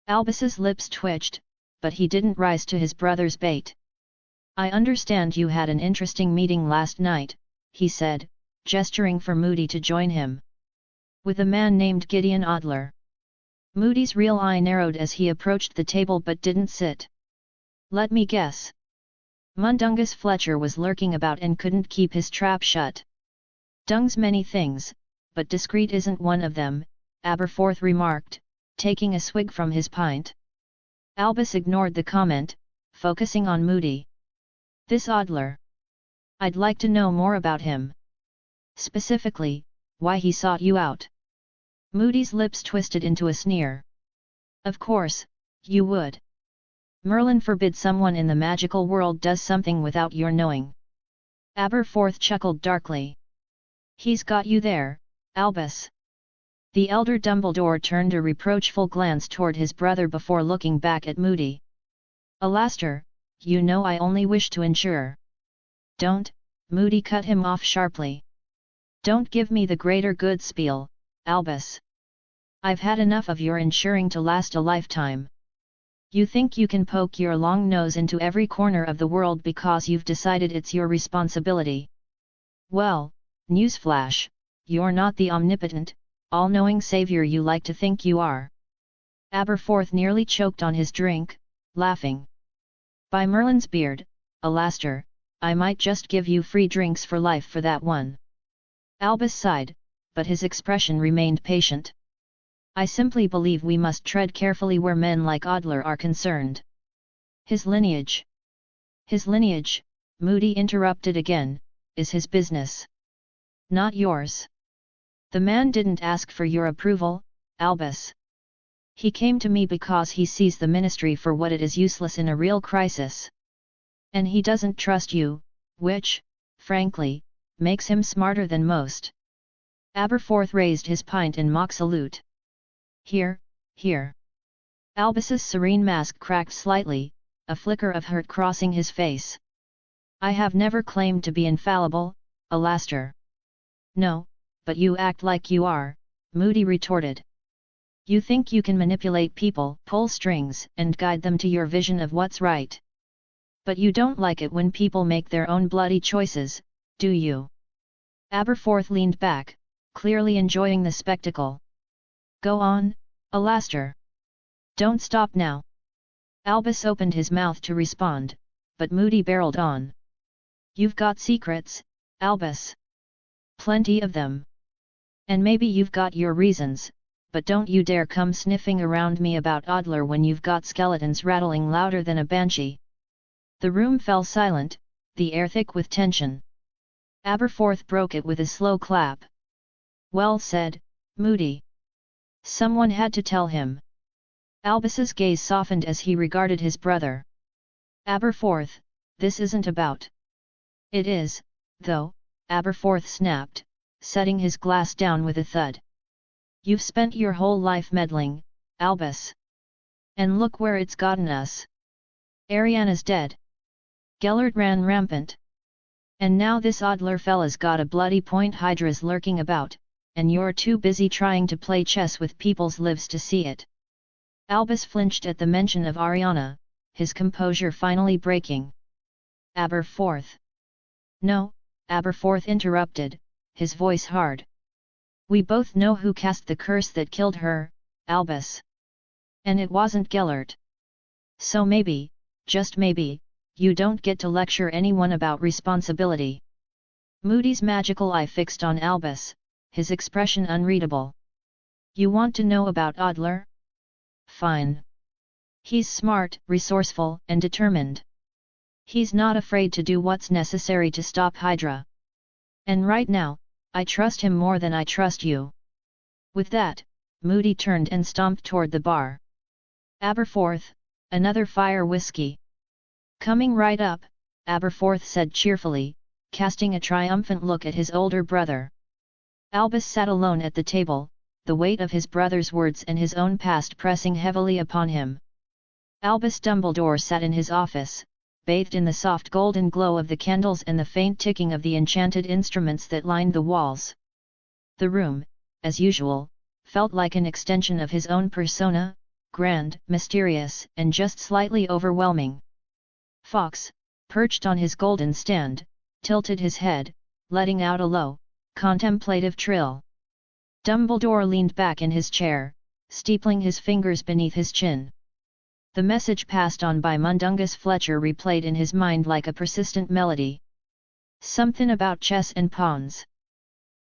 Albus's lips twitched, but he didn't rise to his brother's bait. "I understand you had an interesting meeting last night," he said, gesturing for Moody to join him. "With a man named Gideon Adler." Moody's real eye narrowed as he approached the table but didn't sit. "Let me guess. Mundungus Fletcher was lurking about and couldn't keep his trap shut." "Dung's many things, but discreet isn't one of them," Aberforth remarked, taking a swig from his pint. Albus ignored the comment, focusing on Moody. "This Adler. I'd like to know more about him. Specifically, why he sought you out." Moody's lips twisted into a sneer. "Of course, you would. Merlin forbid someone in the magical world does something without your knowing." Aberforth chuckled darkly. "He's got you there, Albus." The elder Dumbledore turned a reproachful glance toward his brother before looking back at Moody. "Alastair, you know I only wish to ensure." "Don't," Moody cut him off sharply. "Don't give me the greater good spiel, Albus. I've had enough of your ensuring to last a lifetime. You think you can poke your long nose into every corner of the world because you've decided it's your responsibility. Well, newsflash, you're not the omnipotent, all-knowing savior you like to think you are." Aberforth nearly choked on his drink, laughing. "By Merlin's beard, Alastair, I might just give you free drinks for life for that one." Albus sighed, but his expression remained patient. "I simply believe we must tread carefully where men like Adler are concerned." "His lineage," Moody interrupted again, "is his business. Not yours. The man didn't ask for your approval, Albus. He came to me because he sees the ministry for what it is, useless in a real crisis. And he doesn't trust you, which, frankly, makes him smarter than most." Aberforth raised his pint in mock salute. "Here, here." Albus's serene mask cracked slightly, a flicker of hurt crossing his face. "I have never claimed to be infallible, Alastair." "No, but you act like you are," Moody retorted. "You think you can manipulate people, pull strings, and guide them to your vision of what's right. But you don't like it when people make their own bloody choices, do you?" Aberforth leaned back, clearly enjoying the spectacle. "Go on, Alastair. Don't stop now." Albus opened his mouth to respond, but Moody barreled on. "You've got secrets, Albus. Plenty of them. And maybe you've got your reasons, but don't you dare come sniffing around me about Adler when you've got skeletons rattling louder than a banshee." The room fell silent, the air thick with tension. Aberforth broke it with a slow clap. "Well said, Moody. Someone had to tell him." Albus's gaze softened as he regarded his brother. "Aberforth, this isn't about." "It is, though," Aberforth snapped, setting his glass down with a thud. "You've spent your whole life meddling, Albus. And look where it's gotten us. Ariana's dead. Gellert ran rampant. And now this Adler fella's got a bloody point hydra's lurking about, and you're too busy trying to play chess with people's lives to see it." Albus flinched at the mention of Ariana, his composure finally breaking. "Aberforth." "No," Aberforth interrupted, his voice hard. "We both know who cast the curse that killed her, Albus. And it wasn't Gellert. So maybe, just maybe, you don't get to lecture anyone about responsibility." Moody's magical eye fixed on Albus, his expression unreadable. "You want to know about Adler? Fine. He's smart, resourceful, and determined. He's not afraid to do what's necessary to stop Hydra. And right now, I trust him more than I trust you." With that, Moody turned and stomped toward the bar. "Aberforth, another fire whiskey." "Coming right up," Aberforth said cheerfully, casting a triumphant look at his older brother. Albus sat alone at the table, the weight of his brother's words and his own past pressing heavily upon him. Albus Dumbledore sat in his office, bathed in the soft golden glow of the candles and the faint ticking of the enchanted instruments that lined the walls. The room, as usual, felt like an extension of his own persona, grand, mysterious, and just slightly overwhelming. Fawkes, perched on his golden stand, tilted his head, letting out a low, contemplative trill. Dumbledore leaned back in his chair, steepling his fingers beneath his chin. The message passed on by Mundungus Fletcher replayed in his mind like a persistent melody. Something about chess and pawns.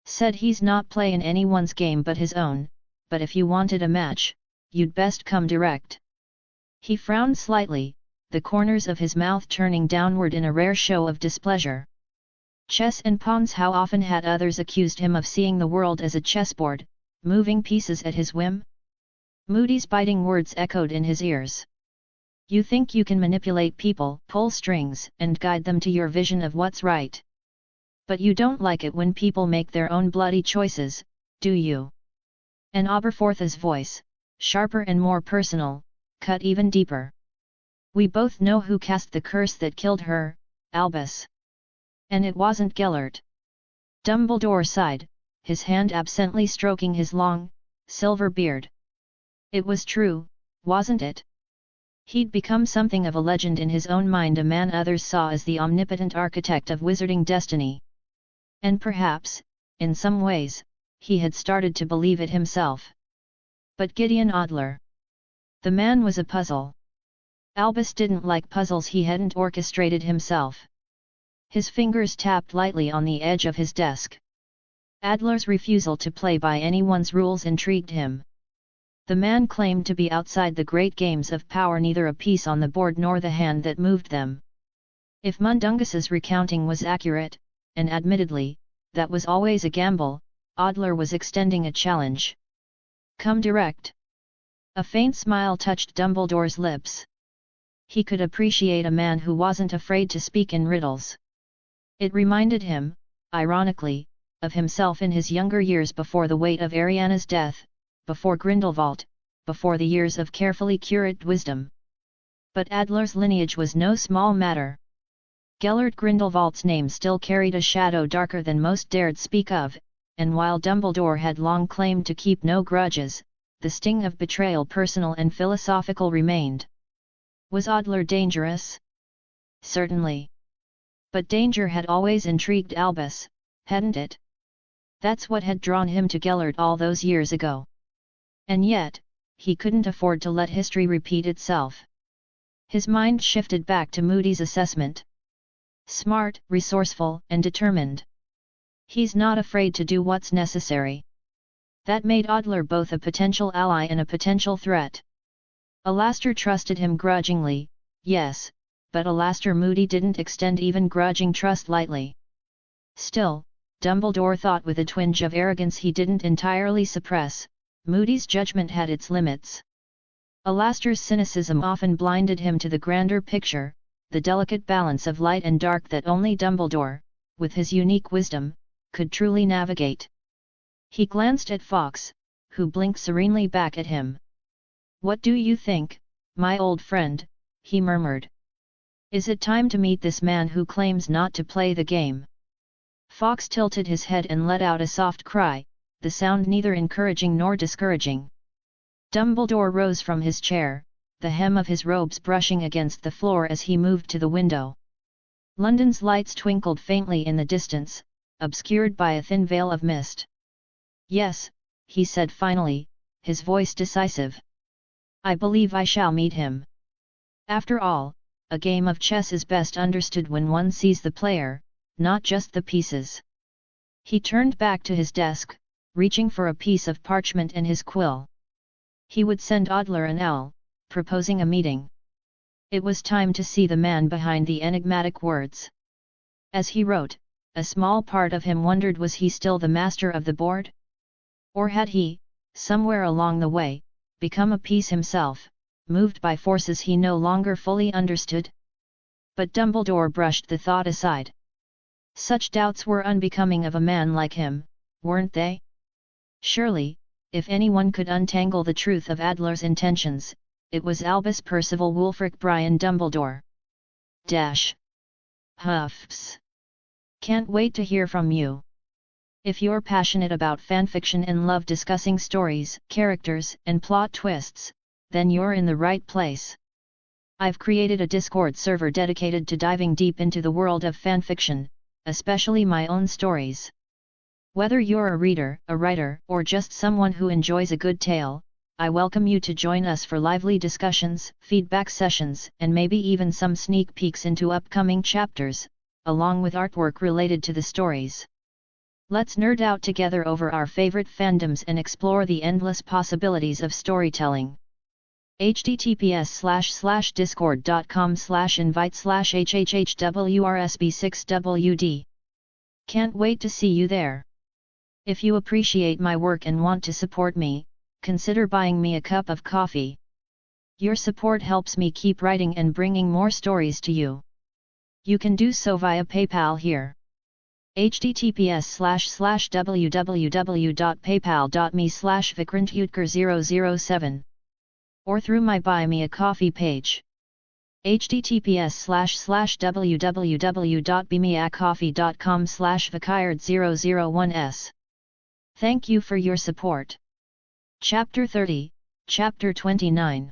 Said he's not playing anyone's game but his own, but if you wanted a match, you'd best come direct. He frowned slightly, the corners of his mouth turning downward in a rare show of displeasure. Chess and pawns. How often had others accused him of seeing the world as a chessboard, moving pieces at his whim? Moody's biting words echoed in his ears. You think you can manipulate people, pull strings, and guide them to your vision of what's right. But you don't like it when people make their own bloody choices, do you? And Aberforth's voice, sharper and more personal, cut even deeper. We both know who cast the curse that killed her, Albus. And it wasn't Gellert. Dumbledore sighed, his hand absently stroking his long, silver beard. It was true, wasn't it? He'd become something of a legend in his own mind, a man others saw as the omnipotent architect of wizarding destiny. And perhaps, in some ways, he had started to believe it himself. But Gideon Adler. The man was a puzzle. Albus didn't like puzzles he hadn't orchestrated himself. His fingers tapped lightly on the edge of his desk. Adler's refusal to play by anyone's rules intrigued him. The man claimed to be outside the great games of power, neither a piece on the board nor the hand that moved them. If Mundungus's recounting was accurate, and admittedly, that was always a gamble, Adler was extending a challenge. Come direct. A faint smile touched Dumbledore's lips. He could appreciate a man who wasn't afraid to speak in riddles. It reminded him, ironically, of himself in his younger years before the weight of Ariana's death, before Grindelwald, before the years of carefully curated wisdom. But Adler's lineage was no small matter. Gellert Grindelwald's name still carried a shadow darker than most dared speak of, and while Dumbledore had long claimed to keep no grudges, the sting of betrayal, personal and philosophical, remained. Was Adler dangerous? Certainly. But danger had always intrigued Albus, hadn't it? That's what had drawn him to Gellert all those years ago. And yet, he couldn't afford to let history repeat itself. His mind shifted back to Moody's assessment. Smart, resourceful, and determined. He's not afraid to do what's necessary. That made Adler both a potential ally and a potential threat. Alastair trusted him grudgingly, yes, but Alastair Moody didn't extend even grudging trust lightly. Still, Dumbledore thought with a twinge of arrogance he didn't entirely suppress, Moody's judgment had its limits. Alastair's cynicism often blinded him to the grander picture, the delicate balance of light and dark that only Dumbledore, with his unique wisdom, could truly navigate. He glanced at Fawkes, who blinked serenely back at him. What do you think, my old friend? He murmured. Is it time to meet this man who claims not to play the game? Fawkes tilted his head and let out a soft cry, the sound neither encouraging nor discouraging. Dumbledore rose from his chair, the hem of his robes brushing against the floor as he moved to the window. London's lights twinkled faintly in the distance, obscured by a thin veil of mist. Yes, he said finally, his voice decisive. I believe I shall meet him. After all, a game of chess is best understood when one sees the player, not just the pieces. He turned back to his desk, reaching for a piece of parchment and his quill. He would send Adler an owl, proposing a meeting. It was time to see the man behind the enigmatic words. As he wrote, a small part of him wondered, was he still the master of the board? Or had he, somewhere along the way, become a piece himself, moved by forces he no longer fully understood? But Dumbledore brushed the thought aside. Such doubts were unbecoming of a man like him, weren't they? Surely, if anyone could untangle the truth of Adler's intentions, it was Albus Percival Wulfric Brian Dumbledore. Dash. Huffs. Can't wait to hear from you. If you're passionate about fanfiction and love discussing stories, characters, and plot twists, then you're in the right place. I've created a Discord server dedicated to diving deep into the world of fanfiction, especially my own stories. Whether you're a reader, a writer, or just someone who enjoys a good tale, I welcome you to join us for lively discussions, feedback sessions, and maybe even some sneak peeks into upcoming chapters, along with artwork related to the stories. Let's nerd out together over our favorite fandoms and explore the endless possibilities of storytelling. https://discord.com/invite/hhhwrsb6wd. Can't wait to see you there. If you appreciate my work and want to support me, consider buying me a cup of coffee. Your support helps me keep writing and bringing more stories to you. You can do so via PayPal here. https://www.paypal.me/vikrantutker007 or through my Buy Me a Coffee page. https://www.bemeacoffee.com/vikird001s. Thank you for your support. Chapter 30, Chapter 29.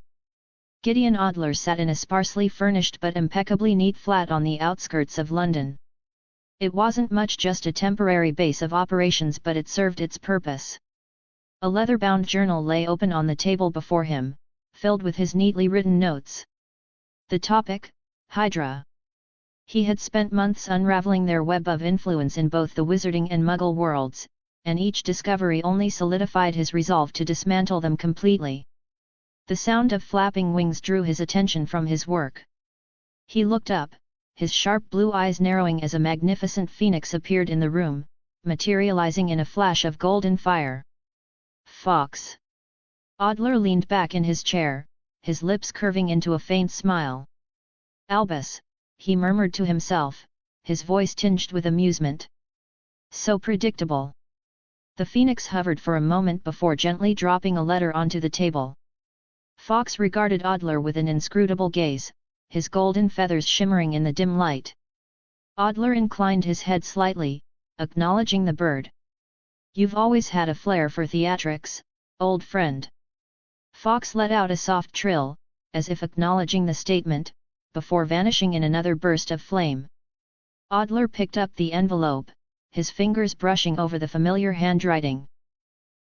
Gideon Adler sat in a sparsely furnished but impeccably neat flat on the outskirts of London. It wasn't much, just a temporary base of operations, but it served its purpose. A leather-bound journal lay open on the table before him, filled with his neatly written notes. The topic: Hydra. He had spent months unraveling their web of influence in both the wizarding and muggle worlds, and each discovery only solidified his resolve to dismantle them completely. The sound of flapping wings drew his attention from his work. He looked up, his sharp blue eyes narrowing as a magnificent phoenix appeared in the room, materializing in a flash of golden fire. Fox. Adler leaned back in his chair, his lips curving into a faint smile. Albus, he murmured to himself, his voice tinged with amusement. So predictable. The phoenix hovered for a moment before gently dropping a letter onto the table. Fox regarded Adler with an inscrutable gaze, his golden feathers shimmering in the dim light. Adler inclined his head slightly, acknowledging the bird. You've always had a flair for theatrics, old friend. Fox let out a soft trill, as if acknowledging the statement, before vanishing in another burst of flame. Adler picked up the envelope, his fingers brushing over the familiar handwriting.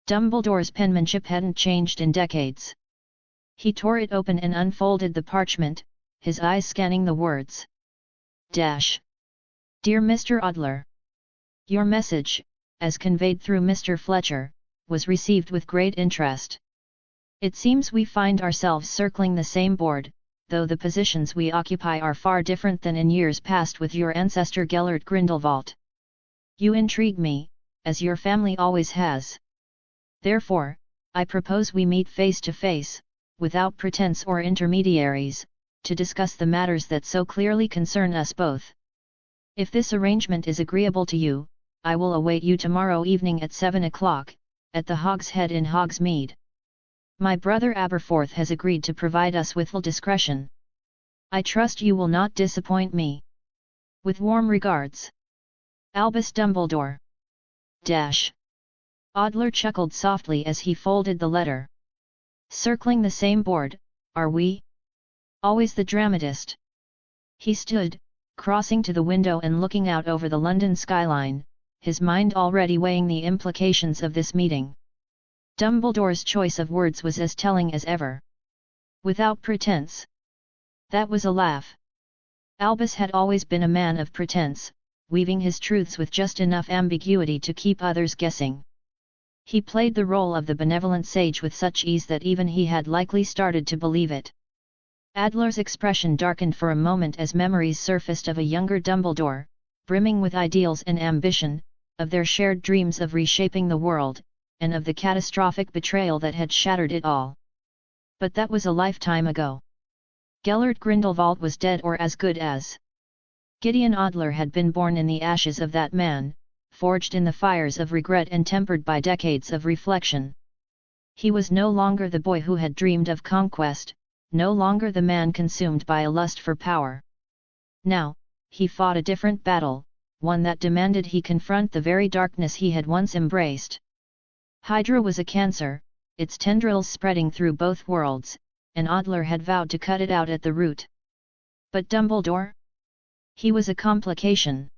Dumbledore's penmanship hadn't changed in decades. He tore it open and unfolded the parchment, his eyes scanning the words. Dash. Dear Mr. Adler. Your message, as conveyed through Mr. Fletcher, was received with great interest. It seems we find ourselves circling the same board, though the positions we occupy are far different than in years past with your ancestor Gellert Grindelwald. You intrigue me, as your family always has. Therefore, I propose we meet face to face, without pretense or intermediaries, to discuss the matters that so clearly concern us both. If this arrangement is agreeable to you, I will await you tomorrow evening at 7 o'clock, at the Hog's Head in Hogsmeade. My brother Aberforth has agreed to provide us with full discretion. I trust you will not disappoint me. With warm regards. Albus Dumbledore. Dash. Adler chuckled softly as he folded the letter. Circling the same board, are we? Always the dramatist. He stood, crossing to the window and looking out over the London skyline, his mind already weighing the implications of this meeting. Dumbledore's choice of words was as telling as ever. Without pretense. That was a laugh. Albus had always been a man of pretense, weaving his truths with just enough ambiguity to keep others guessing. He played the role of the benevolent sage with such ease that even he had likely started to believe it. Adler's expression darkened for a moment as memories surfaced of a younger Dumbledore, brimming with ideals and ambition, of their shared dreams of reshaping the world, and of the catastrophic betrayal that had shattered it all. But that was a lifetime ago. Gellert Grindelwald was dead or as good as. Gideon Adler had been born in the ashes of that man, forged in the fires of regret and tempered by decades of reflection. He was no longer the boy who had dreamed of conquest, no longer the man consumed by a lust for power. Now, he fought a different battle, one that demanded he confront the very darkness he had once embraced. Hydra was a cancer, its tendrils spreading through both worlds, and Adler had vowed to cut it out at the root. But Dumbledore? He was a complication.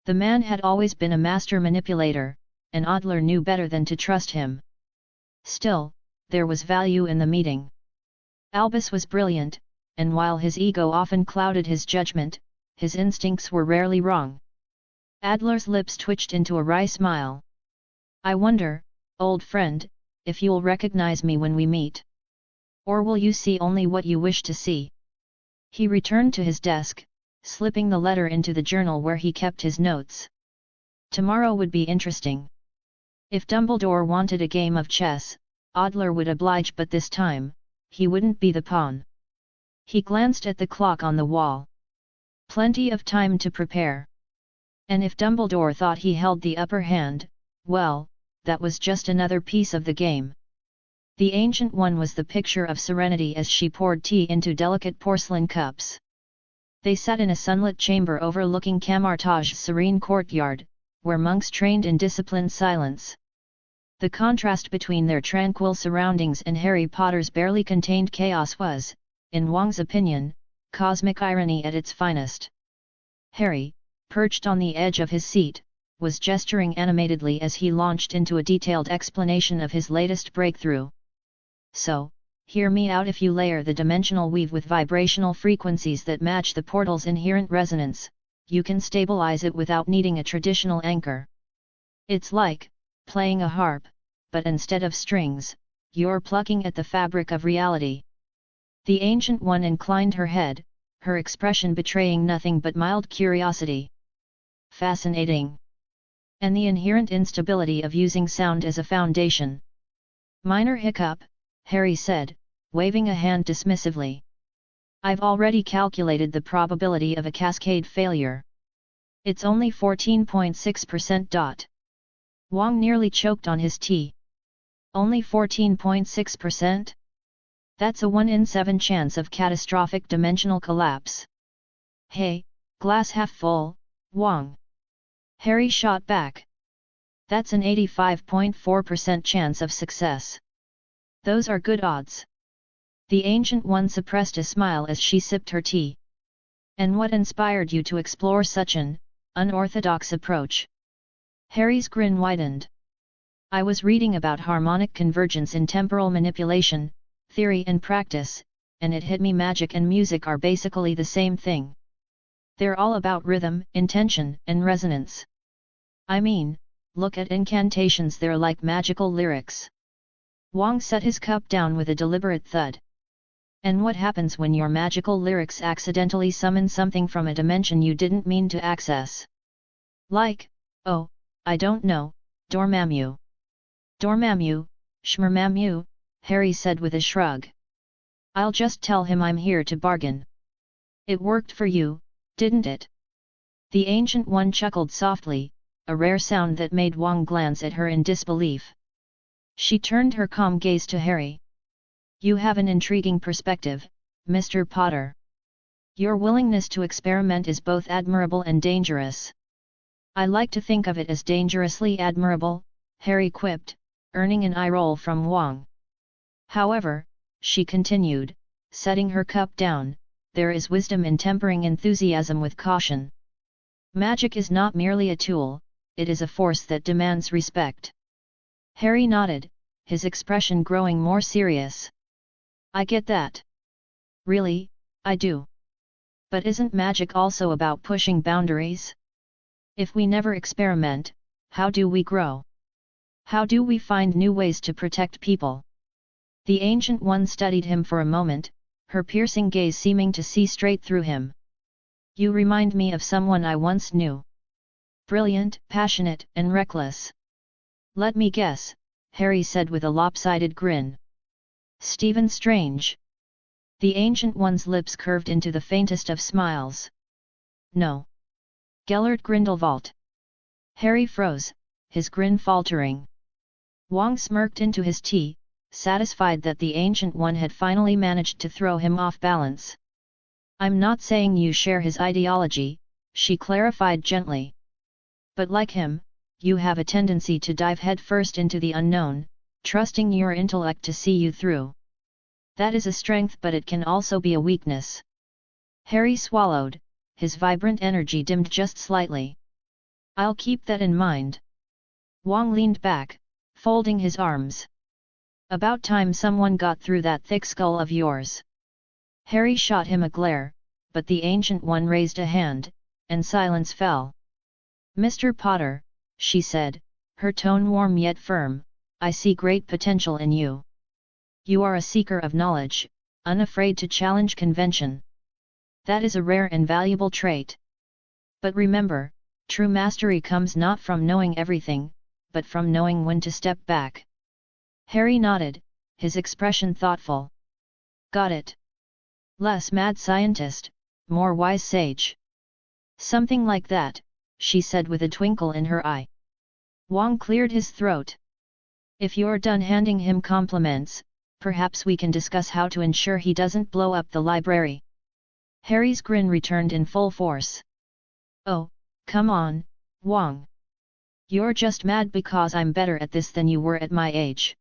The man had always been a master manipulator, and Adler knew better than to trust him. Still, there was value in the meeting. Albus was brilliant, and while his ego often clouded his judgment, his instincts were rarely wrong. Adler's lips twitched into a wry smile. I wonder, old friend, if you'll recognize me when we meet. Or will you see only what you wish to see? He returned to his desk, slipping the letter into the journal where he kept his notes. Tomorrow would be interesting. If Dumbledore wanted a game of chess, Adler would oblige, but this time, he wouldn't be the pawn. He glanced at the clock on the wall. Plenty of time to prepare. And if Dumbledore thought he held the upper hand, well, that was just another piece of the game. The Ancient One was the picture of serenity as she poured tea into delicate porcelain cups. They sat in a sunlit chamber overlooking Camartage's serene courtyard, where monks trained in disciplined silence. The contrast between their tranquil surroundings and Harry Potter's barely contained chaos was, in Wong's opinion, cosmic irony at its finest. Harry, perched on the edge of his seat, was gesturing animatedly as he launched into a detailed explanation of his latest breakthrough. So, hear me out. If you layer the dimensional weave with vibrational frequencies that match the portal's inherent resonance, you can stabilize it without needing a traditional anchor. It's like playing a harp, but instead of strings, you're plucking at the fabric of reality. The Ancient One inclined her head, her expression betraying nothing but mild curiosity. Fascinating. And the inherent instability of using sound as a foundation. Minor hiccup, Harry said, waving a hand dismissively. I've already calculated the probability of a cascade failure. It's only 14.6%. Wong nearly choked on his tea. Only 14.6%? That's a 1 in 7 chance of catastrophic dimensional collapse. Hey, glass half full, Wong. Harry shot back. That's an 85.4% chance of success. Those are good odds. The Ancient One suppressed a smile as she sipped her tea. And what inspired you to explore such an unorthodox approach? Harry's grin widened. I was reading about harmonic convergence in temporal manipulation, theory and practice, and it hit me magic and music are basically the same thing. They're all about rhythm, intention, and resonance. I mean, look at incantations, they're like magical lyrics. Wong set his cup down with a deliberate thud. And what happens when your magical lyrics accidentally summon something from a dimension you didn't mean to access? Like, oh, I don't know, Dormammu. Dormammu, Shmermammu, Harry said with a shrug. I'll just tell him I'm here to bargain. It worked for you, didn't it? The Ancient One chuckled softly, a rare sound that made Wong glance at her in disbelief. She turned her calm gaze to Harry. You have an intriguing perspective, Mr. Potter. Your willingness to experiment is both admirable and dangerous. I like to think of it as dangerously admirable, Harry quipped, earning an eye roll from Wong. However, she continued, setting her cup down, there is wisdom in tempering enthusiasm with caution. Magic is not merely a tool, it is a force that demands respect. Harry nodded, his expression growing more serious. I get that. Really, I do. But isn't magic also about pushing boundaries? If we never experiment, how do we grow? How do we find new ways to protect people? The Ancient One studied him for a moment, her piercing gaze seeming to see straight through him. You remind me of someone I once knew. Brilliant, passionate, and reckless. Let me guess, Harry said with a lopsided grin. Stephen Strange. The Ancient One's lips curved into the faintest of smiles. No. Gellert Grindelwald. Harry froze, his grin faltering. Wong smirked into his tea, satisfied that the Ancient One had finally managed to throw him off balance. I'm not saying you share his ideology, she clarified gently. But like him, you have a tendency to dive headfirst into the unknown, trusting your intellect to see you through. That is a strength, but it can also be a weakness. Harry swallowed, his vibrant energy dimmed just slightly. I'll keep that in mind. Wang leaned back, folding his arms. About time someone got through that thick skull of yours. Harry shot him a glare, but the Ancient One raised a hand, and silence fell. Mr. Potter, she said, her tone warm yet firm, I see great potential in you. You are a seeker of knowledge, unafraid to challenge convention. That is a rare and valuable trait. But remember, true mastery comes not from knowing everything, but from knowing when to step back. Harry nodded, his expression thoughtful. Got it. Less mad scientist, more wise sage. Something like that, she said with a twinkle in her eye. Wang cleared his throat. If you're done handing him compliments, perhaps we can discuss how to ensure he doesn't blow up the library. Harry's grin returned in full force. Oh, come on, Wang. You're just mad because I'm better at this than you were at my age.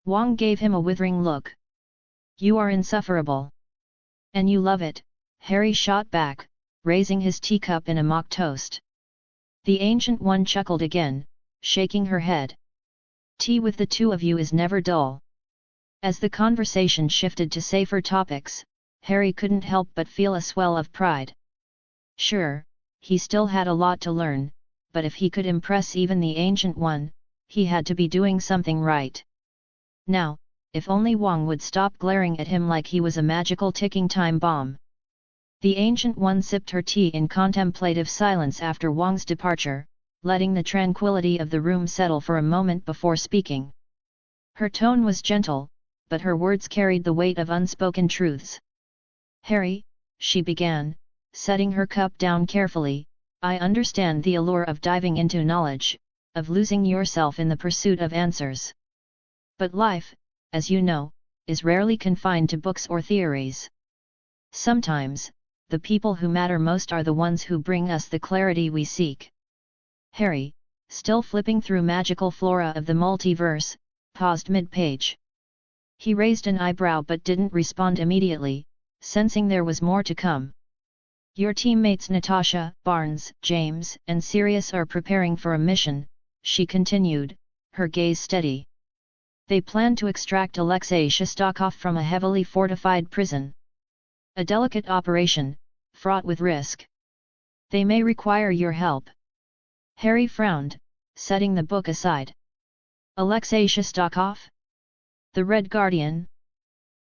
Wang gave him a withering look. You are insufferable. And you love it, Harry shot back, raising his teacup in a mock toast. The Ancient One chuckled again, shaking her head. Tea with the two of you is never dull. As the conversation shifted to safer topics, Harry couldn't help but feel a swell of pride. Sure, he still had a lot to learn, but if he could impress even the Ancient One, he had to be doing something right. Now, if only Wang would stop glaring at him like he was a magical ticking time bomb. The Ancient One sipped her tea in contemplative silence after Wang's departure, letting the tranquility of the room settle for a moment before speaking. Her tone was gentle, but her words carried the weight of unspoken truths. Harry, she began, setting her cup down carefully, I understand the allure of diving into knowledge, of losing yourself in the pursuit of answers. But life, as you know, is rarely confined to books or theories. Sometimes, the people who matter most are the ones who bring us the clarity we seek. Harry, still flipping through magical flora of the multiverse, paused mid-page. He raised an eyebrow but didn't respond immediately, sensing there was more to come. Your teammates Natasha, Barnes, James, and Sirius are preparing for a mission, she continued, her gaze steady. They plan to extract Alexei Shostakov from a heavily fortified prison. A delicate operation, fraught with risk. They may require your help. Harry frowned, setting the book aside. Alexei Shostakov? The Red Guardian?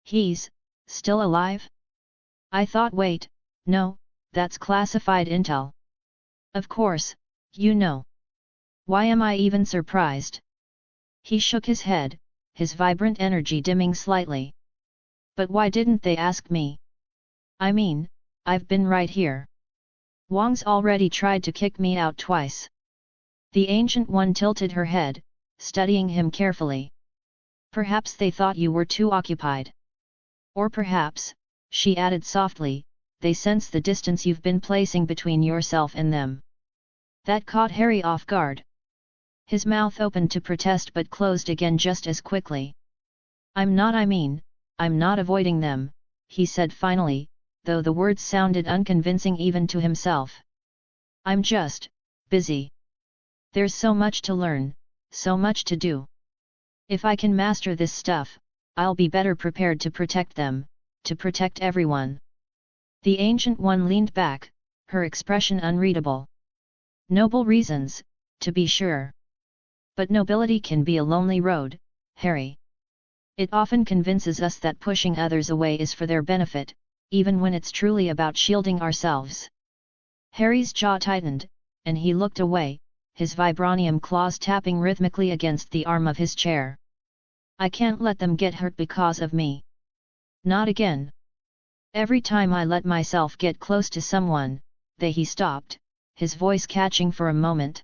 He's still alive? I thought no, that's classified intel. Of course, you know. Why am I even surprised? He shook his head, his vibrant energy dimming slightly. But why didn't they ask me? I mean, I've been right here. Wang's already tried to kick me out twice. The Ancient One tilted her head, studying him carefully. Perhaps they thought you were too occupied. Or perhaps, she added softly, they sense the distance you've been placing between yourself and them. That caught Harry off guard. His mouth opened to protest but closed again just as quickly. I'm not avoiding them, he said finally, though the words sounded unconvincing even to himself. I'm just busy. There's so much to learn, so much to do. If I can master this stuff, I'll be better prepared to protect them, to protect everyone. The Ancient One leaned back, her expression unreadable. Noble reasons, to be sure. But nobility can be a lonely road, Harry. It often convinces us that pushing others away is for their benefit, even when it's truly about shielding ourselves. Harry's jaw tightened, and he looked away, his vibranium claws tapping rhythmically against the arm of his chair. I can't let them get hurt because of me. Not again. Every time I let myself get close to someone, he stopped, his voice catching for a moment.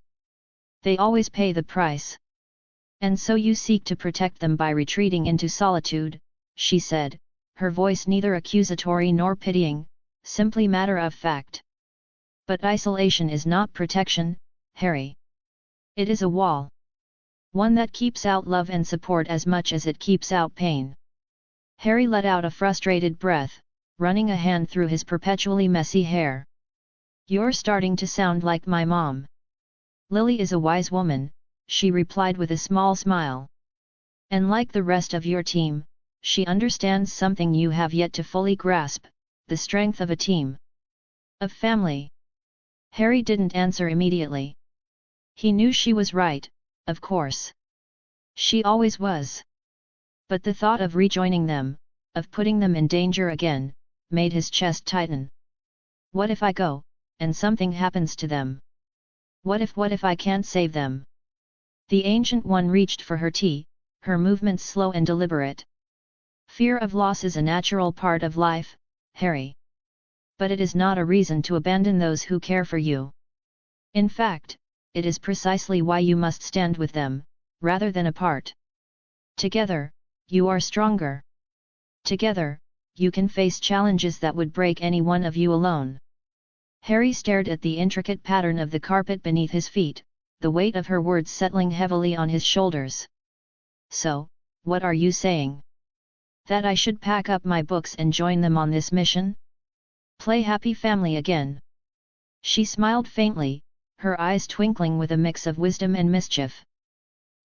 They always pay the price. And so you seek to protect them by retreating into solitude, she said, her voice neither accusatory nor pitying, simply matter of fact. But isolation is not protection, Harry. It is a wall. One that keeps out love and support as much as it keeps out pain. Harry let out a frustrated breath, running a hand through his perpetually messy hair. You're starting to sound like my mom. Lily is a wise woman, she replied with a small smile. And like the rest of your team, she understands something you have yet to fully grasp, the strength of a team. Of family. Harry didn't answer immediately. He knew she was right, of course. She always was. But the thought of rejoining them, of putting them in danger again, made his chest tighten. What if I go, and something happens to them? What if I can't save them? The Ancient One reached for her tea, her movements slow and deliberate. Fear of loss is a natural part of life, Harry. But it is not a reason to abandon those who care for you. In fact, it is precisely why you must stand with them, rather than apart. Together, you are stronger. Together, you can face challenges that would break any one of you alone. Harry stared at the intricate pattern of the carpet beneath his feet, the weight of her words settling heavily on his shoulders. So, what are you saying? That I should pack up my books and join them on this mission? Play happy family again? She smiled faintly, her eyes twinkling with a mix of wisdom and mischief.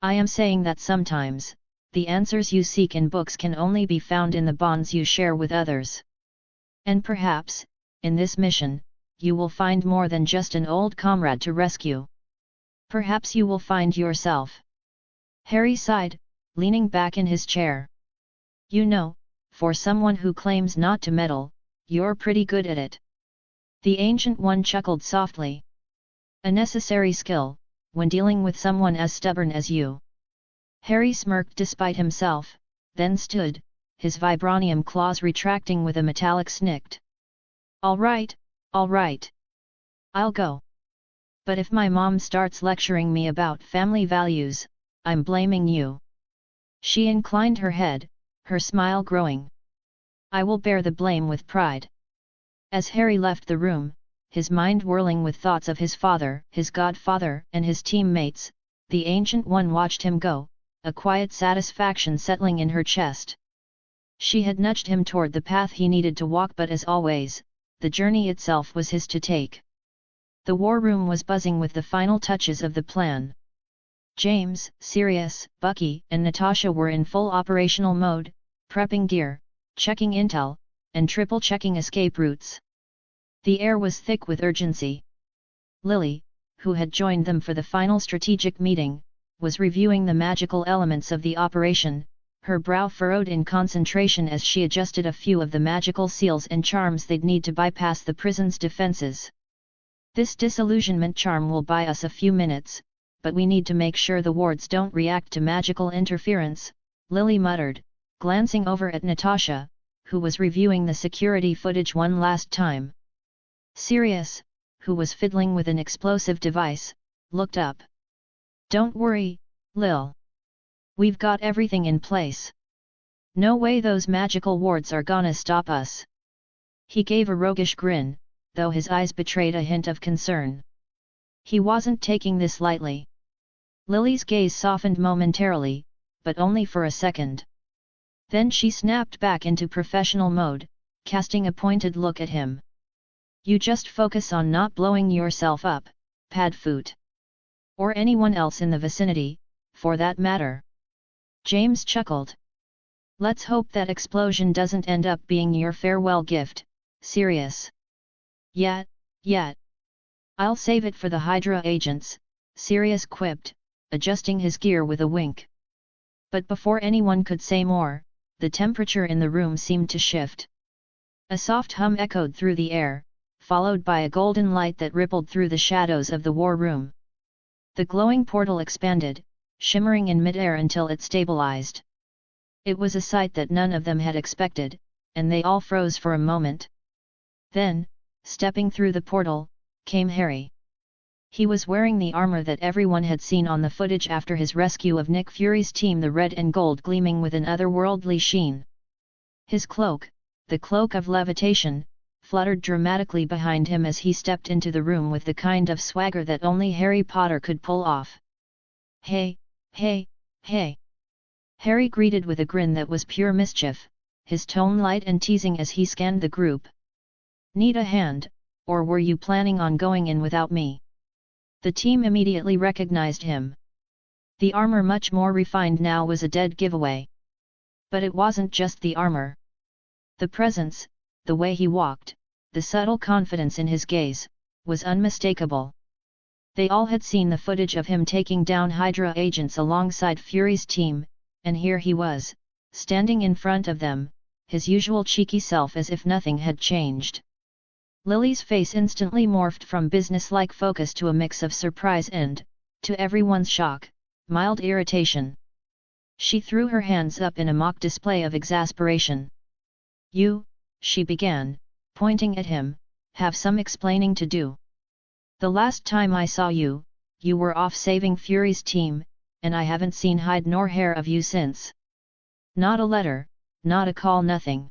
I am saying that sometimes, the answers you seek in books can only be found in the bonds you share with others. And perhaps, in this mission, you will find more than just an old comrade to rescue. Perhaps you will find yourself. Harry sighed, leaning back in his chair. You know, for someone who claims not to meddle, you're pretty good at it. The Ancient One chuckled softly. A necessary skill, when dealing with someone as stubborn as you. Harry smirked despite himself, then stood, his vibranium claws retracting with a metallic snick. All right, I'll go. But if my mom starts lecturing me about family values, I'm blaming you. She inclined her head, her smile growing. I will bear the blame with pride. As Harry left the room, his mind whirling with thoughts of his father, his godfather, and his teammates, the Ancient One watched him go, a quiet satisfaction settling in her chest. She had nudged him toward the path he needed to walk, but as always, the journey itself was his to take. The war room was buzzing with the final touches of the plan. James, Sirius, Bucky, and Natasha were in full operational mode, prepping gear, checking intel, and triple-checking escape routes. The air was thick with urgency. Lily, who had joined them for the final strategic meeting, was reviewing the magical elements of the operation, her brow furrowed in concentration as she adjusted a few of the magical seals and charms they'd need to bypass the prison's defenses. This disillusionment charm will buy us a few minutes, but we need to make sure the wards don't react to magical interference, Lily muttered, glancing over at Natasha, who was reviewing the security footage one last time. Sirius, who was fiddling with an explosive device, looked up. Don't worry, Lil. We've got everything in place. No way those magical wards are gonna stop us. He gave a roguish grin, though his eyes betrayed a hint of concern. He wasn't taking this lightly. Lily's gaze softened momentarily, but only for a second. Then she snapped back into professional mode, casting a pointed look at him. You just focus on not blowing yourself up, Padfoot. Or anyone else in the vicinity, for that matter. James chuckled. Let's hope that explosion doesn't end up being your farewell gift, Sirius. Yet. I'll save it for the Hydra agents, Sirius quipped, adjusting his gear with a wink. But before anyone could say more, the temperature in the room seemed to shift. A soft hum echoed through the air, followed by a golden light that rippled through the shadows of the war room. The glowing portal expanded, shimmering in midair until it stabilized. It was a sight that none of them had expected, and they all froze for a moment. Then, stepping through the portal, came Harry. He was wearing the armor that everyone had seen on the footage after his rescue of Nick Fury's team, the red and gold gleaming with an otherworldly sheen. His cloak, the cloak of levitation, fluttered dramatically behind him as he stepped into the room with the kind of swagger that only Harry Potter could pull off. "Hey, hey, hey!" Harry greeted with a grin that was pure mischief, his tone light and teasing as he scanned the group. "Need a hand, or were you planning on going in without me?" The team immediately recognized him. The armor, much more refined now, was a dead giveaway. But it wasn't just the armor. The presence, the way he walked, the subtle confidence in his gaze, was unmistakable. They all had seen the footage of him taking down Hydra agents alongside Fury's team, and here he was, standing in front of them, his usual cheeky self as if nothing had changed. Lily's face instantly morphed from businesslike focus to a mix of surprise and, to everyone's shock, mild irritation. She threw her hands up in a mock display of exasperation. "You," she began, pointing at him, "have some explaining to do. The last time I saw you, you were off saving Fury's team, and I haven't seen hide nor hair of you since. Not a letter, not a call, nothing.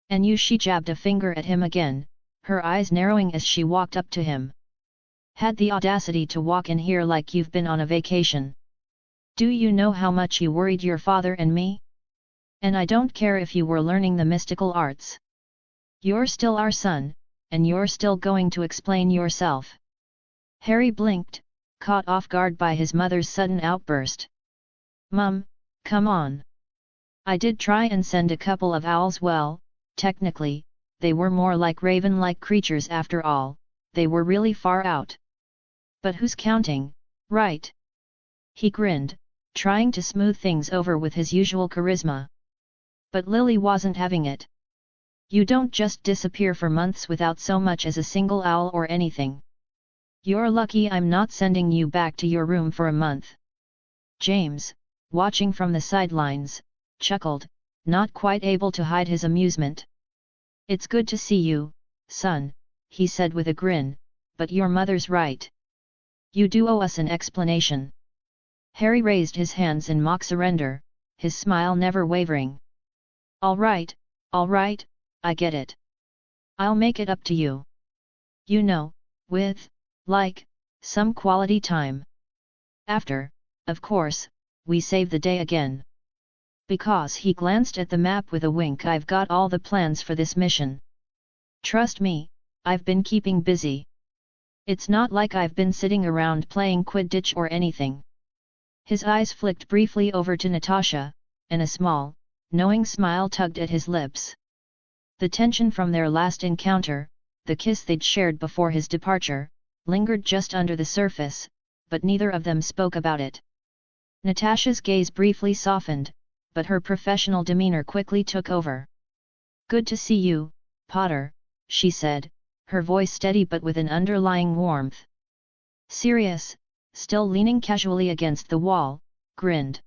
And you," she jabbed a finger at him again, her eyes narrowing as she walked up to him. "Had the audacity to walk in here like you've been on a vacation. Do you know how much you worried your father and me? And I don't care if you were learning the mystical arts. You're still our son, and you're still going to explain yourself." Harry blinked, caught off guard by his mother's sudden outburst. "Mum, come on. I did try and send a couple of owls. Well, technically, they were more like raven-like creatures after all, they were really far out. But who's counting, right?" He grinned, trying to smooth things over with his usual charisma. But Lily wasn't having it. "You don't just disappear for months without so much as a single owl or anything. You're lucky I'm not sending you back to your room for a month." James, watching from the sidelines, chuckled, not quite able to hide his amusement. "It's good to see you, son," he said with a grin, "but your mother's right. You do owe us an explanation." Harry raised his hands in mock surrender, his smile never wavering. All right, I get it. I'll make it up to you. You know, with, like, some quality time. After, of course, we save the day again. Because," he glanced at the map with a wink, "I've got all the plans for this mission. Trust me, I've been keeping busy. It's not like I've been sitting around playing Quidditch or anything." His eyes flicked briefly over to Natasha, and a small, knowing smile tugged at his lips. The tension from their last encounter, the kiss they'd shared before his departure, lingered just under the surface, but neither of them spoke about it. Natasha's gaze briefly softened, but her professional demeanor quickly took over. "Good to see you, Potter," she said, her voice steady but with an underlying warmth. Sirius, still leaning casually against the wall, grinned.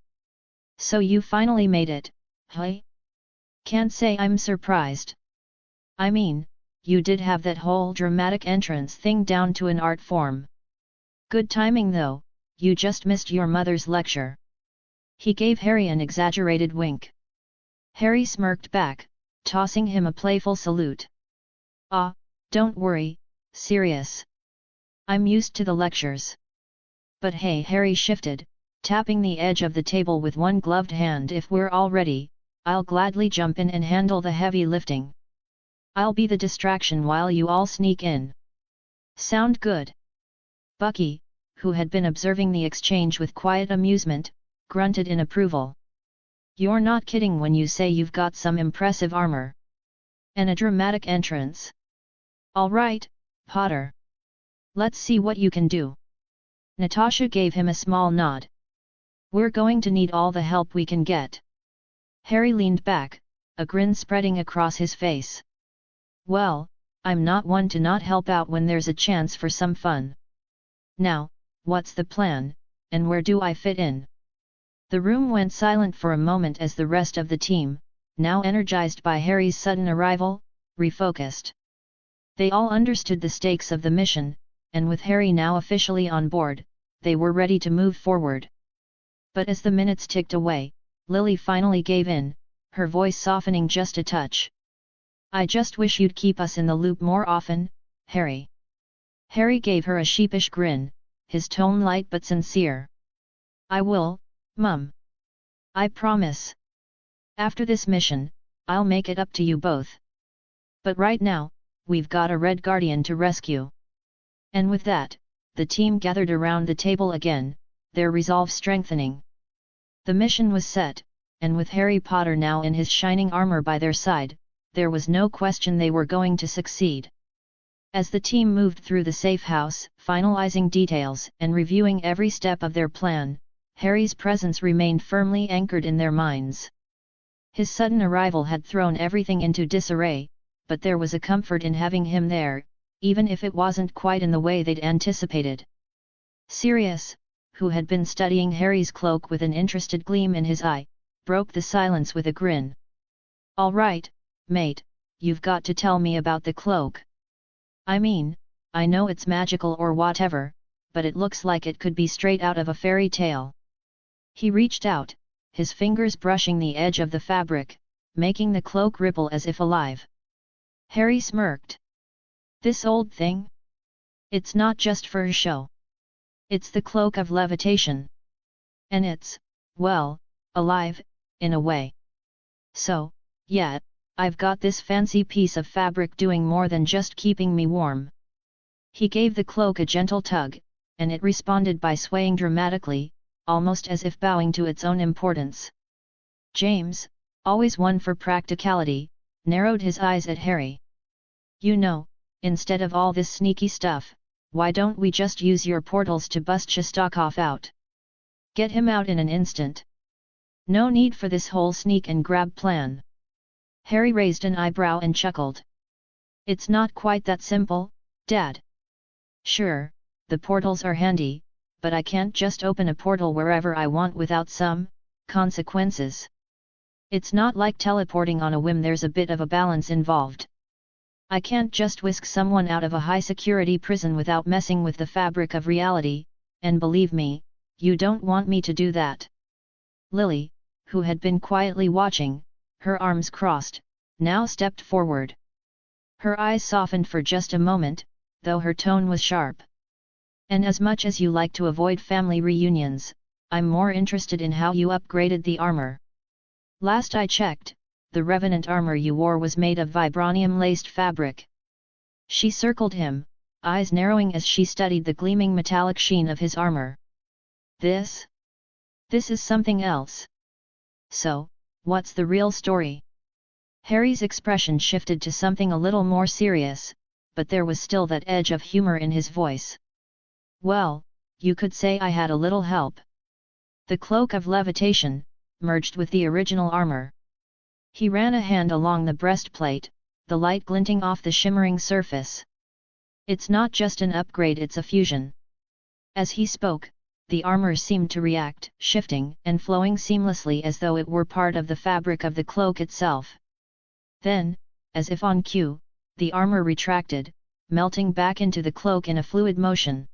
"So you finally made it, huh? Can't say I'm surprised. I mean, you did have that whole dramatic entrance thing down to an art form. Good timing though, you just missed your mother's lecture." He gave Harry an exaggerated wink. Harry smirked back, tossing him a playful salute. "Ah, don't worry, Sirius. I'm used to the lectures. But hey," Harry shifted, tapping the edge of the table with one gloved hand, "if we're all ready, I'll gladly jump in and handle the heavy lifting. I'll be the distraction while you all sneak in. Sound good?" Bucky, who had been observing the exchange with quiet amusement, grunted in approval. "You're not kidding when you say you've got some impressive armor. And a dramatic entrance. All right, Potter. Let's see what you can do." Natasha gave him a small nod. "We're going to need all the help we can get." Harry leaned back, a grin spreading across his face. "Well, I'm not one to not help out when there's a chance for some fun. Now, what's the plan, and where do I fit in?" The room went silent for a moment as the rest of the team, now energized by Harry's sudden arrival, refocused. They all understood the stakes of the mission, and with Harry now officially on board, they were ready to move forward. But as the minutes ticked away, Lily finally gave in, her voice softening just a touch. I just wish you'd keep us in the loop more often, Harry. Harry gave her a sheepish grin, his tone light but sincere. I will, Mum. I promise. After this mission, I'll make it up to you both. But right now, we've got a Red Guardian to rescue. And with that, the team gathered around the table again, their resolve strengthening. The mission was set, and with Harry Potter now in his shining armor by their side, there was no question they were going to succeed. As the team moved through the safe house, finalizing details and reviewing every step of their plan, Harry's presence remained firmly anchored in their minds. His sudden arrival had thrown everything into disarray, but there was a comfort in having him there, even if it wasn't quite in the way they'd anticipated. Sirius, who had been studying Harry's cloak with an interested gleam in his eye, broke the silence with a grin. All right, mate, you've got to tell me about the cloak. I mean, I know it's magical or whatever, but it looks like it could be straight out of a fairy tale. He reached out, his fingers brushing the edge of the fabric, making the cloak ripple as if alive. Harry smirked. This old thing? It's not just for a show. It's the cloak of levitation. And it's, well, alive, in a way. So, yeah, I've got this fancy piece of fabric doing more than just keeping me warm. He gave the cloak a gentle tug, and it responded by swaying dramatically, almost as if bowing to its own importance. James, always one for practicality, narrowed his eyes at Harry. You know, instead of all this sneaky stuff, why don't we just use your portals to bust Shostakov out? Get him out in an instant. No need for this whole sneak and grab plan. Harry raised an eyebrow and chuckled. It's not quite that simple, Dad. Sure, the portals are handy, but I can't just open a portal wherever I want without some consequences. It's not like teleporting on a whim, there's a bit of a balance involved. I can't just whisk someone out of a high-security prison without messing with the fabric of reality, and believe me, you don't want me to do that. Lily, who had been quietly watching, her arms crossed, now stepped forward. Her eyes softened for just a moment, though her tone was sharp. And as much as you like to avoid family reunions, I'm more interested in how you upgraded the armor. Last I checked, the Revenant armor you wore was made of vibranium-laced fabric. She circled him, eyes narrowing as she studied the gleaming metallic sheen of his armor. This is something else. So, what's the real story? Harry's expression shifted to something a little more serious, but there was still that edge of humor in his voice. Well, you could say I had a little help. The cloak of levitation merged with the original armor. He ran a hand along the breastplate, the light glinting off the shimmering surface. It's not just an upgrade, it's a fusion. As he spoke, the armor seemed to react, shifting and flowing seamlessly as though it were part of the fabric of the cloak itself. Then, as if on cue, the armor retracted, melting back into the cloak in a fluid motion.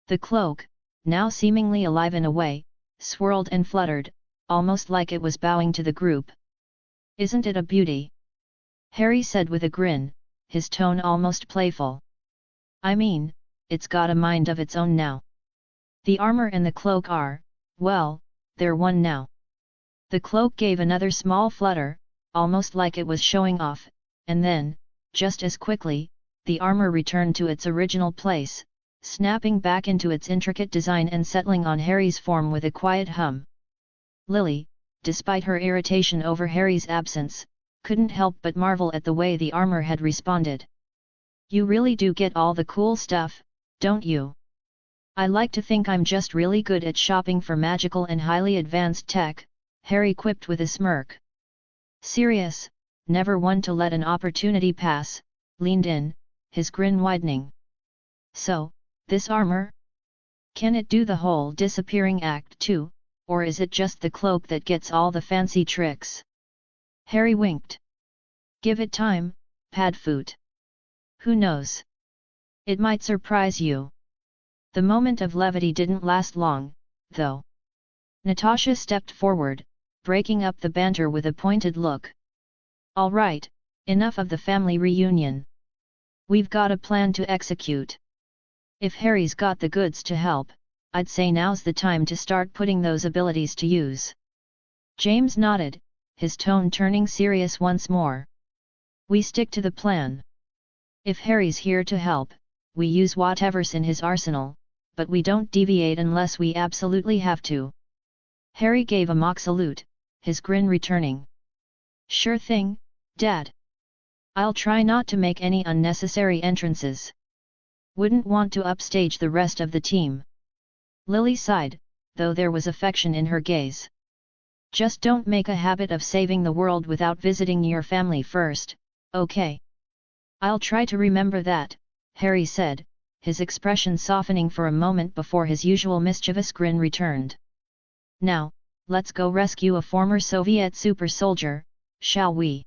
The cloak, now seemingly alive in a way, swirled and fluttered, almost like it was bowing to the group. Isn't it a beauty? Harry said with a grin, his tone almost playful. I mean, it's got a mind of its own now. The armor and the cloak are, well, they're one now. The cloak gave another small flutter, almost like it was showing off, and then, just as quickly, the armor returned to its original place, snapping back into its intricate design and settling on Harry's form with a quiet hum. Lily, despite her irritation over Harry's absence, couldn't help but marvel at the way the armor had responded. You really do get all the cool stuff, don't you? I like to think I'm just really good at shopping for magical and highly advanced tech, Harry quipped with a smirk. Sirius, never one to let an opportunity pass, leaned in, his grin widening. So, this armor? Can it do the whole disappearing act too, or is it just the cloak that gets all the fancy tricks? Harry winked. Give it time, Padfoot. Who knows? It might surprise you. The moment of levity didn't last long, though. Natasha stepped forward, breaking up the banter with a pointed look. All right, Enough of the family reunion. We've got a plan to execute. If Harry's got the goods to help, I'd say now's the time to start putting those abilities to use. James nodded, his tone turning serious once more. We stick to the plan. If Harry's here to help, we use whatever's in his arsenal, but we don't deviate unless we absolutely have to. Harry gave a mock salute, his grin returning. Sure thing, Dad. I'll try not to make any unnecessary entrances. Wouldn't want to upstage the rest of the team. Lily sighed, though there was affection in her gaze. Just don't make a habit of saving the world without visiting your family first, okay? I'll try to remember that, Harry said, his expression softening for a moment before his usual mischievous grin returned. Now, let's go rescue a former Soviet super soldier, shall we?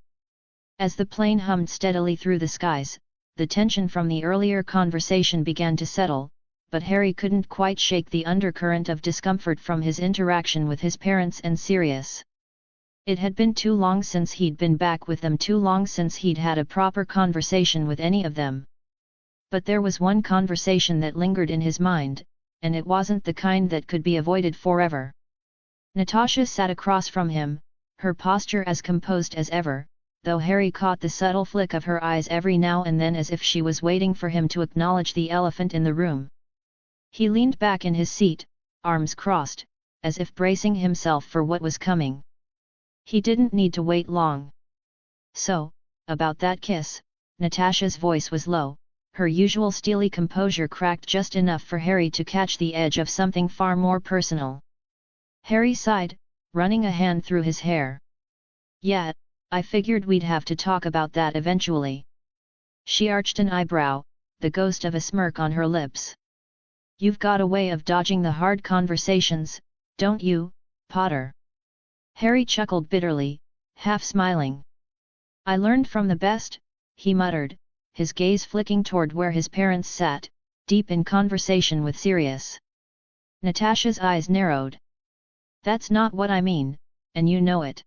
As the plane hummed steadily through the skies, the tension from the earlier conversation began to settle, but Harry couldn't quite shake the undercurrent of discomfort from his interaction with his parents and Sirius. It had been too long since he'd been back with them, too long since he'd had a proper conversation with any of them. But there was one conversation that lingered in his mind, and it wasn't the kind that could be avoided forever. Natasha sat across from him, her posture as composed as ever, though Harry caught the subtle flick of her eyes every now and then as if she was waiting for him to acknowledge the elephant in the room. He leaned back in his seat, arms crossed, as if bracing himself for what was coming. He didn't need to wait long. So, about that kiss, Natasha's voice was low, her usual steely composure cracked just enough for Harry to catch the edge of something far more personal. Harry sighed, running a hand through his hair. Yeah, I figured we'd have to talk about that eventually. She arched an eyebrow, the ghost of a smirk on her lips. You've got a way of dodging the hard conversations, don't you, Potter? Harry chuckled bitterly, half smiling. I learned from the best, he muttered, his gaze flicking toward where his parents sat, deep in conversation with Sirius. Natasha's eyes narrowed. That's not what I mean, and you know it.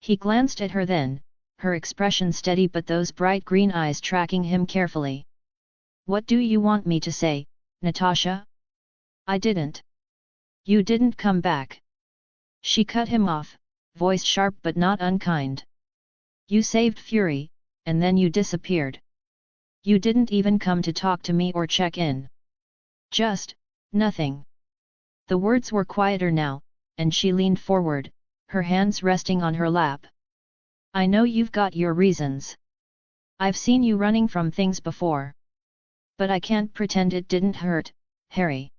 He glanced at her then, her expression steady but those bright green eyes tracking him carefully. What do you want me to say, Natasha? I didn't. You didn't come back. She cut him off, voice sharp but not unkind. You saved Fury, and then you disappeared. You didn't even come to talk to me or check in. Just, nothing. The words were quieter now, and she leaned forward, her hands resting on her lap. I know you've got your reasons. I've seen you running from things before. But I can't pretend it didn't hurt, Harry.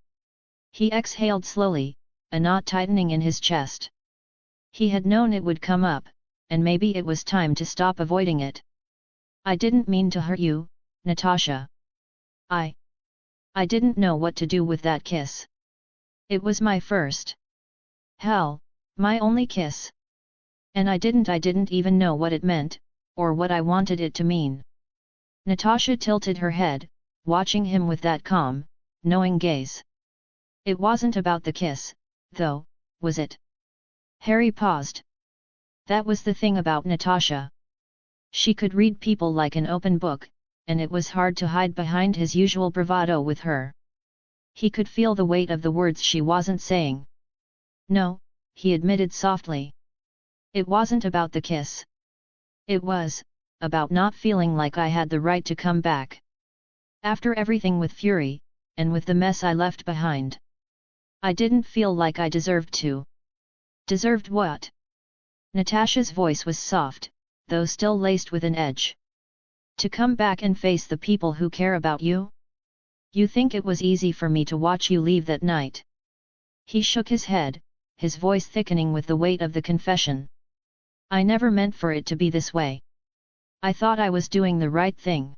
He exhaled slowly, a knot tightening in his chest. He had known it would come up, and maybe it was time to stop avoiding it. I didn't mean to hurt you, Natasha. I didn't know what to do with that kiss. It was my first. Hell, my only kiss. And I didn't even know what it meant, or what I wanted it to mean. Natasha tilted her head, watching him with that calm, knowing gaze. It wasn't about the kiss, though, was it? Harry paused. That was the thing about Natasha. She could read people like an open book, and it was hard to hide behind his usual bravado with her. He could feel the weight of the words she wasn't saying. No, he admitted softly. It wasn't about the kiss. It was about not feeling like I had the right to come back. After everything with Fury, and with the mess I left behind. I didn't feel like I deserved to. Deserved what? Natasha's voice was soft, though still laced with an edge. To come back and face the people who care about you? You think it was easy for me to watch you leave that night? He shook his head, his voice thickening with the weight of the confession. I never meant for it to be this way. I thought I was doing the right thing.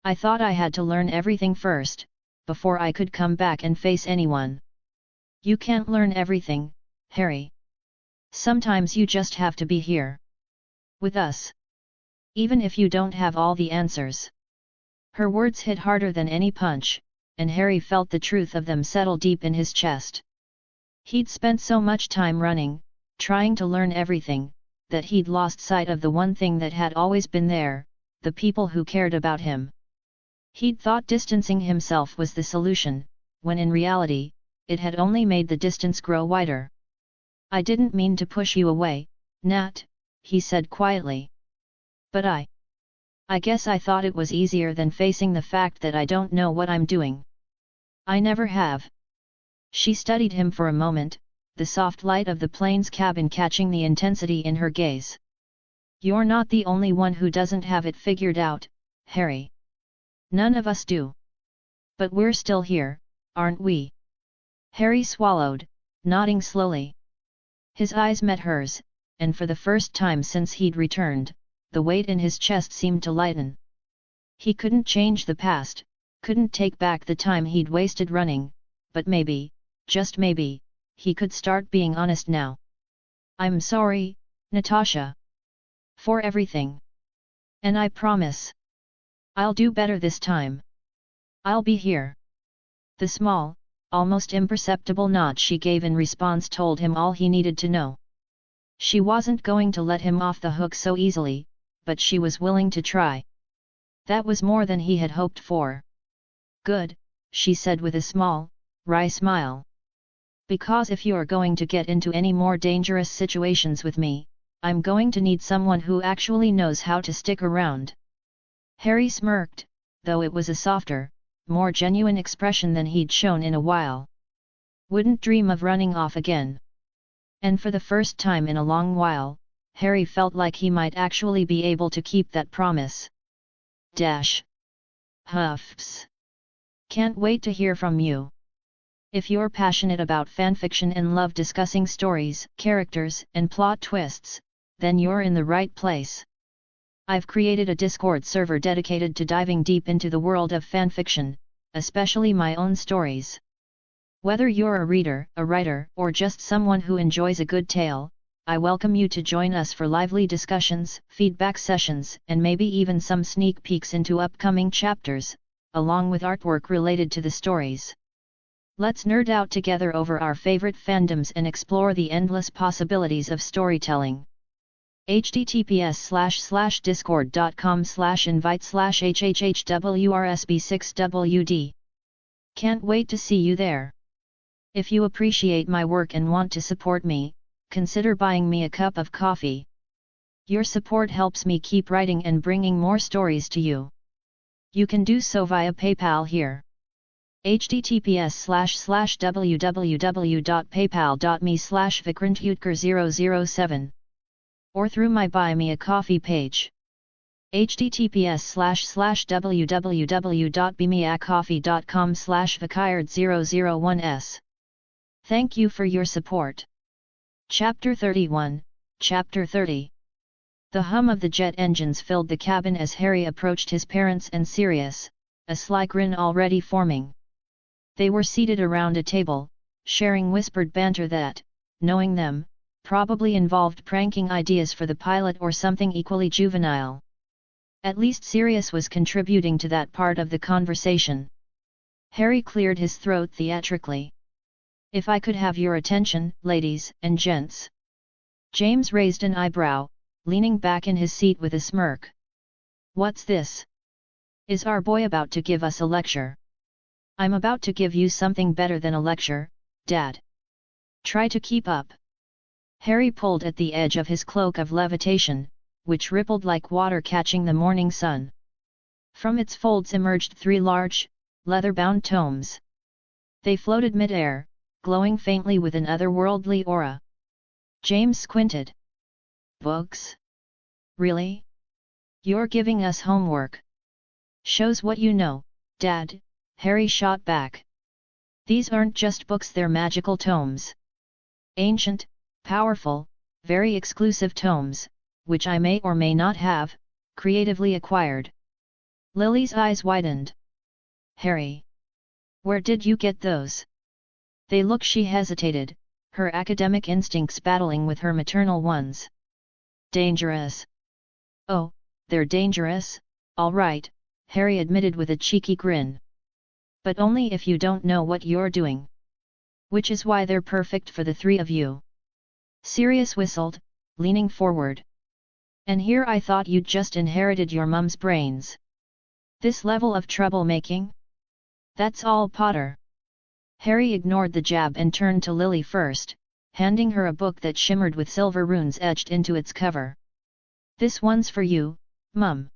I thought I had to learn everything first, before I could come back and face anyone. You can't learn everything, Harry. Sometimes you just have to be here. With us. Even if you don't have all the answers. Her words hit harder than any punch, and Harry felt the truth of them settle deep in his chest. He'd spent so much time running, trying to learn everything, that he'd lost sight of the one thing that had always been there, the people who cared about him. He'd thought distancing himself was the solution, when in reality, it had only made the distance grow wider. "I didn't mean to push you away, Nat," he said quietly. "But I guess I thought it was easier than facing the fact that I don't know what I'm doing. I never have." She studied him for a moment, the soft light of the plane's cabin catching the intensity in her gaze. "You're not the only one who doesn't have it figured out, Harry. None of us do. But we're still here, aren't we?" Harry swallowed, nodding slowly. His eyes met hers, and for the first time since he'd returned, the weight in his chest seemed to lighten. He couldn't change the past, couldn't take back the time he'd wasted running, but maybe, just maybe, he could start being honest now. "I'm sorry, Natasha. For everything. And I promise. I'll do better this time. I'll be here." The small, almost imperceptible nod she gave in response told him all he needed to know. She wasn't going to let him off the hook so easily, but she was willing to try. That was more than he had hoped for. "Good," she said with a small, wry smile. "Because if you're going to get into any more dangerous situations with me, I'm going to need someone who actually knows how to stick around." Harry smirked, though it was a softer, more genuine expression than he'd shown in a while. "Wouldn't dream of running off again." And for the first time in a long while, Harry felt like he might actually be able to keep that promise. Huffs. "Can't wait to hear from you. If you're passionate about fanfiction and love discussing stories, characters, and plot twists, then you're in the right place. I've created a Discord server dedicated to diving deep into the world of fanfiction, especially my own stories. Whether you're a reader, a writer, or just someone who enjoys a good tale, I welcome you to join us for lively discussions, feedback sessions, and maybe even some sneak peeks into upcoming chapters, along with artwork related to the stories. Let's nerd out together over our favorite fandoms and explore the endless possibilities of storytelling. https://discord.com/invite/hhhwrsb6wd. Can't wait to see you there. If you appreciate my work and want to support me, consider buying me a cup of coffee. Your support helps me keep writing and bringing more stories to you. You can do so via PayPal here. https://www.paypal.me/vikrantutker007 or through my Buy Me a Coffee page. https://www.bemeacoffee.com/vikird001s. Thank you for your support. Chapter 31, Chapter 30. The hum of the jet engines filled the cabin as Harry approached his parents and Sirius, a sly grin already forming. They were seated around a table, sharing whispered banter that, knowing them, probably involved pranking ideas for the pilot or something equally juvenile. At least Sirius was contributing to that part of the conversation. Harry cleared his throat theatrically. "If I could have your attention, ladies and gents." James raised an eyebrow, leaning back in his seat with a smirk. "What's this? Is our boy about to give us a lecture?" "I'm about to give you something better than a lecture, Dad. Try to keep up." Harry pulled at the edge of his cloak of levitation, which rippled like water catching the morning sun. From its folds emerged 3 large, leather-bound tomes. They floated mid-air, glowing faintly with an otherworldly aura. James squinted. "Books? Really? You're giving us homework." "Shows what you know, Dad," Harry shot back. "These aren't just books, they're magical tomes. Ancient, powerful, very exclusive tomes, which I may or may not have creatively acquired." Lily's eyes widened. "Harry, where did you get those?" "They look," she hesitated, her academic instincts battling with her maternal ones. "Dangerous." "Oh, they're dangerous, all right," Harry admitted with a cheeky grin. "But only if you don't know what you're doing. Which is why they're perfect for the 3 of you." Sirius whistled, leaning forward. And here I thought you'd just inherited your mum's brains. This level of troublemaking? That's all, Potter. Harry ignored the jab and turned to Lily first, handing her a book that shimmered with silver runes etched into its cover. This one's for you, Mum.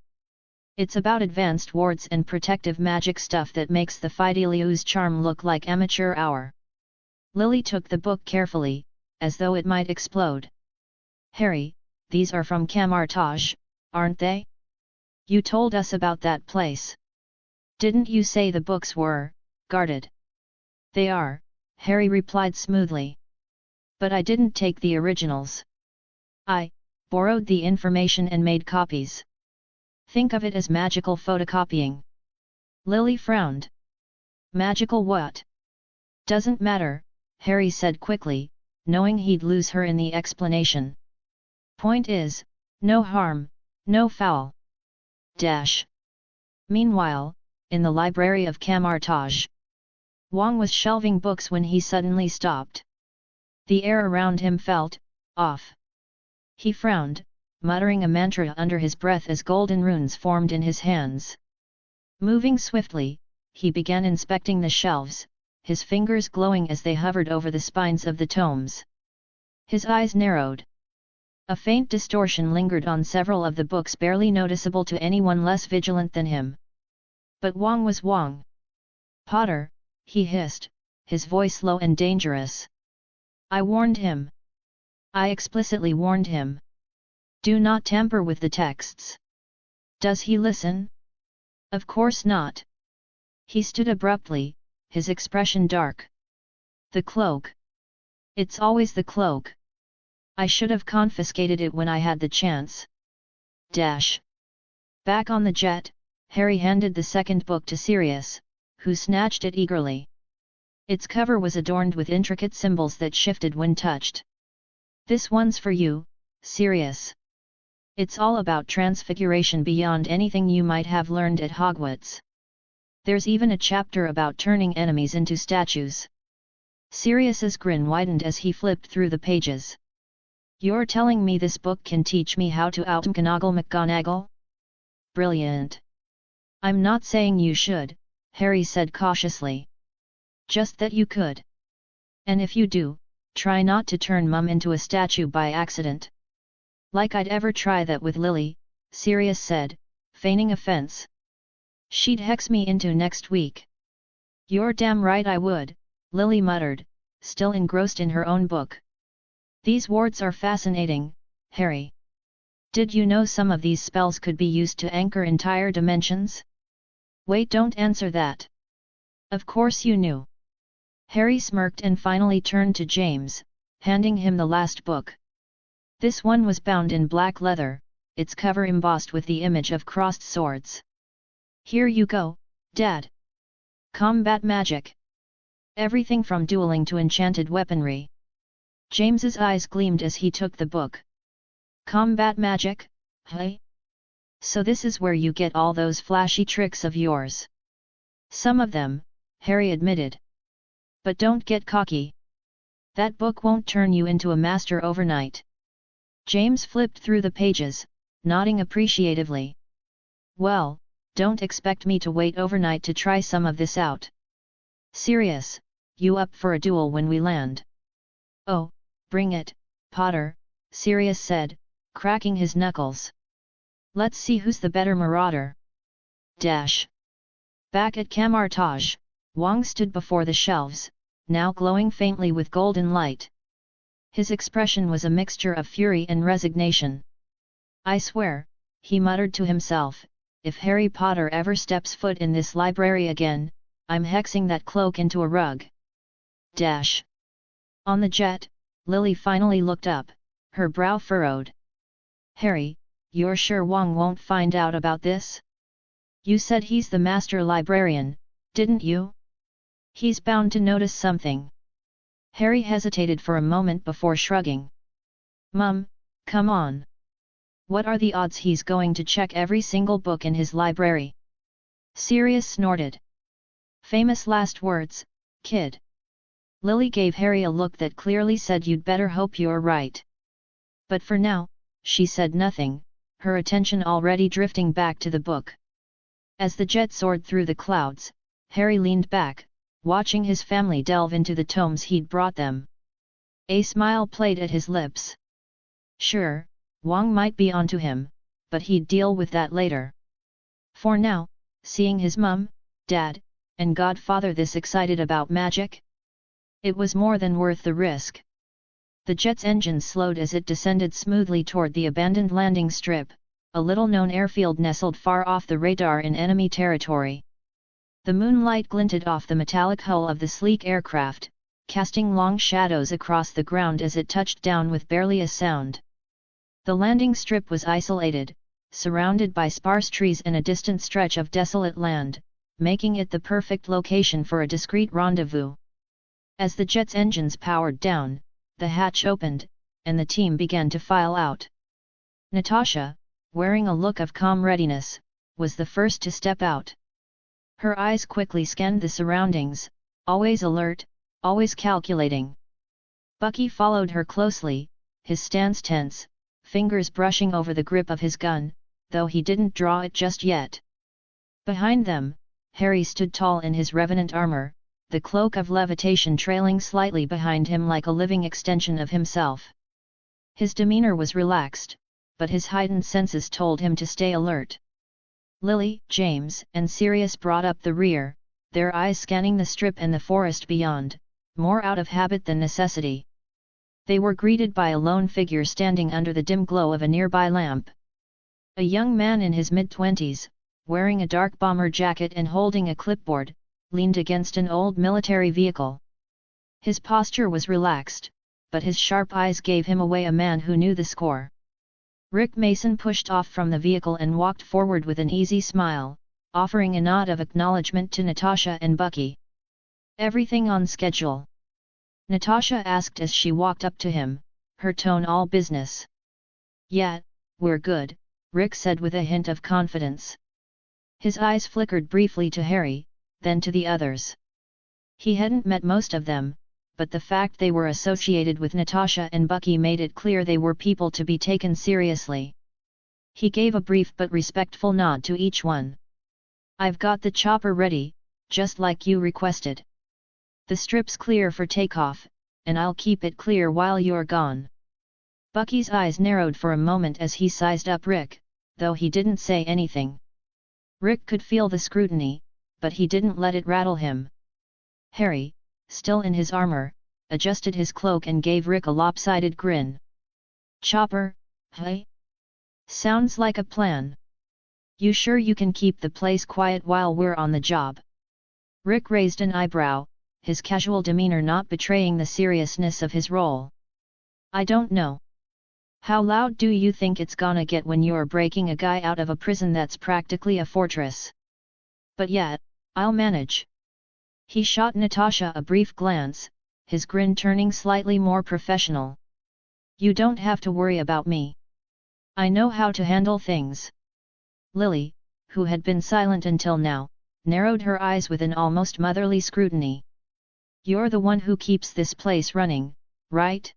It's about advanced wards and protective magic stuff that makes the Fidelius charm look like amateur hour. Lily took the book carefully, as though it might explode. Harry, these are from Camartage, aren't they? You told us about that place. Didn't you say the books were guarded? They are, Harry replied smoothly. But I didn't take the originals. I borrowed the information and made copies. Think of it as magical photocopying. Lily frowned. Magical what? Doesn't matter, Harry said quickly, knowing he'd lose her in the explanation. Point is, no harm, no foul. Dash. Meanwhile, in the library of Camartage, Wang was shelving books when he suddenly stopped. The air around him felt off. He frowned, muttering a mantra under his breath as golden runes formed in his hands. Moving swiftly, he began inspecting the shelves, his fingers glowing as they hovered over the spines of the tomes. His eyes narrowed. A faint distortion lingered on several of the books, barely noticeable to anyone less vigilant than him. But Wang was Wang. Potter, he hissed, his voice low and dangerous. I warned him. I explicitly warned him. Do not tamper with the texts. Does he listen? Of course not. He stood abruptly, his expression dark. The cloak. It's always the cloak. I should have confiscated it when I had the chance. Dash. Back on the jet, Harry handed the second book to Sirius, who snatched it eagerly. Its cover was adorned with intricate symbols that shifted when touched. This one's for you, Sirius. It's all about transfiguration beyond anything you might have learned at Hogwarts. There's even a chapter about turning enemies into statues. Sirius's grin widened as he flipped through the pages. You're telling me this book can teach me how to out-McGonagall? Brilliant. I'm not saying you should, Harry said cautiously. Just that you could. And if you do, try not to turn Mum into a statue by accident. Like I'd ever try that with Lily, Sirius said, feigning offense. She'd hex me into next week. You're damn right I would, Lily muttered, still engrossed in her own book. These wards are fascinating, Harry. Did you know some of these spells could be used to anchor entire dimensions? Wait, don't answer that. Of course you knew. Harry smirked and finally turned to James, handing him the last book. This one was bound in black leather, its cover embossed with the image of crossed swords. Here you go, Dad. Combat magic. Everything from dueling to enchanted weaponry. James's eyes gleamed as he took the book. Combat magic, hey? So this is where you get all those flashy tricks of yours. Some of them, Harry admitted. But don't get cocky. That book won't turn you into a master overnight. James flipped through the pages, nodding appreciatively. Well, don't expect me to wait overnight to try some of this out. Sirius, you up for a duel when we land? Oh, bring it, Potter, Sirius said, cracking his knuckles. Let's see who's the better marauder. Dash. Back at Camartage, Wang stood before the shelves, now glowing faintly with golden light. His expression was a mixture of fury and resignation. I swear, he muttered to himself, if Harry Potter ever steps foot in this library again, I'm hexing that cloak into a rug. Dash. On the jet, Lily finally looked up, her brow furrowed. Harry, you're sure Wang won't find out about this? You said he's the master librarian, didn't you? He's bound to notice something. Harry hesitated for a moment before shrugging. Mum, come on. What are the odds he's going to check every single book in his library? Sirius snorted. Famous last words, kid. Lily gave Harry a look that clearly said you'd better hope you're right. But for now, she said nothing, her attention already drifting back to the book. As the jet soared through the clouds, Harry leaned back, watching his family delve into the tomes he'd brought them. A smile played at his lips. Sure, Wang might be onto him, but he'd deal with that later. For now, seeing his mum, dad, and godfather this excited about magic? It was more than worth the risk. The jet's engine slowed as it descended smoothly toward the abandoned landing strip, a little-known airfield nestled far off the radar in enemy territory. The moonlight glinted off the metallic hull of the sleek aircraft, casting long shadows across the ground as it touched down with barely a sound. The landing strip was isolated, surrounded by sparse trees and a distant stretch of desolate land, making it the perfect location for a discreet rendezvous. As the jet's engines powered down, the hatch opened, and the team began to file out. Natasha, wearing a look of calm readiness, was the first to step out. Her eyes quickly scanned the surroundings, always alert, always calculating. Bucky followed her closely, his stance tense, fingers brushing over the grip of his gun, though he didn't draw it just yet. Behind them, Harry stood tall in his Revenant armor, the cloak of levitation trailing slightly behind him like a living extension of himself. His demeanor was relaxed, but his heightened senses told him to stay alert. Lily, James, and Sirius brought up the rear, their eyes scanning the strip and the forest beyond, more out of habit than necessity. They were greeted by a lone figure standing under the dim glow of a nearby lamp. A young man in his mid-twenties, wearing a dark bomber jacket and holding a clipboard, leaned against an old military vehicle. His posture was relaxed, but his sharp eyes gave him away a man who knew the score. Rick Mason pushed off from the vehicle and walked forward with an easy smile, offering a nod of acknowledgement to Natasha and Bucky. Everything on schedule? Natasha asked as she walked up to him, her tone all business. Yeah, we're good, Rick said with a hint of confidence. His eyes flickered briefly to Harry, then to the others. He hadn't met most of them, but the fact they were associated with Natasha and Bucky made it clear they were people to be taken seriously. He gave a brief but respectful nod to each one. I've got the chopper ready, just like you requested. The strip's clear for takeoff, and I'll keep it clear while you're gone. Bucky's eyes narrowed for a moment as he sized up Rick, though he didn't say anything. Rick could feel the scrutiny, but he didn't let it rattle him. Harry, still in his armor, adjusted his cloak and gave Rick a lopsided grin. Chopper, hey? Sounds like a plan. You sure you can keep the place quiet while we're on the job? Rick raised an eyebrow, his casual demeanor not betraying the seriousness of his role. I don't know. How loud do you think it's gonna get when you're breaking a guy out of a prison that's practically a fortress? But yeah, I'll manage. He shot Natasha a brief glance, his grin turning slightly more professional. You don't have to worry about me. I know how to handle things. Lily, who had been silent until now, narrowed her eyes with an almost motherly scrutiny. You're the one who keeps this place running, right?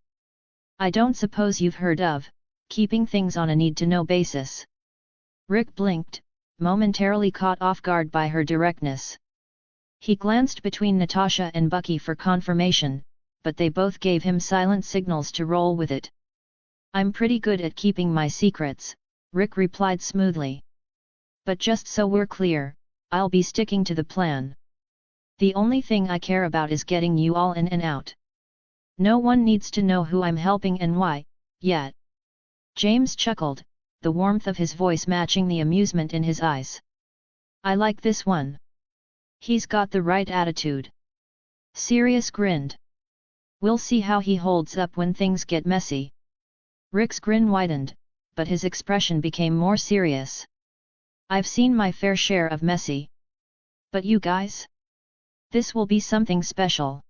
I don't suppose you've heard of keeping things on a need-to-know basis. Rick blinked, momentarily caught off guard by her directness. He glanced between Natasha and Bucky for confirmation, but they both gave him silent signals to roll with it. I'm pretty good at keeping my secrets, Rick replied smoothly. But just so we're clear, I'll be sticking to the plan. The only thing I care about is getting you all in and out. No one needs to know who I'm helping and why, yet. James chuckled, the warmth of his voice matching the amusement in his eyes. I like this one. He's got the right attitude. Sirius grinned. We'll see how he holds up when things get messy. Rick's grin widened, but his expression became more serious. I've seen my fair share of messy. But you guys? This will be something special.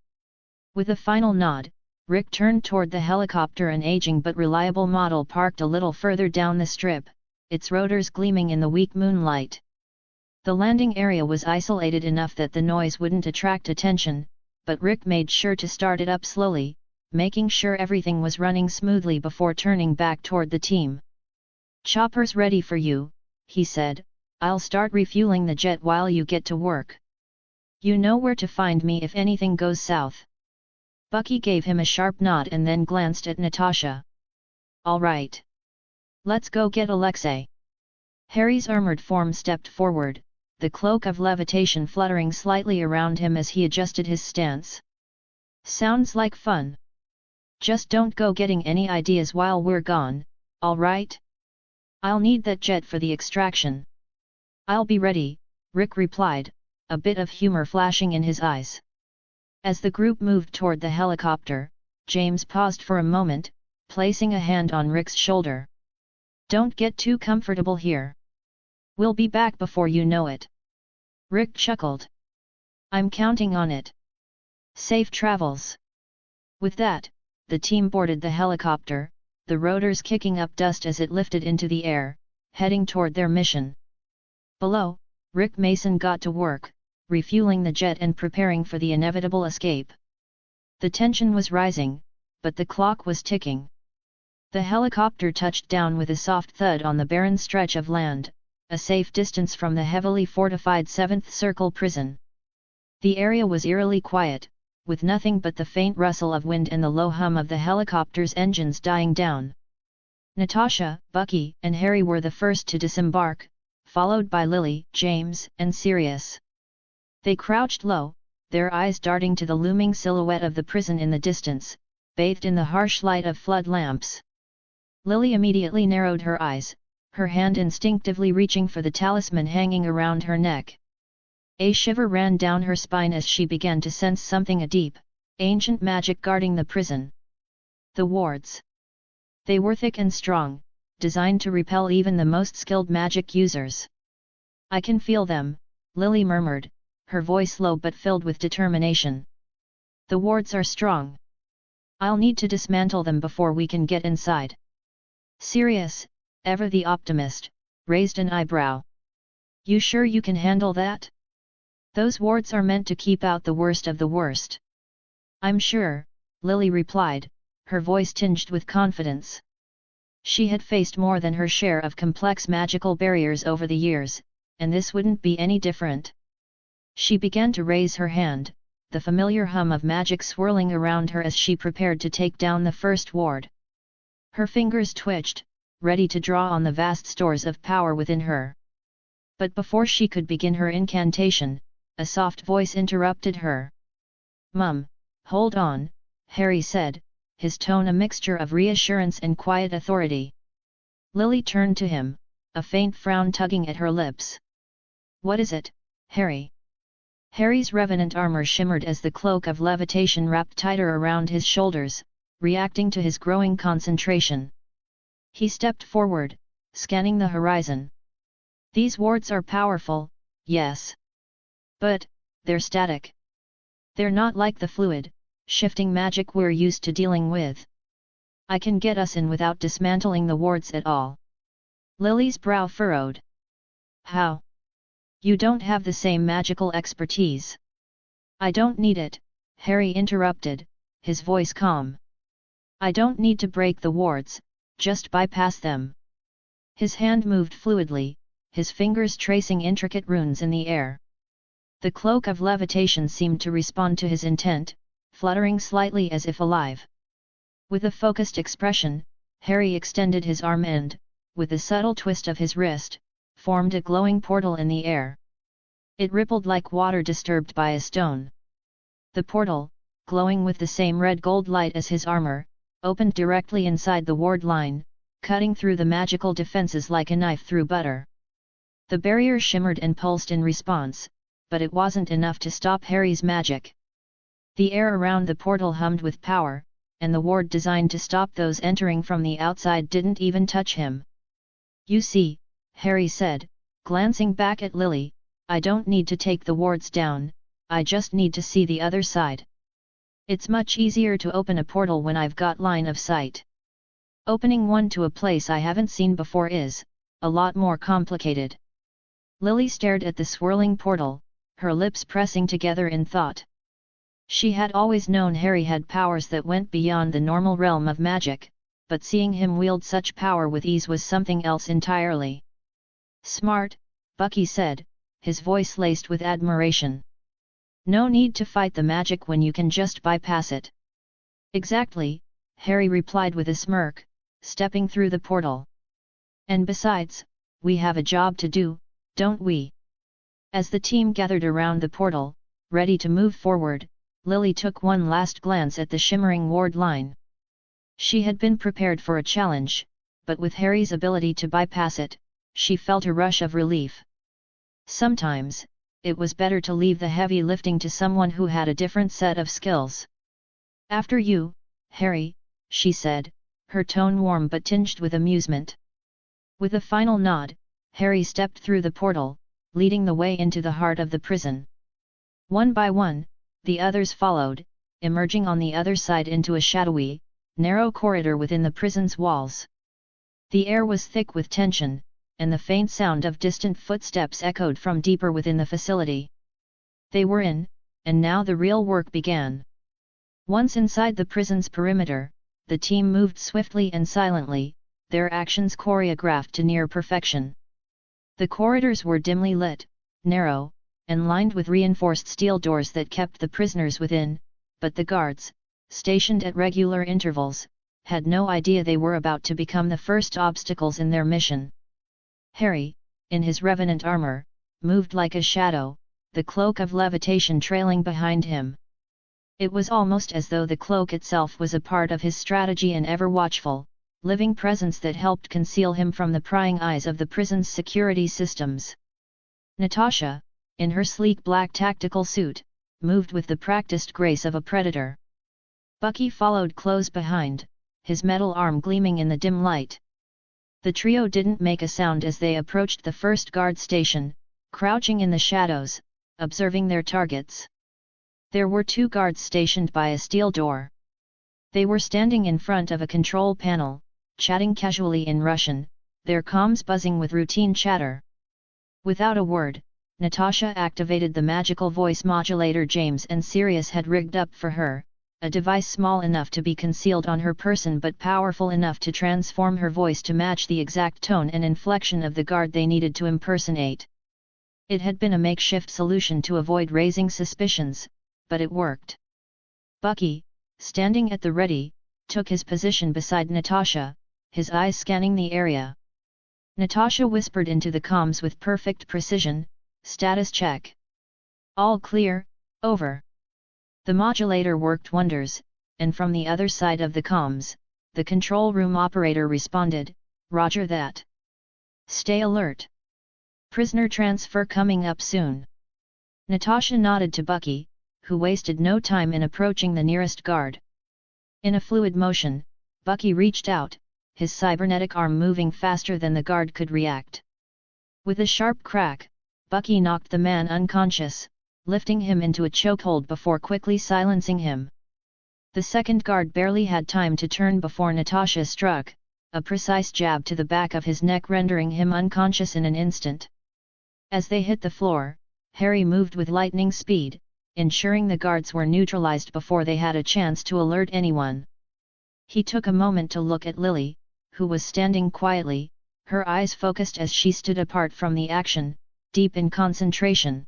With a final nod, Rick turned toward the helicopter, an aging but reliable model parked a little further down the strip, its rotors gleaming in the weak moonlight. The landing area was isolated enough that the noise wouldn't attract attention, but Rick made sure to start it up slowly, making sure everything was running smoothly before turning back toward the team. "Chopper's ready for you," he said. "I'll start refueling the jet while you get to work. You know where to find me if anything goes south." Bucky gave him a sharp nod and then glanced at Natasha. "All right. Let's go get Alexei." Harry's armored form stepped forward, the cloak of levitation fluttering slightly around him as he adjusted his stance. "Sounds like fun. Just don't go getting any ideas while we're gone, all right? I'll need that jet for the extraction." "I'll be ready," Rick replied, a bit of humor flashing in his eyes. As the group moved toward the helicopter, James paused for a moment, placing a hand on Rick's shoulder. "Don't get too comfortable here. We'll be back before you know it." Rick chuckled. "I'm counting on it. Safe travels." With that, the team boarded the helicopter, the rotors kicking up dust as it lifted into the air, heading toward their mission. Below, Rick Mason got to work, refueling the jet and preparing for the inevitable escape. The tension was rising, but the clock was ticking. The helicopter touched down with a soft thud on the barren stretch of land, a safe distance from the heavily fortified 7th Circle prison. The area was eerily quiet, with nothing but the faint rustle of wind and the low hum of the helicopter's engines dying down. Natasha, Bucky, and Harry were the first to disembark, followed by Lily, James, and Sirius. They crouched low, their eyes darting to the looming silhouette of the prison in the distance, bathed in the harsh light of flood lamps. Lily immediately narrowed her eyes, her hand instinctively reaching for the talisman hanging around her neck. A shiver ran down her spine as she began to sense something deep, ancient magic guarding the prison. The wards. They were thick and strong, designed to repel even the most skilled magic users. "I can feel them," Lily murmured, her voice low but filled with determination. "The wards are strong. I'll need to dismantle them before we can get inside." Sirius, ever the optimist, raised an eyebrow. "You sure you can handle that? Those wards are meant to keep out the worst of the worst." "I'm sure," Lily replied, her voice tinged with confidence. She had faced more than her share of complex magical barriers over the years, and this wouldn't be any different. She began to raise her hand, the familiar hum of magic swirling around her as she prepared to take down the first ward. Her fingers twitched, ready to draw on the vast stores of power within her. But before she could begin her incantation, a soft voice interrupted her. "Mum, hold on," Harry said, his tone a mixture of reassurance and quiet authority. Lily turned to him, a faint frown tugging at her lips. "What is it, Harry?" Harry's Revenant armor shimmered as the cloak of levitation wrapped tighter around his shoulders, reacting to his growing concentration. He stepped forward, scanning the horizon. "These wards are powerful, yes. But, they're static. They're not like the fluid, shifting magic we're used to dealing with. I can get us in without dismantling the wards at all." Lily's brow furrowed. "How? You don't have the same magical expertise." "I don't need it," Harry interrupted, his voice calm. "I don't need to break the wards, just bypass them." His hand moved fluidly, his fingers tracing intricate runes in the air. The cloak of levitation seemed to respond to his intent, fluttering slightly as if alive. With a focused expression, Harry extended his arm and, with a subtle twist of his wrist, formed a glowing portal in the air. It rippled like water disturbed by a stone. The portal, glowing with the same red-gold light as his armor, opened directly inside the ward line, cutting through the magical defenses like a knife through butter. The barrier shimmered and pulsed in response, but it wasn't enough to stop Harry's magic. The air around the portal hummed with power, and the ward designed to stop those entering from the outside didn't even touch him. "You see," Harry said, glancing back at Lily, "I don't need to take the wards down, I just need to see the other side. It's much easier to open a portal when I've got line of sight. Opening one to a place I haven't seen before is a lot more complicated." Lily stared at the swirling portal, her lips pressing together in thought. She had always known Harry had powers that went beyond the normal realm of magic, but seeing him wield such power with ease was something else entirely. "Smart," Bucky said, his voice laced with admiration. "No need to fight the magic when you can just bypass it." "Exactly," Harry replied with a smirk, stepping through the portal. "And besides, we have a job to do, don't we?" As the team gathered around the portal, ready to move forward, Lily took one last glance at the shimmering ward line. She had been prepared for a challenge, but with Harry's ability to bypass it, she felt a rush of relief. Sometimes, it was better to leave the heavy lifting to someone who had a different set of skills. "After you, Harry," she said, her tone warm but tinged with amusement. With a final nod, Harry stepped through the portal, leading the way into the heart of the prison. One by one, the others followed, emerging on the other side into a shadowy, narrow corridor within the prison's walls. The air was thick with tension, and the faint sound of distant footsteps echoed from deeper within the facility. They were in, and now the real work began. Once inside the prison's perimeter, the team moved swiftly and silently, their actions choreographed to near perfection. The corridors were dimly lit, narrow, and lined with reinforced steel doors that kept the prisoners within, but the guards, stationed at regular intervals, had no idea they were about to become the first obstacles in their mission. Harry, in his Revenant armor, moved like a shadow, the cloak of levitation trailing behind him. It was almost as though the cloak itself was a part of his strategy, an ever-watchful, living presence that helped conceal him from the prying eyes of the prison's security systems. Natasha, in her sleek black tactical suit, moved with the practiced grace of a predator. Bucky followed close behind, his metal arm gleaming in the dim light. The trio didn't make a sound as they approached the first guard station, crouching in the shadows, observing their targets. There were 2 guards stationed by a steel door. They were standing in front of a control panel, chatting casually in Russian, their comms buzzing with routine chatter. Without a word, Natasha activated the magical voice modulator James and Sirius had rigged up for her, a device small enough to be concealed on her person but powerful enough to transform her voice to match the exact tone and inflection of the guard they needed to impersonate. It had been a makeshift solution to avoid raising suspicions, but it worked. Bucky, standing at the ready, took his position beside Natasha, his eyes scanning the area. Natasha whispered into the comms with perfect precision, "Status check. All clear, over." The modulator worked wonders, and from the other side of the comms, the control room operator responded, "Roger that. Stay alert. Prisoner transfer coming up soon." Natasha nodded to Bucky, who wasted no time in approaching the nearest guard. In a fluid motion, Bucky reached out, his cybernetic arm moving faster than the guard could react. With a sharp crack, Bucky knocked the man unconscious, lifting him into a chokehold before quickly silencing him. The second guard barely had time to turn before Natasha struck, a precise jab to the back of his neck rendering him unconscious in an instant. As they hit the floor, Harry moved with lightning speed, ensuring the guards were neutralized before they had a chance to alert anyone. He took a moment to look at Lily, who was standing quietly, her eyes focused as she stood apart from the action, deep in concentration.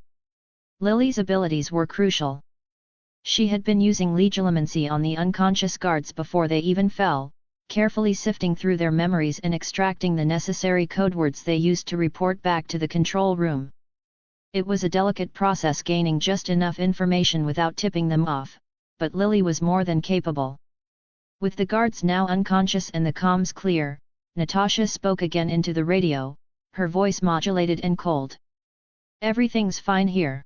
Lily's abilities were crucial. She had been using legilimency on the unconscious guards before they even fell, carefully sifting through their memories and extracting the necessary codewords they used to report back to the control room. It was a delicate process, gaining just enough information without tipping them off, but Lily was more than capable. With the guards now unconscious and the comms clear, Natasha spoke again into the radio, her voice modulated and cold. "Everything's fine here.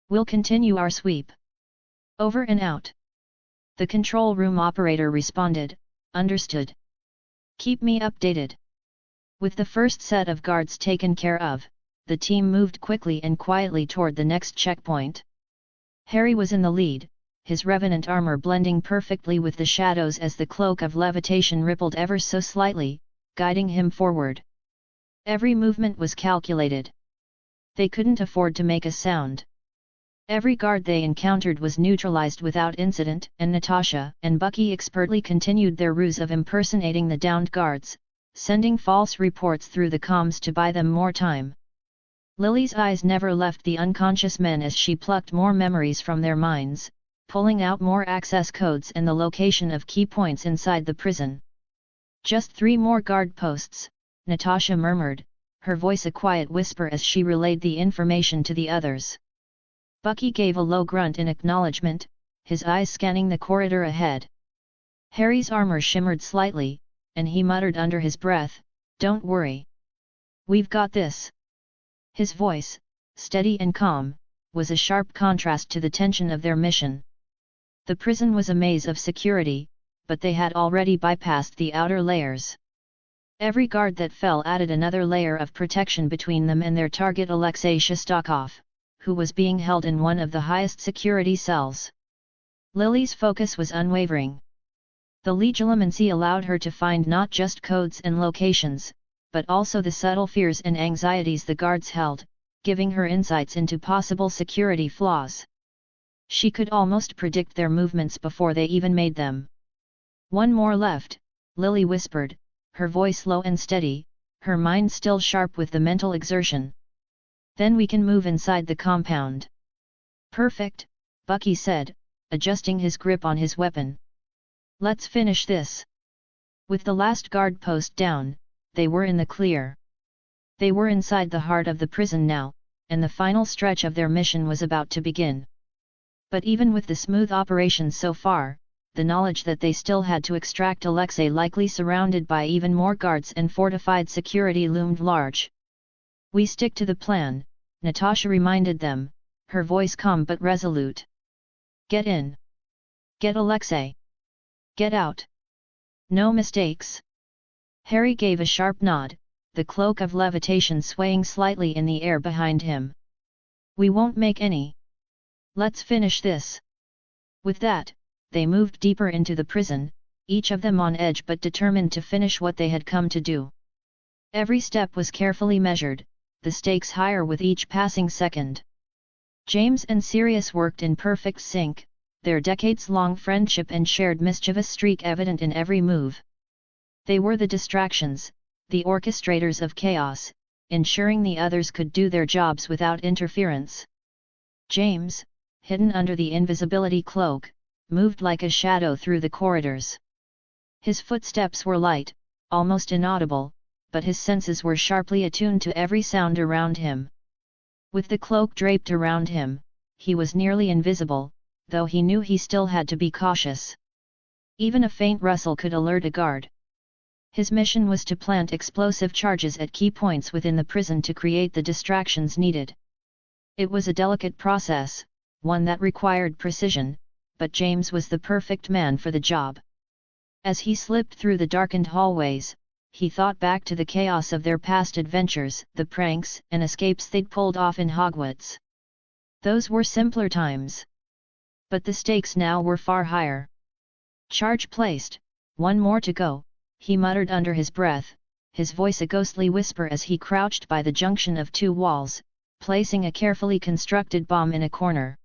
We'll continue our sweep. Over and out." The control room operator responded, "Understood. Keep me updated." With the first set of guards taken care of, the team moved quickly and quietly toward the next checkpoint. Harry was in the lead, his Revenant armor blending perfectly with the shadows as the cloak of levitation rippled ever so slightly, guiding him forward. Every movement was calculated. They couldn't afford to make a sound. Every guard they encountered was neutralized without incident, and Natasha and Bucky expertly continued their ruse of impersonating the downed guards, sending false reports through the comms to buy them more time. Lily's eyes never left the unconscious men as she plucked more memories from their minds, pulling out more access codes and the location of key points inside the prison. Just 3 more guard posts, Natasha murmured, her voice a quiet whisper as she relayed the information to the others. Bucky gave a low grunt in acknowledgement, his eyes scanning the corridor ahead. Harry's armor shimmered slightly, and he muttered under his breath, "Don't worry. We've got this." His voice, steady and calm, was a sharp contrast to the tension of their mission. The prison was a maze of security, but they had already bypassed the outer layers. Every guard that fell added another layer of protection between them and their target, Alexei Shostakov, who was being held in one of the highest security cells. Lily's focus was unwavering. The legilimency allowed her to find not just codes and locations, but also the subtle fears and anxieties the guards held, giving her insights into possible security flaws. She could almost predict their movements before they even made them. "One more left," Lily whispered, her voice low and steady, her mind still sharp with the mental exertion. "Then we can move inside the compound." "Perfect," Bucky said, adjusting his grip on his weapon. "Let's finish this." With the last guard post down, they were in the clear. They were inside the heart of the prison now, and the final stretch of their mission was about to begin. But even with the smooth operation so far, the knowledge that they still had to extract Alexei, likely surrounded by even more guards and fortified security, loomed large. "We stick to the plan," Natasha reminded them, her voice calm but resolute. "Get in. Get Alexei. Get out. No mistakes." Harry gave a sharp nod, the cloak of levitation swaying slightly in the air behind him. "We won't make any. Let's finish this." With that, they moved deeper into the prison, each of them on edge but determined to finish what they had come to do. Every step was carefully measured, the stakes higher with each passing second. James and Sirius worked in perfect sync, their decades-long friendship and shared mischievous streak evident in every move. They were the distractions, the orchestrators of chaos, ensuring the others could do their jobs without interference. James, hidden under the invisibility cloak, moved like a shadow through the corridors. His footsteps were light, almost inaudible, but his senses were sharply attuned to every sound around him. With the cloak draped around him, he was nearly invisible, though he knew he still had to be cautious. Even a faint rustle could alert a guard. His mission was to plant explosive charges at key points within the prison to create the distractions needed. It was a delicate process, one that required precision, but James was the perfect man for the job. As he slipped through the darkened hallways, he thought back to the chaos of their past adventures, the pranks and escapes they'd pulled off in Hogwarts. Those were simpler times. But the stakes now were far higher. "Charge placed, one more to go," he muttered under his breath, his voice a ghostly whisper as he crouched by the junction of 2 walls, placing a carefully constructed bomb in a corner.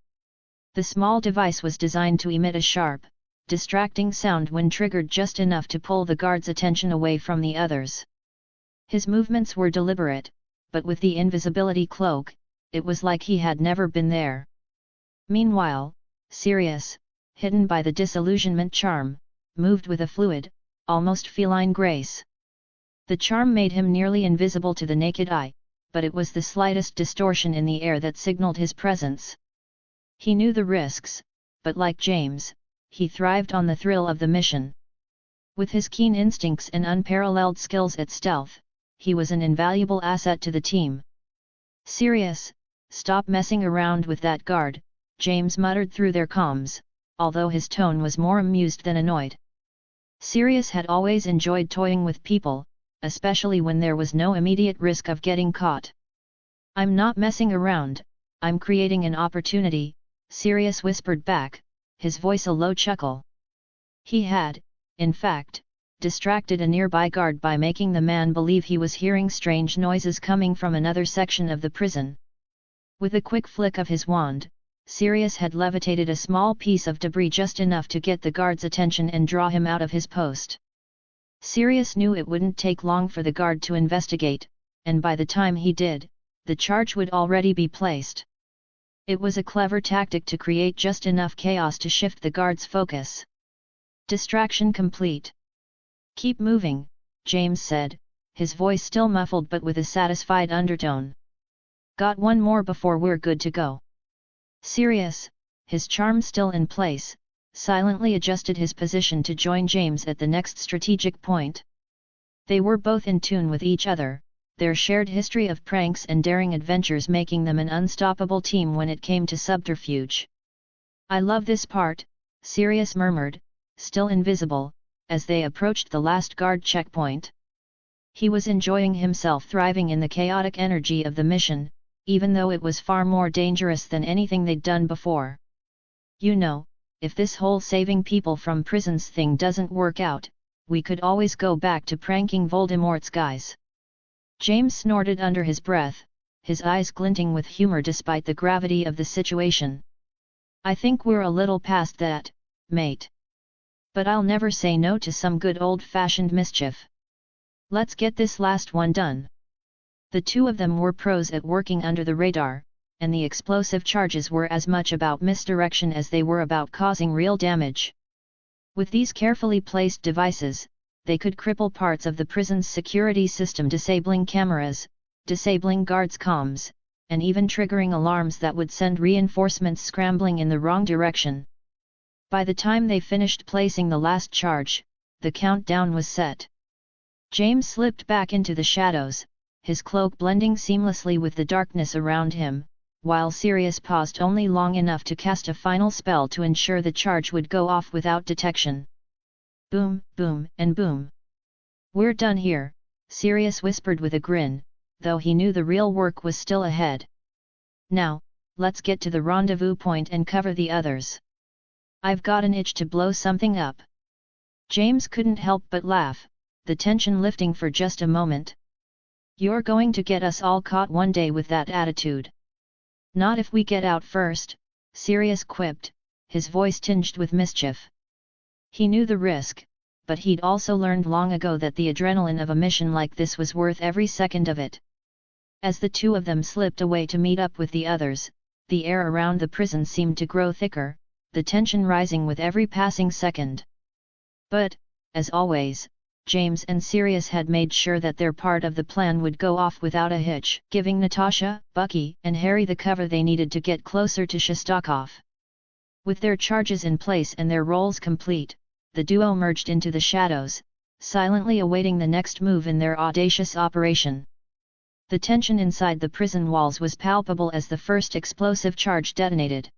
The small device was designed to emit a sharp, distracting sound when triggered, just enough to pull the guard's attention away from the others. His movements were deliberate, but with the invisibility cloak, it was like he had never been there. Meanwhile, Sirius, hidden by the disillusionment charm, moved with a fluid, almost feline grace. The charm made him nearly invisible to the naked eye, but it was the slightest distortion in the air that signaled his presence. He knew the risks, but like James, he thrived on the thrill of the mission. With his keen instincts and unparalleled skills at stealth, he was an invaluable asset to the team. "Sirius, stop messing around with that guard," James muttered through their comms, although his tone was more amused than annoyed. Sirius had always enjoyed toying with people, especially when there was no immediate risk of getting caught. "I'm not messing around, I'm creating an opportunity," Sirius whispered back, his voice a low chuckle. He had, in fact, distracted a nearby guard by making the man believe he was hearing strange noises coming from another section of the prison. With a quick flick of his wand, Sirius had levitated a small piece of debris just enough to get the guard's attention and draw him out of his post. Sirius knew it wouldn't take long for the guard to investigate, and by the time he did, the charge would already be placed. It was a clever tactic to create just enough chaos to shift the guard's focus. Distraction complete. "Keep moving," James said, his voice still muffled but with a satisfied undertone. "Got one more before we're good to go." Sirius, his charm still in place, silently adjusted his position to join James at the next strategic point. They were both in tune with each other, their shared history of pranks and daring adventures making them an unstoppable team when it came to subterfuge. "I love this part," Sirius murmured, still invisible, as they approached the last guard checkpoint. He was enjoying himself, thriving in the chaotic energy of the mission, even though it was far more dangerous than anything they'd done before. "You know, if this whole saving people from prisons thing doesn't work out, we could always go back to pranking Voldemort's guys." James snorted under his breath, his eyes glinting with humor despite the gravity of the situation. "I think we're a little past that, mate. But I'll never say no to some good old-fashioned mischief. Let's get this last one done." The two of them were pros at working under the radar, and the explosive charges were as much about misdirection as they were about causing real damage. With these carefully placed devices, they could cripple parts of the prison's security system, disabling cameras, disabling guards' comms, and even triggering alarms that would send reinforcements scrambling in the wrong direction. By the time they finished placing the last charge, the countdown was set. James slipped back into the shadows, his cloak blending seamlessly with the darkness around him, while Sirius paused only long enough to cast a final spell to ensure the charge would go off without detection. Boom, boom, and boom. "We're done here," Sirius whispered with a grin, though he knew the real work was still ahead. "Now, let's get to the rendezvous point and cover the others. I've got an itch to blow something up." James couldn't help but laugh, the tension lifting for just a moment. "You're going to get us all caught one day with that attitude." "Not if we get out first," Sirius quipped, his voice tinged with mischief. He knew the risk, but he'd also learned long ago that the adrenaline of a mission like this was worth every second of it. As the two of them slipped away to meet up with the others, the air around the prison seemed to grow thicker, the tension rising with every passing second. But, as always, James and Sirius had made sure that their part of the plan would go off without a hitch, giving Natasha, Bucky, and Harry the cover they needed to get closer to Shostakov. With their charges in place and their roles complete, the duo merged into the shadows, silently awaiting the next move in their audacious operation. The tension inside the prison walls was palpable as the first explosive charge detonated.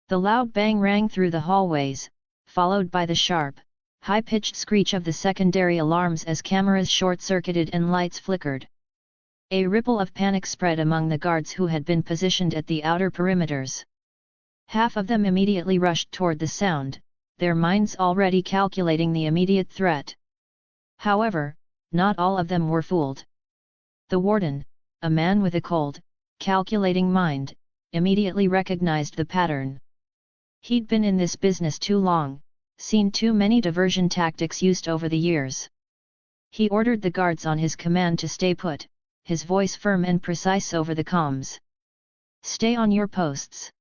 The loud bang rang through the hallways, followed by the sharp, high-pitched screech of the secondary alarms as cameras short-circuited and lights flickered. A ripple of panic spread among the guards who had been positioned at the outer perimeters. Half of them immediately rushed toward the sound, their minds already calculating the immediate threat. However, not all of them were fooled. The warden, a man with a cold, calculating mind, immediately recognized the pattern. He'd been in this business too long, seen too many diversion tactics used over the years. He ordered the guards on his command to stay put, his voice firm and precise over the comms. "Stay on your posts.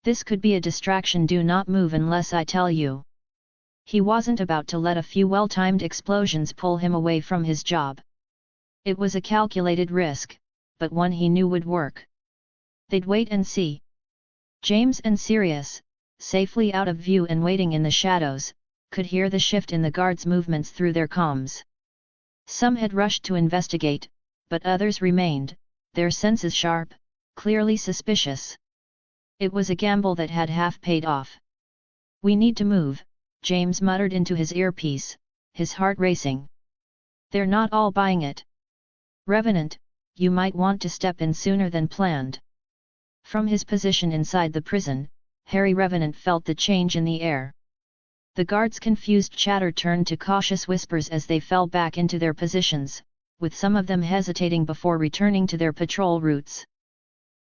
This could be a distraction, do not move unless I tell you." He wasn't about to let a few well-timed explosions pull him away from his job. It was a calculated risk, but one he knew would work. They'd wait and see. James and Sirius, safely out of view and waiting in the shadows, could hear the shift in the guards' movements through their comms. Some had rushed to investigate, but others remained, their senses sharp, clearly suspicious. It was a gamble that had half paid off. "We need to move," James muttered into his earpiece, his heart racing. "They're not all buying it. Revenant, you might want to step in sooner than planned." From his position inside the prison, Harry Revenant felt the change in the air. The guards' confused chatter turned to cautious whispers as they fell back into their positions, with some of them hesitating before returning to their patrol routes.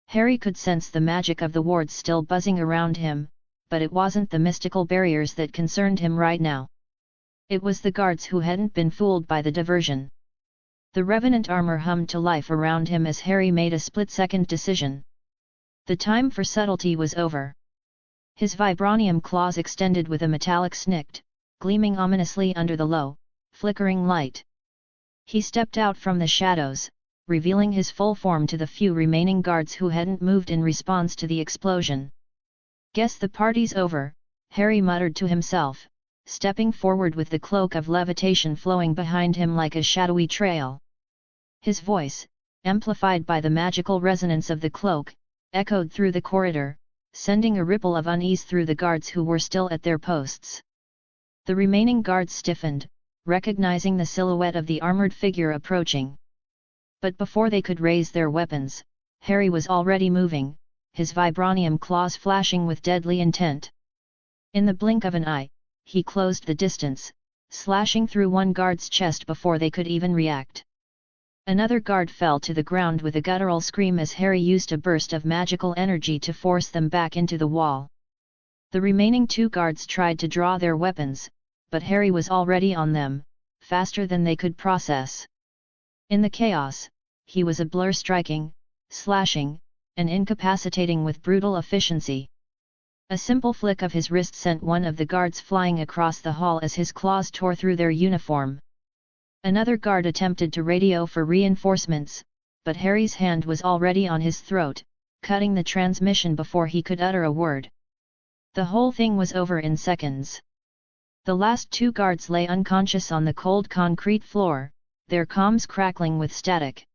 Harry could sense the magic of the wards still buzzing around him, but it wasn't the mystical barriers that concerned him right now. It was the guards who hadn't been fooled by the diversion. The Revenant armor hummed to life around him as Harry made a split-second decision. The time for subtlety was over. His vibranium claws extended with a metallic snict, gleaming ominously under the low, flickering light. He stepped out from the shadows, revealing his full form to the few remaining guards who hadn't moved in response to the explosion. "Guess the party's over," Harry muttered to himself, stepping forward with the cloak of levitation flowing behind him like a shadowy trail. His voice, amplified by the magical resonance of the cloak, echoed through the corridor, sending a ripple of unease through the guards who were still at their posts. The remaining guards stiffened, recognizing the silhouette of the armored figure approaching. But before they could raise their weapons, Harry was already moving, his vibranium claws flashing with deadly intent. In the blink of an eye, he closed the distance, slashing through one guard's chest before they could even react. Another guard fell to the ground with a guttural scream as Harry used a burst of magical energy to force them back into the wall. The remaining two guards tried to draw their weapons, but Harry was already on them, faster than they could process. In the chaos, he was a blur, striking, slashing, and incapacitating with brutal efficiency. A simple flick of his wrist sent one of the guards flying across the hall as his claws tore through their uniform. Another guard attempted to radio for reinforcements, but Harry's hand was already on his throat, cutting the transmission before he could utter a word. The whole thing was over in seconds. The last two guards lay unconscious on the cold concrete floor, their comms crackling with static.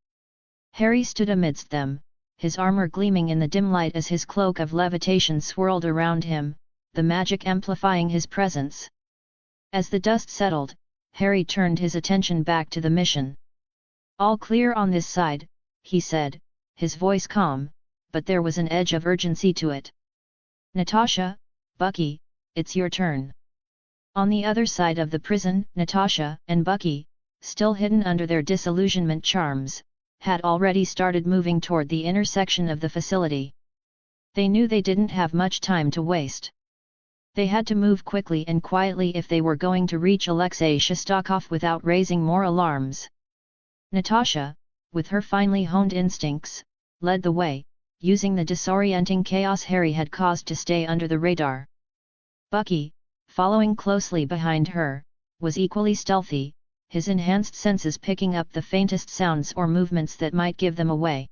Harry stood amidst them, his armor gleaming in the dim light as his cloak of levitation swirled around him, the magic amplifying his presence. As the dust settled, Harry turned his attention back to the mission. "All clear on this side," he said, his voice calm, but there was an edge of urgency to it. "Natasha, Bucky, it's your turn." On the other side of the prison, Natasha and Bucky, still hidden under their disillusionment charms, had already started moving toward the intersection of the facility. They knew they didn't have much time to waste. They had to move quickly and quietly if they were going to reach Alexei Shostakov without raising more alarms. Natasha, with her finely honed instincts, led the way, using the disorienting chaos Harry had caused to stay under the radar. Bucky, following closely behind her, was equally stealthy, his enhanced senses picking up the faintest sounds or movements that might give them away.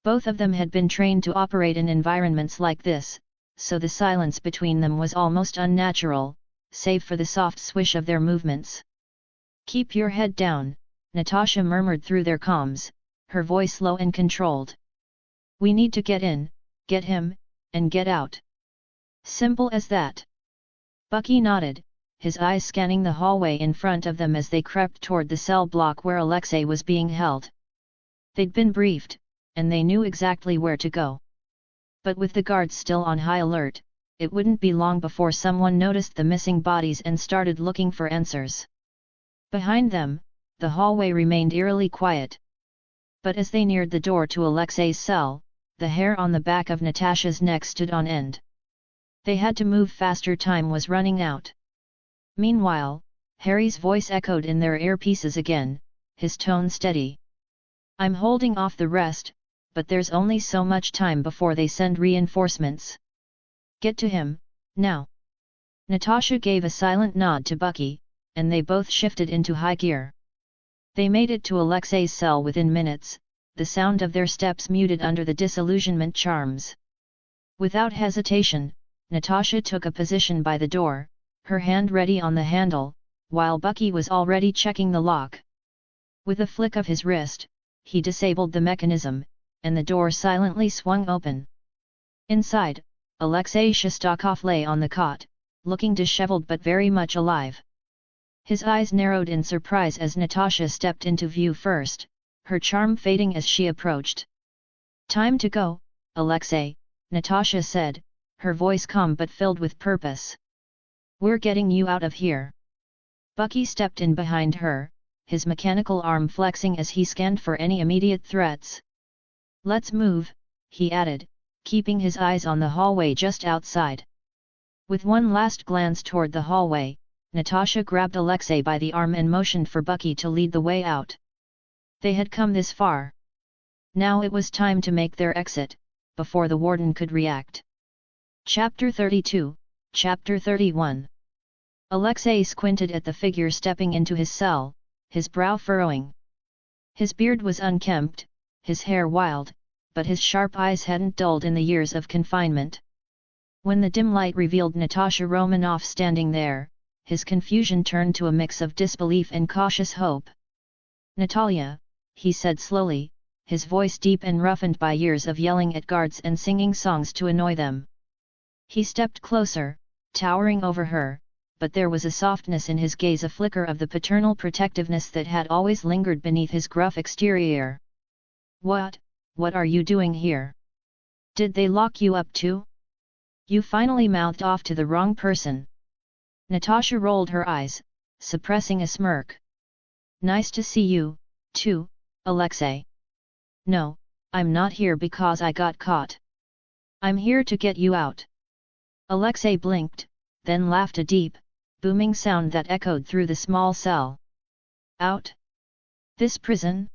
Both of them had been trained to operate in environments like this, so the silence between them was almost unnatural, save for the soft swish of their movements. "Keep your head down," Natasha murmured through their comms, her voice low and controlled. "We need to get in, get him, and get out. Simple as that." Bucky nodded, his eyes scanning the hallway in front of them as they crept toward the cell block where Alexei was being held. They'd been briefed, and they knew exactly where to go. But with the guards still on high alert, it wouldn't be long before someone noticed the missing bodies and started looking for answers. Behind them, the hallway remained eerily quiet. But as they neared the door to Alexei's cell, the hair on the back of Natasha's neck stood on end. They had to move faster, time was running out. Meanwhile, Harry's voice echoed in their earpieces again, his tone steady. "I'm holding off the rest, but there's only so much time before they send reinforcements. Get to him, now." Natasha gave a silent nod to Bucky, and they both shifted into high gear. They made it to Alexei's cell within minutes, the sound of their steps muted under the disillusionment charms. Without hesitation, Natasha took a position by the door, her hand ready on the handle, while Bucky was already checking the lock. With a flick of his wrist, he disabled the mechanism, and the door silently swung open. Inside, Alexei Shostakov lay on the cot, looking disheveled but very much alive. His eyes narrowed in surprise as Natasha stepped into view first, her charm fading as she approached. "Time to go, Alexei," Natasha said, her voice calm but filled with purpose. "We're getting you out of here." Bucky stepped in behind her, his mechanical arm flexing as he scanned for any immediate threats. "Let's move," he added, keeping his eyes on the hallway just outside. With one last glance toward the hallway, Natasha grabbed Alexei by the arm and motioned for Bucky to lead the way out. They had come this far. Now it was time to make their exit, before the warden could react. Chapter 32, Chapter 31. Alexei squinted at the figure stepping into his cell, his brow furrowing. His beard was unkempt, his hair wild, but his sharp eyes hadn't dulled in the years of confinement. When the dim light revealed Natasha Romanoff standing there, his confusion turned to a mix of disbelief and cautious hope. "Natalia," he said slowly, his voice deep and roughened by years of yelling at guards and singing songs to annoy them. He stepped closer, towering over her, but there was a softness in his gaze, a flicker of the paternal protectiveness that had always lingered beneath his gruff exterior. What are you doing here? Did they lock you up too? You finally mouthed off to the wrong person." Natasha rolled her eyes, suppressing a smirk. "Nice to see you, too, Alexei. No, I'm not here because I got caught. I'm here to get you out." Alexei blinked, then laughed, a deep, booming sound that echoed through the small cell. "Out? This prison?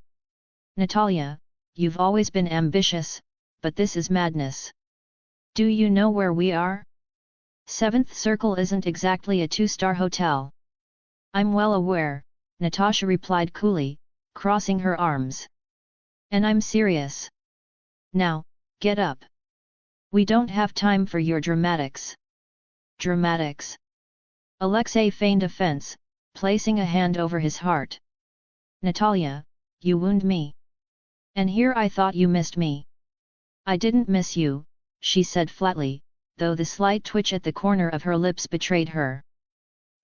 Natalia, you've always been ambitious, but this is madness. Do you know where we are? Seventh Circle isn't exactly a two-star hotel." "I'm well aware," Natasha replied coolly, crossing her arms. "And I'm serious. Now, get up. We don't have time for your dramatics." "Dramatics?" Alexei feigned offense, placing a hand over his heart. "Natalia, you wound me. And here I thought you missed me." "I didn't miss you," she said flatly, though the slight twitch at the corner of her lips betrayed her.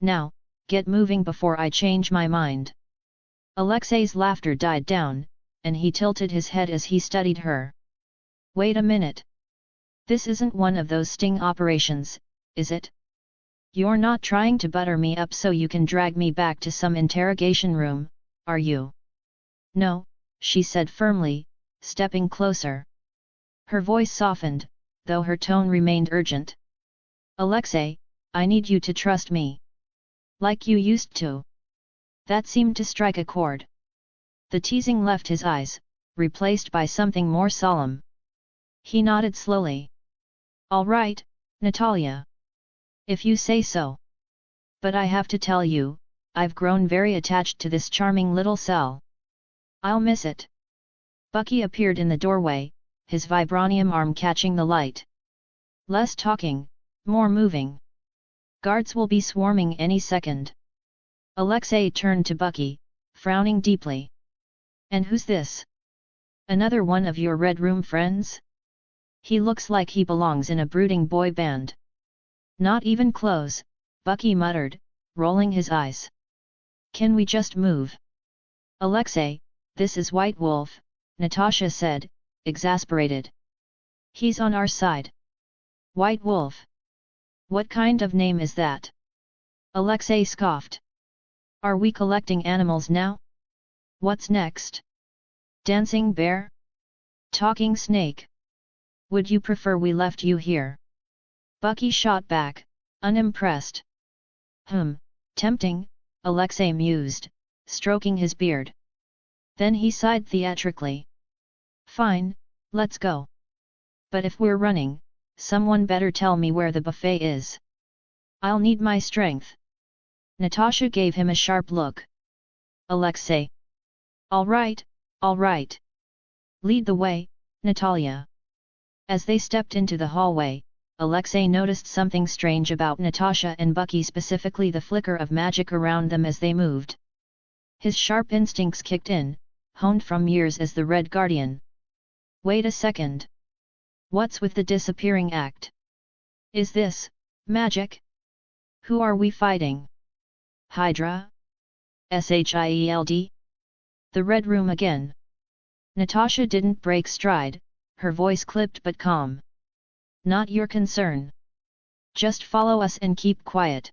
"Now, get moving before I change my mind." Alexei's laughter died down, and he tilted his head as he studied her. "Wait a minute. This isn't one of those sting operations, is it? You're not trying to butter me up so you can drag me back to some interrogation room, are you?" "No," she said firmly, stepping closer. Her voice softened, though her tone remained urgent. "Alexei, I need you to trust me. Like you used to." That seemed to strike a chord. The teasing left his eyes, replaced by something more solemn. He nodded slowly. "All right, Natalia. If you say so. But I have to tell you, I've grown very attached to this charming little cell. I'll miss it." Bucky appeared in the doorway, his vibranium arm catching the light. "Less talking, more moving. Guards will be swarming any second." Alexei turned to Bucky, frowning deeply. "And who's this? Another one of your Red Room friends? He looks like he belongs in a brooding boy band." "Not even close," Bucky muttered, rolling his eyes. "Can we just move?" "Alexei, this is White Wolf," Natasha said, exasperated. "He's on our side." "White Wolf? What kind of name is that?" Alexei scoffed. "Are we collecting animals now? What's next? Dancing bear? Talking snake? Would you prefer we left you here?" Bucky shot back, unimpressed. Tempting," Alexei mused, stroking his beard. Then he sighed theatrically. "Fine, let's go. But if we're running, someone better tell me where the buffet is. I'll need my strength." Natasha gave him a sharp look. "Alexei. All right, all right. Lead the way, Natalia." As they stepped into the hallway, Alexei noticed something strange about Natasha and Bucky, specifically the flicker of magic around them as they moved. His sharp instincts kicked in, honed from years as the Red Guardian. "Wait a second. What's with the disappearing act? Is this magic? Who are we fighting? Hydra? Shield? The Red Room again?" Natasha didn't break stride, her voice clipped but calm. "Not your concern. Just follow us and keep quiet."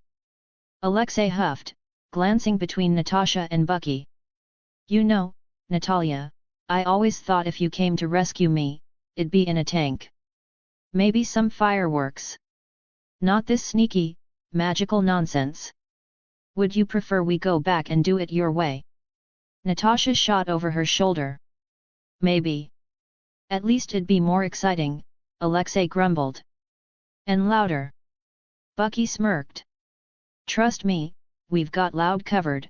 Alexei huffed, glancing between Natasha and Bucky. "You know, Natalia, I always thought if you came to rescue me, it'd be in a tank. Maybe some fireworks. Not this sneaky, magical nonsense. Would you prefer we go back and do it your way? Natasha shot over her shoulder. Maybe. At least it'd be more exciting, Alexei grumbled. And louder. Bucky smirked. Trust me, we've got loud covered.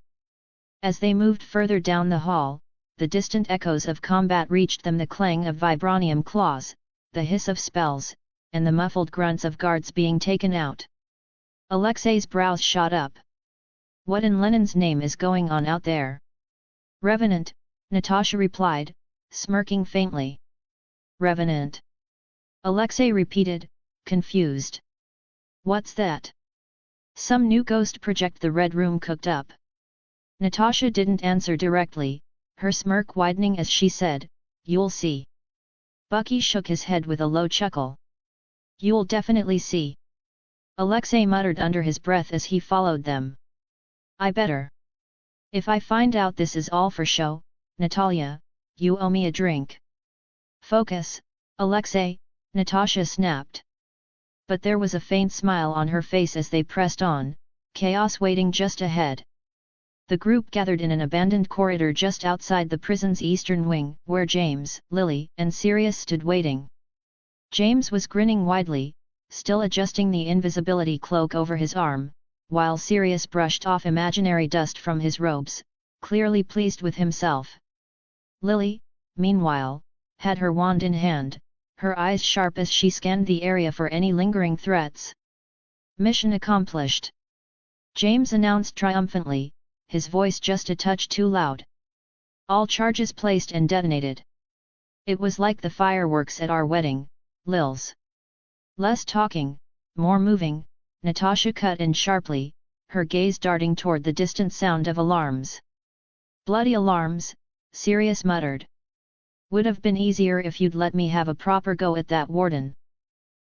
As they moved further down the hall, the distant echoes of combat reached them, the clang of vibranium claws, the hiss of spells, and the muffled grunts of guards being taken out. Alexei's brows shot up. What in Lenin's name is going on out there? Revenant, Natasha replied, smirking faintly. Revenant. Alexei repeated, confused. What's that? Some new ghost project the Red Room cooked up. Natasha didn't answer directly, her smirk widening as she said, you'll see. Bucky shook his head with a low chuckle. You'll definitely see. Alexei muttered under his breath as he followed them. I better. If I find out this is all for show, Natalia, you owe me a drink. Focus, Alexei, Natasha snapped. But there was a faint smile on her face as they pressed on, chaos waiting just ahead. The group gathered in an abandoned corridor just outside the prison's eastern wing, where James, Lily, and Sirius stood waiting. James was grinning widely, still adjusting the invisibility cloak over his arm, while Sirius brushed off imaginary dust from his robes, clearly pleased with himself. Lily, meanwhile, had her wand in hand, her eyes sharp as she scanned the area for any lingering threats. Mission accomplished. James announced triumphantly, his voice just a touch too loud. All charges placed and detonated. It was like the fireworks at our wedding, Lils. Less talking, more moving, Natasha cut in sharply, her gaze darting toward the distant sound of alarms. Bloody alarms, Sirius muttered. Would have been easier if you'd let me have a proper go at that, Warden.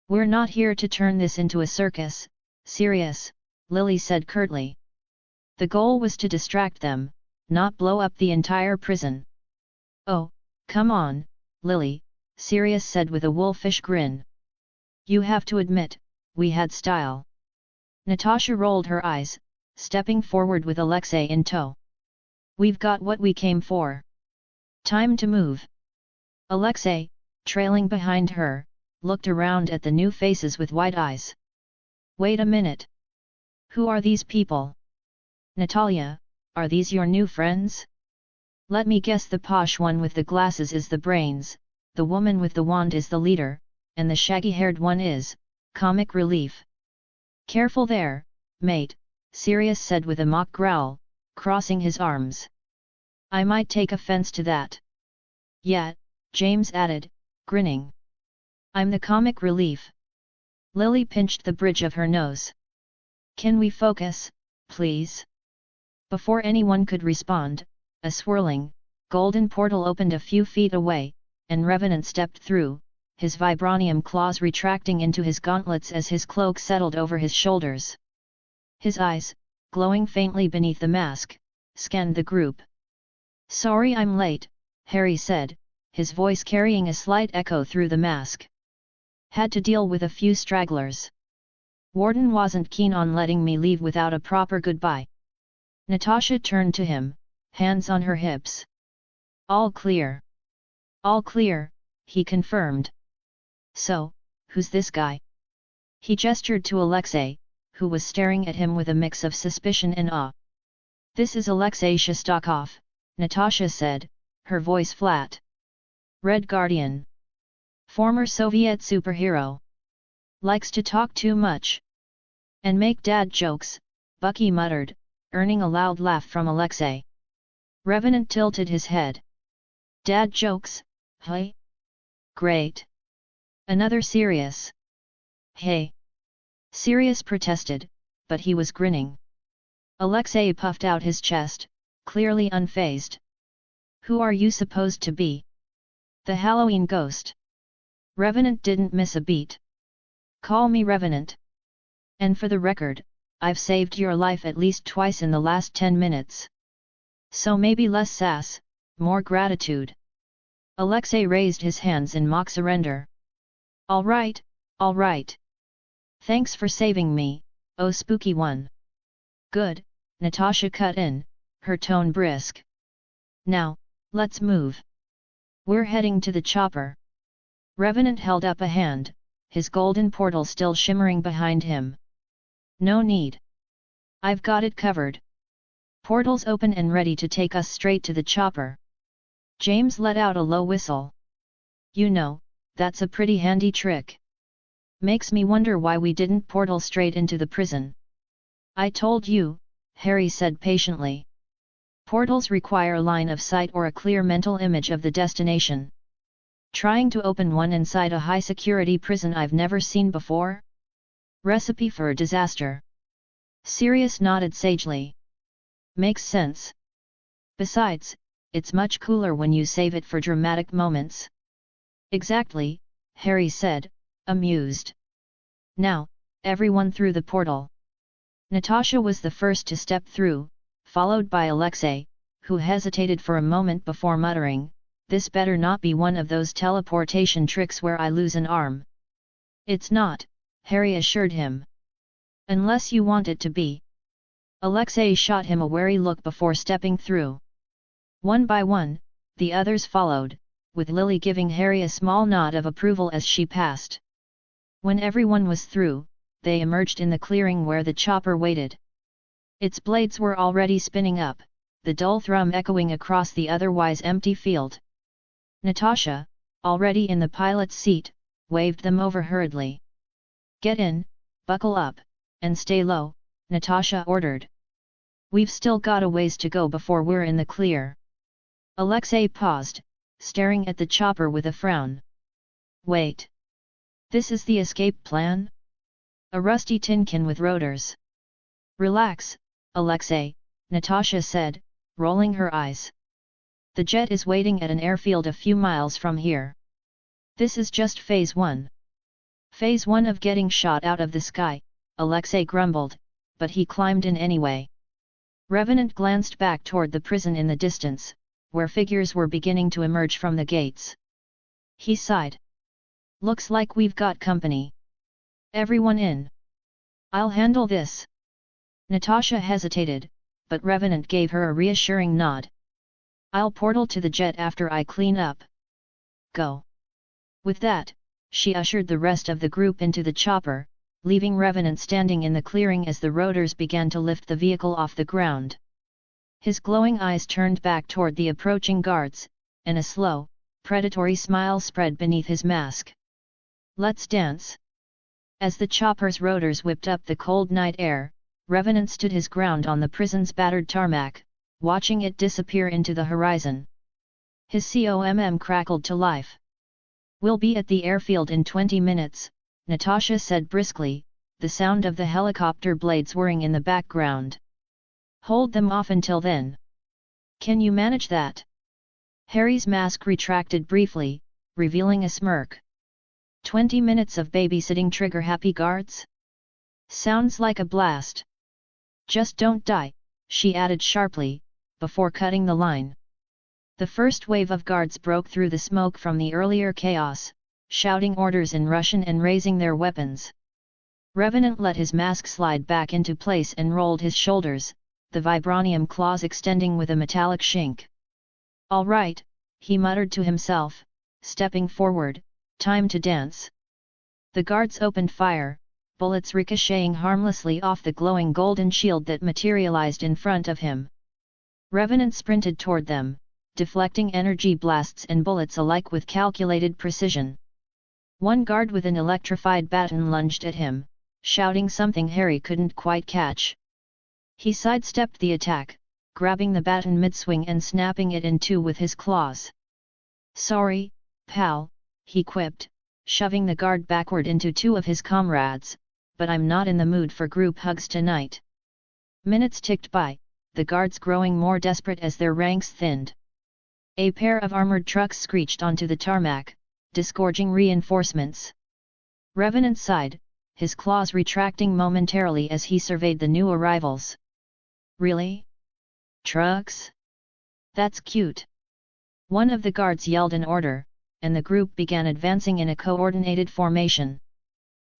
We're not here to turn this into a circus, Sirius, Lily said curtly. The goal was to distract them, not blow up the entire prison. Oh, come on, Lily, Sirius said with a wolfish grin. You have to admit, we had style. Natasha rolled her eyes, stepping forward with Alexei in tow. We've got what we came for. Time to move. Alexei, trailing behind her, looked around at the new faces with wide eyes. Wait a minute. Who are these people? Natalia, are these your new friends? Let me guess, the posh one with the glasses is the brains, the woman with the wand is the leader, and the shaggy-haired one is comic relief. Careful there, mate, Sirius said with a mock growl, crossing his arms. I might take offense to that. Yet, James added, grinning. I'm the comic relief. Lily pinched the bridge of her nose. Can we focus, please? Before anyone could respond, a swirling, golden portal opened a few feet away, and Revenant stepped through, his vibranium claws retracting into his gauntlets as his cloak settled over his shoulders. His eyes, glowing faintly beneath the mask, scanned the group. Sorry I'm late, Harry said, his voice carrying a slight echo through the mask. Had to deal with a few stragglers. Warden wasn't keen on letting me leave without a proper goodbye. Natasha turned to him, hands on her hips. All clear. All clear, he confirmed. So, who's this guy? He gestured to Alexei, who was staring at him with a mix of suspicion and awe. This is Alexei Shostakov, Natasha said, her voice flat. Red Guardian. Former Soviet superhero. Likes to talk too much. And make dad jokes, Bucky muttered, earning a loud laugh from Alexei. Revenant tilted his head. Dad jokes, hey? Great. Another serious. Hey. Sirius protested, but he was grinning. Alexei puffed out his chest, clearly unfazed. Who are you supposed to be? The Halloween ghost. Revenant didn't miss a beat. Call me Revenant. And for the record, I've saved your life at least twice in the last 10 minutes. So maybe less sass, more gratitude. Alexei raised his hands in mock surrender. All right, all right. Thanks for saving me, oh spooky one. Good, Natasha cut in, her tone brisk. Now, let's move. We're heading to the chopper. Revenant held up a hand, his golden portal still shimmering behind him. No need. I've got it covered. Portals open and ready to take us straight to the chopper. James let out a low whistle. You know, that's a pretty handy trick. Makes me wonder why we didn't portal straight into the prison. I told you, Harry said patiently. Portals require line of sight or a clear mental image of the destination. Trying to open one inside a high-security prison I've never seen before? Recipe for a disaster. Sirius nodded sagely. Makes sense. Besides, it's much cooler when you save it for dramatic moments. Exactly, Harry said, amused. Now, everyone through the portal. Natasha was the first to step through, followed by Alexei, who hesitated for a moment before muttering, "This better not be one of those teleportation tricks where I lose an arm." "It's not," Harry assured him. "Unless you want it to be." Alexei shot him a wary look before stepping through. One by one, the others followed, with Lily giving Harry a small nod of approval as she passed. When everyone was through, they emerged in the clearing where the chopper waited. Its blades were already spinning up, the dull thrum echoing across the otherwise empty field. Natasha, already in the pilot's seat, waved them over hurriedly. "Get in, buckle up, and stay low," Natasha ordered. "We've still got a ways to go before we're in the clear." Alexei paused, staring at the chopper with a frown. "Wait. This is the escape plan? A rusty tin can with rotors." "Relax, Alexei," Natasha said, rolling her eyes. "The jet is waiting at an airfield a few miles from here. This is just phase 1. Phase 1 of getting shot out of the sky," Alexei grumbled, but he climbed in anyway. Revenant glanced back toward the prison in the distance, where figures were beginning to emerge from the gates. He sighed. "Looks like we've got company. Everyone in. I'll handle this." Natasha hesitated, but Revenant gave her a reassuring nod. "I'll portal to the jet after I clean up. Go." With that, she ushered the rest of the group into the chopper, leaving Revenant standing in the clearing as the rotors began to lift the vehicle off the ground. His glowing eyes turned back toward the approaching guards, and a slow, predatory smile spread beneath his mask. "Let's dance." As the chopper's rotors whipped up the cold night air, Revenant stood his ground on the prison's battered tarmac, watching it disappear into the horizon. His comm crackled to life. "We'll be at the airfield in 20 minutes, Natasha said briskly, the sound of the helicopter blades whirring in the background. "Hold them off until then. Can you manage that?" Harry's mask retracted briefly, revealing a smirk. 20 minutes of babysitting trigger-happy guards? Sounds like a blast. "Just don't die," she added sharply, before cutting the line. The first wave of guards broke through the smoke from the earlier chaos, shouting orders in Russian and raising their weapons. Revenant let his mask slide back into place and rolled his shoulders, the vibranium claws extending with a metallic shink. "All right," he muttered to himself, stepping forward, "time to dance." The guards opened fire, bullets ricocheting harmlessly off the glowing golden shield that materialized in front of him. Revenant sprinted toward them, deflecting energy blasts and bullets alike with calculated precision. One guard with an electrified baton lunged at him, shouting something Harry couldn't quite catch. He sidestepped the attack, grabbing the baton mid-swing and snapping it in two with his claws. "Sorry, pal," he quipped, shoving the guard backward into two of his comrades, "but I'm not in the mood for group hugs tonight." Minutes ticked by, the guards growing more desperate as their ranks thinned. A pair of armored trucks screeched onto the tarmac, disgorging reinforcements. Revenant sighed, his claws retracting momentarily as he surveyed the new arrivals. "Really? Trucks? That's cute. One of the guards yelled an order, and the group began advancing in a coordinated formation.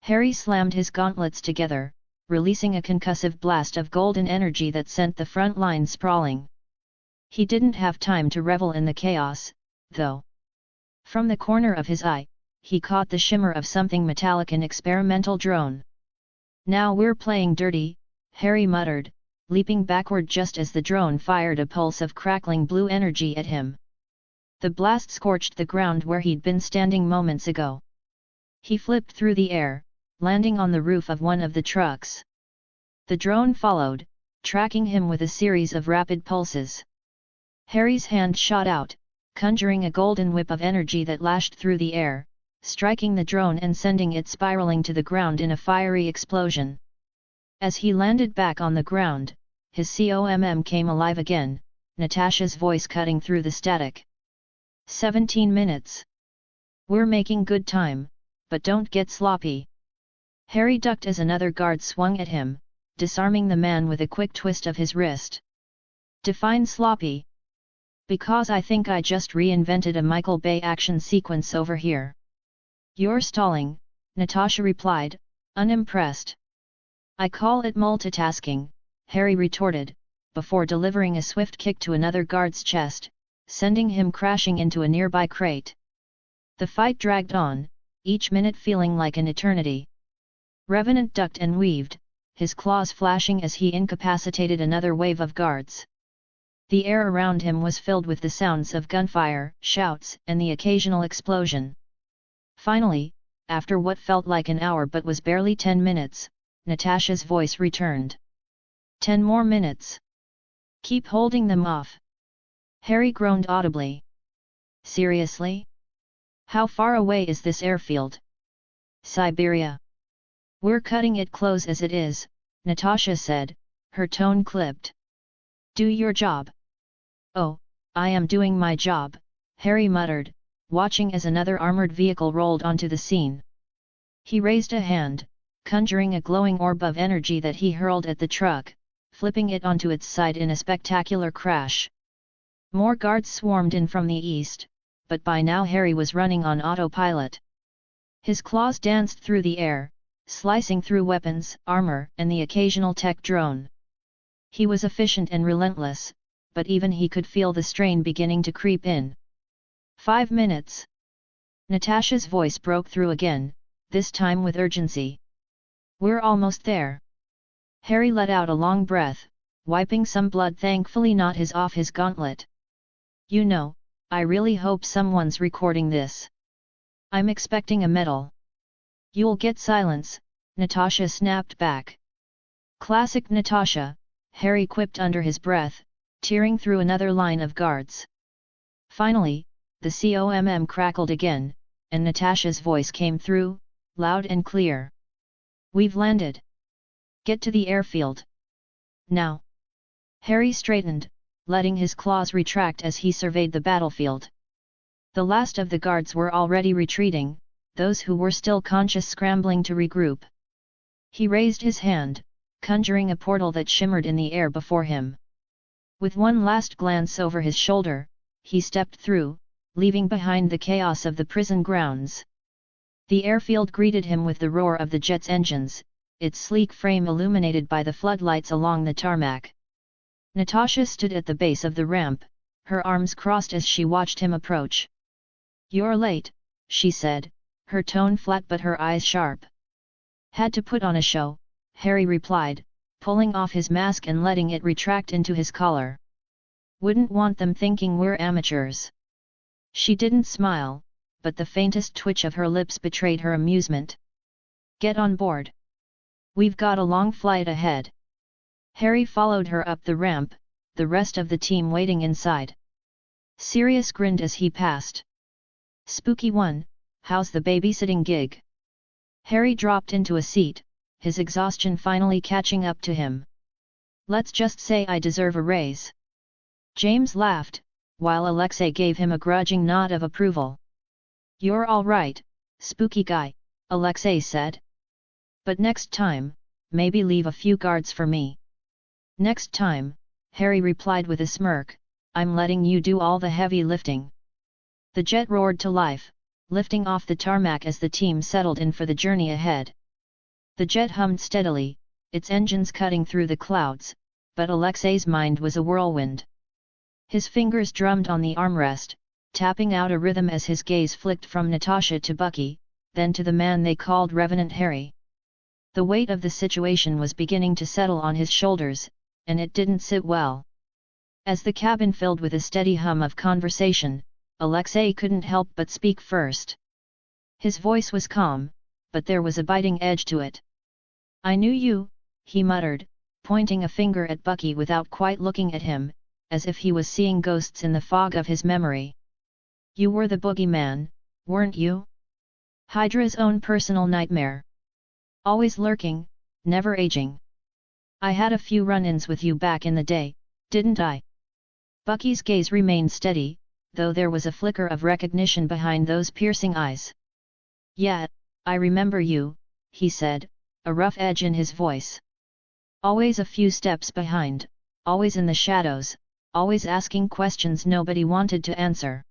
Harry slammed his gauntlets together, releasing a concussive blast of golden energy that sent the front line sprawling. He didn't have time to revel in the chaos, though. From the corner of his eye, he caught the shimmer of something metallic in experimental drone. "Now we're playing dirty," Harry muttered, leaping backward just as the drone fired a pulse of crackling blue energy at him. The blast scorched the ground where he'd been standing moments ago. He flipped through the air, landing on the roof of one of the trucks. The drone followed, tracking him with a series of rapid pulses. Harry's hand shot out, conjuring a golden whip of energy that lashed through the air, striking the drone and sending it spiraling to the ground in a fiery explosion. As he landed back on the ground, his COMM came alive again, Natasha's voice cutting through the static. 17 minutes. We're making good time, but don't get sloppy. Harry ducked as another guard swung at him, disarming the man with a quick twist of his wrist. Define sloppy. Because I think I just reinvented a Michael Bay action sequence over here. You're stalling, Natasha replied, unimpressed. I call it multitasking, Harry retorted, before delivering a swift kick to another guard's chest, sending him crashing into a nearby crate. The fight dragged on, each minute feeling like an eternity. Revenant ducked and weaved, his claws flashing as he incapacitated another wave of guards. The air around him was filled with the sounds of gunfire, shouts, and the occasional explosion. Finally, after what felt like an hour but was barely 10 minutes, Natasha's voice returned. 10 more minutes. Keep holding them off. Harry groaned audibly. Seriously? How far away is this airfield? Siberia. We're cutting it close as it is, Natasha said, her tone clipped. Do your job. Oh, I am doing my job, Harry muttered, watching as another armored vehicle rolled onto the scene. He raised a hand, conjuring a glowing orb of energy that he hurled at the truck, flipping it onto its side in a spectacular crash. More guards swarmed in from the east, but by now Harry was running on autopilot. His claws danced through the air, slicing through weapons, armor, and the occasional tech drone. He was efficient and relentless, but even he could feel the strain beginning to creep in. 5 minutes. Natasha's voice broke through again, this time with urgency. We're almost there. Harry let out a long breath, wiping some blood, thankfully not off his gauntlet. You know, I really hope someone's recording this. I'm expecting a medal. You'll get silence, Natasha snapped back. Classic Natasha, Harry quipped under his breath, tearing through another line of guards. Finally, the COMM crackled again, and Natasha's voice came through, loud and clear. We've landed. Get to the airfield. Now. Harry straightened, letting his claws retract as he surveyed the battlefield. The last of the guards were already retreating, those who were still conscious scrambling to regroup. He raised his hand, conjuring a portal that shimmered in the air before him. With one last glance over his shoulder, he stepped through, leaving behind the chaos of the prison grounds. The airfield greeted him with the roar of the jet's engines, its sleek frame illuminated by the floodlights along the tarmac. Natasha stood at the base of the ramp, her arms crossed as she watched him approach. You're late, she said, her tone flat but her eyes sharp. Had to put on a show, Harry replied, pulling off his mask and letting it retract into his collar. Wouldn't want them thinking we're amateurs. She didn't smile, but the faintest twitch of her lips betrayed her amusement. Get on board. We've got a long flight ahead. Harry followed her up the ramp, the rest of the team waiting inside. Sirius grinned as he passed. Spooky one, how's the babysitting gig? Harry dropped into a seat, his exhaustion finally catching up to him. Let's just say I deserve a raise. James laughed, while Alexei gave him a grudging nod of approval. You're all right, spooky guy, Alexei said. But next time, maybe leave a few guards for me. Next time, Harry replied with a smirk, I'm letting you do all the heavy lifting. The jet roared to life, lifting off the tarmac as the team settled in for the journey ahead. The jet hummed steadily, its engines cutting through the clouds, but Alexei's mind was a whirlwind. His fingers drummed on the armrest, tapping out a rhythm as his gaze flicked from Natasha to Bucky, then to the man they called Revenant Harry. The weight of the situation was beginning to settle on his shoulders, and it didn't sit well. As the cabin filled with a steady hum of conversation, Alexei couldn't help but speak first. His voice was calm, but there was a biting edge to it. "I knew you," he muttered, pointing a finger at Bucky without quite looking at him, as if he was seeing ghosts in the fog of his memory. "You were the boogeyman, weren't you? Hydra's own personal nightmare. Always lurking, never aging. I had a few run-ins with you back in the day, didn't I?" Bucky's gaze remained steady, though there was a flicker of recognition behind those piercing eyes. "Yeah, I remember you," he said, a rough edge in his voice. "Always a few steps behind, always in the shadows, always asking questions nobody wanted to answer."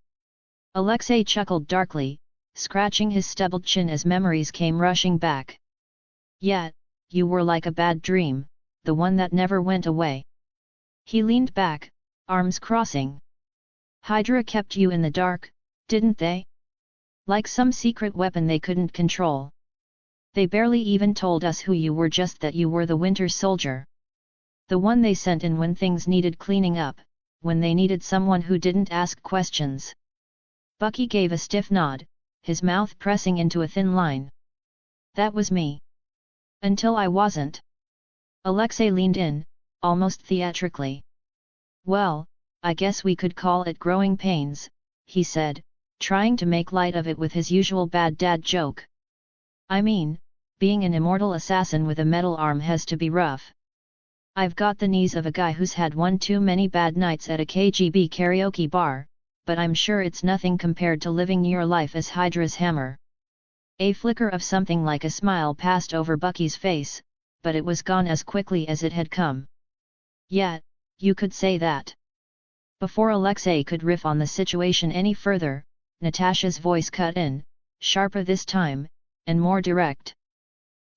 Alexei chuckled darkly, scratching his stubbled chin as memories came rushing back. "Yeah, you were like a bad dream, the one that never went away." He leaned back, arms crossing. "Hydra kept you in the dark, didn't they? Like some secret weapon they couldn't control. They barely even told us who you were, just that you were the Winter Soldier. The one they sent in when things needed cleaning up, when they needed someone who didn't ask questions." Bucky gave a stiff nod, his mouth pressing into a thin line. "That was me. Until I wasn't." Alexei leaned in, almost theatrically. "Well, I guess we could call it growing pains," he said, trying to make light of it with his usual bad dad joke. "I mean, being an immortal assassin with a metal arm has to be rough. I've got the knees of a guy who's had one too many bad nights at a KGB karaoke bar, but I'm sure it's nothing compared to living your life as Hydra's hammer." A flicker of something like a smile passed over Bucky's face, but it was gone as quickly as it had come. "Yeah, you could say that." Before Alexei could riff on the situation any further, Natasha's voice cut in, sharper this time, and more direct.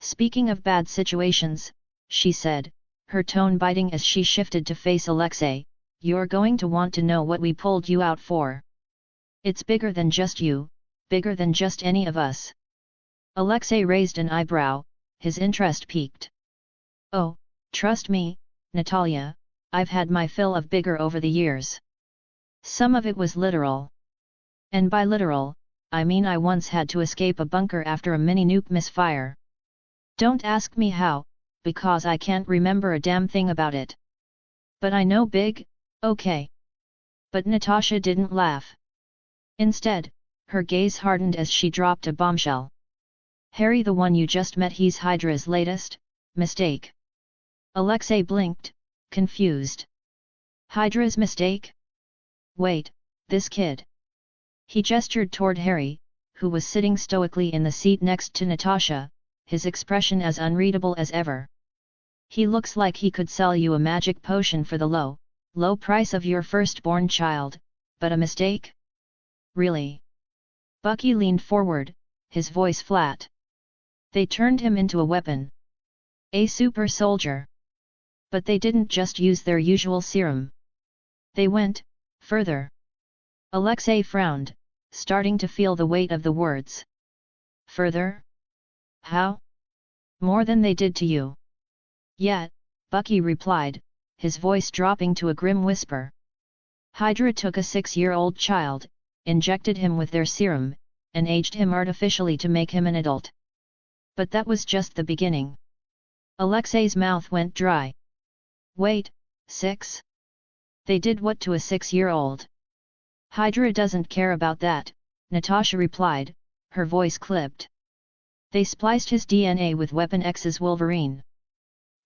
"Speaking of bad situations," she said, her tone biting as she shifted to face Alexei, "you're going to want to know what we pulled you out for. It's bigger than just you, bigger than just any of us." Alexei raised an eyebrow, his interest piqued. "Oh, trust me, Natalia, I've had my fill of bigger over the years. Some of it was literal. And by literal, I mean I once had to escape a bunker after a mini-nuke misfire. Don't ask me how, because I can't remember a damn thing about it. But I know big, okay." But Natasha didn't laugh. Instead, her gaze hardened as she dropped a bombshell. "Harry, the one you just met, he's Hydra's latest mistake." Alexei blinked, confused. "Hydra's mistake? Wait, this kid?" He gestured toward Harry, who was sitting stoically in the seat next to Natasha, his expression as unreadable as ever. "He looks like he could sell you a magic potion for the low price of your firstborn child, but a mistake? Really?" Bucky leaned forward, his voice flat. "They turned him into a weapon. A super soldier. But they didn't just use their usual serum. They went further." Alexei frowned, starting to feel the weight of the words. "Further? How?" "More than they did to you." "Yeah," Bucky replied, his voice dropping to a grim whisper. "Hydra took a 6-year-old child, injected him with their serum, and aged him artificially to make him an adult. But that was just the beginning." Alexei's mouth went dry. "Wait, 6? They did what to a 6-year-old? "Hydra doesn't care about that," Natasha replied, her voice clipped. "They spliced his DNA with Weapon X's Wolverine.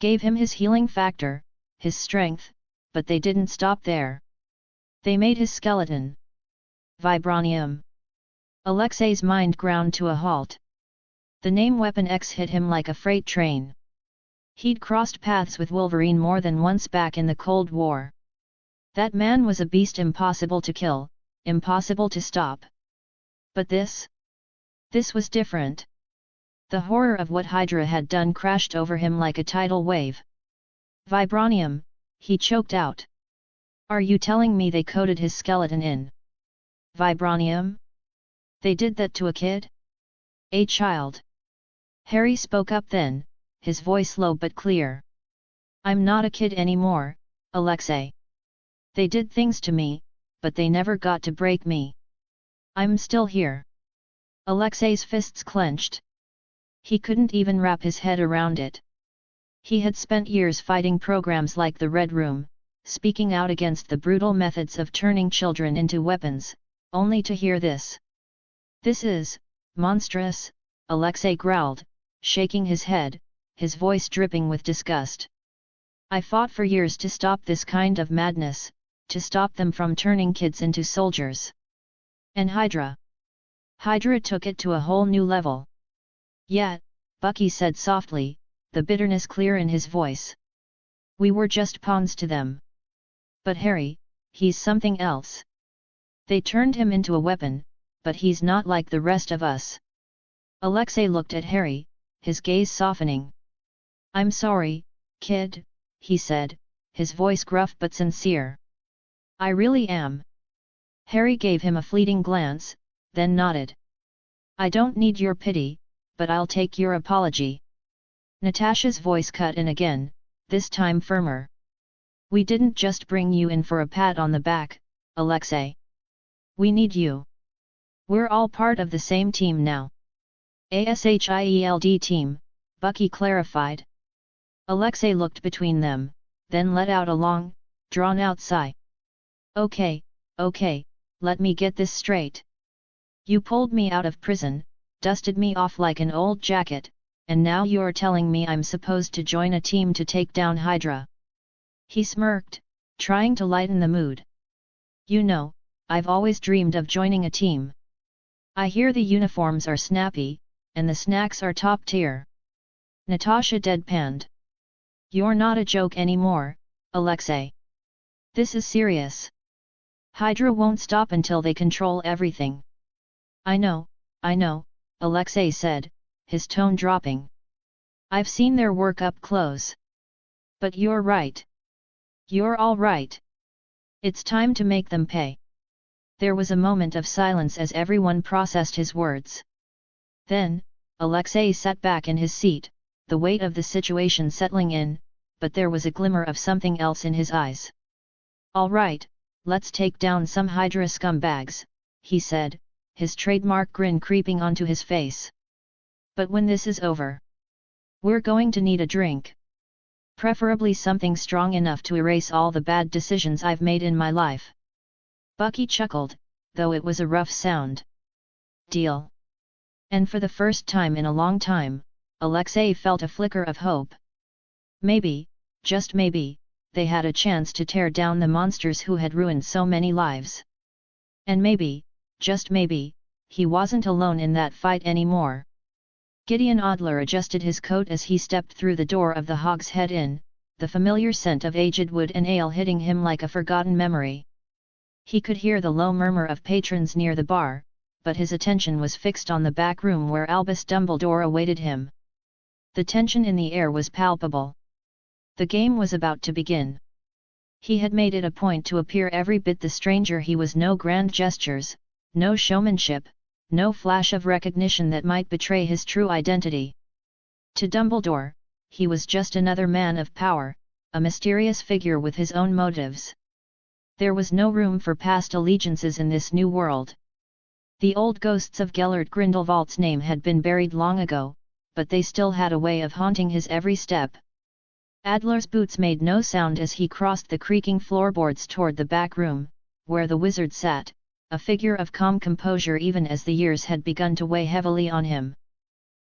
Gave him his healing factor, his strength, but they didn't stop there. They made his skeleton vibranium." Alexei's mind ground to a halt. The name Weapon X hit him like a freight train. He'd crossed paths with Wolverine more than once back in the Cold War. That man was a beast impossible to kill, impossible to stop. But this was different. The horror of what Hydra had done crashed over him like a tidal wave. Vibranium, he choked out. Are you telling me they coated his skeleton in vibranium? They did that to a kid? A child. Harry spoke up then, his voice low but clear. I'm not a kid anymore, Alexei. They did things to me, but they never got to break me. I'm still here. Alexei's fists clenched. He couldn't even wrap his head around it. He had spent years fighting programs like the Red Room, speaking out against the brutal methods of turning children into weapons, only to hear this. This is monstrous, Alexei growled, shaking his head, his voice dripping with disgust. I fought for years to stop this kind of madness, to stop them from turning kids into soldiers. And Hydra took it to a whole new level. Yet, Bucky said softly, the bitterness clear in his voice. We were just pawns to them. But Harry, he's something else. They turned him into a weapon, but he's not like the rest of us. Alexei looked at Harry, his gaze softening. I'm sorry, kid, he said, his voice gruff but sincere. I really am. Harry gave him a fleeting glance, then nodded. I don't need your pity, but I'll take your apology. Natasha's voice cut in again, this time firmer. We didn't just bring you in for a pat on the back, Alexei. We need you. We're all part of the same team now. ASHIELD team, Bucky clarified. Alexei looked between them, then let out a long, drawn-out sigh. Okay, let me get this straight. You pulled me out of prison, dusted me off like an old jacket, and now you're telling me I'm supposed to join a team to take down Hydra. He smirked, trying to lighten the mood. You know, I've always dreamed of joining a team. I hear the uniforms are snappy, and the snacks are top tier. Natasha deadpanned. You're not a joke anymore, Alexei. This is serious. Hydra won't stop until they control everything. I know, Alexei said, his tone dropping. I've seen their work up close. But you're right. You're all right. It's time to make them pay. There was a moment of silence as everyone processed his words. Then, Alexei sat back in his seat, the weight of the situation settling in, but there was a glimmer of something else in his eyes. All right, let's take down some Hydra scumbags, he said, his trademark grin creeping onto his face. But when this is over, we're going to need a drink. Preferably something strong enough to erase all the bad decisions I've made in my life. Bucky chuckled, though it was a rough sound. Deal. And for the first time in a long time, Alexei felt a flicker of hope. Maybe, just maybe, they had a chance to tear down the monsters who had ruined so many lives. And maybe, just maybe, he wasn't alone in that fight anymore. Gideon Adler adjusted his coat as he stepped through the door of the Hogshead Inn, the familiar scent of aged wood and ale hitting him like a forgotten memory. He could hear the low murmur of patrons near the bar, but his attention was fixed on the back room where Albus Dumbledore awaited him. The tension in the air was palpable. The game was about to begin. He had made it a point to appear every bit the stranger he was. No grand gestures, no showmanship, no flash of recognition that might betray his true identity. To Dumbledore, he was just another man of power, a mysterious figure with his own motives. There was no room for past allegiances in this new world. The old ghosts of Gellert Grindelwald's name had been buried long ago, but they still had a way of haunting his every step. Adler's boots made no sound as he crossed the creaking floorboards toward the back room, where the wizard sat, a figure of calm composure even as the years had begun to weigh heavily on him.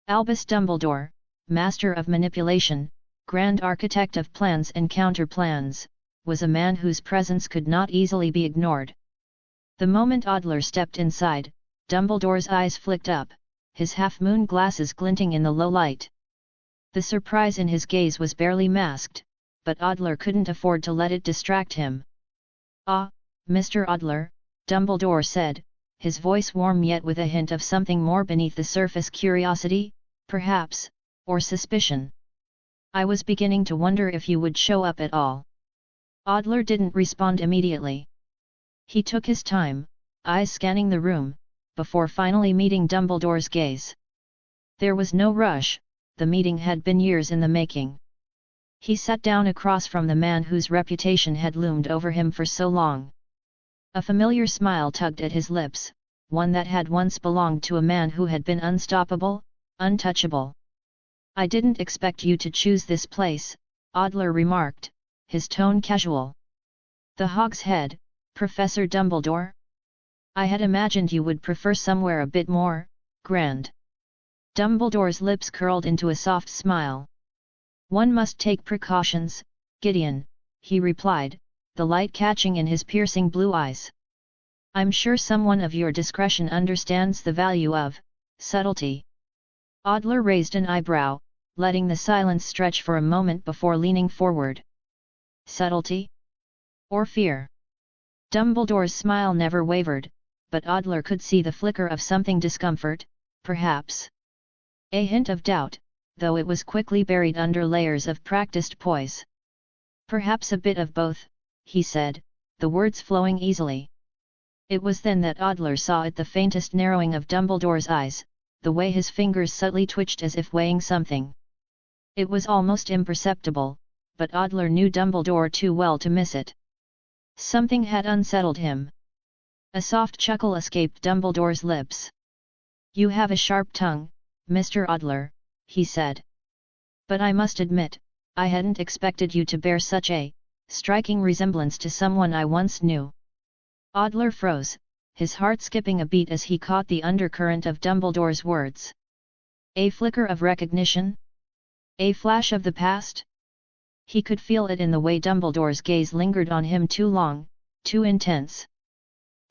Albus Dumbledore, master of manipulation, grand architect of plans and counterplans, was a man whose presence could not easily be ignored. The moment Adler stepped inside, Dumbledore's eyes flicked up, his half-moon glasses glinting in the low light. The surprise in his gaze was barely masked, but Adler couldn't afford to let it distract him. "Ah, Mr. Adler, Dumbledore said, his voice warm yet with a hint of something more beneath the surface: curiosity, perhaps, or suspicion. I was beginning to wonder if you would show up at all. Adler didn't respond immediately. He took his time, eyes scanning the room, before finally meeting Dumbledore's gaze. There was no rush, the meeting had been years in the making. He sat down across from the man whose reputation had loomed over him for so long. A familiar smile tugged at his lips, one that had once belonged to a man who had been unstoppable, untouchable. I didn't expect you to choose this place, Adler remarked, his tone casual. The Hog's Head, Professor Dumbledore? I had imagined you would prefer somewhere a bit more grand. Dumbledore's lips curled into a soft smile. One must take precautions, Gideon, he replied, the light catching in his piercing blue eyes. I'm sure someone of your discretion understands the value of subtlety. Adler raised an eyebrow, letting the silence stretch for a moment before leaning forward. Subtlety? Or fear? Dumbledore's smile never wavered, but Adler could see the flicker of something: discomfort, perhaps. A hint of doubt, though it was quickly buried under layers of practiced poise. Perhaps a bit of both, he said, the words flowing easily. It was then that Adler saw at the faintest narrowing of Dumbledore's eyes, the way his fingers subtly twitched as if weighing something. It was almost imperceptible, but Adler knew Dumbledore too well to miss it. Something had unsettled him. A soft chuckle escaped Dumbledore's lips. You have a sharp tongue, Mr. Adler, he said. But I must admit, I hadn't expected you to bear such a striking resemblance to someone I once knew. Adler froze, his heart skipping a beat as he caught the undercurrent of Dumbledore's words. A flicker of recognition? A flash of the past? He could feel it in the way Dumbledore's gaze lingered on him too long, too intense.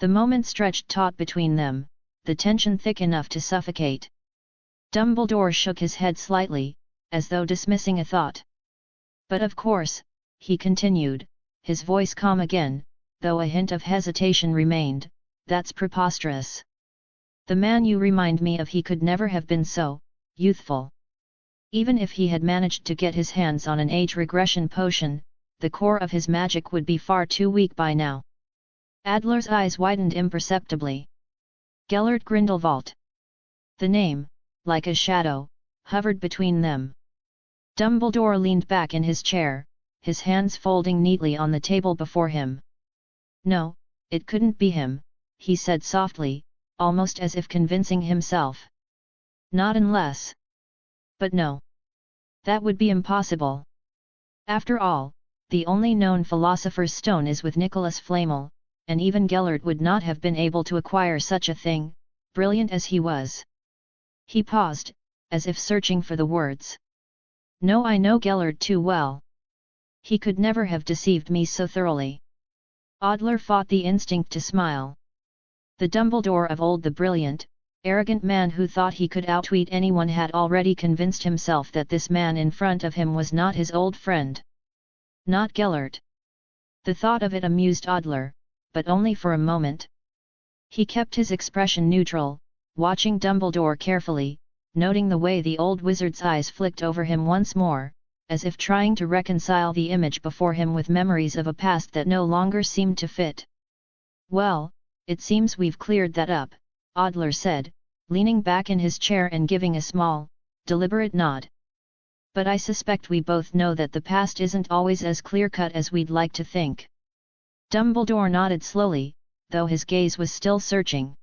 The moment stretched taut between them, the tension thick enough to suffocate. Dumbledore shook his head slightly, as though dismissing a thought. But of course, he continued, his voice calm again, though a hint of hesitation remained, that's preposterous. The man you remind me of, he could never have been so youthful. Even if he had managed to get his hands on an age regression potion, the core of his magic would be far too weak by now. Adler's eyes widened imperceptibly. Gellert Grindelwald. The name, like a shadow, hovered between them. Dumbledore leaned back in his chair, his hands folding neatly on the table before him. No, it couldn't be him, he said softly, almost as if convincing himself. Not unless. But no. That would be impossible. After all, the only known Philosopher's Stone is with Nicholas Flamel, and even Gellert would not have been able to acquire such a thing, brilliant as he was. He paused, as if searching for the words. No, I know Gellert too well. He could never have deceived me so thoroughly. Adler fought the instinct to smile. The Dumbledore of old, the brilliant, arrogant man who thought he could outwit anyone, had already convinced himself that this man in front of him was not his old friend. Not Gellert. The thought of it amused Adler, but only for a moment. He kept his expression neutral, watching Dumbledore carefully, noting the way the old wizard's eyes flicked over him once more, as if trying to reconcile the image before him with memories of a past that no longer seemed to fit. Well, it seems we've cleared that up, Adler said, leaning back in his chair and giving a small, deliberate nod. But I suspect we both know that the past isn't always as clear-cut as we'd like to think. Dumbledore nodded slowly, though his gaze was still searching.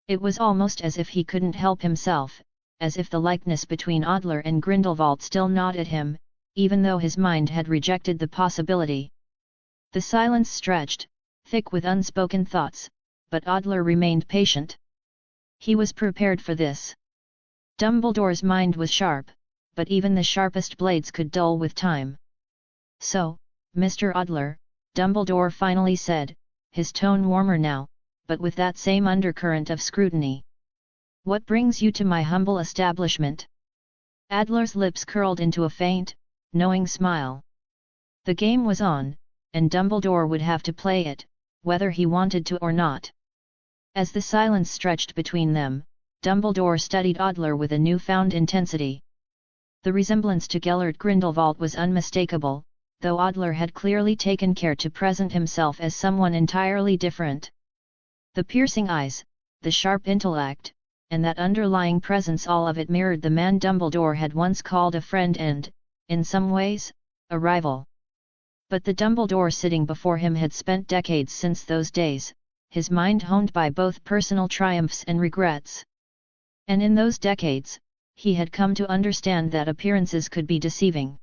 It was almost as if he couldn't help himself, as if the likeness between Adler and Grindelwald still gnawed at him, even though his mind had rejected the possibility. The silence stretched, thick with unspoken thoughts, but Adler remained patient. He was prepared for this. Dumbledore's mind was sharp, but even the sharpest blades could dull with time. So, Mr. Adler, Dumbledore finally said, his tone warmer now, but with that same undercurrent of scrutiny. What brings you to my humble establishment? Adler's lips curled into a faint, knowing smile. The game was on, and Dumbledore would have to play it, whether he wanted to or not. As the silence stretched between them, Dumbledore studied Adler with a newfound intensity. The resemblance to Gellert Grindelwald was unmistakable, though Adler had clearly taken care to present himself as someone entirely different. The piercing eyes, the sharp intellect, and that underlying presence, all of it mirrored the man Dumbledore had once called a friend and, in some ways, a rival. But the Dumbledore sitting before him had spent decades since those days, his mind honed by both personal triumphs and regrets. And in those decades, he had come to understand that appearances could be deceiving.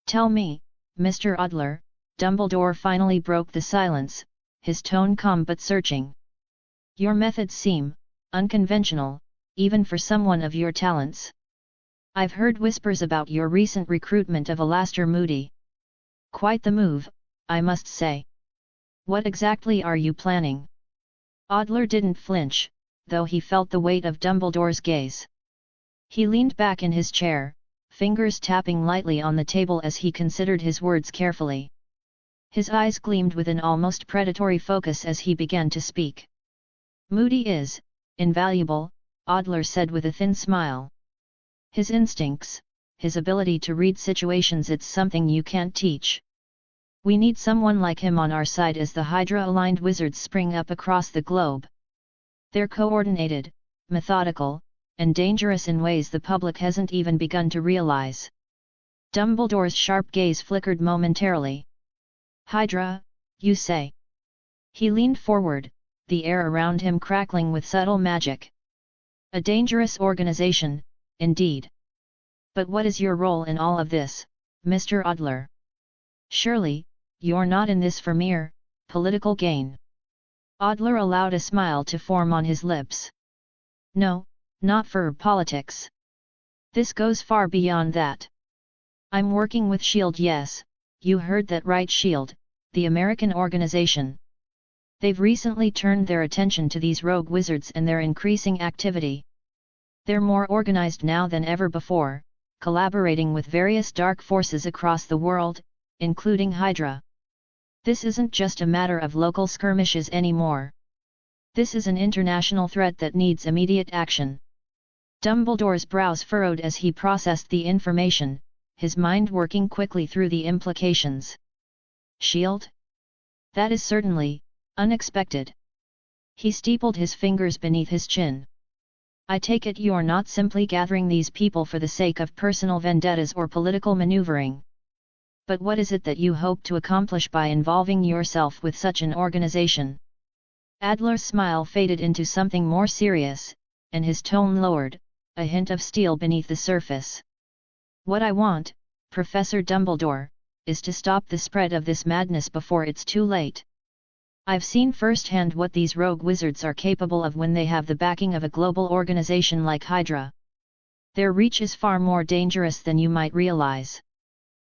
"Tell me, Mr. Adler," Dumbledore finally broke the silence, his tone calm but searching. "Your methods seem unconventional, even for someone of your talents. I've heard whispers about your recent recruitment of Alastor Moody. Quite the move, I must say. What exactly are you planning?" Adler didn't flinch, though he felt the weight of Dumbledore's gaze. He leaned back in his chair, fingers tapping lightly on the table as he considered his words carefully. His eyes gleamed with an almost predatory focus as he began to speak. "Moody is invaluable," Adler said with a thin smile. "His instincts, his ability to read situations, it's something you can't teach. We need someone like him on our side as the Hydra-aligned wizards spring up across the globe. They're coordinated, methodical, and dangerous in ways the public hasn't even begun to realize." Dumbledore's sharp gaze flickered momentarily. "Hydra, you say?" He leaned forward, the air around him crackling with subtle magic. "A dangerous organization, indeed. But what is your role in all of this, Mr. Adler? Surely, you're not in this for mere political gain?" Adler allowed a smile to form on his lips. "No, not for politics. This goes far beyond that. I'm working with SHIELD, yes, you heard that right, SHIELD, the American organization. They've recently turned their attention to these rogue wizards and their increasing activity. They're more organized now than ever before, collaborating with various dark forces across the world, including Hydra. This isn't just a matter of local skirmishes anymore. This is an international threat that needs immediate action." Dumbledore's brows furrowed as he processed the information, his mind working quickly through the implications. "SHIELD? That is certainly unexpected." He steepled his fingers beneath his chin. "I take it you're not simply gathering these people for the sake of personal vendettas or political maneuvering. But what is it that you hope to accomplish by involving yourself with such an organization?" Adler's smile faded into something more serious, and his tone lowered, a hint of steel beneath the surface. "What I want, Professor Dumbledore, is to stop the spread of this madness before it's too late. I've seen firsthand what these rogue wizards are capable of when they have the backing of a global organization like Hydra. Their reach is far more dangerous than you might realize.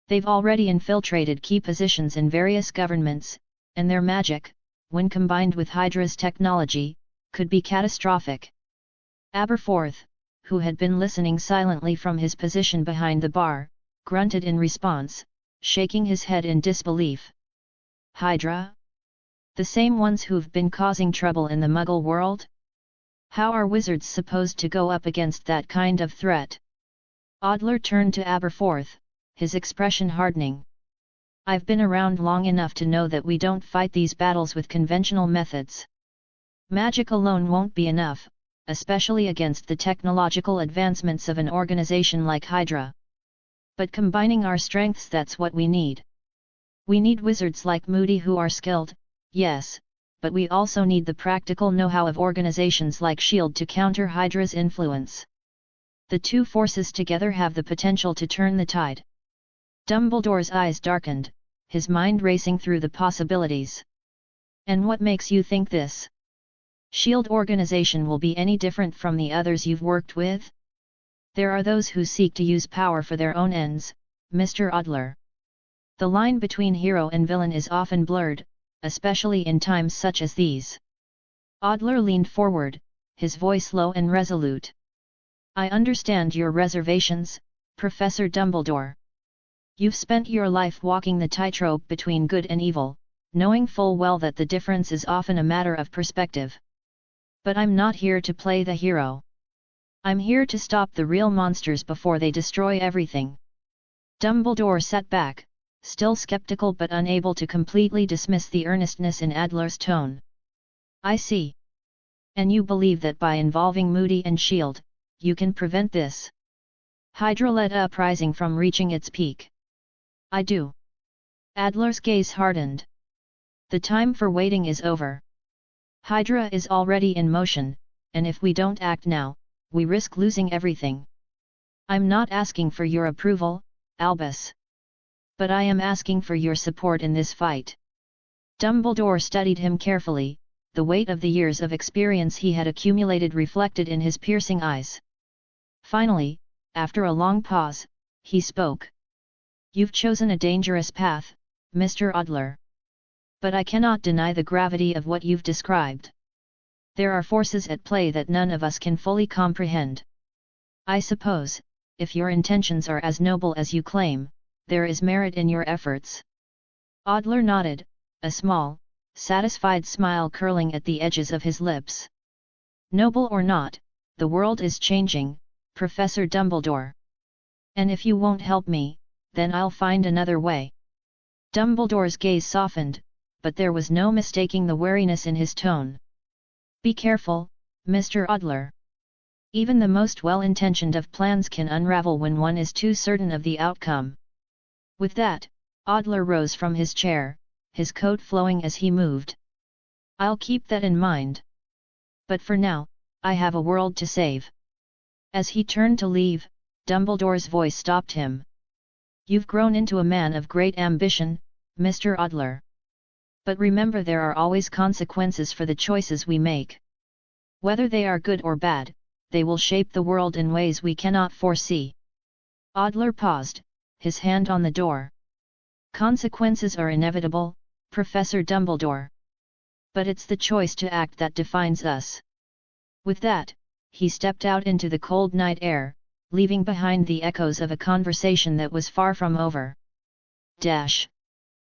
They've already infiltrated key positions in various governments, and their magic, when combined with Hydra's technology, could be catastrophic." Aberforth, who had been listening silently from his position behind the bar, grunted in response, shaking his head in disbelief. "Hydra? The same ones who've been causing trouble in the Muggle world? How are wizards supposed to go up against that kind of threat?" Adler turned to Aberforth, his expression hardening. "I've been around long enough to know that we don't fight these battles with conventional methods. Magic alone won't be enough, especially against the technological advancements of an organization like Hydra. But combining our strengths, that's what we need. We need wizards like Moody who are skilled, yes, but we also need the practical know-how of organizations like SHIELD to counter Hydra's influence. The two forces together have the potential to turn the tide." Dumbledore's eyes darkened, his mind racing through the possibilities. "And what makes you think this SHIELD organization will be any different from the others you've worked with? There are those who seek to use power for their own ends, Mr. Adler. The line between hero and villain is often blurred, especially in times such as these." Adler leaned forward, his voice low and resolute. "I understand your reservations, Professor Dumbledore. You've spent your life walking the tightrope between good and evil, knowing full well that the difference is often a matter of perspective. But I'm not here to play the hero. I'm here to stop the real monsters before they destroy everything. Dumbledore sat back, still skeptical but unable to completely dismiss the earnestness in Adler's tone. I see. And you believe that by involving Moody and S.H.I.E.L.D., you can prevent this Hydra-led uprising from reaching its peak? I do. Adler's gaze hardened. The time for waiting is over. Hydra is already in motion, and if we don't act now, we risk losing everything. I'm not asking for your approval, Albus. But I am asking for your support in this fight. Dumbledore studied him carefully, the weight of the years of experience he had accumulated reflected in his piercing eyes. Finally, after a long pause, he spoke. You've chosen a dangerous path, Mr. Adler. But I cannot deny the gravity of what you've described. There are forces at play that none of us can fully comprehend. I suppose, if your intentions are as noble as you claim, there is merit in your efforts. Adler nodded, a small, satisfied smile curling at the edges of his lips. Noble or not, the world is changing, Professor Dumbledore. And if you won't help me, then I'll find another way. Dumbledore's gaze softened, but there was no mistaking the wariness in his tone. Be careful, Mr. Adler. Even the most well-intentioned of plans can unravel when one is too certain of the outcome. With that, Adler rose from his chair, his coat flowing as he moved. I'll keep that in mind. But for now, I have a world to save. As he turned to leave, Dumbledore's voice stopped him. You've grown into a man of great ambition, Mr. Adler. But remember, there are always consequences for the choices we make. Whether they are good or bad, they will shape the world in ways we cannot foresee. Adler paused, his hand on the door. Consequences are inevitable, Professor Dumbledore. But it's the choice to act that defines us. With that, he stepped out into the cold night air, leaving behind the echoes of a conversation that was far from over.